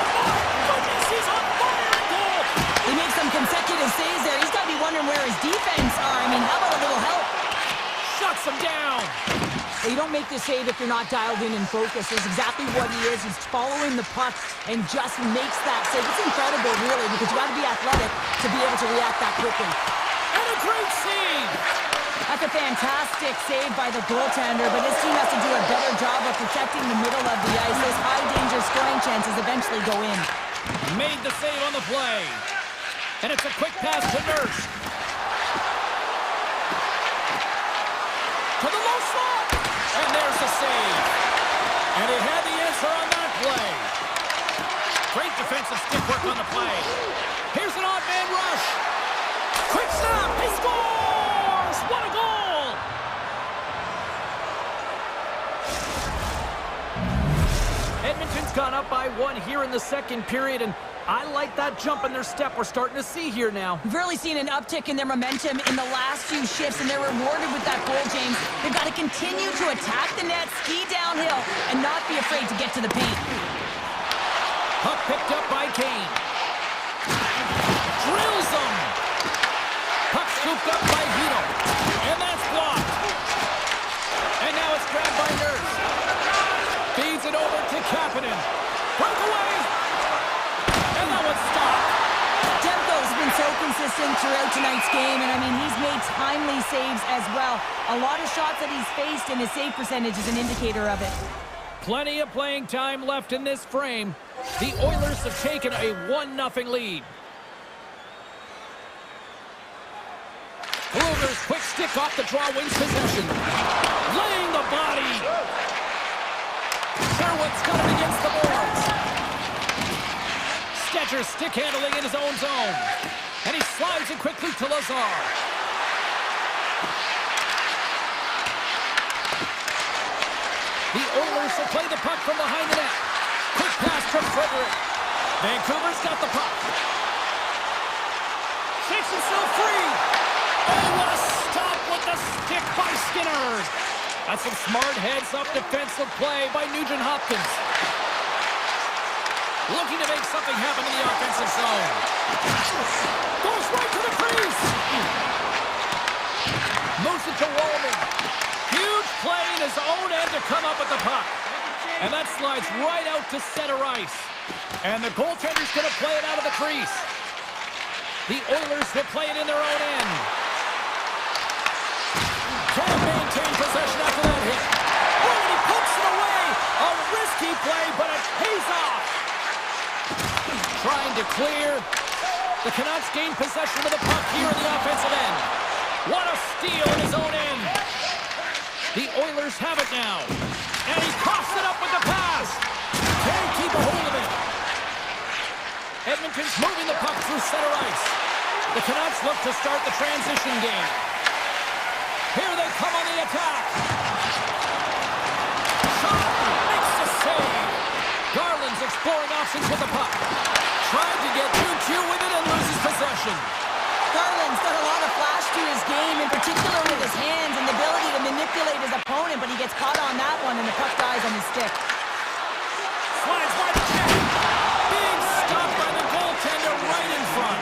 my goodness, he's on fire in goal. He makes some consecutive saves there. He's got to be wondering where his defense are. I mean, how about a little help? Shuts him down. You don't make this save if you're not dialed in and focused. That's exactly what he is. He's following the puck and just makes that save. It's incredible, really, because you got to be athletic to be able to react that quickly. And a great save. That's a fantastic save by the goaltender, but his team has to do a better job of protecting the middle of the ice. Those high-danger scoring chances eventually go in. Made the save on the play. And it's a quick pass to Nurse. To the low slot. And there's the save. And he had the answer on that play. Great defensive stick work on the play. Here's an odd man rush. Quick snap. He scores! What a goal! Edmonton's gone up by 1 here in the second period, and I like that jump in their step we're starting to see here now. We've really seen an uptick in their momentum in the last few shifts, and they're rewarded with that goal, James. They've got to continue to attack the net, ski downhill, and not be afraid to get to the paint. Puck picked up by Kane. Drills them. Puck scooped up by Hito. And that's blocked. And now it's grabbed by Nurse. Feeds it over to Kapanen. Breakaway. And that one's stopped. Demko's been so consistent throughout tonight's game, and I mean, he's made timely saves as well. A lot of shots that he's faced, and his save percentage is an indicator of it. Plenty of playing time left in this frame. The Oilers have taken a 1-0 lead. Kluger's quick stick off the draw wins possession. Laying the body. Sherwood's got it against the boards. Stetcher stick handling in his own zone. And he slides it quickly to Lazar. The Oilers will play the puck from behind the net. Quick pass from Frederick. Vancouver's got the puck. Shakes himself free. Oh, what a stop with the stick by Skinner. That's some smart heads-up defensive play by Nugent-Hopkins. Looking to make something happen in the offensive zone. Goes right to the crease. Moves it to Wallman. Huge play in his own end to come up with the puck. And that slides right out to center ice. And the goaltender's going to play it out of the crease. The Oilers will play it in their own end. Can't maintain possession after that hit. Oh, and he pokes it away. A risky play, but it pays off. Trying to clear. The Canucks gain possession of the puck here in the offensive end. What a steal in his own end. The Oilers have it now. And he coughs it up with the pass. Can't keep a hold of it. Edmonton's moving the puck through center ice. The Canucks look to start the transition game. Here they come on the attack. Shot makes the save. Garland's exploring options with the puck. Tried to get 2-2 with it and loses possession. Garland's got a lot of flash to his game, in particular with his hands and the ability to manipulate his opponent, but he gets caught on that one and the puck dies on his stick. Slides by the check. Big stop by the goaltender right in front.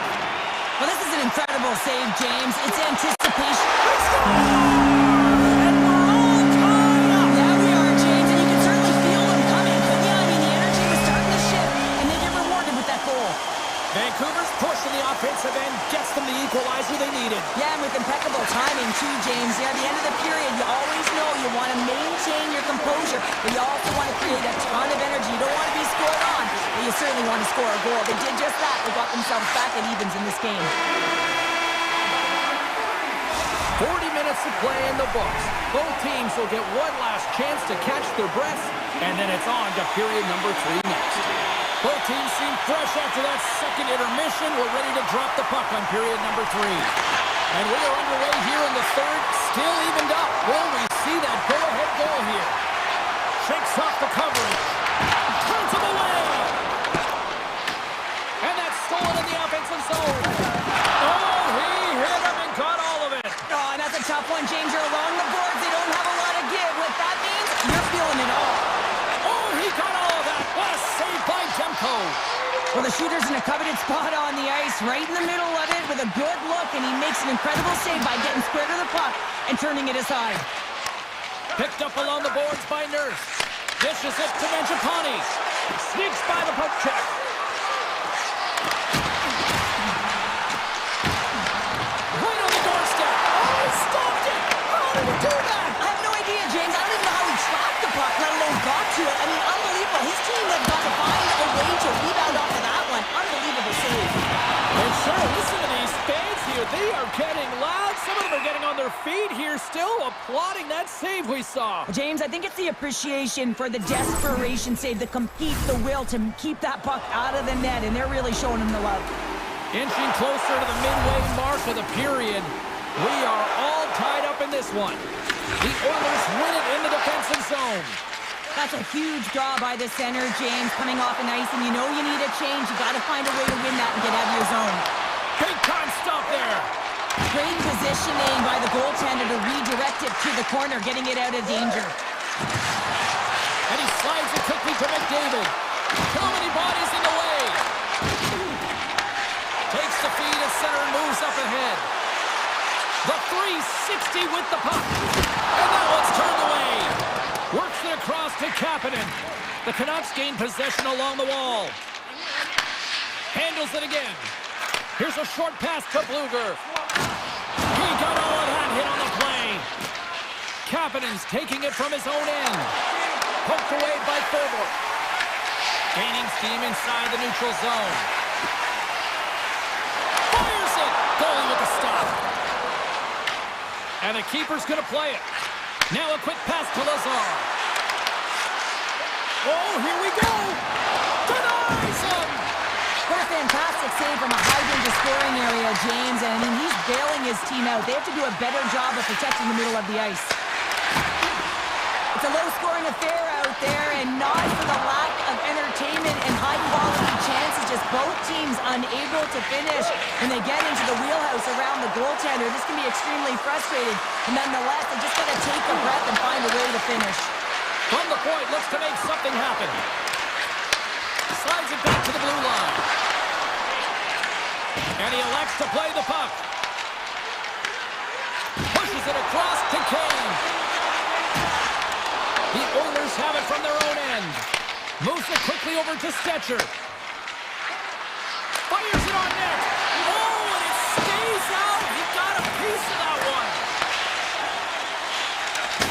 Well, this is an incredible save, James. It's anticipation. And we're all tied up. Yeah, we are, James, and you can certainly feel them coming. But yeah, I mean, the energy was starting to shift, and they get rewarded with that goal. Vancouver's push in the offensive end gets them the equalizer they needed. Yeah, and with impeccable timing, too, James. Yeah, at the end of the period, you always know you want to maintain your composure, but you also want to create a ton of energy. You don't want to be scored on, but you certainly want to score a goal. They did just that. They got themselves back at evens in this game. 40 minutes to play in the books. Both teams will get one last chance to catch their breaths, and then it's on to period number 3 next. Both teams seem fresh after that second intermission. We're ready to drop the puck on period number 3. And we are underway here in the third, still evened up. Will we see that go-ahead goal here? Shakes off the coverage. Turns him away. And that's stolen in the offensive zone. Oh, he hit him and caught all of it. Oh, and that's a tough one, James. You're along the boards. They don't have a lot of give. What that means, you're feeling it all. Oh, he got all of that. What a save by Demko. Well, the shooter's in a coveted spot on the ice, right in the middle of it with a good look, and he makes an incredible save by getting square to the puck and turning it aside. Picked up along the boards by Nurse. Dishes it to Mangiapane. Sneaks by the poke check. Right on the doorstep. Oh, he stopped it. tracked the puck, let alone got to it. I mean, unbelievable. His team have got to find a way to rebound off of that one. Unbelievable save. And sure, listen to these fans here. They are getting loud. Some of them are getting on their feet here, still applauding that save we saw. James, I think it's the appreciation for the desperation save, the compete, the will to keep that puck out of the net, and they're really showing him the love. Inching closer to the midway mark of the period. We are all tied up in this one. The Oilers win it in the defensive zone. That's a huge draw by the center, James, coming off an ice, and you know you need a change. You got to find a way to win that and get out of your zone. Big time stop there. Great positioning by the goaltender to redirect it to the corner, getting it out of danger. And he slides it quickly to McDavid. Too many bodies in the way. Takes the feed at center and moves up ahead. The 360 with the puck. And that one's turned away. Works it across to Kapanen. The Canucks gain possession along the wall. Handles it again. Here's a short pass to Bluger. He got all of that hit on the play. Kapanen's taking it from his own end. Poked away by Thorborg. Gaining steam inside the neutral zone. Fires it. Goalie with the stop. And the keeper's going to play it. Now a quick pass to Lazar. Oh, here we go. Denies him. What a fantastic save from a high-danger scoring area, James. And, I mean, he's bailing his team out. They have to do a better job of protecting the middle of the ice. It's a low-scoring affair out there, and not for the lack of entertainment and high-quality chances. Just both teams unable to finish when they get into the wheelhouse around the goaltender. This can be extremely frustrating. And nonetheless, they just got to take a breath and find a way to finish. From the point, looks to make something happen. Slides it back to the blue line. And he elects to play the puck. Pushes it across to Kane. The Oilers have it from their own end. Moves it quickly over to Stetcher. Fires it on net. Oh, and it stays out. He got a piece of that one.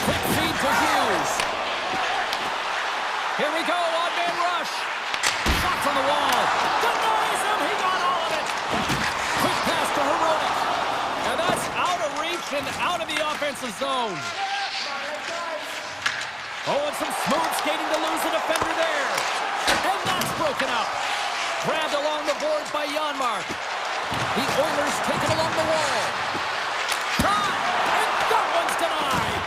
Quick feed to Hughes. Here we go, odd-man rush. Shot from the wall. Denies him. He got all of it. Quick pass to Heroic. And that's out of reach and out of the offensive zone. Oh, and some smooth skating to lose a defender there. And that's broken up. Grabbed along the boards by Janmark. The Oilers take it along the wall. Shot! And that one's denied.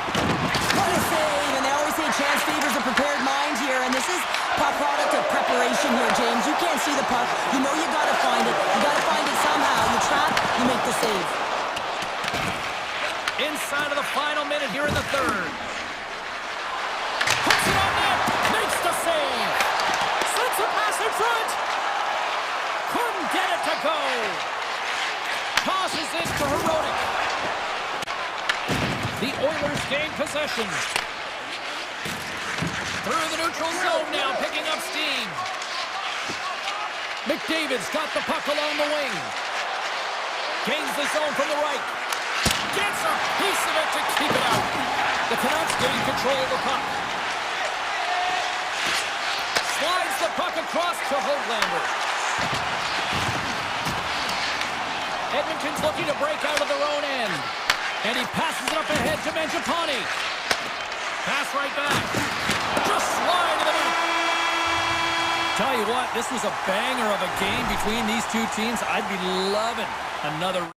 What a save, and they always say chance favors a prepared mind here, and this is a product of preparation here, James. You can't see the puck. You know you got to find it. You got to find it somehow. You trap, you make the save. Inside of the final minute here in the third. Puts it on net. Makes the save. Sends a pass in front. Couldn't get it to go. Tosses it to Heroic. The Oilers gain possession. Through the neutral zone now, picking up steam. McDavid's got the puck along the wing. Gains the zone from the right. Gets a piece of it to keep it out. The Canucks gain control of the puck. Slides the puck across to Höglander. Edmonton's looking to break out of their own end. And he passes it up ahead to Mangiapane. Pass right back. Just slide to the net. Tell you what, this was a banger of a game between these two teams. I'd be loving another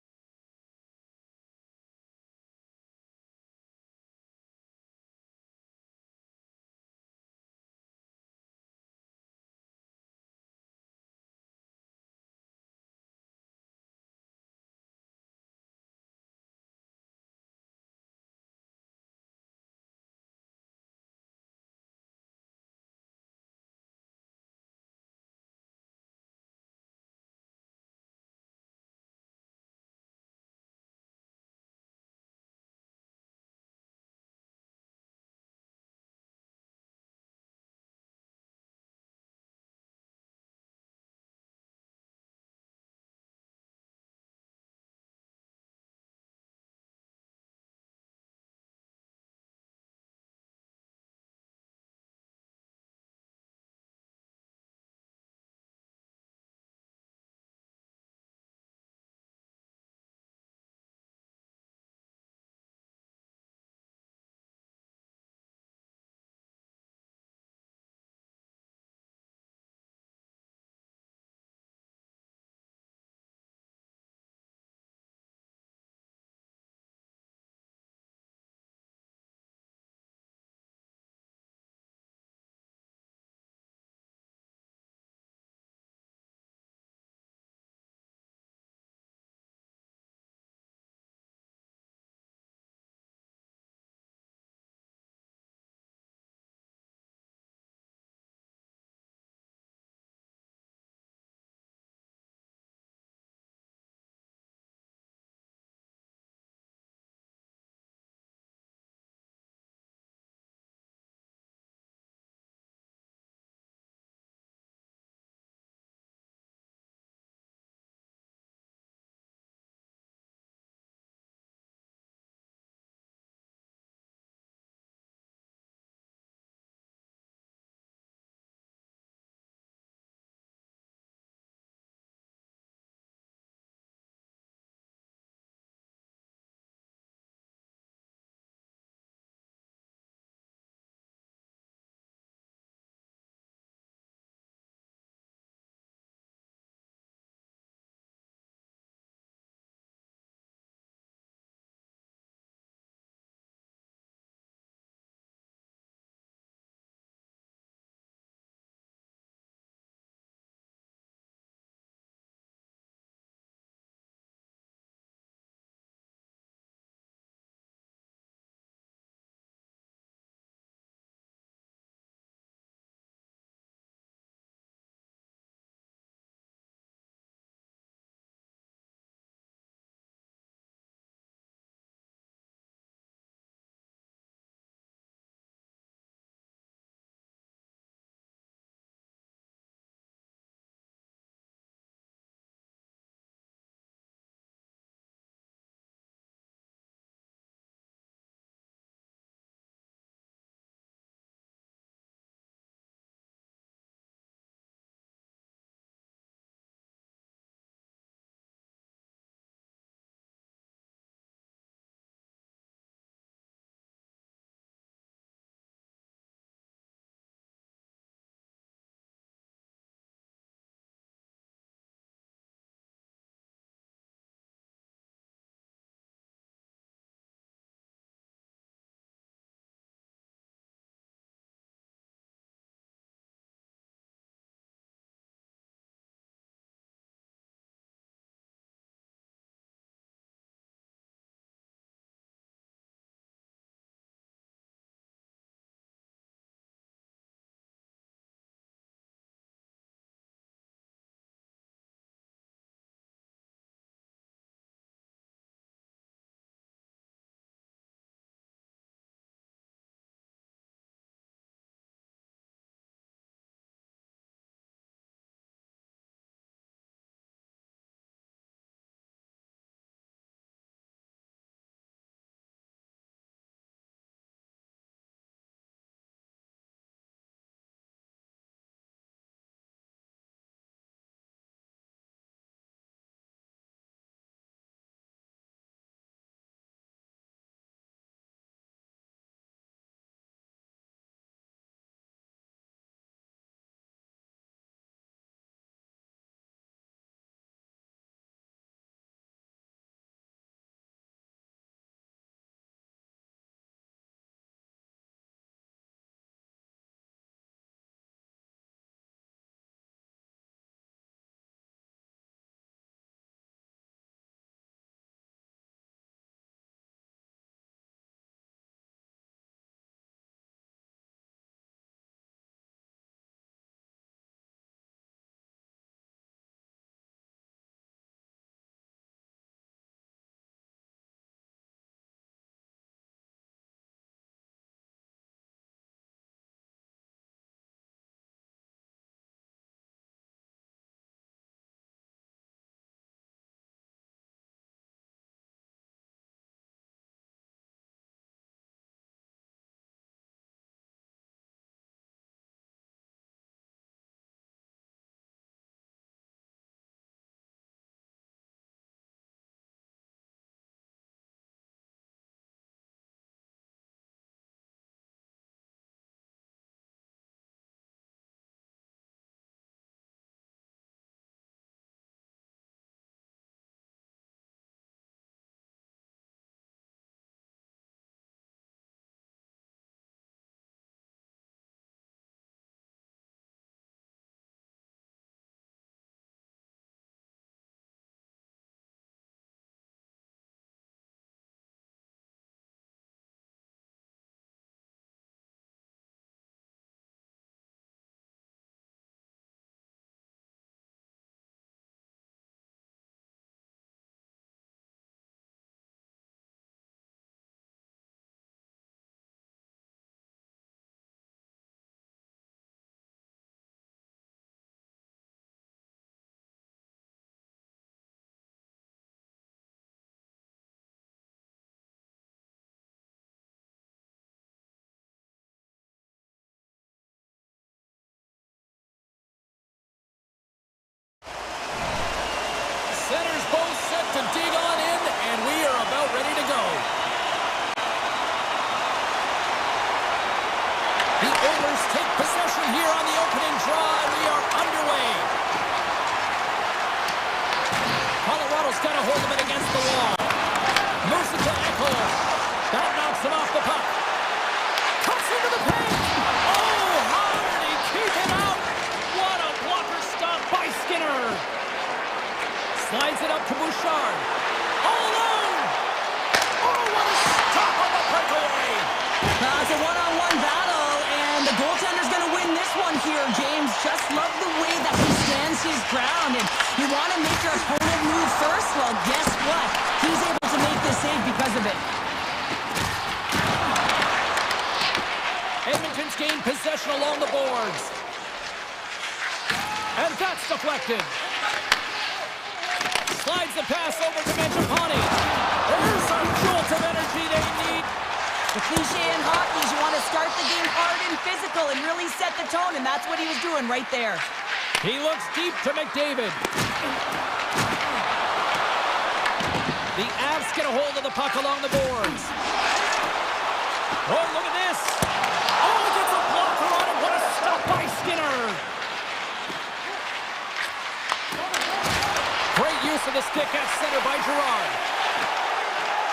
The Oilers take possession here on the opening draw, and we are underway. Colorado's got a hold of it against the wall. Moves it to Echo. That knocks him off the puck. Cuts into the paint. Oh, how did he keep it out? What a blocker stop by Skinner. Slides it up to Bouchard. All alone. Oh, what a stop on the breakaway. It's a one-on-one battle, and the goaltender's going to win this one here, James. Just love the way that he stands his ground, and you want to make your opponent move first? Well, guess what? He's able to make the save because of it. Edmonton's gained possession along the boards. And that's deflected. Slides the pass over to Mangiapane. There's a jolt of energy they need. The cliche in hockey is you want to start the game hard and physical and really set the tone, and that's what he was doing right there. He looks deep to McDavid. The Avs get a hold of the puck along the boards. Oh, look at this. Oh, he gets a blocker on it. What a stop by Skinner. Great use of the stick at center by Girard.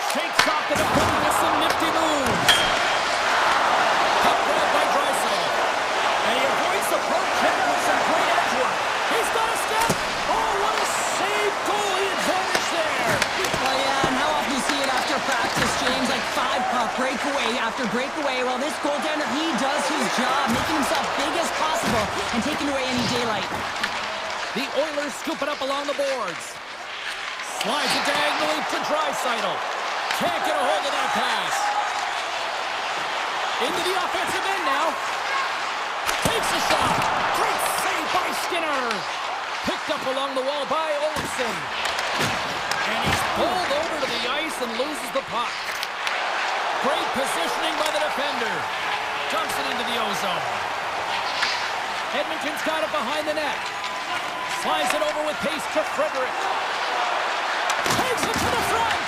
Shakes off the defender with some nifty moves. Puck grabbed by Draisaitl. And he avoids the poke check with some great edge work. He's got a step. Oh, what a save. Goalie advantage there. Oh, yeah, and how often you see it after practice, James? Like 5-puck breakaway after breakaway. Well, this goaltender, he does his job, making himself big as possible and taking away any daylight. The Oilers scoop it up along the boards. Slides it diagonally to Draisaitl. Can't get a hold of that pass. Into the offensive end now. Takes a shot. Great save by Skinner. Picked up along the wall by Olsen. And he's pulled over to the ice and loses the puck. Great positioning by the defender. Dumps it into the ozone. Edmonton's got it behind the net. Slides it over with pace to Frederick. Takes it to the front.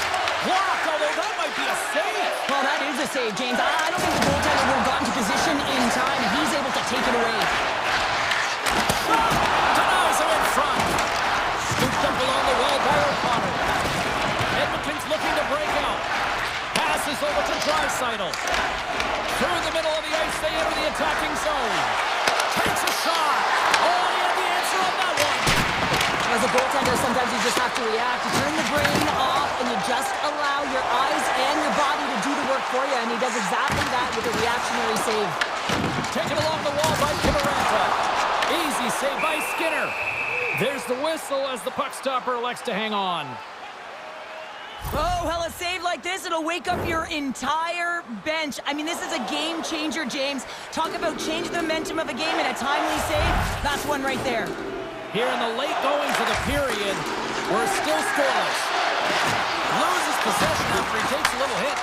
Blocked, although that might be a save. Well, that is a save, James. I don't think the goaltender would have gotten to position in time, and he's able to take it away. Shot! Denies him in front. Scooped up along the wall by O'Connor. Edmonton's looking to break out. Passes over to Draisaitl. Through the middle of the ice, they enter the attacking zone. Takes a shot. Oh, he had the answer on that one. As a goaltender, sometimes you just have to react. You turn the brain off, and you just allow your eyes and your body to do the work for you, and he does exactly that with a reactionary save. Taken along the wall by Kimaranta. Easy save by Skinner. There's the whistle as the puck stopper elects to hang on. Oh, well, a save like this, it'll wake up your entire bench. I mean, this is a game changer, James. Talk about changing the momentum of a game in a timely save. That's one right there. Here in the late goings of the period, we're still scoreless. Loses possession after he takes a little hit.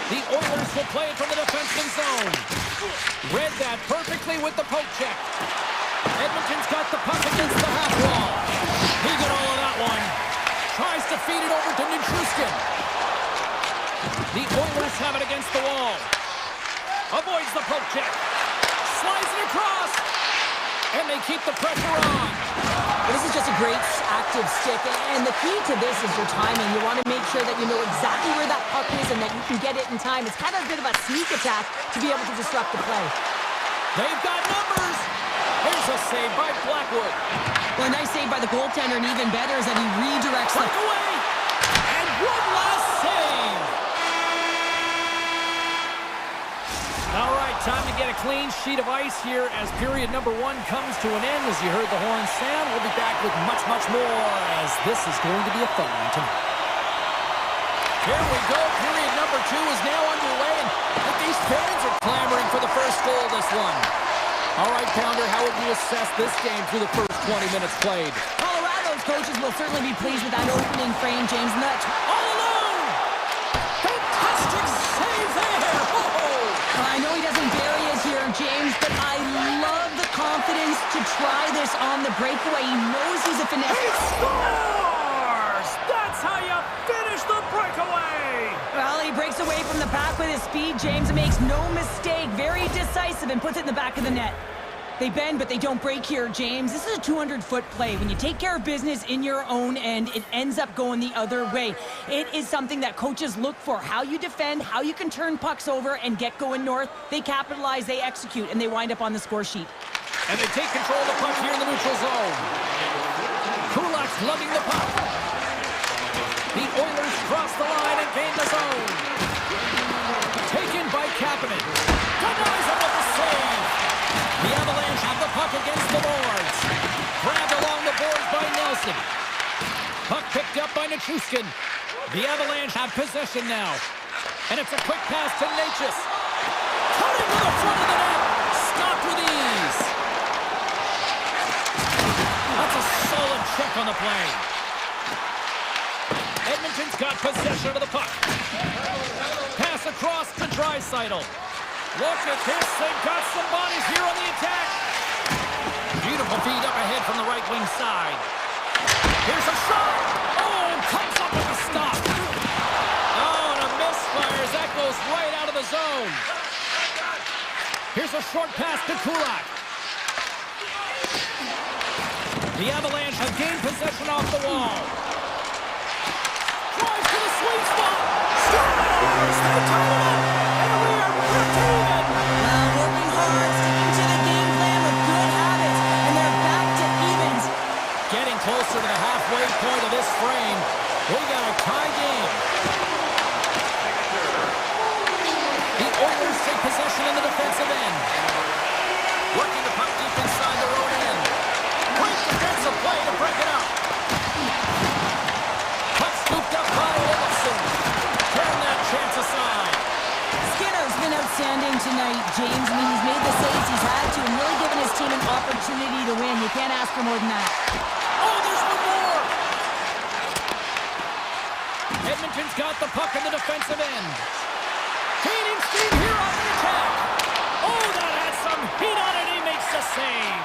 The Oilers will play it from the defensive zone. Read that perfectly with the poke check. Edmonton's got the puck against the half wall. He got all of that one. Tries to feed it over to Nichushkin. The Oilers have it against the wall. Avoids the poke check. Slides it across. And they keep the pressure on. This is just a great active stick, and the key to this is your timing. You want to make sure that you know exactly where that puck is and that you can get it in time. It's kind of a bit of a sneak attack to be able to disrupt the play. They've got numbers. Here's a save by Blackwood. Well, a nice save by the goaltender, and even better is that he redirects the... Breakaway! And one last save! All right, time to get a clean sheet of ice here as period number 1 comes to an end. As you heard the horn sound, we'll be back with much, much more as this is going to be a fun one tonight. Here we go. Period number 2 is now underway, and these fans are clamoring for the first goal of this one. All right, Pounder, how would you assess this game through the first 20 minutes played? Colorado's coaches will certainly be pleased with that opening frame, James. Nutt. All alone! Fantastic save there! Oh! I know he doesn't bury it here, James, but I love the confidence to try this on the breakaway. He knows he's a finesse. He scores! That's how you finish the break. breakaway. Well, he breaks away from the pack with his speed, James, and makes no mistake. Very decisive and puts it in the back of the net. They bend, but they don't break here, James. This is a 200-foot play. When you take care of business in your own end, it ends up going the other way. It is something that coaches look for. How you defend, how you can turn pucks over and get going north. They capitalize, they execute, and they wind up on the score sheet. And they take control of the puck here in the neutral zone. Kulak's lugging the puck. The Oilers cross the line and gain the zone. Taken by Kapanen. Denies him with the save. The Avalanche have the puck against the boards. Grabbed along the boards by Nelson. Puck picked up by Nichushkin. The Avalanche have possession now. And it's a quick pass to Natchez. Cutting to the front of the net. Stopped with ease. That's a solid check on the play. Edmonton's got possession of the puck. Pass across to Draisaitl. Look at this. They've got some bodies here on the attack. Beautiful feed up ahead from the right wing side. Here's a shot. Oh, comes up with a stop. Oh, and a misfires. That goes right out of the zone. Here's a short pass to Kulak. The Avalanche have gained possession off the wall. Drives to the sweet spot. Scores! They tie it up. And we are breaking. Working hard, sticking to the game plan with good habits, and they're back to evens. Getting closer to the halfway point of this frame. We got a tie game. The Oilers take possession in the defensive end. Working the puck deep inside their own end. Great defensive play to break it up. Puck scooped up by Olofsson. Turn that chance aside. Skinner's been outstanding tonight, James. I mean, he's made the saves he's had to and really given his team an opportunity to win. You can't ask for more than that. Oh, there's one more! Edmonton's got the puck in the defensive end. Gaining speed here on the attack. Oh, that had some heat on it. He makes the save.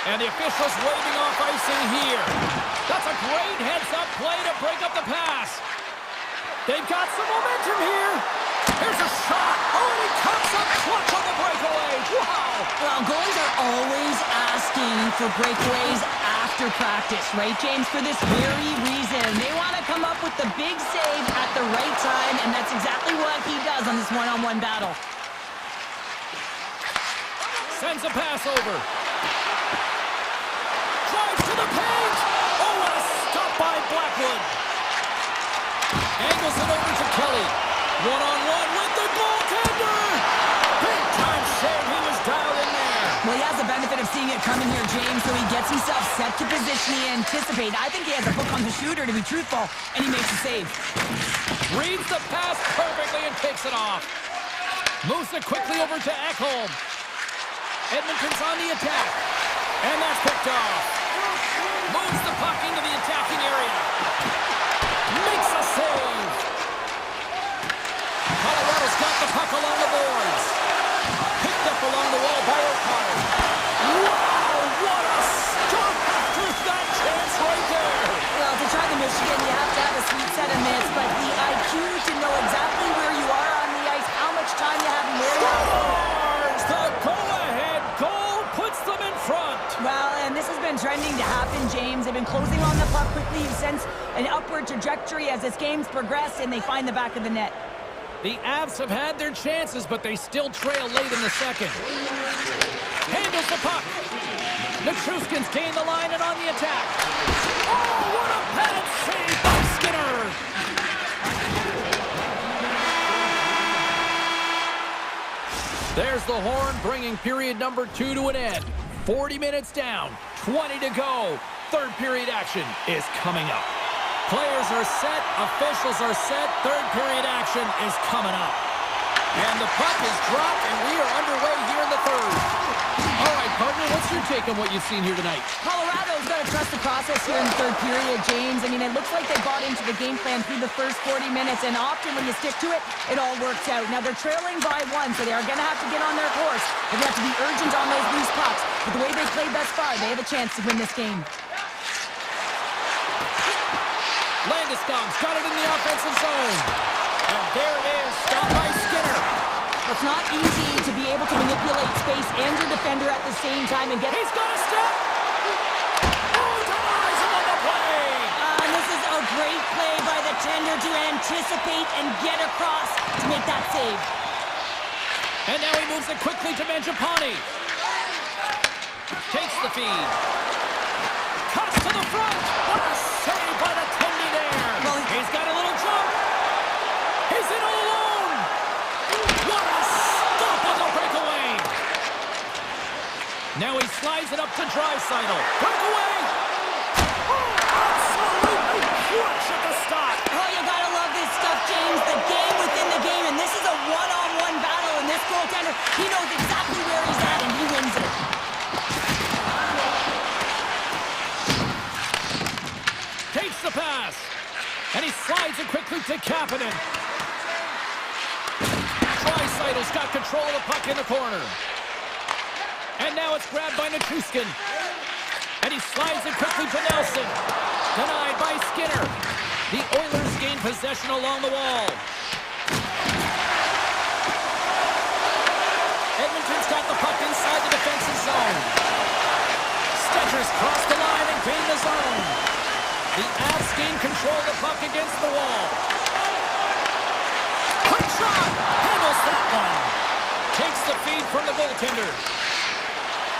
And the officials waving off icing here. That's a great heads-up play to break up the pass. They've got some momentum here. Here's a shot. Oh, and he comes up clutch on the breakaway. Wow. Well, goalies are always asking for breakaways after practice, right, James? For this very reason. They want to come up with the big save at the right time, and that's exactly what he does on this one-on-one battle. Sends a pass over. Drives to the paint. Oh, what a stop by Blackwood. Angles it over to Kelly. One-on-one with the goaltender. Big time save. He was dialed in there. Well, he has the benefit of seeing it coming here, James, so he gets himself set to position he anticipates. I think he has a hook on the shooter, to be truthful, and he makes the save. Reads the pass perfectly and takes it off. Moves it quickly over to Ekholm. Edmonton's on the attack. And that's picked off. Moves the puck into the attacking area. Makes a save. Colorado's got the puck along the boards. Picked up along the wall by O'Connor. Wow, what a stop after that chance right there. Well, to try the Michigan, you have to have a sweet set of mitts, but the IQ to know exactly where you are on the ice, how much time you have, and where you are. Scores! The go-ahead goal puts them in front. Well, and this has been trending to happen, James. They've been closing on the puck quickly. You sense an upward trajectory as this game's progressed, and they find the back of the net. The Avs have had their chances, but they still trail late in the second. Handles the puck. Nichushkin's gained the line and on the attack. Oh, what a pad save by Skinner! There's the horn, bringing period number 2 to an end. 40 minutes down, 20 to go. Third period action is coming up. Players are set, officials are set, third period action is coming up. And the puck is dropped, and we are underway here in the third. All right, partner, what's your take on what you've seen here tonight? Colorado's got to trust the process here in the third period, James. I mean, it looks like they bought into the game plan through the first 40 minutes, and often when you stick to it, it all works out. Now, they're trailing by 1, so they are going to have to get on their course. They're going to have to be urgent on those loose pucks. But the way they played thus far, they have a chance to win this game. Skog's got it in the offensive zone. And there it is, stopped by Skinner. It's not easy to be able to manipulate space and your defender at the same time and get... He's got a step. Oh, denies him on the play. And this is a great play by the tender to anticipate and get across to make that save. And now he moves it quickly to Mangiapane. Takes the feed. Cuts to the front. What a save by the tendy there. Well, he's got a little jump. He's in all alone. What a stop on the breakaway. Now he slides it up to Draisaitl. Breakaway. Oh, absolutely crush at the stop. Oh, you gotta love this stuff, James. The game within the game, and this is a one-on-one battle, and this goaltender, he knows exactly where he's at, and he wins it. Takes the pass. And he slides it quickly to Kapanen. Draisaitl's got control of the puck in the corner. And now it's grabbed by Nichushkin. And he slides it quickly to Nelson. Denied by Skinner. The Oilers gain possession along the wall. Edmonton's got the puck inside the defensive zone. Stetcher's crossed the line and gained the zone. The Avs gain control of the puck against the wall. Quick shot! Handles that one. Takes the feed from the goaltender.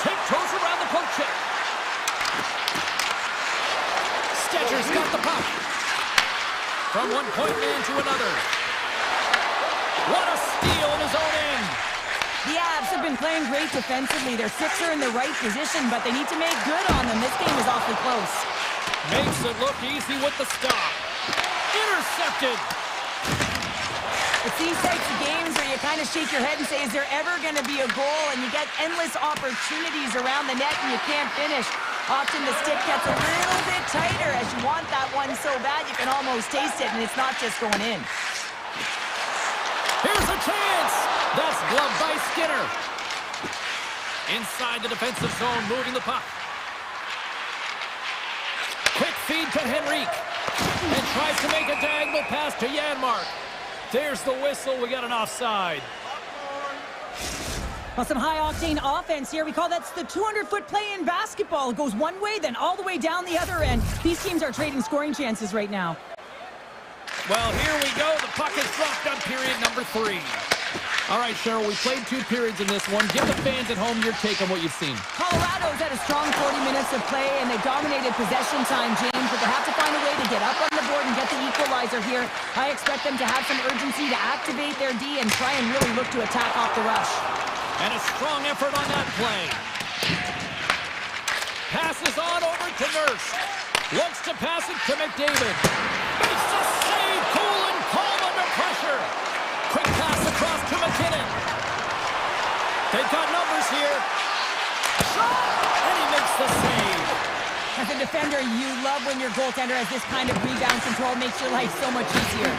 Tiptoes around the poke check. Stetcher's got the puck. From one point man to another. What a steal in his own end. The Avs have been playing great defensively. Their six are in the right position, but they need to make good on them. This game is awfully close. Makes it look easy with the stop. Intercepted. It's these types of games where you kind of shake your head and say, is there ever going to be a goal? And you get endless opportunities around the net and you can't finish. Often the stick gets a little bit tighter as you want that one so bad you can almost taste it, and it's not just going in. Here's a chance. That's gloved by Skinner. Inside the defensive zone, moving the puck. Quick feed to Henrique. And tries to make a diagonal pass to Janmark. There's the whistle. We got an offside. Well, some high-octane offense here. We call that the 200-foot play in basketball. It goes one way, then all the way down the other end. These teams are trading scoring chances right now. Well, here we go. The puck is dropped on period number 3. All right, Cheryl, we played 2 periods in this one. Give the fans at home your take on what you've seen. Colorado's had a strong 40 minutes of play, and they dominated possession time, James, but they have to find a way to get up on the board and get the equalizer here. I expect them to have some urgency to activate their D and try and really look to attack off the rush. And a strong effort on that play. Passes on over to Nurse. Looks to pass it to McDavid. Makes the save, cool and calm under pressure. Quick pass across to McKinnon. They've got numbers here. Shot! And he makes the save. As a defender, you love when your goaltender has this kind of rebound control. Makes your life so much easier.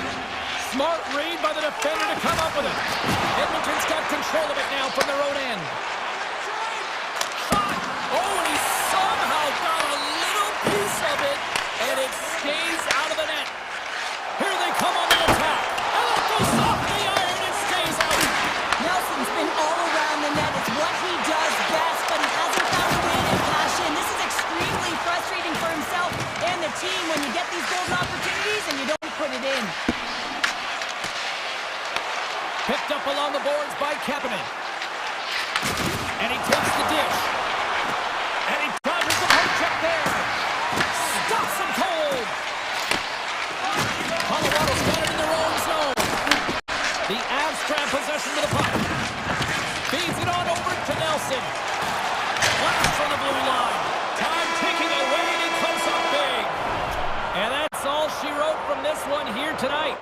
Smart read by the defender to come up with it. Edmonton's got control of it now from their own end. Shot! Oh, and he somehow got a little piece of it, and it stays out of the net. Here they come on the attack. And it goes off the iron and stays out. Nelson's been all around the net. It's what he does best, but he hasn't found a way to cash in. This is extremely frustrating for himself and the team when you get these golden opportunities and you don't put it in. Picked up along the boards by Kapanen. And he takes the dish. And he dodges the poke check there. Stops him cold. Colorado's got it in their own zone. The Avs grab possession to the puck. Feeds it on over to Nelson. Blast from the blue line. Time ticking away, and he comes up big. And that's all she wrote from this one here tonight.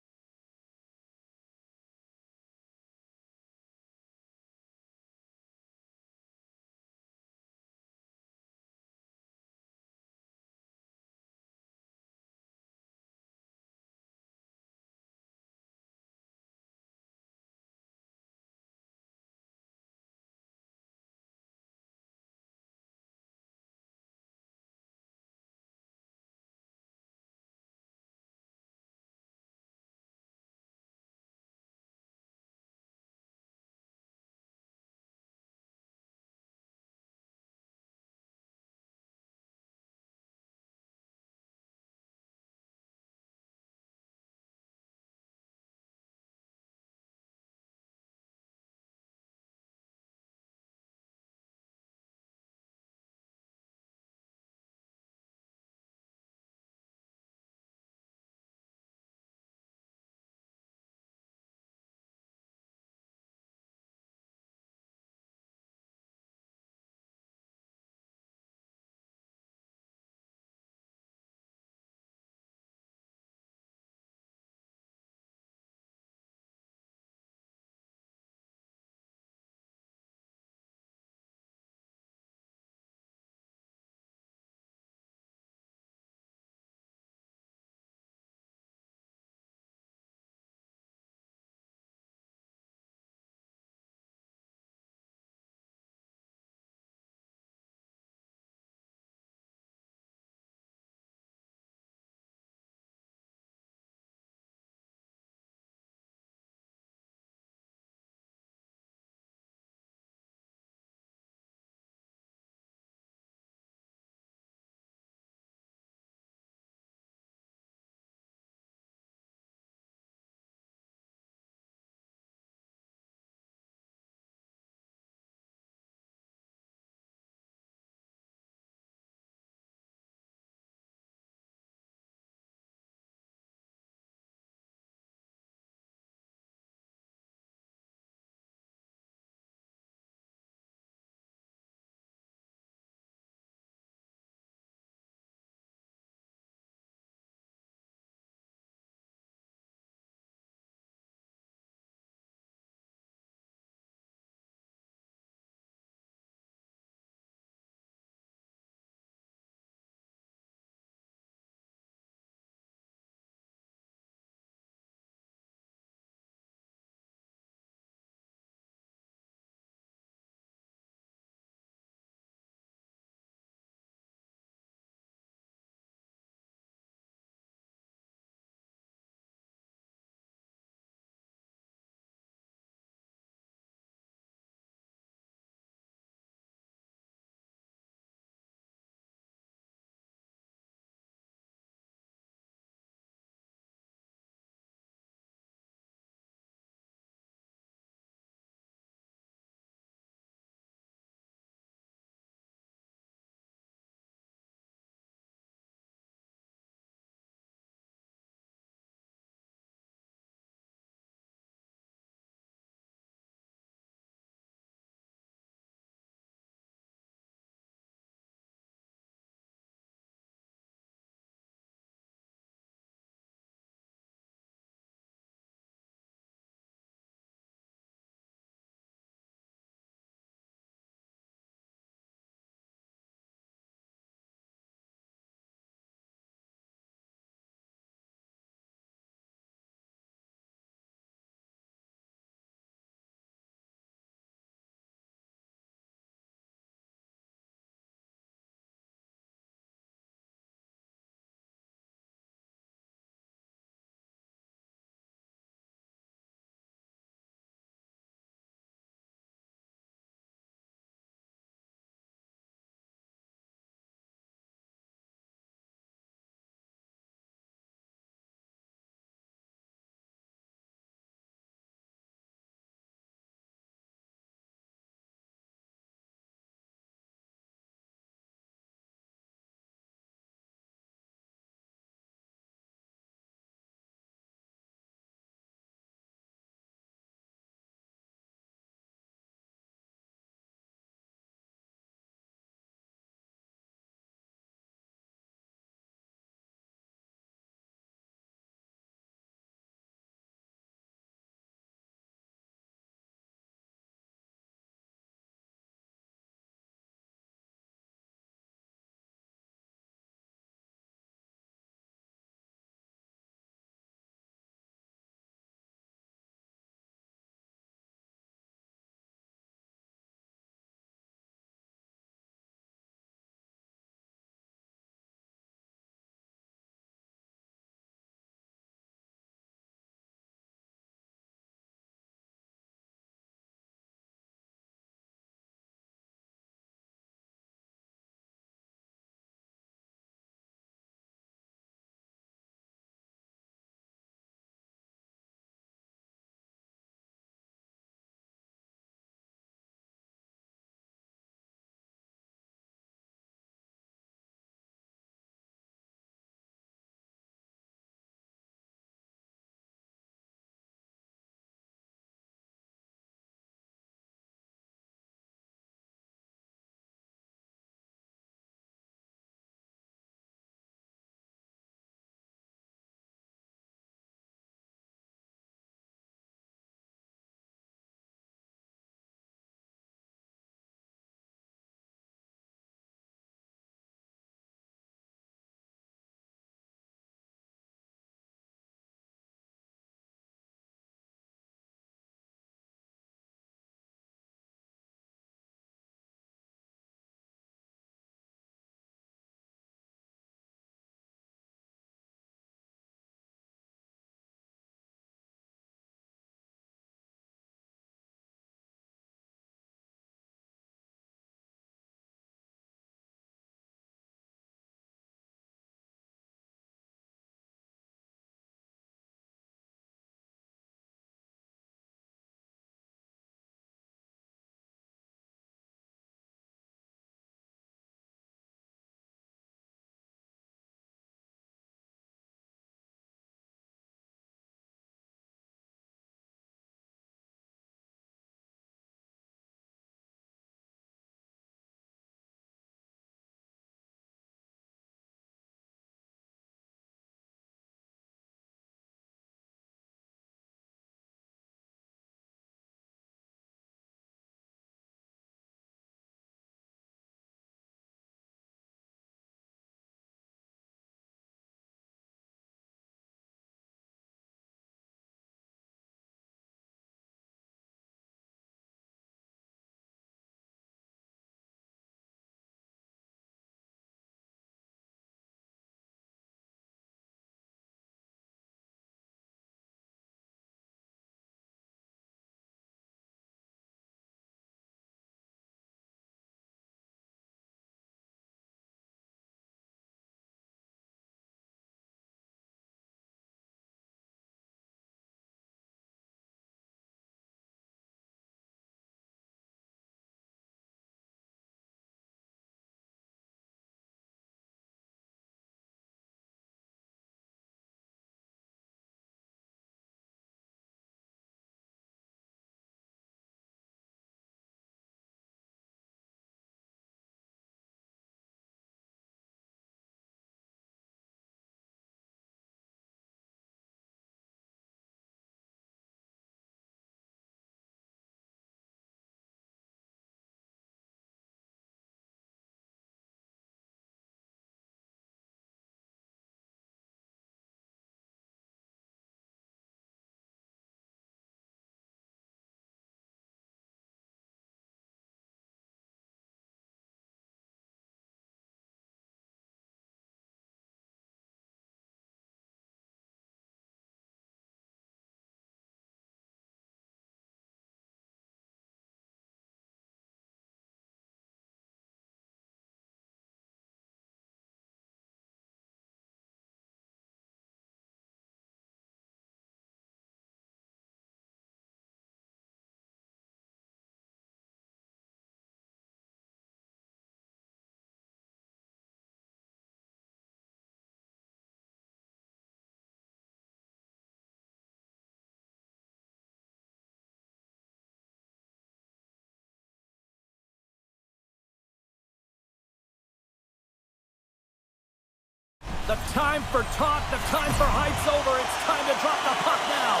The time for talk, the time for hype's over. It's time to drop the puck now.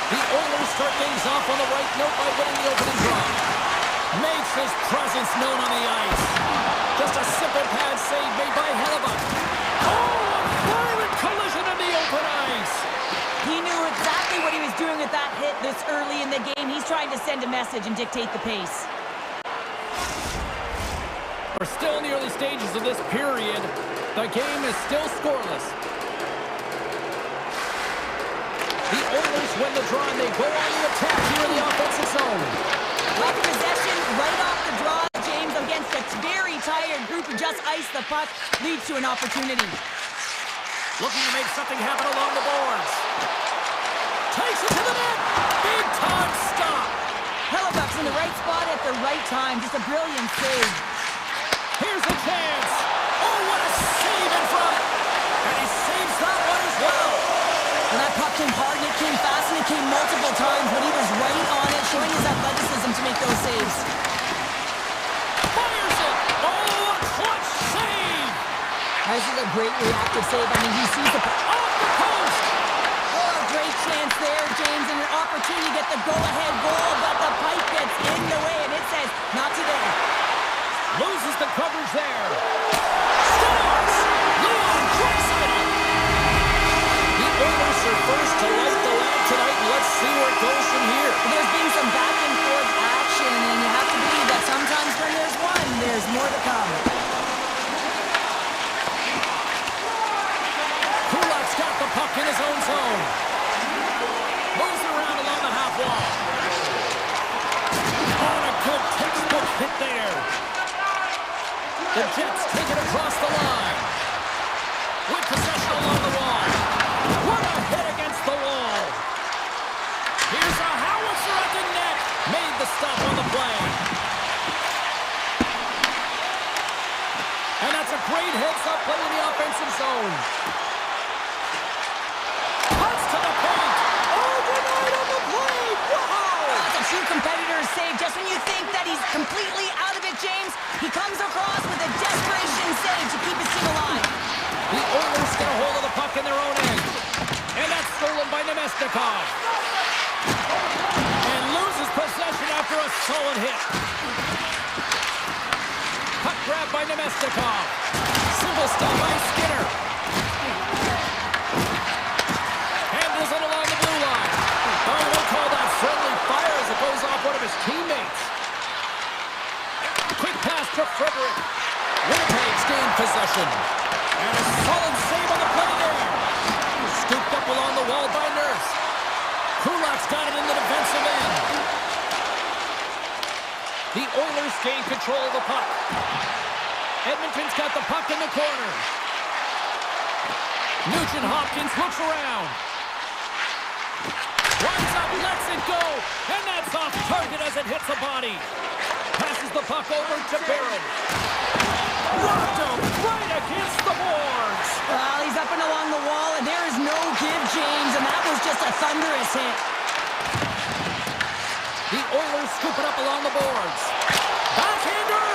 The Oilers start things off on the right note by winning the opening draw. Makes his presence known on the ice. Just a simple pad save made by Hellebuck. Oh, a violent collision in the open ice. He knew exactly what he was doing with that hit this early in the game. He's trying to send a message and dictate the pace. We're still in the early stages of this period. The game is still scoreless. The Oilers win the draw and they go on the attack here in the offensive zone. With possession right off the draw, James, against a very tired group who just iced the puck, leads to an opportunity. Looking to make something happen along the boards. Takes it to the net. Big time stop. Hellebuck's in the right spot at the right time. Just a brilliant save. Here's a chance. Oh, what a save in front. And he saves that one as well. And that puck came hard and it came fast and it came multiple times, but he was right on it, showing his athleticism to make those saves. Fires it. Oh, a clutch save. This is a great reactive save. I mean, he sees the puck. Off the post. Oh, a great chance there, James, and an opportunity to get the go-ahead goal, but the pipe gets in the way, and it says, not today. Loses the coverage there. Scores! Leon Draisaitl! The Oilers are first to light the lamp tonight, and let's see where it goes from here. There's been some back and forth action, and you have to believe that sometimes when there's one, there's more to come. Kulak's got the puck in his own zone. Moves around along the half wall. On a good textbook hit there. The Jets take it across the line. With possession along the wall. What a hit against the wall. Here's a howitzer at the net. Made the stop on the play. And that's a great heads-up play in the offensive zone. Cuts to the paint. Overnight on the play. Wow! That's a true competitor's save. Just when you think that he's completely out of it, James, he comes across with a desperation save to keep his team alive. The Oilers get a hold of the puck in their own end. And that's stolen by Nemestikov. And loses possession after a solid hit. Puck grab by Nemestikov. Simple stop by Skinner. Handles it along the blue line. Oh, we'll call that friendly fire as it goes off one of his teammates. Quick pass to Frederick. Winnipeg's gained possession. And a solid save on the play there. Scooped up along the wall by Nurse. Kulak's got it in the defensive end. The Oilers gain control of the puck. Edmonton's got the puck in the corner. Nugent Hopkins looks around. Winds up, lets it go. And that's off target as it hits a body. Passes the puck over to Barron. Rocked him right against the boards. Well, he's up and along the wall, and there is no give, James, and that was just a thunderous hit. The Oilers scoop it up along the boards. Backhander!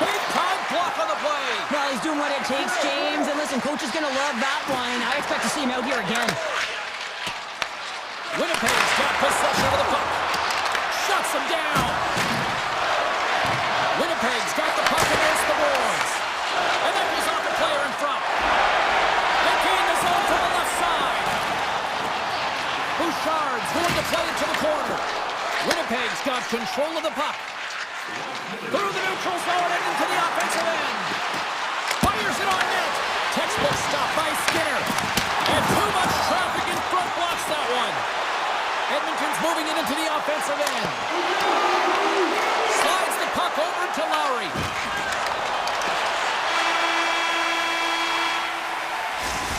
Big time block on the play. Well, he's doing what it takes, James, and listen, coach is going to love that one. I expect to see him out here again. Winnipeg's got possession of the puck. Shuts him down. Winnipeg's got the puck against the boards. And that goes off the player in front. They gain the zone from the left side. Bouchard's going to play it to the corner. Winnipeg's got control of the puck. Through the neutral zone and into the offensive end. Fires it on net. Textbook stop by Skinner. And too much traffic in front blocks that one. Edmonton's moving it into the offensive end. Slides the puck over to Lowry.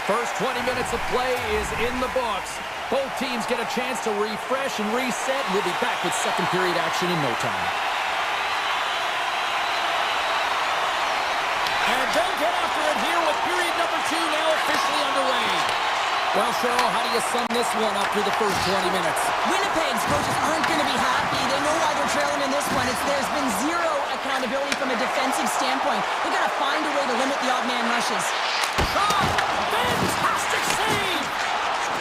First 20 minutes of play is in the books. Both teams get a chance to refresh and reset. We'll be back with second period action in no time. And they'll get after it here with period number 2 now officially underway. Well, Cheryl, how do you sum this one up through the first 20 minutes? Winnipeg's coaches aren't going to be happy. They know why they're trailing in this one. There's been zero accountability from a defensive standpoint. They've got to find a way to limit the odd man rushes. shot! Fantastic save!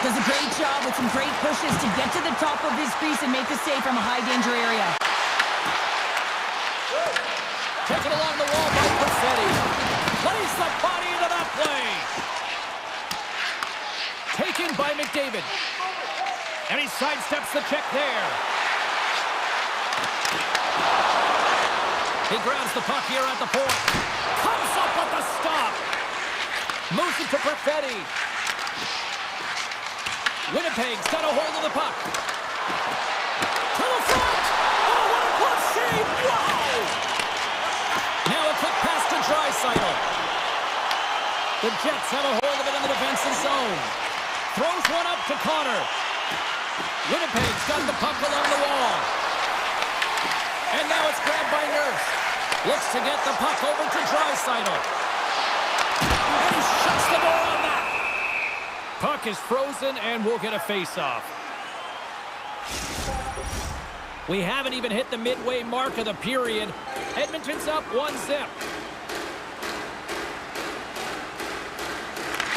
Does a great job with some great pushes to get to the top of his crease and make the save from a high-danger area. Taken along the wall by Perfetti. Plays the body into that play. Taken by McDavid. And he sidesteps the check there. He grabs the puck here at the point. Comes up with the stop. Moves it to Perfetti. Winnipeg's got a hold of the puck. To the front! Oh, what a glove save! Wow! Now a quick pass to Draisaitl. The Jets have a hold of it in the defensive zone. Throws one up to Connor. Winnipeg's got the puck along the wall. And now it's grabbed by Nurse. Looks to get the puck over to Draisaitl. And he shuts the door on that. Puck is frozen and we'll get a face-off. We haven't even hit the midway mark of the period. Edmonton's up 1-0.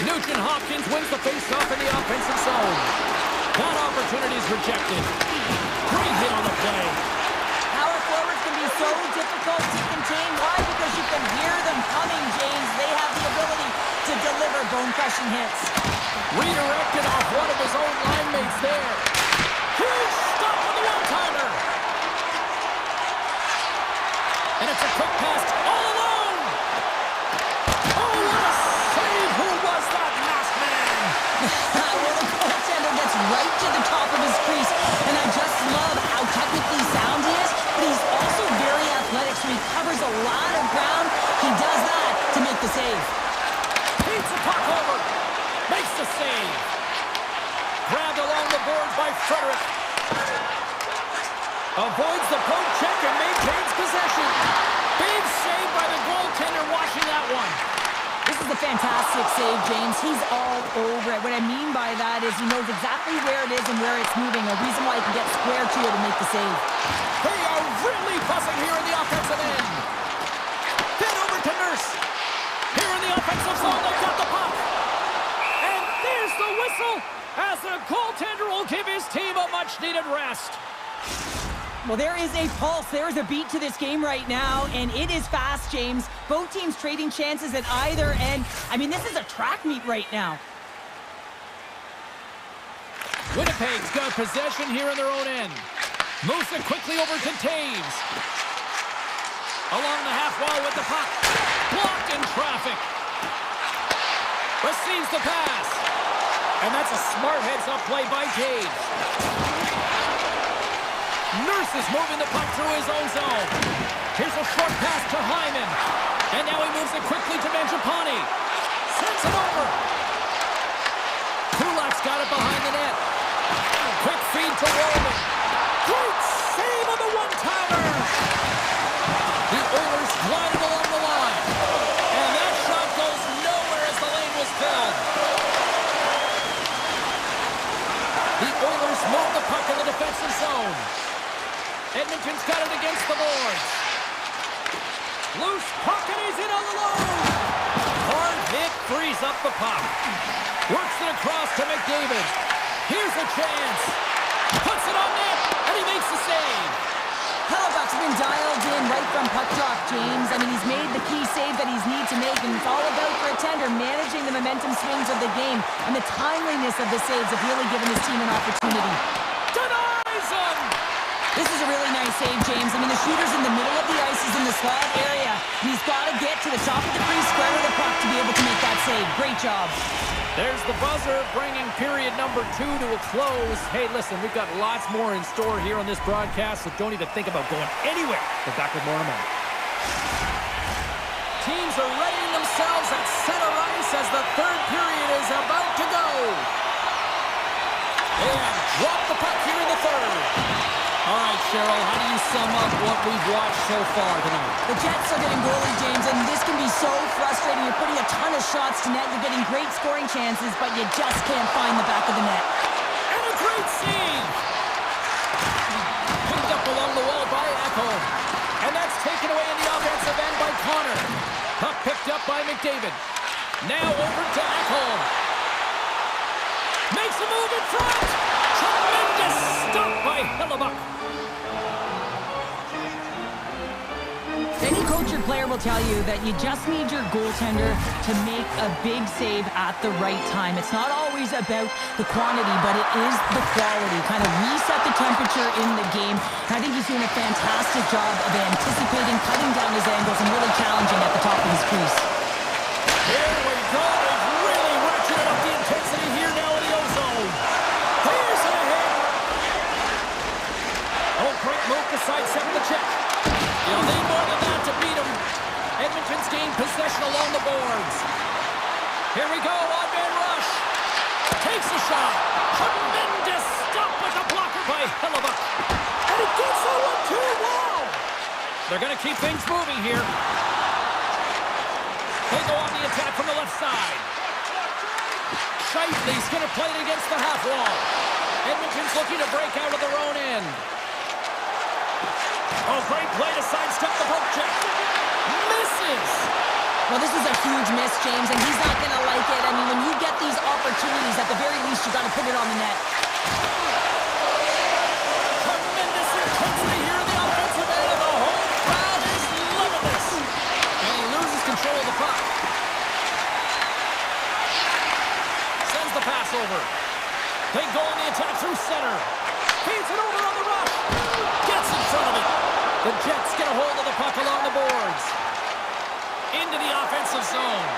Nugent Hopkins wins the face-off in the offensive zone. That opportunity is rejected. Great hit on the play. Power forwards can be so difficult to contain. Why? Because you can hear them coming, James. They have the ability to deliver bone-crushing hits. Redirected off one of his own line mates there. Huge stop on the one-timer. And it's a quick pass all alone. Oh, what a save. Who was that masked man? Well, the goaltender gets right to the top of his crease. And I just love how technically sound he is. But he's also very athletic, so he covers a lot of ground. He does that to make the save. Beats the puck over. Makes the save. Grabbed along the boards by Frederick. Avoids the poke check and maintains possession. Big save by the goaltender watching that one. This is a fantastic save, James. He's all over it. What I mean by that is he knows exactly where it is and where it's moving. A reason why he can get square to it and make the save. They are really buzzing here in the offensive end. Then over to Nurse. Here in the offensive zone, they've got the puck. And there's the whistle as the goaltender will give his team a much-needed rest. Well, there is a pulse. There is a beat to this game right now, and it is fast, James. Both teams trading chances at either end. I mean, this is a track meet right now. Winnipeg's got possession here in their own end. Moves it quickly over to Taves. Along the half wall with the puck. Blocked in traffic. Receives the pass. And that's a smart heads-up play by Taves. Nurse is moving the puck through his own zone. Here's a short pass to Hyman. And now he moves it quickly to Mangiapane. Sends it over. Kulak's got it behind the net. Quick feed to Roman. Great save on the one-timer. The Oilers gliding along the line. And that shot goes nowhere as the lane was filled. The Oilers move the puck in the defensive zone. Edmonton's got it against the boards. Loose puck and he's in on the low. Hard hit frees up the puck. Works it across to McDavid. Here's a chance. Puts it on net and he makes the save. Hellebuyck's been dialed in right from puck drop, James. I mean, he's made the key save that he's need to make, and it's all about for a tender managing the momentum swings of the game, and the timeliness of the saves have really given his team an opportunity. Denies him! This is a really nice save, James. I mean, the shooter's in the middle of the ice. He's in the slot area. He's got to get to the top of the crease, square with the puck to be able to make that save. Great job. There's the buzzer, bringing period number 2 to a close. Hey, listen, we've got lots more in store here on this broadcast, so don't even think about going anywhere. We're back with more in a moment. Teams are readying themselves at center ice as the third period is about to go. And drop the puck here in the third. All right, Cheryl, how do you sum up what we've watched so far tonight? The Jets are getting goalie, James, and this can be so frustrating. You're putting a ton of shots to net. You're getting great scoring chances, but you just can't find the back of the net. And a great save! Picked up along the wall by Ekholm. And that's taken away in the offensive end by Connor. Puck picked up by McDavid. Now over to Ekholm. Makes a move in front. Tremendous stop by Hellebuyck. Any coach or player will tell you that you just need your goaltender to make a big save at the right time. It's not always about the quantity, but it is the quality. Kind of reset the temperature in the game. And I think he's doing a fantastic job of anticipating, cutting down his angles, and really challenging at the top of his crease. Here we go. They've really ratcheted up the intensity here now in the O-zone. Here's a hit. Oh, great move to sidestep the check. You'll need more than that to beat him. Edmonton's gained possession along the boards. Here we go, odd-man rush. Takes a shot. Tremendous stop with a blocker by Hellebuyck. And it gets a 1-2. Wow! They're going to keep things moving here. They go on the attack from the left side. Scheifele's going to play it against the half wall. Edmonton's looking to break out of their own end. Oh, great play to sidestep the poke check. Misses! Well, this is a huge miss, James, and he's not going to like it. I mean, when you get these opportunities, at the very least, you got to put it on the net. Tremendous intensity here in the offensive end, and the whole crowd is loving this. And he loses control of the puck. Sends the pass over. They go on the attack through center. Feeds it over on the rush. Gets in front of it. The Jets get a hold of the puck along the boards. Into the offensive zone.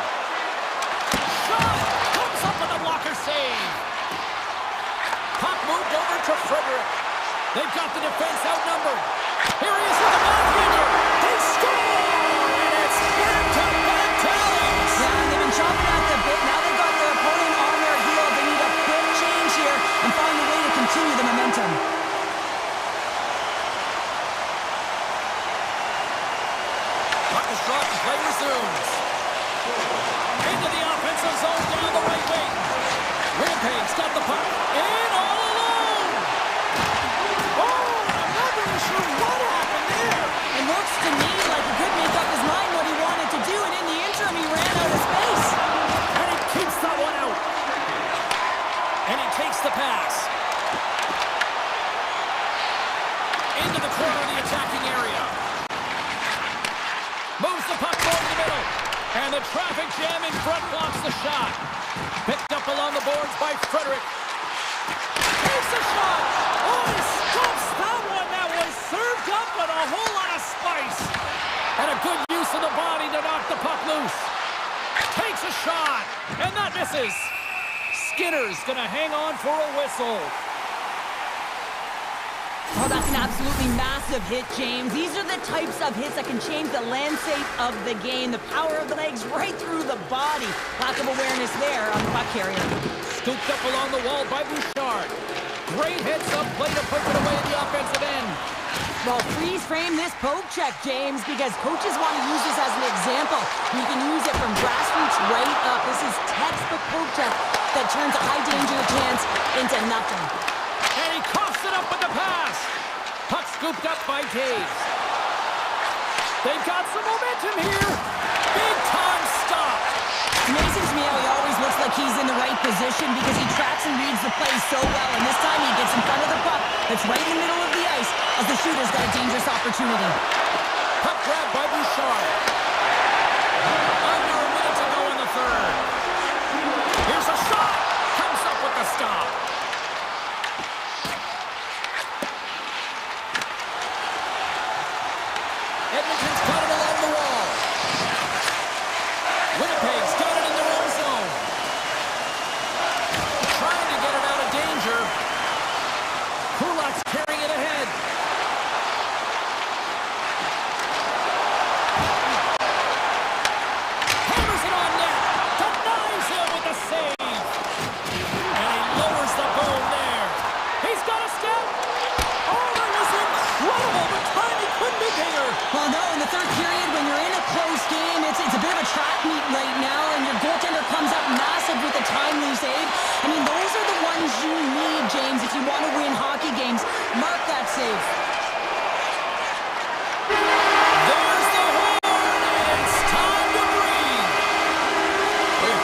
Shot! Comes up with a blocker save. Puck moved over to Frederick. They've got the defense outnumbered. Here he is with the backhander. They score! And it's back-to-back tallies. Yeah, and they've been chopping at the bit. Now they've got their opponent on their heel. They need a quick change here and find a way to continue the momentum. Dropped, play resumes. Into the offensive zone, down the right wing. Winnipeg's got the puck. In all alone. Oh, I'm not really sure what happened there. It looks to me like he could make up his mind what he wanted to do, and in the interim, he ran out of space. And he keeps that one out. And he takes the pass. Into the corner of the attacking area. Moves the puck over the middle. And the traffic jam in front blocks the shot. Picked up along the boards by Frederick. Takes a shot. Oh, he stops that one. That was served up with a whole lot of spice. And a good use of the body to knock the puck loose. Takes a shot. And that misses. Skinner's going to hang on for a whistle. Oh, that's an absolutely massive hit, James. These are the types of hits that can change the landscape of the game. The power of the legs right through the body. Lack of awareness there on the puck carrier. Scooped up along the wall by Bouchard. Great hits up, play to poke it away at the offensive end. Well, freeze frame this poke check, James, because coaches want to use this as an example. You can use it from grassroots right up. This is textbook poke check that turns a high danger chance into nothing. And he coughs it up with the pass. Puck scooped up by Taves. They've got some momentum here. Big time stop. It's amazing to me how he always looks like he's in the right position because he tracks and reads the play so well. And this time he gets in front of the puck that's right in the middle of the ice as the shooter's got a dangerous opportunity. Puck grab by Bouchard. Under a minute to go in the third. Here's a shot. Comes up with the stop. Edmonton's got it along the wall. Winnipeg's got it in their own zone. Trying to get it out of danger. Kulak's carrying it ahead. Hammers it on net. Denies him with the save. And he lowers the boom there. He's got a step. Oh, that was incredible. The timing couldn't be bigger. Well, no, in the third period, when you're in a close game, it's a bit of a track meet right now, and your goaltender comes up massive with a timely save. I mean, those are the ones you need, James, if you want to win hockey games. Mark that save. There's the horn, and it's time to breathe. We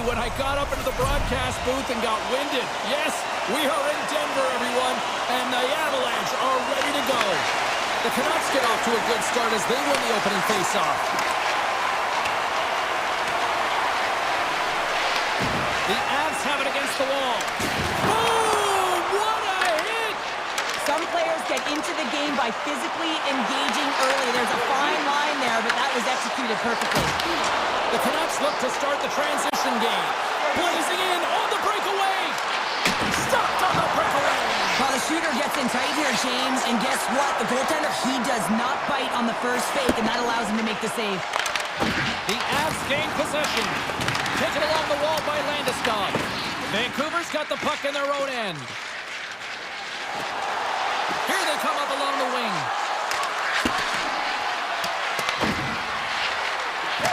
me when I got up into the broadcast booth and got winded. Yes, we are in Denver, everyone, and the Avalanche are ready to go. The Canucks get off to a good start as they win the opening faceoff. The Avs have it against the wall. Boom! What a hit! Some players get into the game by physically engaging early. There's a fine line there, but that was executed perfectly. The Canucks look to start the transition game. Blazing in on the breakaway. Stopped on the breakaway. Well, the shooter gets in tight here, James, and guess what? The goaltender, he does not bite on the first fake, and that allows him to make the save. The Avs gain possession. Taken along the wall by Landeskog. Vancouver's got the puck in their own end. Here they come up along the wing.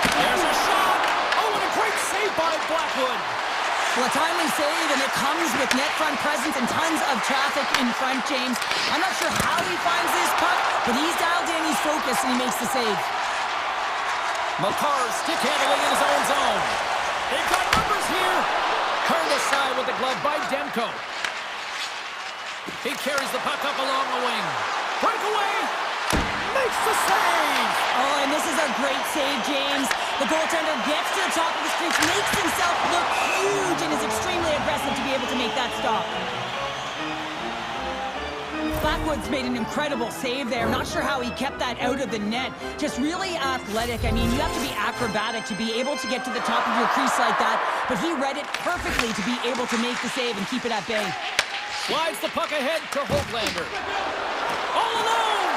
There's a shot. Oh, and a great save by Blackwood. Well, a timely save, and it comes with net front presence and tons of traffic in front, James. I'm not sure how he finds this puck, but he's dialed in, he's focused, and he makes the save. Makar's stick handling in his own zone. They've got numbers here. Turned aside with the glove by Demko. He carries the puck up along the wing. Breakaway. Makes the save. Oh, and this is a great save, James. The goaltender gets to the top of the crease, makes himself look huge, and is extremely aggressive to be able to make that stop. Blackwood's made an incredible save there. I'm not sure how he kept that out of the net. Just really athletic. I mean, you have to be acrobatic to be able to get to the top of your crease like that, but he read it perfectly to be able to make the save and keep it at bay. Slides the puck ahead to Hoglander. All alone!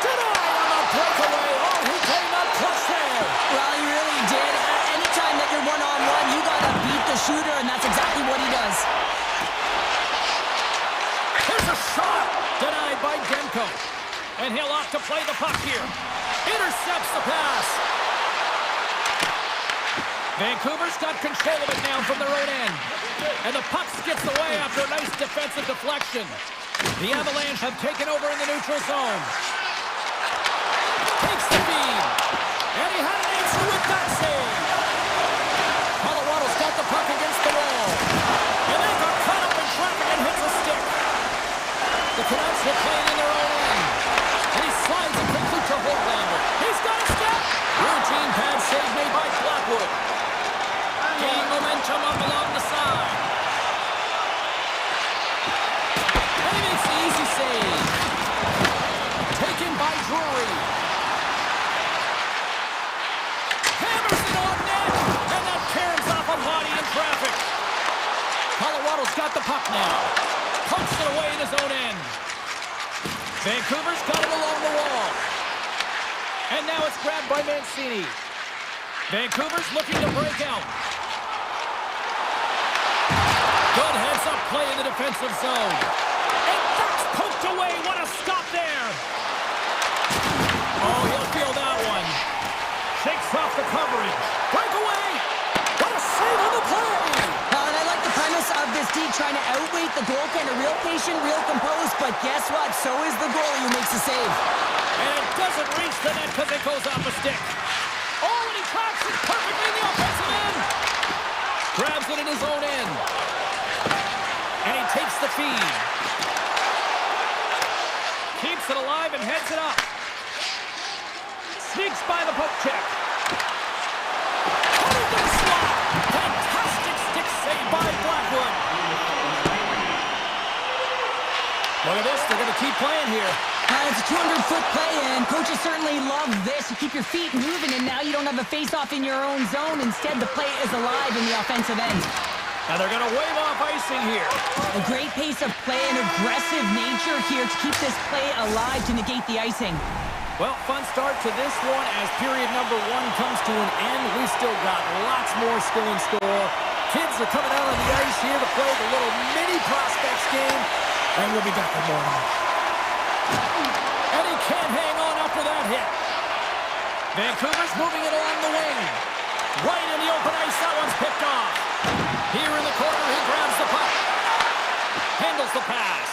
Denied on the breakaway. Oh, he came up clutch there. Well, he really did. Anytime that you're one-on-one, you gotta beat the shooter, and that's exactly what he does. Here's a shot! Denied by Demko. And he'll opt to play the puck here. Intercepts the pass. Vancouver's got control of it now from their own end. And the puck skips away after a nice defensive deflection. The Avalanche have taken over in the neutral zone. Takes the feed. And he had an answer with that save. Colorado's got the puck against the wall. And they got caught up in traffic and hits a stick. The Canucks will play it in their own end. And he slides it quickly to Hoglander. He's got a step. Routine pad save made by Blackwood. Gaining momentum up along the side. And he makes the easy save. Taken by Drury. Hammers it on net. And that caroms off a body in traffic. Colorado's got the puck now. Pumps it away in his own end. Vancouver's got it along the wall. And now it's grabbed by Mancini. Vancouver's looking to break out. Good heads-up play in the defensive zone. And that's poked away. What a stop there. Oh, he'll feel that one. Shakes off the coverage. Breakaway. What a save on the play. And I like the premise of this D trying to outweight the goaltender. Real patient, real composed, but guess what? So is the goalie who makes the save. And it doesn't reach the net because it goes off a stick. Oh, and he tracks it perfectly in the offensive end. Grabs it in his own end. And he takes the feed. Keeps it alive and heads it up. Sneaks by the poke check. Put it to the slot. Fantastic stick save by Blackwood. Look at this. They're going to keep playing here. It's a 200-foot play, and coaches certainly love this. You keep your feet moving, and now you don't have a face-off in your own zone. Instead, the play is alive in the offensive end. And they're going to wave off icing here. A great pace of play and aggressive nature here to keep this play alive to negate the icing. Well, fun start to this one as period number 1 comes to an end. We've still got lots more still in store. Kids are coming out on the ice here to play the little mini prospects game. And we'll be back with more. And he can't hang on after that hit. Vancouver's moving it along the wing. Right in the open ice, that one's picked off. Here in the corner, he grabs the puck. Handles the pass.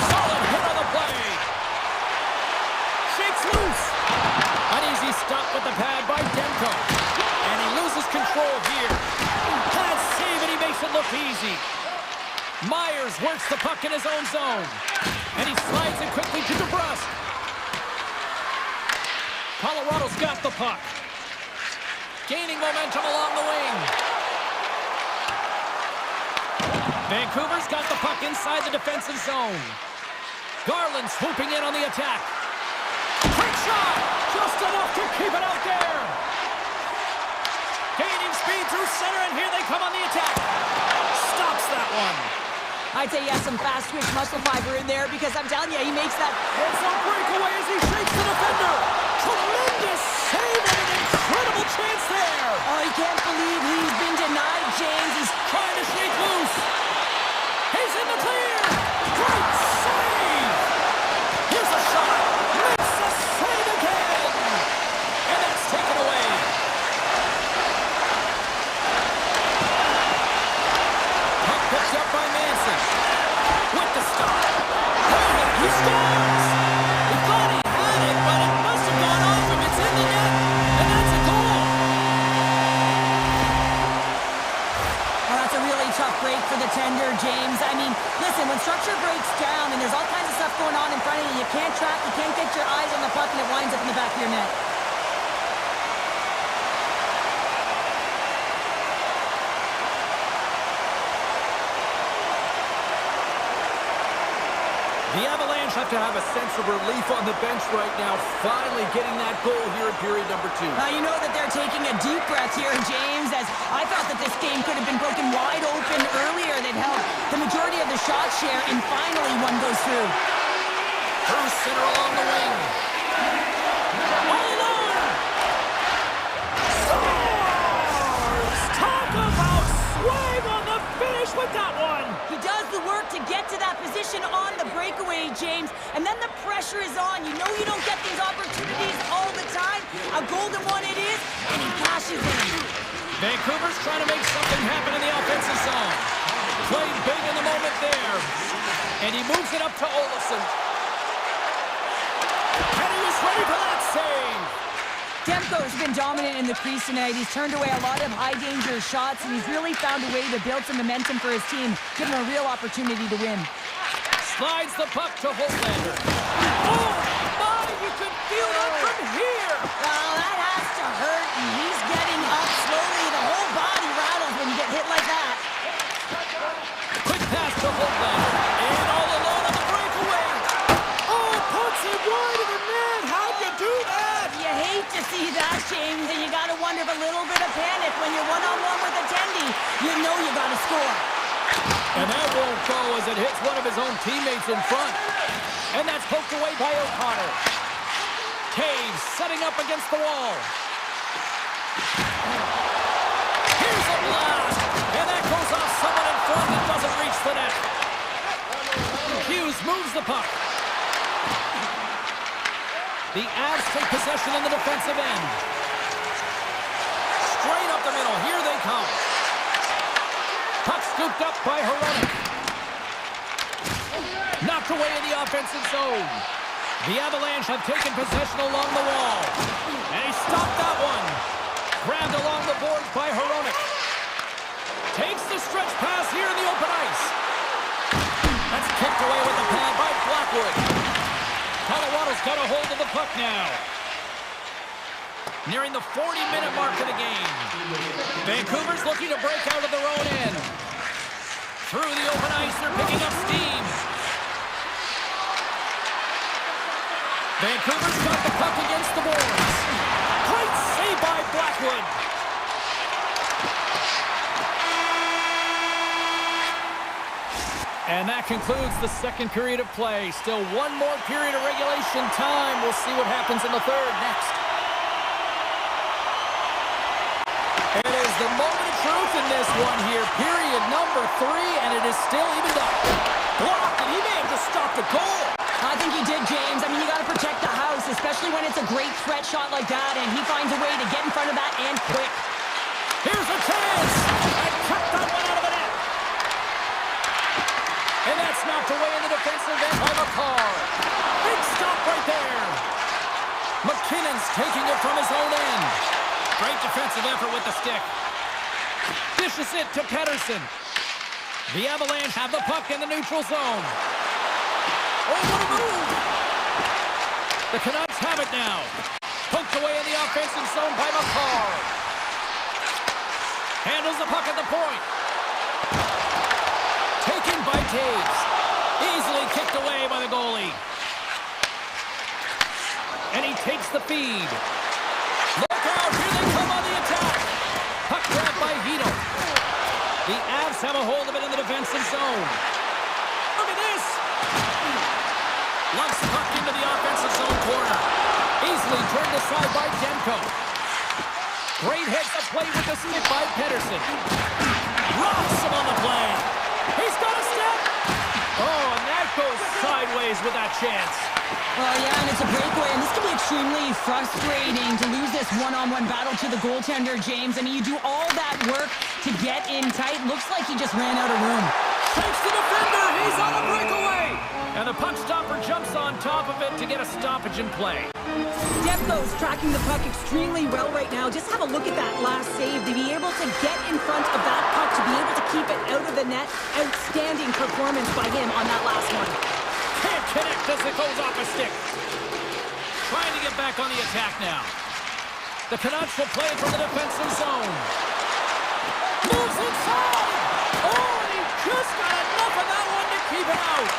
Solid hit on the play. Shakes loose. An easy stop with the pad by Demko. And he look easy. Myers works the puck in his own zone. And he slides it quickly to DeBrusque. Colorado's got the puck. Gaining momentum along the wing. Vancouver's got the puck inside the defensive zone. Garland swooping in on the attack. Quick shot! Just enough to keep it out there. Gaining speed through center, and here they come on the attack. Stops that one. I'd say he has some fast-twitch muscle fiber in there because I'm telling you, he makes that... It's a breakaway as he shakes the defender. Tremendous save and an incredible chance there. Oh, he can't believe he's been denied, James. He's Trying to shake loose. He's in the clear. Great save. Here's a shot. Makes a save again. And that's taken away. Puck picked up by Manson. With the stop. He scores. He thought he had it, but it must have gone off him. It's in the net. And that's a goal. Oh, that's a really tough break for the tender, James. I mean, listen, when structure breaks down and there's all kinds of stuff going on in front of you, you can't track, you can't get your eyes on the puck, and it winds up in the back of your net. The Avalanche have to have a sense of relief on the bench right now, finally getting that goal here in period number 2. Now, you know that they're taking a deep breath here, James, as I thought that this game could have been broken wide open earlier. They've held the majority of the shot share, and finally one goes through. Through center along the wing. All alone! Scores! Talk about swag on the finish with that one! He does the work to get to that position on the breakaway, James, and then the pressure is on. You know you don't get these opportunities all the time. A golden one it is, and he cashes in. Vancouver's trying to make something happen in the offensive zone. Played big in the moment there. And he moves it up to Olofsson. And he was ready for that save. Demko's been dominant in the crease tonight. He's turned away a lot of high-danger shots, and he's really found a way to build some momentum for his team, give him a real opportunity to win. Slides the puck to Holtlander. Oh, my, you can feel that from here. Well, that has to hurt, and he's getting up slowly. The whole body rattles when you get hit like that. Quick pass to Holtlander. And all alone on the breakaway. Oh, puts it wide of the net. How'd you do that? You hate to see that, James, and you got to wonder if a little bit of panic when you're one-on-one with a Tendy. You know you got to score. And that won't go as it hits one of his own teammates in front. And that's poked away by O'Connor. Taves setting up against the wall. Here's a blast. And that goes off someone in front that doesn't reach the net. Hughes moves the puck. The Avs take possession in the defensive end. Straight up the middle. Here they come. Puck scooped up by Hronek. Knocked away in the offensive zone. The Avalanche have taken possession along the wall. And he stopped that one. Grabbed along the boards by Hronek. Takes the stretch pass here in the open ice. That's kicked away with the pad by Blackwood. Colorado's got a hold of the puck now. Nearing the 40-minute mark of the game. Vancouver's looking to break out of their own end. Through the open ice, they're picking up steam. Vancouver's got the puck against the boards. Great save by Blackwood. And that concludes the second period of play. Still one more period of regulation time. We'll see what happens in the third next. It is the moment of truth in this one here. Period number 3, and it is still evened up. Blocked, and he may have just stopped a goal. I think he did, James. I mean, you got to protect the house, especially when it's a great threat shot like that, and he finds a way to get in front of that and quick. Here's a chance. And kept that one out of the net. And that's knocked away in the defensive end by McCarr. Big stop right there. McKinnon's taking it from his own end. Great defensive effort with the stick. Dishes it to Pettersson. The Avalanche have the puck in the neutral zone. Oh, what a move! The Canucks have it now. Poked away in the offensive zone by McCall. Handles the puck at the point. Taken by Taves. Easily kicked away by the goalie. And he takes the feed. Look out, here they come on the attack. Puck grabbed by Vito. The Avs have a hold of it in the defensive zone. Look at this. Lumps the puck into the offensive zone corner. Easily turned aside by Demko. Great hits the play with the stick by Pedersen. Rocks him on the play. He's got a step. Oh, and that goes sideways with that chance. Well, yeah, and it's a breakaway, and this can be extremely frustrating to lose this one-on-one battle to the goaltender, James. I mean, you do all that work to get in tight. Looks like he just ran out of room. Takes the defender. He's on a breakaway. And the puck stopper jumps on top of it to get a stoppage in play. Demko's tracking the puck extremely well right now. Just have a look at that last save. To be able to get in front of that puck, to be able to keep it out of the net. Outstanding performance by him on that last one. Can't connect as it goes off a stick. Trying to get back on the attack now. The Canucks will play it from the defensive zone. Moves inside. Oh, and he just got enough of that one to keep it out.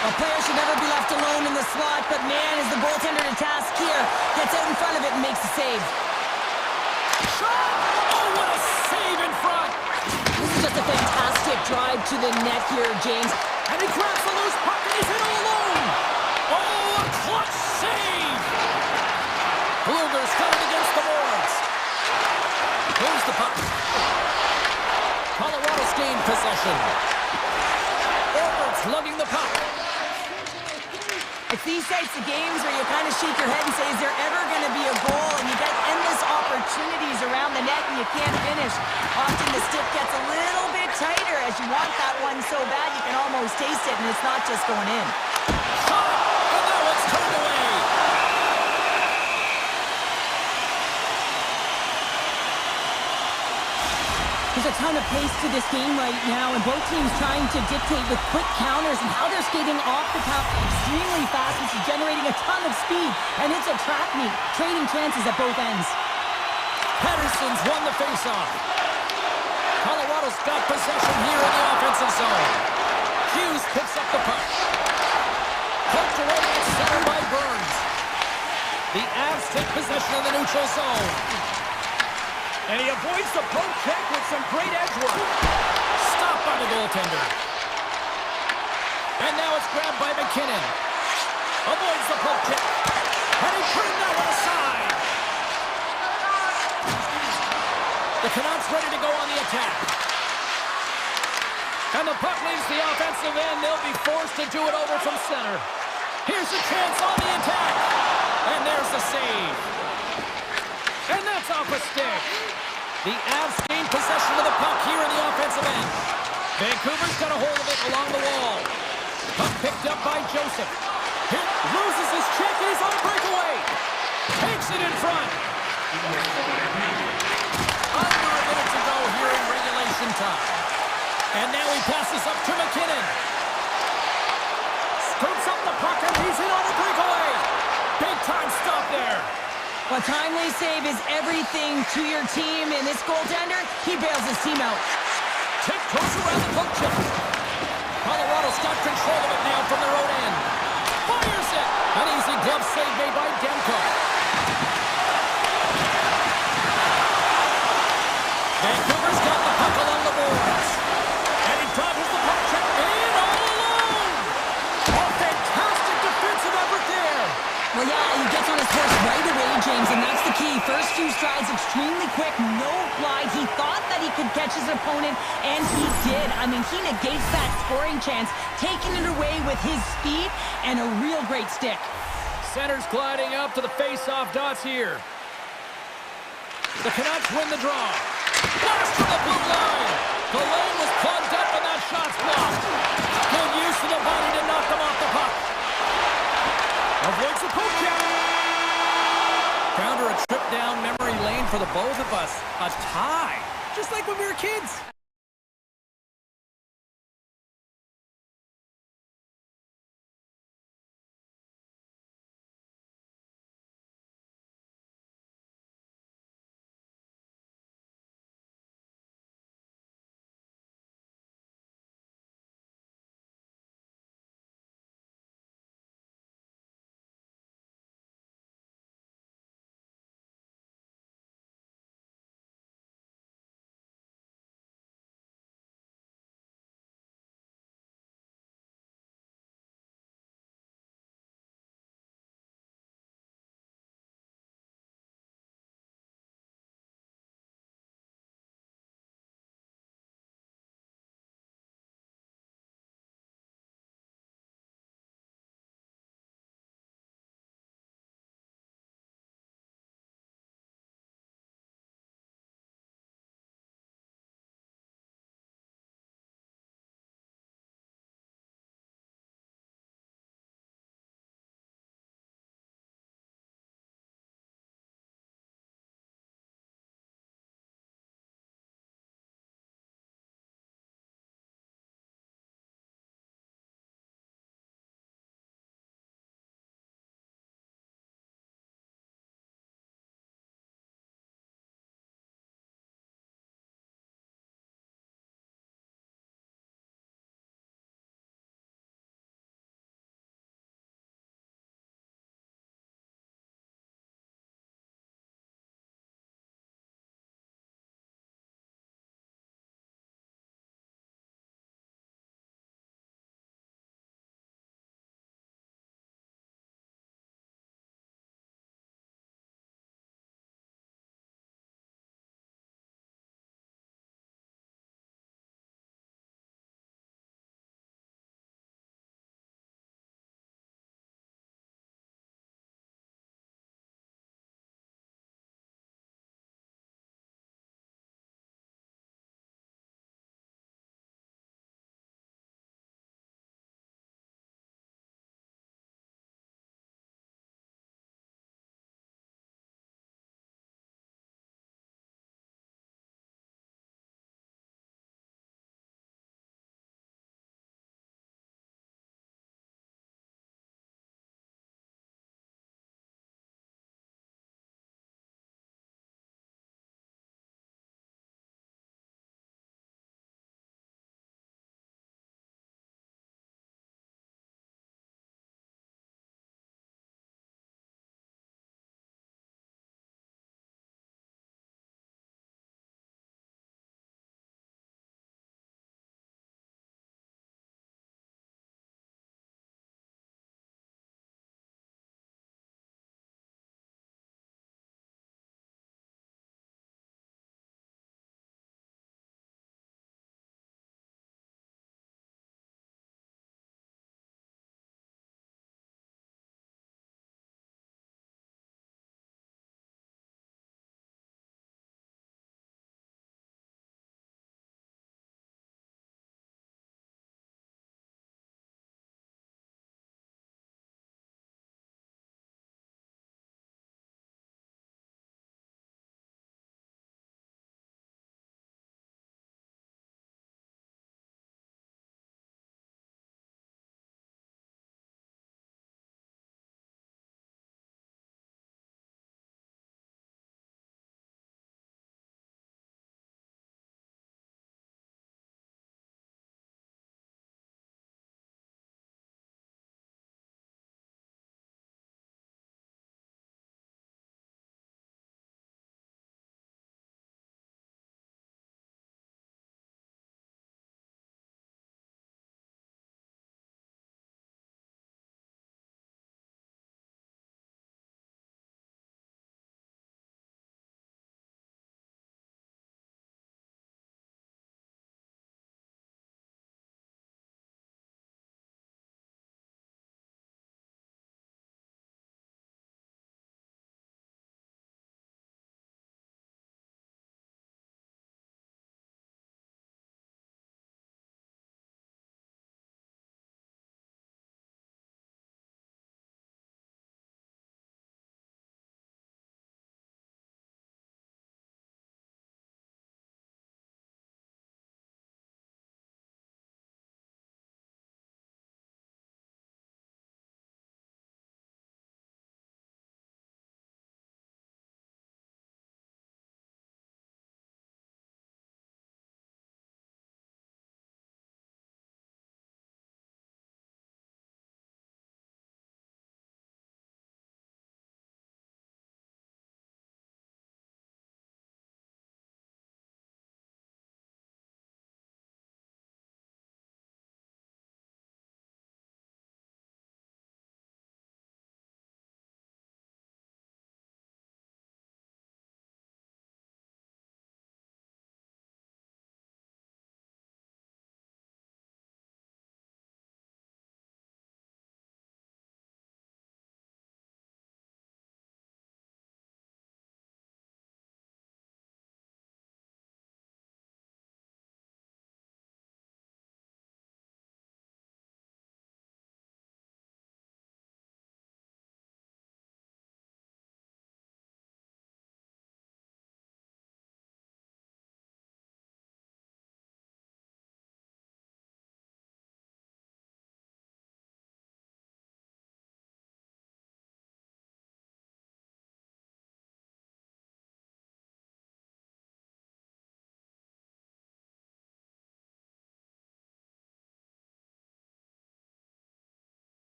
A player should never be left alone in the slot, but man, is the goaltender to task here. Gets out in front of it and makes the save. Shot! Oh, what a save in front! This is just a fantastic drive to the net here, James. And he grabs the loose puck and he's hit all alone! Oh, a clutch save! Bluger's coming against the boards. Here's the puck. Colorado's gained possession. Albert's lugging the puck. It's these types of games where you kind of shake your head and say, is there ever going to be a goal? And you get endless opportunities around the net and you can't finish. Often the stick gets a little bit tighter as you want that one so bad you can almost taste it, and it's not just going in. Shot! And now it's turned away. There's a ton of pace to this game right now, and both teams trying to dictate with quick counters and how they're skating off the puck extremely fast, which is generating a ton of speed, and it's a trap meet, trading chances at both ends. Pedersen's won the faceoff. Colorado's got possession here in the offensive zone. Hughes picks up the puck. Poked away at center by Burns. The Avs take possession of the neutral zone. And he avoids the poke check with some great edge work. Stopped by the goaltender. And now it's grabbed by McKinnon. Avoids the poke check. And he turned that one aside. The Canucks ready to go on the attack. And the puck leaves the offensive end. They'll be forced to do it over from center. Here's a chance on the attack. And there's the save. And that's off a stick. The Avs gain possession of the puck here in the offensive end. Vancouver's got a hold of it along the wall. Puck picked up by Joseph. Here, loses his check, and he's on a breakaway. Takes it in front. Under a minute to go here in regulation time. And now he passes up to McKinnon. Scoops up the puck, and he's in on a breakaway. Big time stop there. A timely save is everything to your team, and this goaltender, he bails his team out. Tiptoes around the poke check. Colorado's got control of it now from their own end. Fires it! An easy glove save made by Demko. Vancouver's got the puck along the boards. And he dodges the puck check in all alone! A fantastic defensive effort there! Well, yeah, he gets on his horse right away, James, and that's the key. First few strides extremely quick, no glide. He thought that he could catch his opponent, and he did. I mean, he negates that scoring chance, taking it away with his speed and a real great stick. Center's gliding up to the face-off dots here. The Canucks win the draw. Blast from the blue line. The lane was plugged up and that shot's blocked. Good use of the body to knock them off the puck. Avoids the poke check. Found her a trip down memory lane for the both of us. A tie. Just like when we were kids.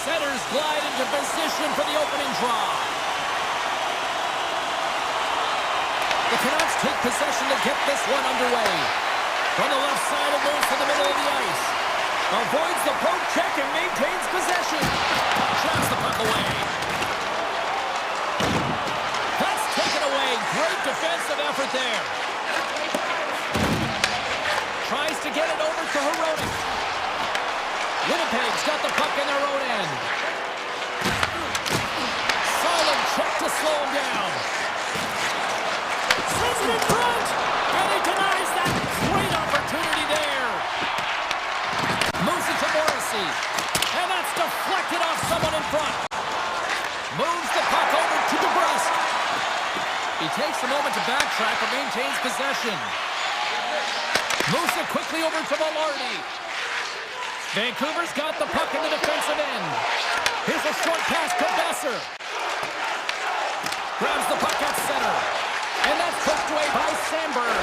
Setters glide into position for the opening draw. The Canucks take possession to get this one underway. From the left side, it moves to the middle of the ice. Avoids the poke check and maintains possession. Shots the puck away. That's taken away. Great defensive effort there. Tries to get it over to Herodic. Winnipeg's got the puck in their own end. Solid check to slow him down. Sends it in front, and he denies that. Great opportunity there. Moves it to Morrissey, and that's deflected off someone in front. Moves the puck over to DeBrusque. He takes a moment to backtrack but maintains possession. Moves it quickly over to Velarde. Vancouver's got the puck in the defensive end. Here's a short pass to Besser. Grabs the puck at center. And that's pushed away by Sandberg.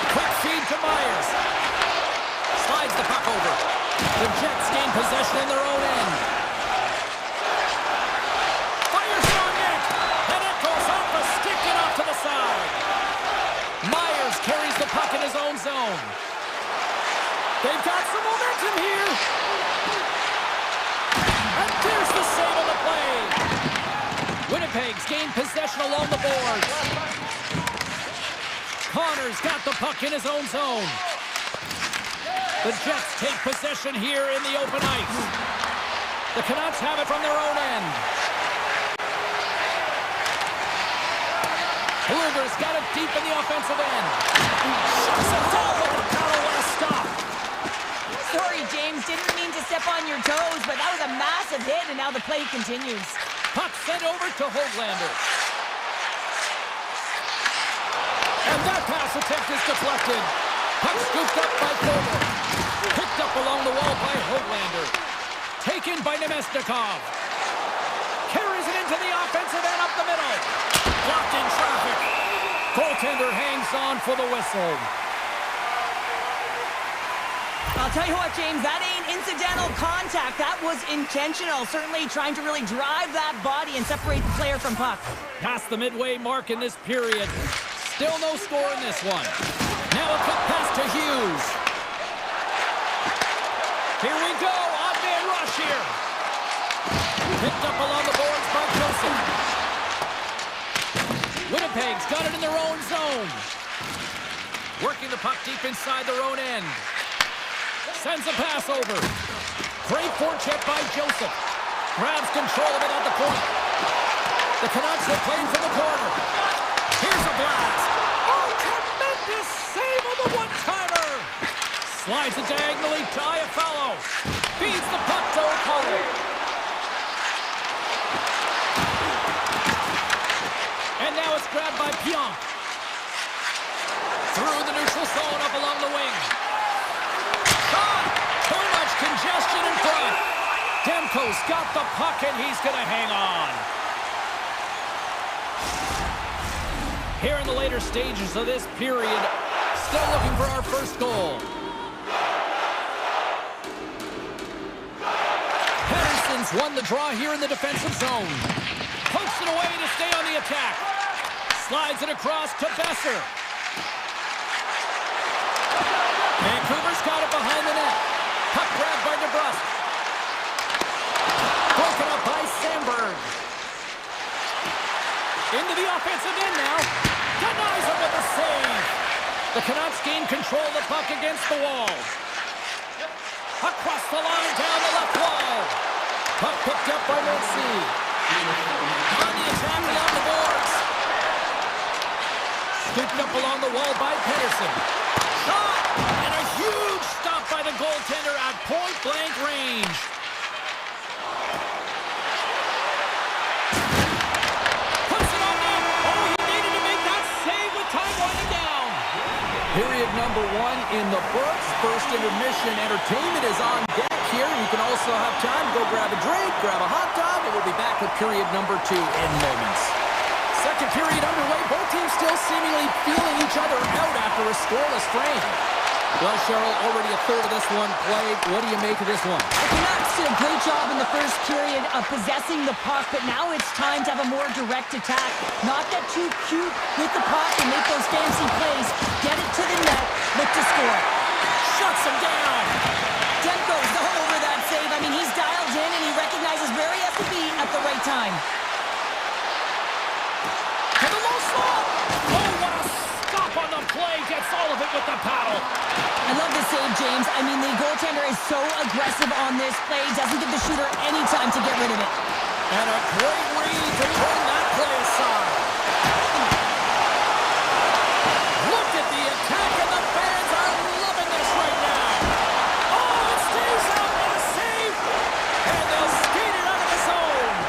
Quick feed to Myers. Slides the puck over. The Jets gain possession in their own end. Fires it on net. And it goes off the stick and off to the side. Myers carries the puck in his own zone. They've got some momentum here. And there's the save on the play. Winnipeg's gained possession along the boards. Connor's got the puck in his own zone. The Jets take possession here in the open ice. The Canucks have it from their own end. Blueger's got it deep in the offensive end. Shuts it down, but the power what a stop. Sorry, James. Didn't mean to step on your toes, but that was a massive hit, and now the play continues. Puck sent over to Höglander. And that pass attempt is deflected. Puck scooped up by Thornton. Picked up along the wall by Höglander. Taken by Nemesnikov. Carries it into the offensive end up the middle. Blocked in traffic. Goaltender hangs on for the whistle. I'll tell you what, James, that ain't incidental contact. That was intentional. Certainly trying to really drive that body and separate the player from puck. Past the midway mark in this period. Still no score in this one. Now a quick pass to Hughes. Here we go. Odd man rush here. Picked up along the boards by Joseph. Winnipeg's got it in their own zone. Working the puck deep inside their own end. Sends a pass over. Great forecheck by Joseph. Grabs control of it at the point. The Canucks are playing from the corner. Here's a blast. Oh, tremendous save on the one-timer. Slides it diagonally to Iafallo. Feeds the puck to O'Connor. And now it's grabbed by Pionk. Through the neutral zone up along the wing. Too much congestion in front. Demko's got the puck and he's going to hang on. Here in the later stages of this period, still looking for our first goal. Henderson's won the draw here in the defensive zone. Pokes it away to stay on the attack. Slides it across to Besser. Vancouver's got it behind the net. Puck grabbed by DeBrusque. Broken up by Sandberg. Into the offensive end now. Denies him with a save. The Canucks gain control of the puck against the wall. Across the line down the left wall. Puck picked up by Mercy. On the attack along the boards. Scooped up along the wall by Pedersen. Shot! And a huge stop by the goaltender at point-blank range. Puts it on net. Oh, he needed to make that save with time winding down. Period number one in the books. First intermission entertainment is on deck here. You can also have time to go grab a drink, grab a hot dog, and we'll be back with period number two in moments. Second period underway. Both teams still seemingly feeling each other out after a scoreless frame. Well, Cheryl, already a third of this one played. What do you make of this one? The Canucks did a great job in the first period of possessing the puck, but now it's time to have a more direct attack. Not get too cute with the puck and make those fancy plays. Get it to the net, look to score. Shuts him down. Demko's all over that save. I mean, he's dialed in and he recognizes where he has to be at the right time. To the low slot. Oh, what a stop on the play. Gets all of it with the paddle. I love the save, James. I mean, the goaltender is so aggressive on this play. Doesn't give the shooter any time to get rid of it. And a great read to turn that play aside. Look at the attack, and the fans are loving this right now. Oh, it stays out and a save. And they'll skate it out of the zone.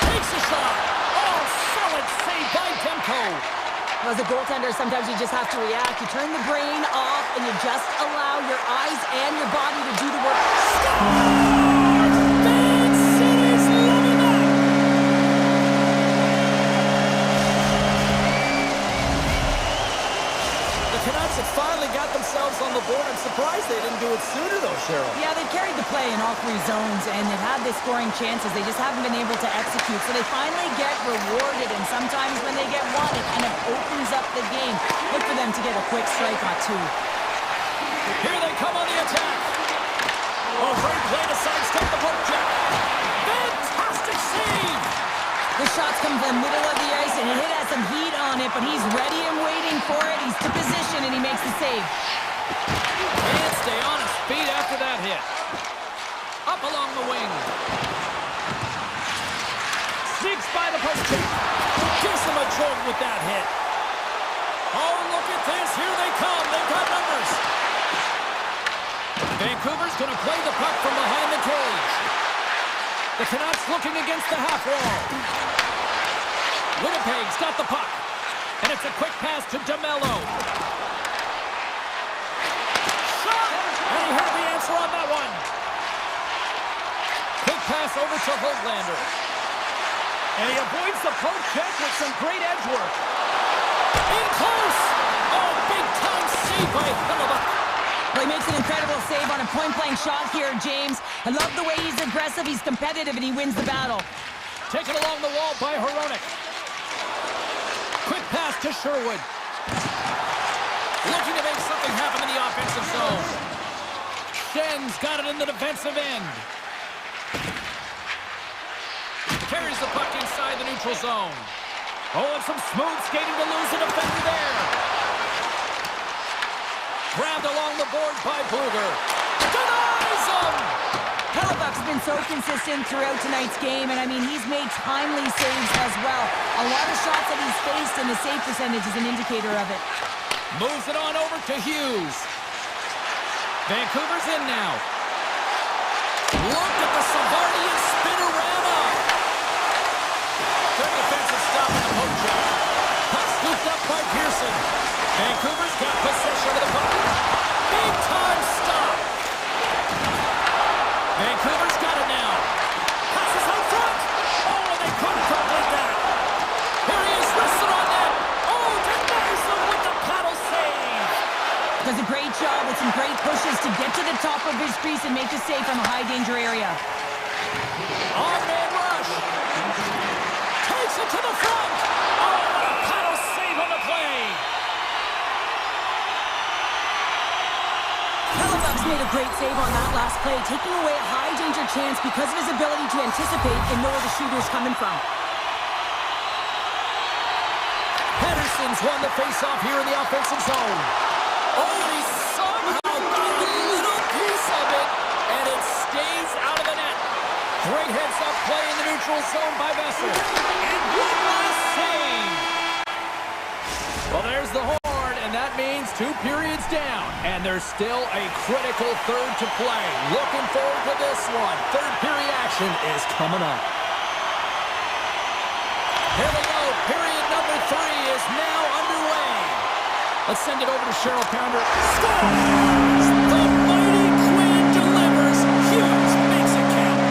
Takes a shot. Oh, solid save by Demko. As a goaltender, sometimes you just have to react. You turn the brain off, and you just allow your eyes and your body to do the work. Fan City's loving that. The Canucks have finally got themselves on the board. I'm surprised they didn't do it sooner, though, Cheryl. Yeah, they've carried the play in all three zones, and they've had the scoring chances. They just haven't been able to execute. So they finally get rewarded, and sometimes when they get one, it kind of opens up the game. Look for them to get a quick strike on two. Here they come on the attack. Oh, great play to sidestep the poke check. Fantastic save. The shots come from the middle of the ice, and it has some heat on it, but he's ready and waiting for it. He's to position, and he makes the save. Can't stay on his feet after that hit. Up along the wing. Sneaks by the post check. Gives him a jolt with that hit. Oh, look at this. Here they come. They've got numbers. Vancouver's going to play the puck from behind the cage. The Canucks looking against the half wall. Winnipeg's got the puck. And it's a quick pass to DeMello. And he heard the answer on that one. Quick pass over to Höglander. And he avoids the poke check with some great edge work. In close! Oh, big-time save by Hellebuyck. Well, he makes an incredible save on a point-blank shot here, James. I love the way he's aggressive, he's competitive, and he wins the battle. Taken along the wall by Hronek. Quick pass to Sherwood. Looking to make something happen in the offensive zone. Schen's got it in the defensive end. Carries the puck inside the neutral zone. Oh, and some smooth skating to lose the defender there. Grabbed along the boards by Bluger. Denies him! Hellebuyck's been so consistent throughout tonight's game, and I mean, he's made timely saves as well. A lot of shots that he's faced, and the save percentage is an indicator of it. Moves it on over to Hughes. Vancouver's in now. Look at the Savardian spinorama. Good defensive stop in the poke check. Puck scooped up by Pearson. Vancouver's got possession of the puck. Big time stop. Vancouver's got it now. Passes out front. Oh, and they couldn't complete that. Here he is, wrestled on that. Oh, denies him with the paddle save. Does a great job with some great pushes to get to the top of his crease and make the save from a high-danger area. On-man rush. Takes it to the front. Oh, what a paddle save on the play. Hellebuyck's made a great save on that last play, taking away a high-danger chance because of his ability to anticipate and know where the shooter's coming from. Henderson's won the face-off here in the offensive zone. Oh, he somehow got a little piece of it, and it stays out of the net. Great heads-up play in the neutral zone by Vessel. And one last save. Well, there's the horn, and that means 2 periods down. And there's still a critical third to play. Looking forward to this one. Third period action is coming up. Here we go. Period number 3 is now underway. Let's send it over to Cheryl Pounder. Scores! The mighty Queen delivers. Hughes makes it count.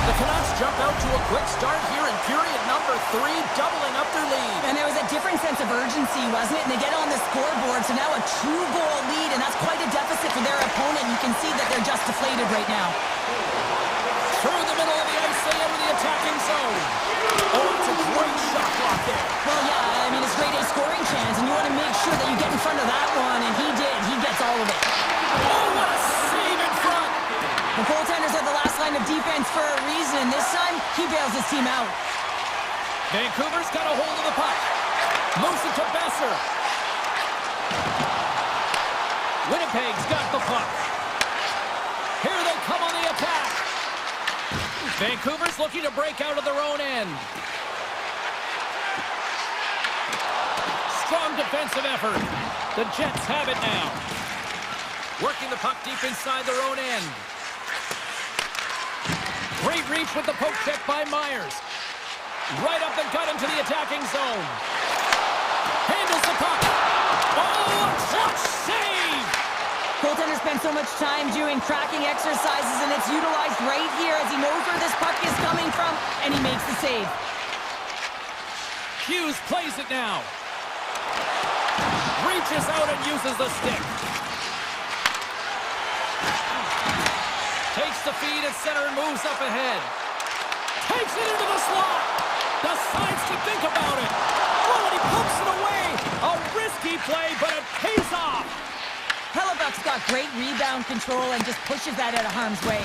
The Canucks jump out to a quick start here in period number 3, doubling up their lead. And there was a different sense of urgency, wasn't it? And they get on the scoreboard, so now a 2-goal lead, and that's quite a deficit for their opponent. You can see that they're just deflated right now. Through the middle of the ice, they enter the attacking zone. Oh, it's a great shot block there. Well, yeah, I mean, it's grade A scoring chance, and you want to make sure that you get in front of that one, and he did. He gets all of it. Oh, what a save in front. The goaltenders are the last line of defense for a reason. This time, he bails his team out. Vancouver's got a hold of the puck. Moves it to Besser. Winnipeg's got the puck. Here they come on the attack. Vancouver's looking to break out of their own end. Strong defensive effort. The Jets have it now. Working the puck deep inside their own end. Great reach with the poke check by Myers. Right up the gut into the attacking zone. Handles the puck. Oh, a clutch save! Goaltender spends so much time doing tracking exercises, and it's utilized right here as he knows where this puck is coming from, and he makes the save. Hughes plays it now. Reaches out and uses the stick. Takes the feed at center and moves up ahead. Takes it into the slot. Decides to think about it. Oh, and he pumps it away. A risky play, but it pays off. Hellebuck's got great rebound control and just pushes that out of harm's way.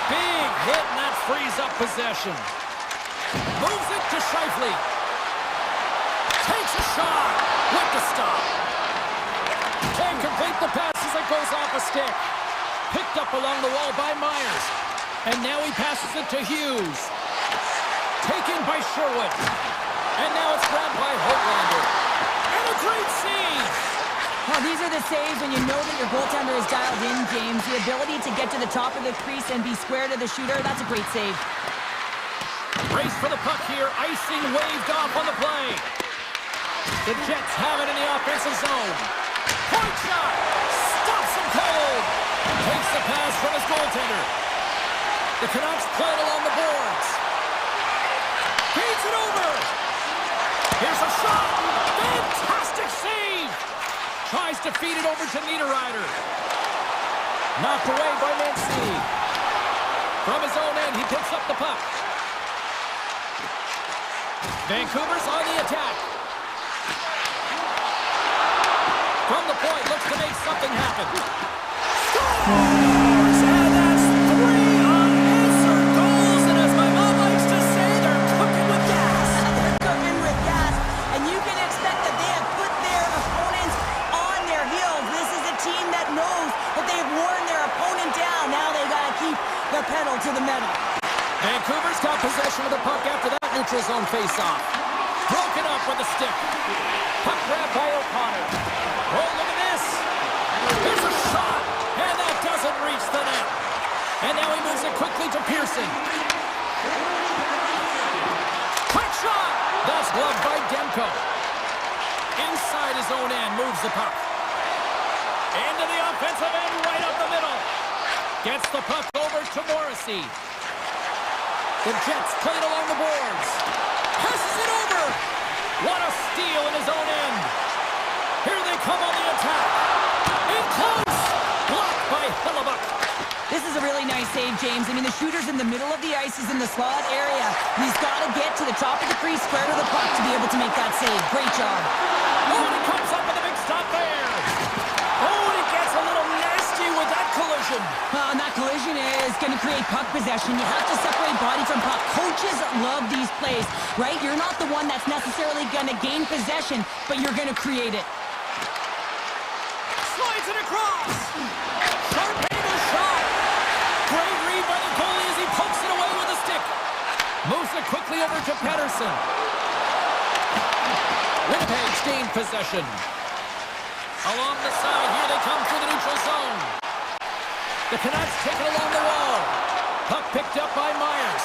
Big hit, and that frees up possession. Moves it to Scheifele. Takes a shot with the stop. Can't complete the pass as it goes off a stick. Picked up along the wall by Myers. And now he passes it to Hughes. Taken by Sherwood. And now it's grabbed by Hoglander. And a great save! Well, these are the saves when you know that your goaltender is dialed in, James. The ability to get to the top of the crease and be square to the shooter, that's a great save. Race for the puck here. Icing waved off on the play. The Jets have it in the offensive zone. Point shot! Stops him cold! Takes the pass from his goaltender. The Canucks play it along the boards. Feeds it over! Here's a shot! Fantastic save! Tries to feed it over to Niederreiter. Knocked away by Mancini. From his own end, he picks up the puck. Vancouver's on the attack. From the point, looks to make something happen. Scores! And that's 3 unanswered goals. And as my mom likes to say, they're cooking with gas. They're cooking with gas. And you can expect that they have put their opponents on their heels. This is a team that knows that they've worn their opponent down. Now they've got to keep the pedal to the metal. Vancouver's got possession of the puck after that neutral zone face-off. Broken up with a stick. Puck grabbed by O'Connor. Oh, look at this. Here's a shot. And that doesn't reach the net. And now he moves it quickly to Pearson. Quick shot. That's gloved by Demko. Inside his own end, moves the puck. Into the offensive end, right up the middle. Gets the puck over to Morrissey. The Jets play it along the boards. Passes it over. What a steal in his own end. Here they come on the attack. In close. Blocked by Hellebuck. This is a really nice save, James. I mean, the shooter's in the middle of the ice. He's in the slot area. He's got to get to the top of the crease, square to the puck to be able to make that save. Great job. Oh, and he comes up with a big stop there. Oh, and he gets a little nasty with that collision. And that collision is going to create puck possession. You have to separate body from puck. Coaches love these plays, right? You're not the one that's necessarily going to gain possession, but you're going to create it. Slides it across. Sharp angle shot. Great read by the goalie as he pokes it away with a stick. Moves it quickly over to Pettersson. Winnipeg's gained possession. Along the side, here they come through the neutral zone. The Canucks take it along the wall. Puck picked up by Myers.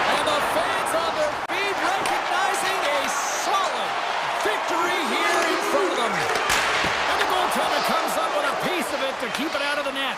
And the fans on their feet recognizing a solid victory here in front of them. And the goaltender comes up with a piece of it to keep it out of the net.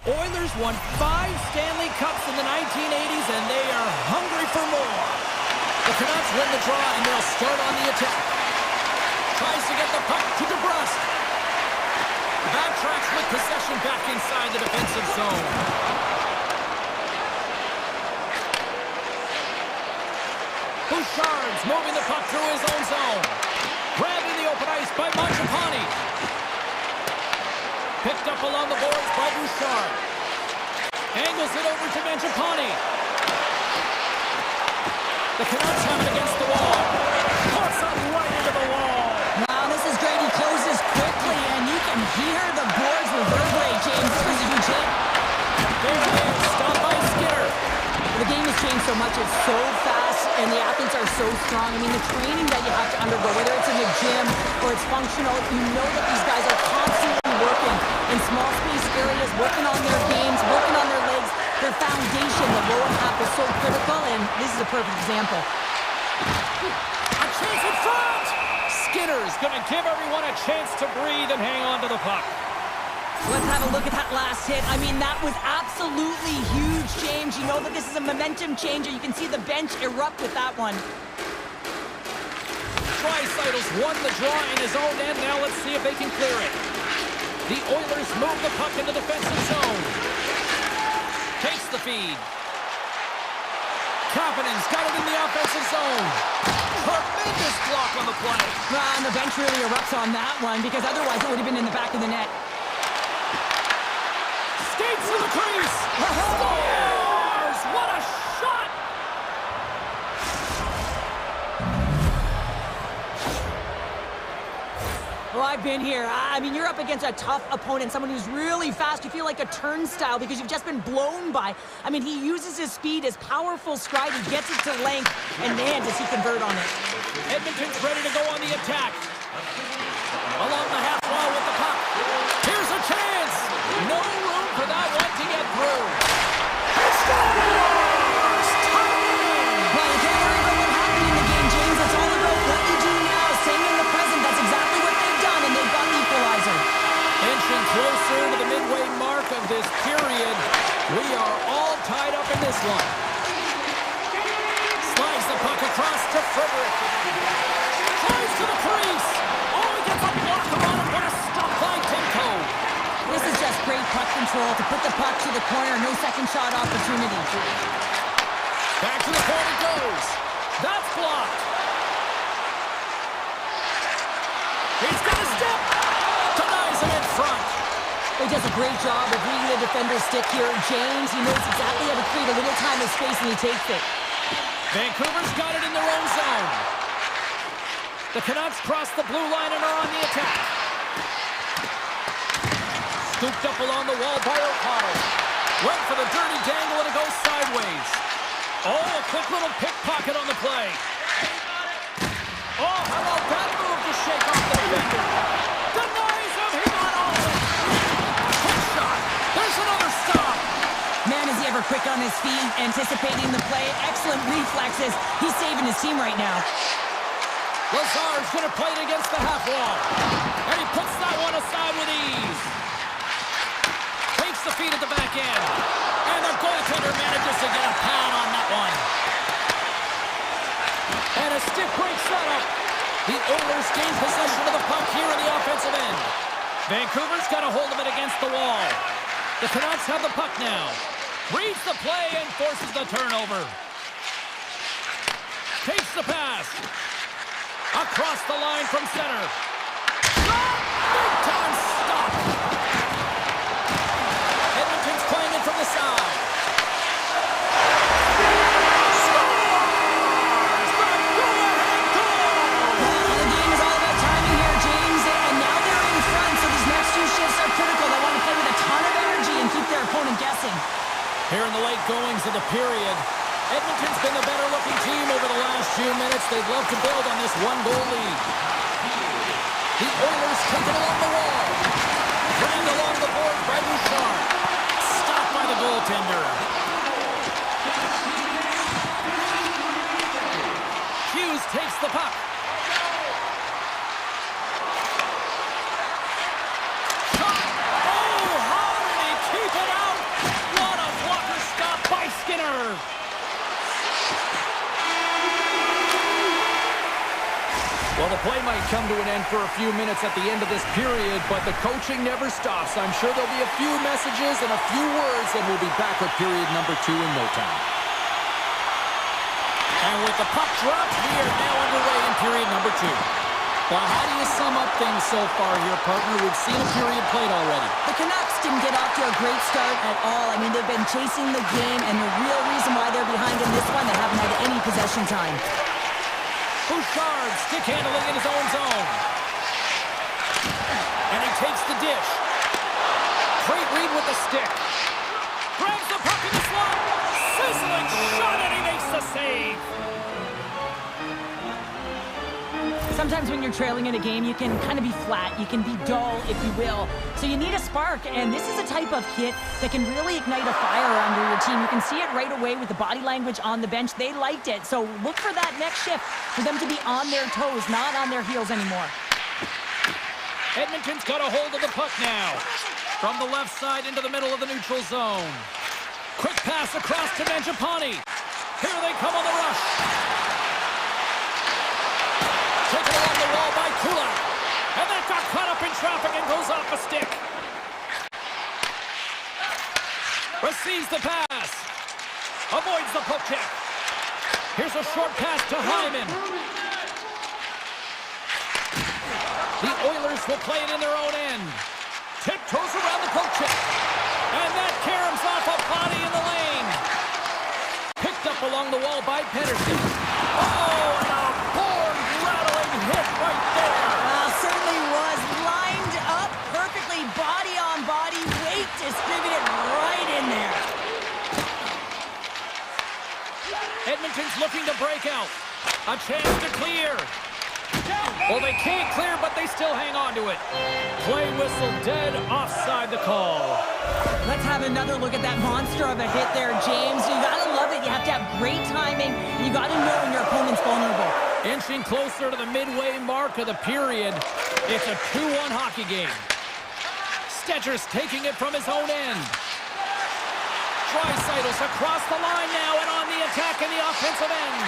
Oilers won 5 Stanley Cups in the 1980s, and they are hungry for more. The Canucks win the draw, and they'll start on the attack. Tries to get the puck to DeBrusque. Backtracks with possession back inside the defensive zone. Bouchard's moving the puck through his own zone. Grabbed in the open ice by Mangiapane. Picked up along the boards by Bouchard. Angles it over to Mangiapane. The Canucks have it against the wall. Puts it right into the wall. Wow, this is great. He closes quickly, and you can hear the boards reverberate, James. This was a huge hit. There it is. Stopped by Skinner. The game has changed so much. It's so fast, and the athletes are so strong. I mean, the training that you have to undergo, whether it's in the gym or it's functional, you know that these guys are constantly working in small space areas, working on their games, working on their legs. Their foundation, the lower half, is so critical, and this is a perfect example. A chance in front! Skinner's going to give everyone a chance to breathe and hang on to the puck. Let's have a look at that last hit. I mean, that was absolutely huge, James. You know that this is a momentum changer. You can see the bench erupt with that one. Tricytle's won the draw in his own end. Now let's see if they can clear it. The Oilers move the puck in the defensive zone. Takes the feed. Kapanen's got it in the offensive zone. Tremendous block on the play. And the bench really erupts on that one, because otherwise it would have been in the back of the net. Skates to the crease. Scores! What a shot! Well, I've been here. I mean, you're up against a tough opponent, someone who's really fast. You feel like a turnstile because you've just been blown by. I mean, he uses his speed, his powerful stride. He gets it to length, and man, does he convert on it. Edmonton's ready to go on the attack. Along the half wall with the puck. Here's a chance. No room for that one to get through. He scores! Well, you can't worry about what happened in the game, James. It's all about what you do now. Staying in the present. That's exactly what they've done, and they've got the equalizer. Inching closer to the midway mark of this period. We are all tied up in this one. Slides the puck across to Frederick. Tries to the crease. Oh, he gets a block on him. What a stop by Timko. This is just great puck control to put the puck to the corner. No second shot opportunity. Back to the point it goes. That's blocked. He's got a step. Denies him in front. He does a great job of reading the defender's stick here. James, he knows exactly how to create a little time and space, and he takes it. Vancouver's got it in their own zone. The Canucks cross the blue line and are on the attack. Scooped up along the wall by O'Connell. Went for the dirty dangle and it goes sideways. Oh, a quick little pickpocket on the play. Oh, how about that move to shake off the defender? Denies him, he got all of it. Quick shot, there's another stop. Man, is he ever quick on his feet, anticipating the play. Excellent reflexes. He's saving his team right now. Lazar's gonna play it against the half wall. And he puts that one aside with ease. Takes the feed at the back end. And the goaltender manages to get a pad on that one. And a stick break setup. The Oilers gain possession of the puck here in the offensive end. Vancouver's got a hold of it against the wall. The Canucks have the puck now. Reads the play and forces the turnover. Takes the pass. Across the line from center. Big time stop. Edmonton's playing it from the side. Scores! The go-ahead goal! Well, the game is all about timing here, James, and now they're in front, so these next two shifts are critical. They want to play with a ton of energy and keep their opponent guessing. Here in the late goings of the period, Edmonton's been the better-looking team over the last few minutes. They'd love to build on this one-goal lead. The Oilers take it along the wall. Dragged along the board by Bouchard. Stopped by the goaltender. Hughes takes the puck. Shot! Oh, how did he keep it out? Well, the play might come to an end for a few minutes at the end of this period, but the coaching never stops. I'm sure there'll be a few messages and a few words, and we'll be back with period number 2 in no time. And with the puck dropped, we are now underway in period number 2. Well, how do you sum up things so far here, partner? We've seen a period played already. The Canucks didn't get off to a great start at all. I mean, they've been chasing the game, and the real reason why they're behind in this one, they haven't had any possession time. Bouchard stick handling in his own zone. And he takes the dish. Great read with the stick. Grabs the puck in the slot. Sizzling shot, and he makes the save. Sometimes when you're trailing in a game, you can kind of be flat. You can be dull, if you will. So you need a spark, and this is a type of hit that can really ignite a fire under your team. You can see it right away with the body language on the bench. They liked it. So look for that next shift, for them to be on their toes, not on their heels anymore. Edmonton's got a hold of the puck now. From the left side into the middle of the neutral zone. Quick pass across to Mangiapane. Here they come on the rush. Taken along the wall by Kulak. And that got caught up in traffic and goes off a stick. Receives the pass. Avoids the poke check. Here's a short pass to Hyman. The Oilers will play it in their own end. Tiptoes around the poke check. And that caroms off a body in the lane. Picked up along the wall by Pedersen. Oh, and a board-rattling hit right there. Certainly was. Lined up perfectly, body on body, weight distributed right in there. Edmonton's looking to break out. A chance to clear. Well, they can't clear, but they still hang on to it. Play whistle dead, offside the call. Let's have another look at that monster of a hit there, James. You gotta love it. You have to have great timing, and you gotta know when your opponent's vulnerable. Inching closer to the midway mark of the period. It's a 2-1 hockey game. Stetcher's taking it from his own end. Draisaitl across the line now and on the attack in the offensive end.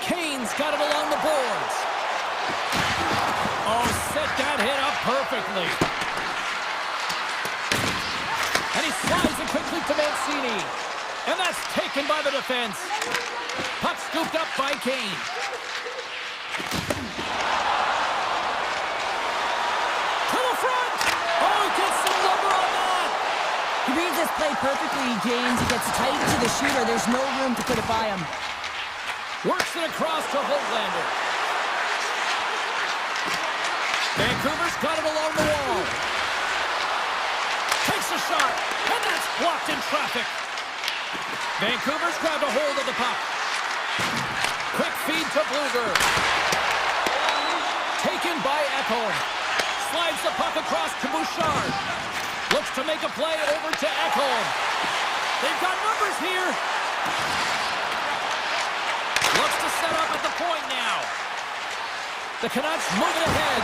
Kane's got it along the boards. Oh, set that hit up perfectly. And he slides it quickly to Mancini. And that's taken by the defense. Puck scooped up by Kane. To the front! Oh, he gets some number on that! He reads this play perfectly, James. He gets tight to the shooter. There's no room to put it by him. Works it across to Holtlander. Vancouver's got it along the wall. Takes a shot, and that's blocked in traffic. Vancouver's grabbed a hold of the puck. Quick feed to Bluger. Taken by Ekholm. Slides the puck across to Bouchard. Looks to make a play over to Ekholm. They've got numbers here. Looks to set up at the point now. The Canucks moving ahead.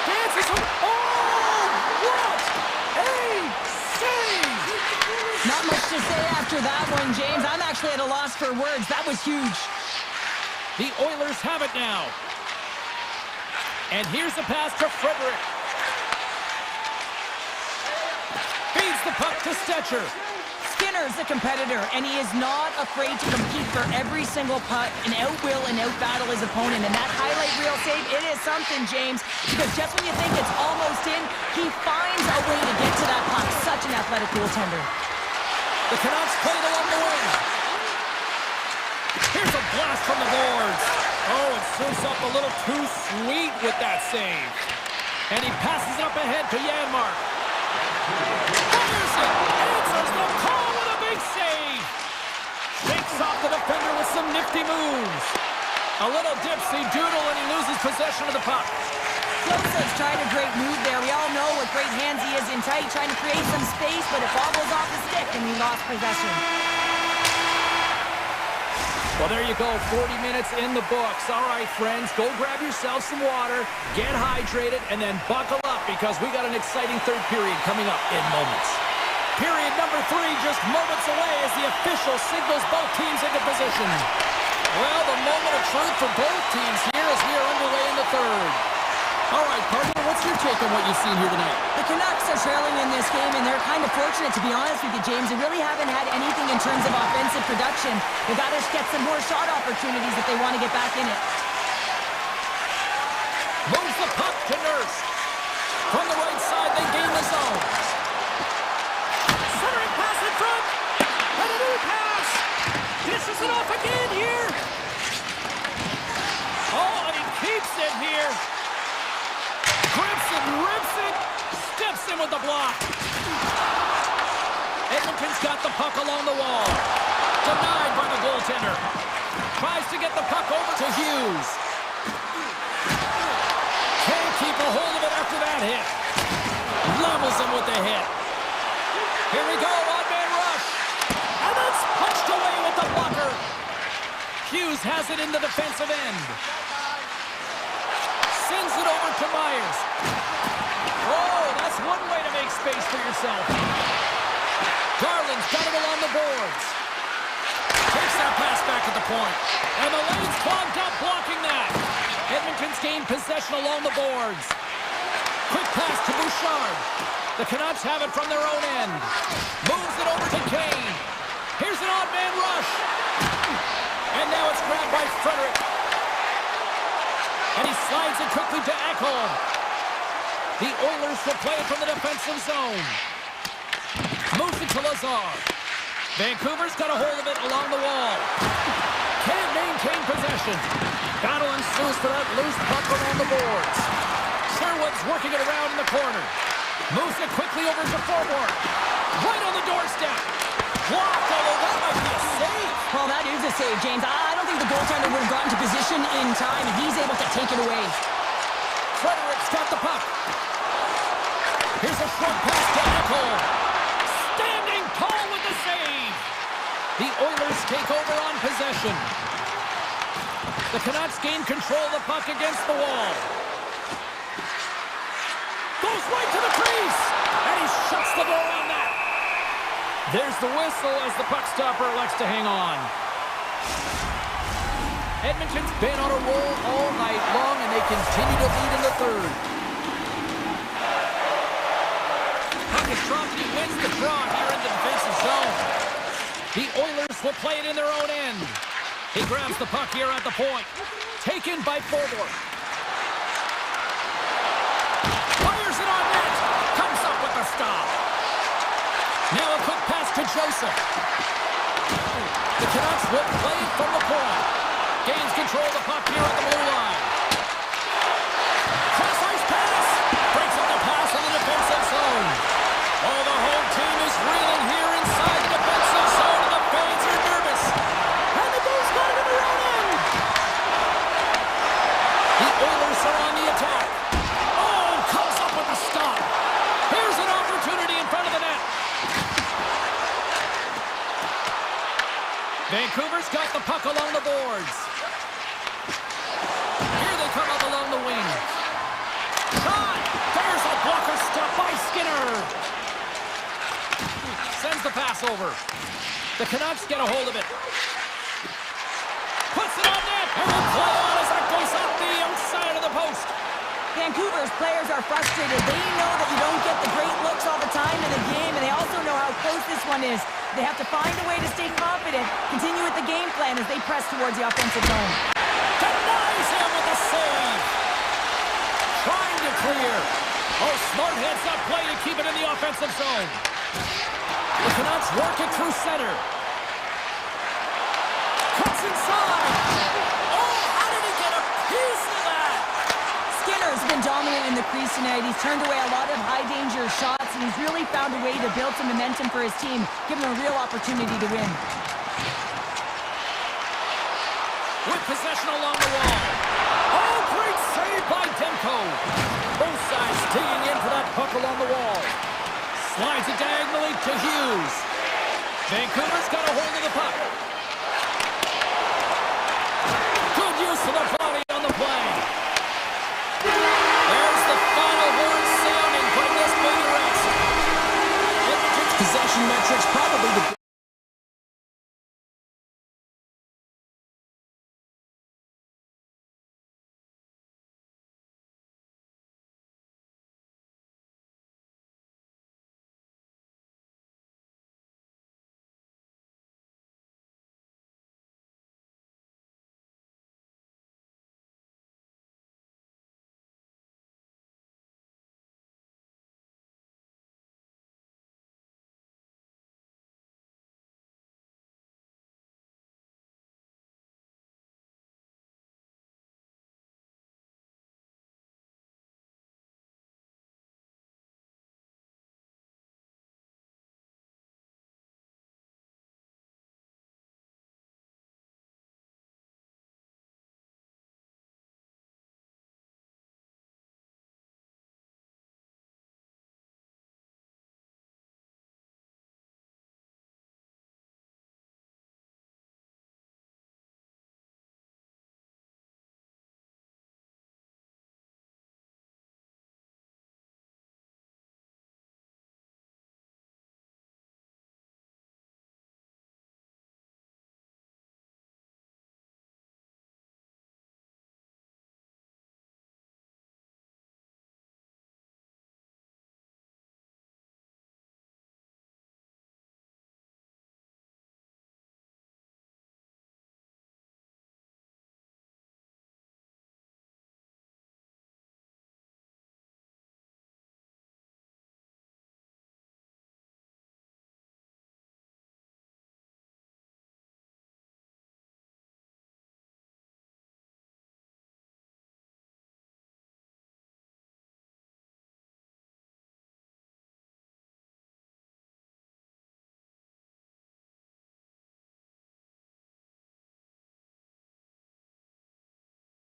Dances. Oh, what a save! Not much to say after that one, James. I'm actually at a loss for words. That was huge. The Oilers have it now. And here's the pass to Frederick. Feeds the puck to Stetcher. Skinner's a competitor, and he is not afraid to compete for every single putt and outwill and outbattle his opponent. And that highlight reel save, it is something, James, because just when you think it's almost in, he finds a way to get to that puck. Such an athletic goaltender. The Canucks play it along the wing. Here's a blast from the boards. Oh, it serves up a little too sweet with that save. And he passes it up ahead to Janmark. Fires it, answers the call with a big save. Shakes off the defender with some nifty moves. A little dipsy doodle and he loses possession of the puck. Klosa's tried a great move there. We all know what great hands he is in tight, trying to create some space, but it bobbles off the stick and we lost possession. Well, there you go, 40 minutes in the books. All right, friends, go grab yourself some water, get hydrated, and then buckle up because we got an exciting third period coming up in moments. Period number 3 just moments away as the official signals both teams into position. Well, the moment of truth for both teams here as we are underway in the third. All right, partner, what's your take on what you've seen here tonight? The Canucks are trailing in this game, and they're kind of fortunate, to be honest with you, James. They really haven't had anything in terms of offensive production. They've got to get some more shot opportunities if they want to get back in it. Moves the puck to Nurse. From the right side, they gain the zone. Centering pass in front. And a new pass. Dishes it off again here. Oh, and he keeps it here. Grips it, rips it. Steps in with the block. Edmonton's got the puck along the wall. Denied by the goaltender. Tries to get the puck over to Hughes. Can't keep a hold of it after that hit. Levels him with the hit. Here we go, one-man rush. And that's punched away with the blocker. Hughes has it in the defensive end. Sends it over to Myers. Oh, that's one way to make space for yourself. Garland's got it along the boards. Takes that pass back at the point. And the lane's clogged up blocking that. Edmonton's gained possession along the boards. Quick pass to Bouchard. The Canucks have it from their own end. Moves it over to Kane. Here's an odd man rush. And now it's grabbed by Frederick. And he slides it quickly to Ekholm. The Oilers will play it from the defensive zone. Moves it to Lazar. Vancouver's got a hold of it along the wall. Can't maintain possession. Battle ensues for that loose puck around the boards. Sherwood's working it around in the corner. Moves it quickly over to forward. Right on the doorstep. Blocked, although that might be a save. Well, that is a save, James. I don't think the goaltender would have gotten to position in time, and he's able to take it away. Frederick's got the puck. Here's a short pass to Ekholm. Standing tall with the save. The Oilers take over on possession. The Canucks gain control of the puck against the wall. Goes right to the crease. And he shuts the door on that. There's the whistle as the puck stopper elects to hang on. Edmonton's been on a roll all night long, and they continue to lead in the third. Puck is dropped, and he wins the draw here in the defensive zone. The Oilers will play it in their own end. He grabs the puck here at the point. Taken by Forward. Fires it on net. Comes up with the stop. Now a quick pass to Joseph. The Canucks will play it from the point. Gains control of the puck here at the blue line. Cross-ice pass. Breaks up the pass in the defensive zone. Oh, the whole team is reeling here inside the defensive zone, and the fans are nervous. And the goal's got it in their own end. The Oilers are on the attack. Oh, comes up with a stop. Here's an opportunity in front of the net. Vancouver's got the puck along the boards. Here they come up along the wing. Shot! There's a blocker stop by Skinner. Sends the pass over. The Canucks get a hold of it. Puts it on net. And will play on as that goes up the outside of the post. Vancouver's players are frustrated. They know that you don't get the great looks all the time in the game, and they also know how close this one is. They have to find a way to stay confident, continue with the game plan as they press towards the offensive zone. Denies him with a save. Trying to clear. Oh, smart heads-up play to keep it in the offensive zone. The Canucks work it through center. Cuts inside. Oh, how did he get a piece of that? Skinner's been dominant in the crease tonight. He's turned away a lot of high-danger shots, and he's really found a way to build some momentum for his team, giving them a real opportunity to win. With possession along the wall. Oh, great save by Demko. Both sides digging in for that puck along the wall. Slides it diagonally to Hughes. Vancouver's got a hold of the puck.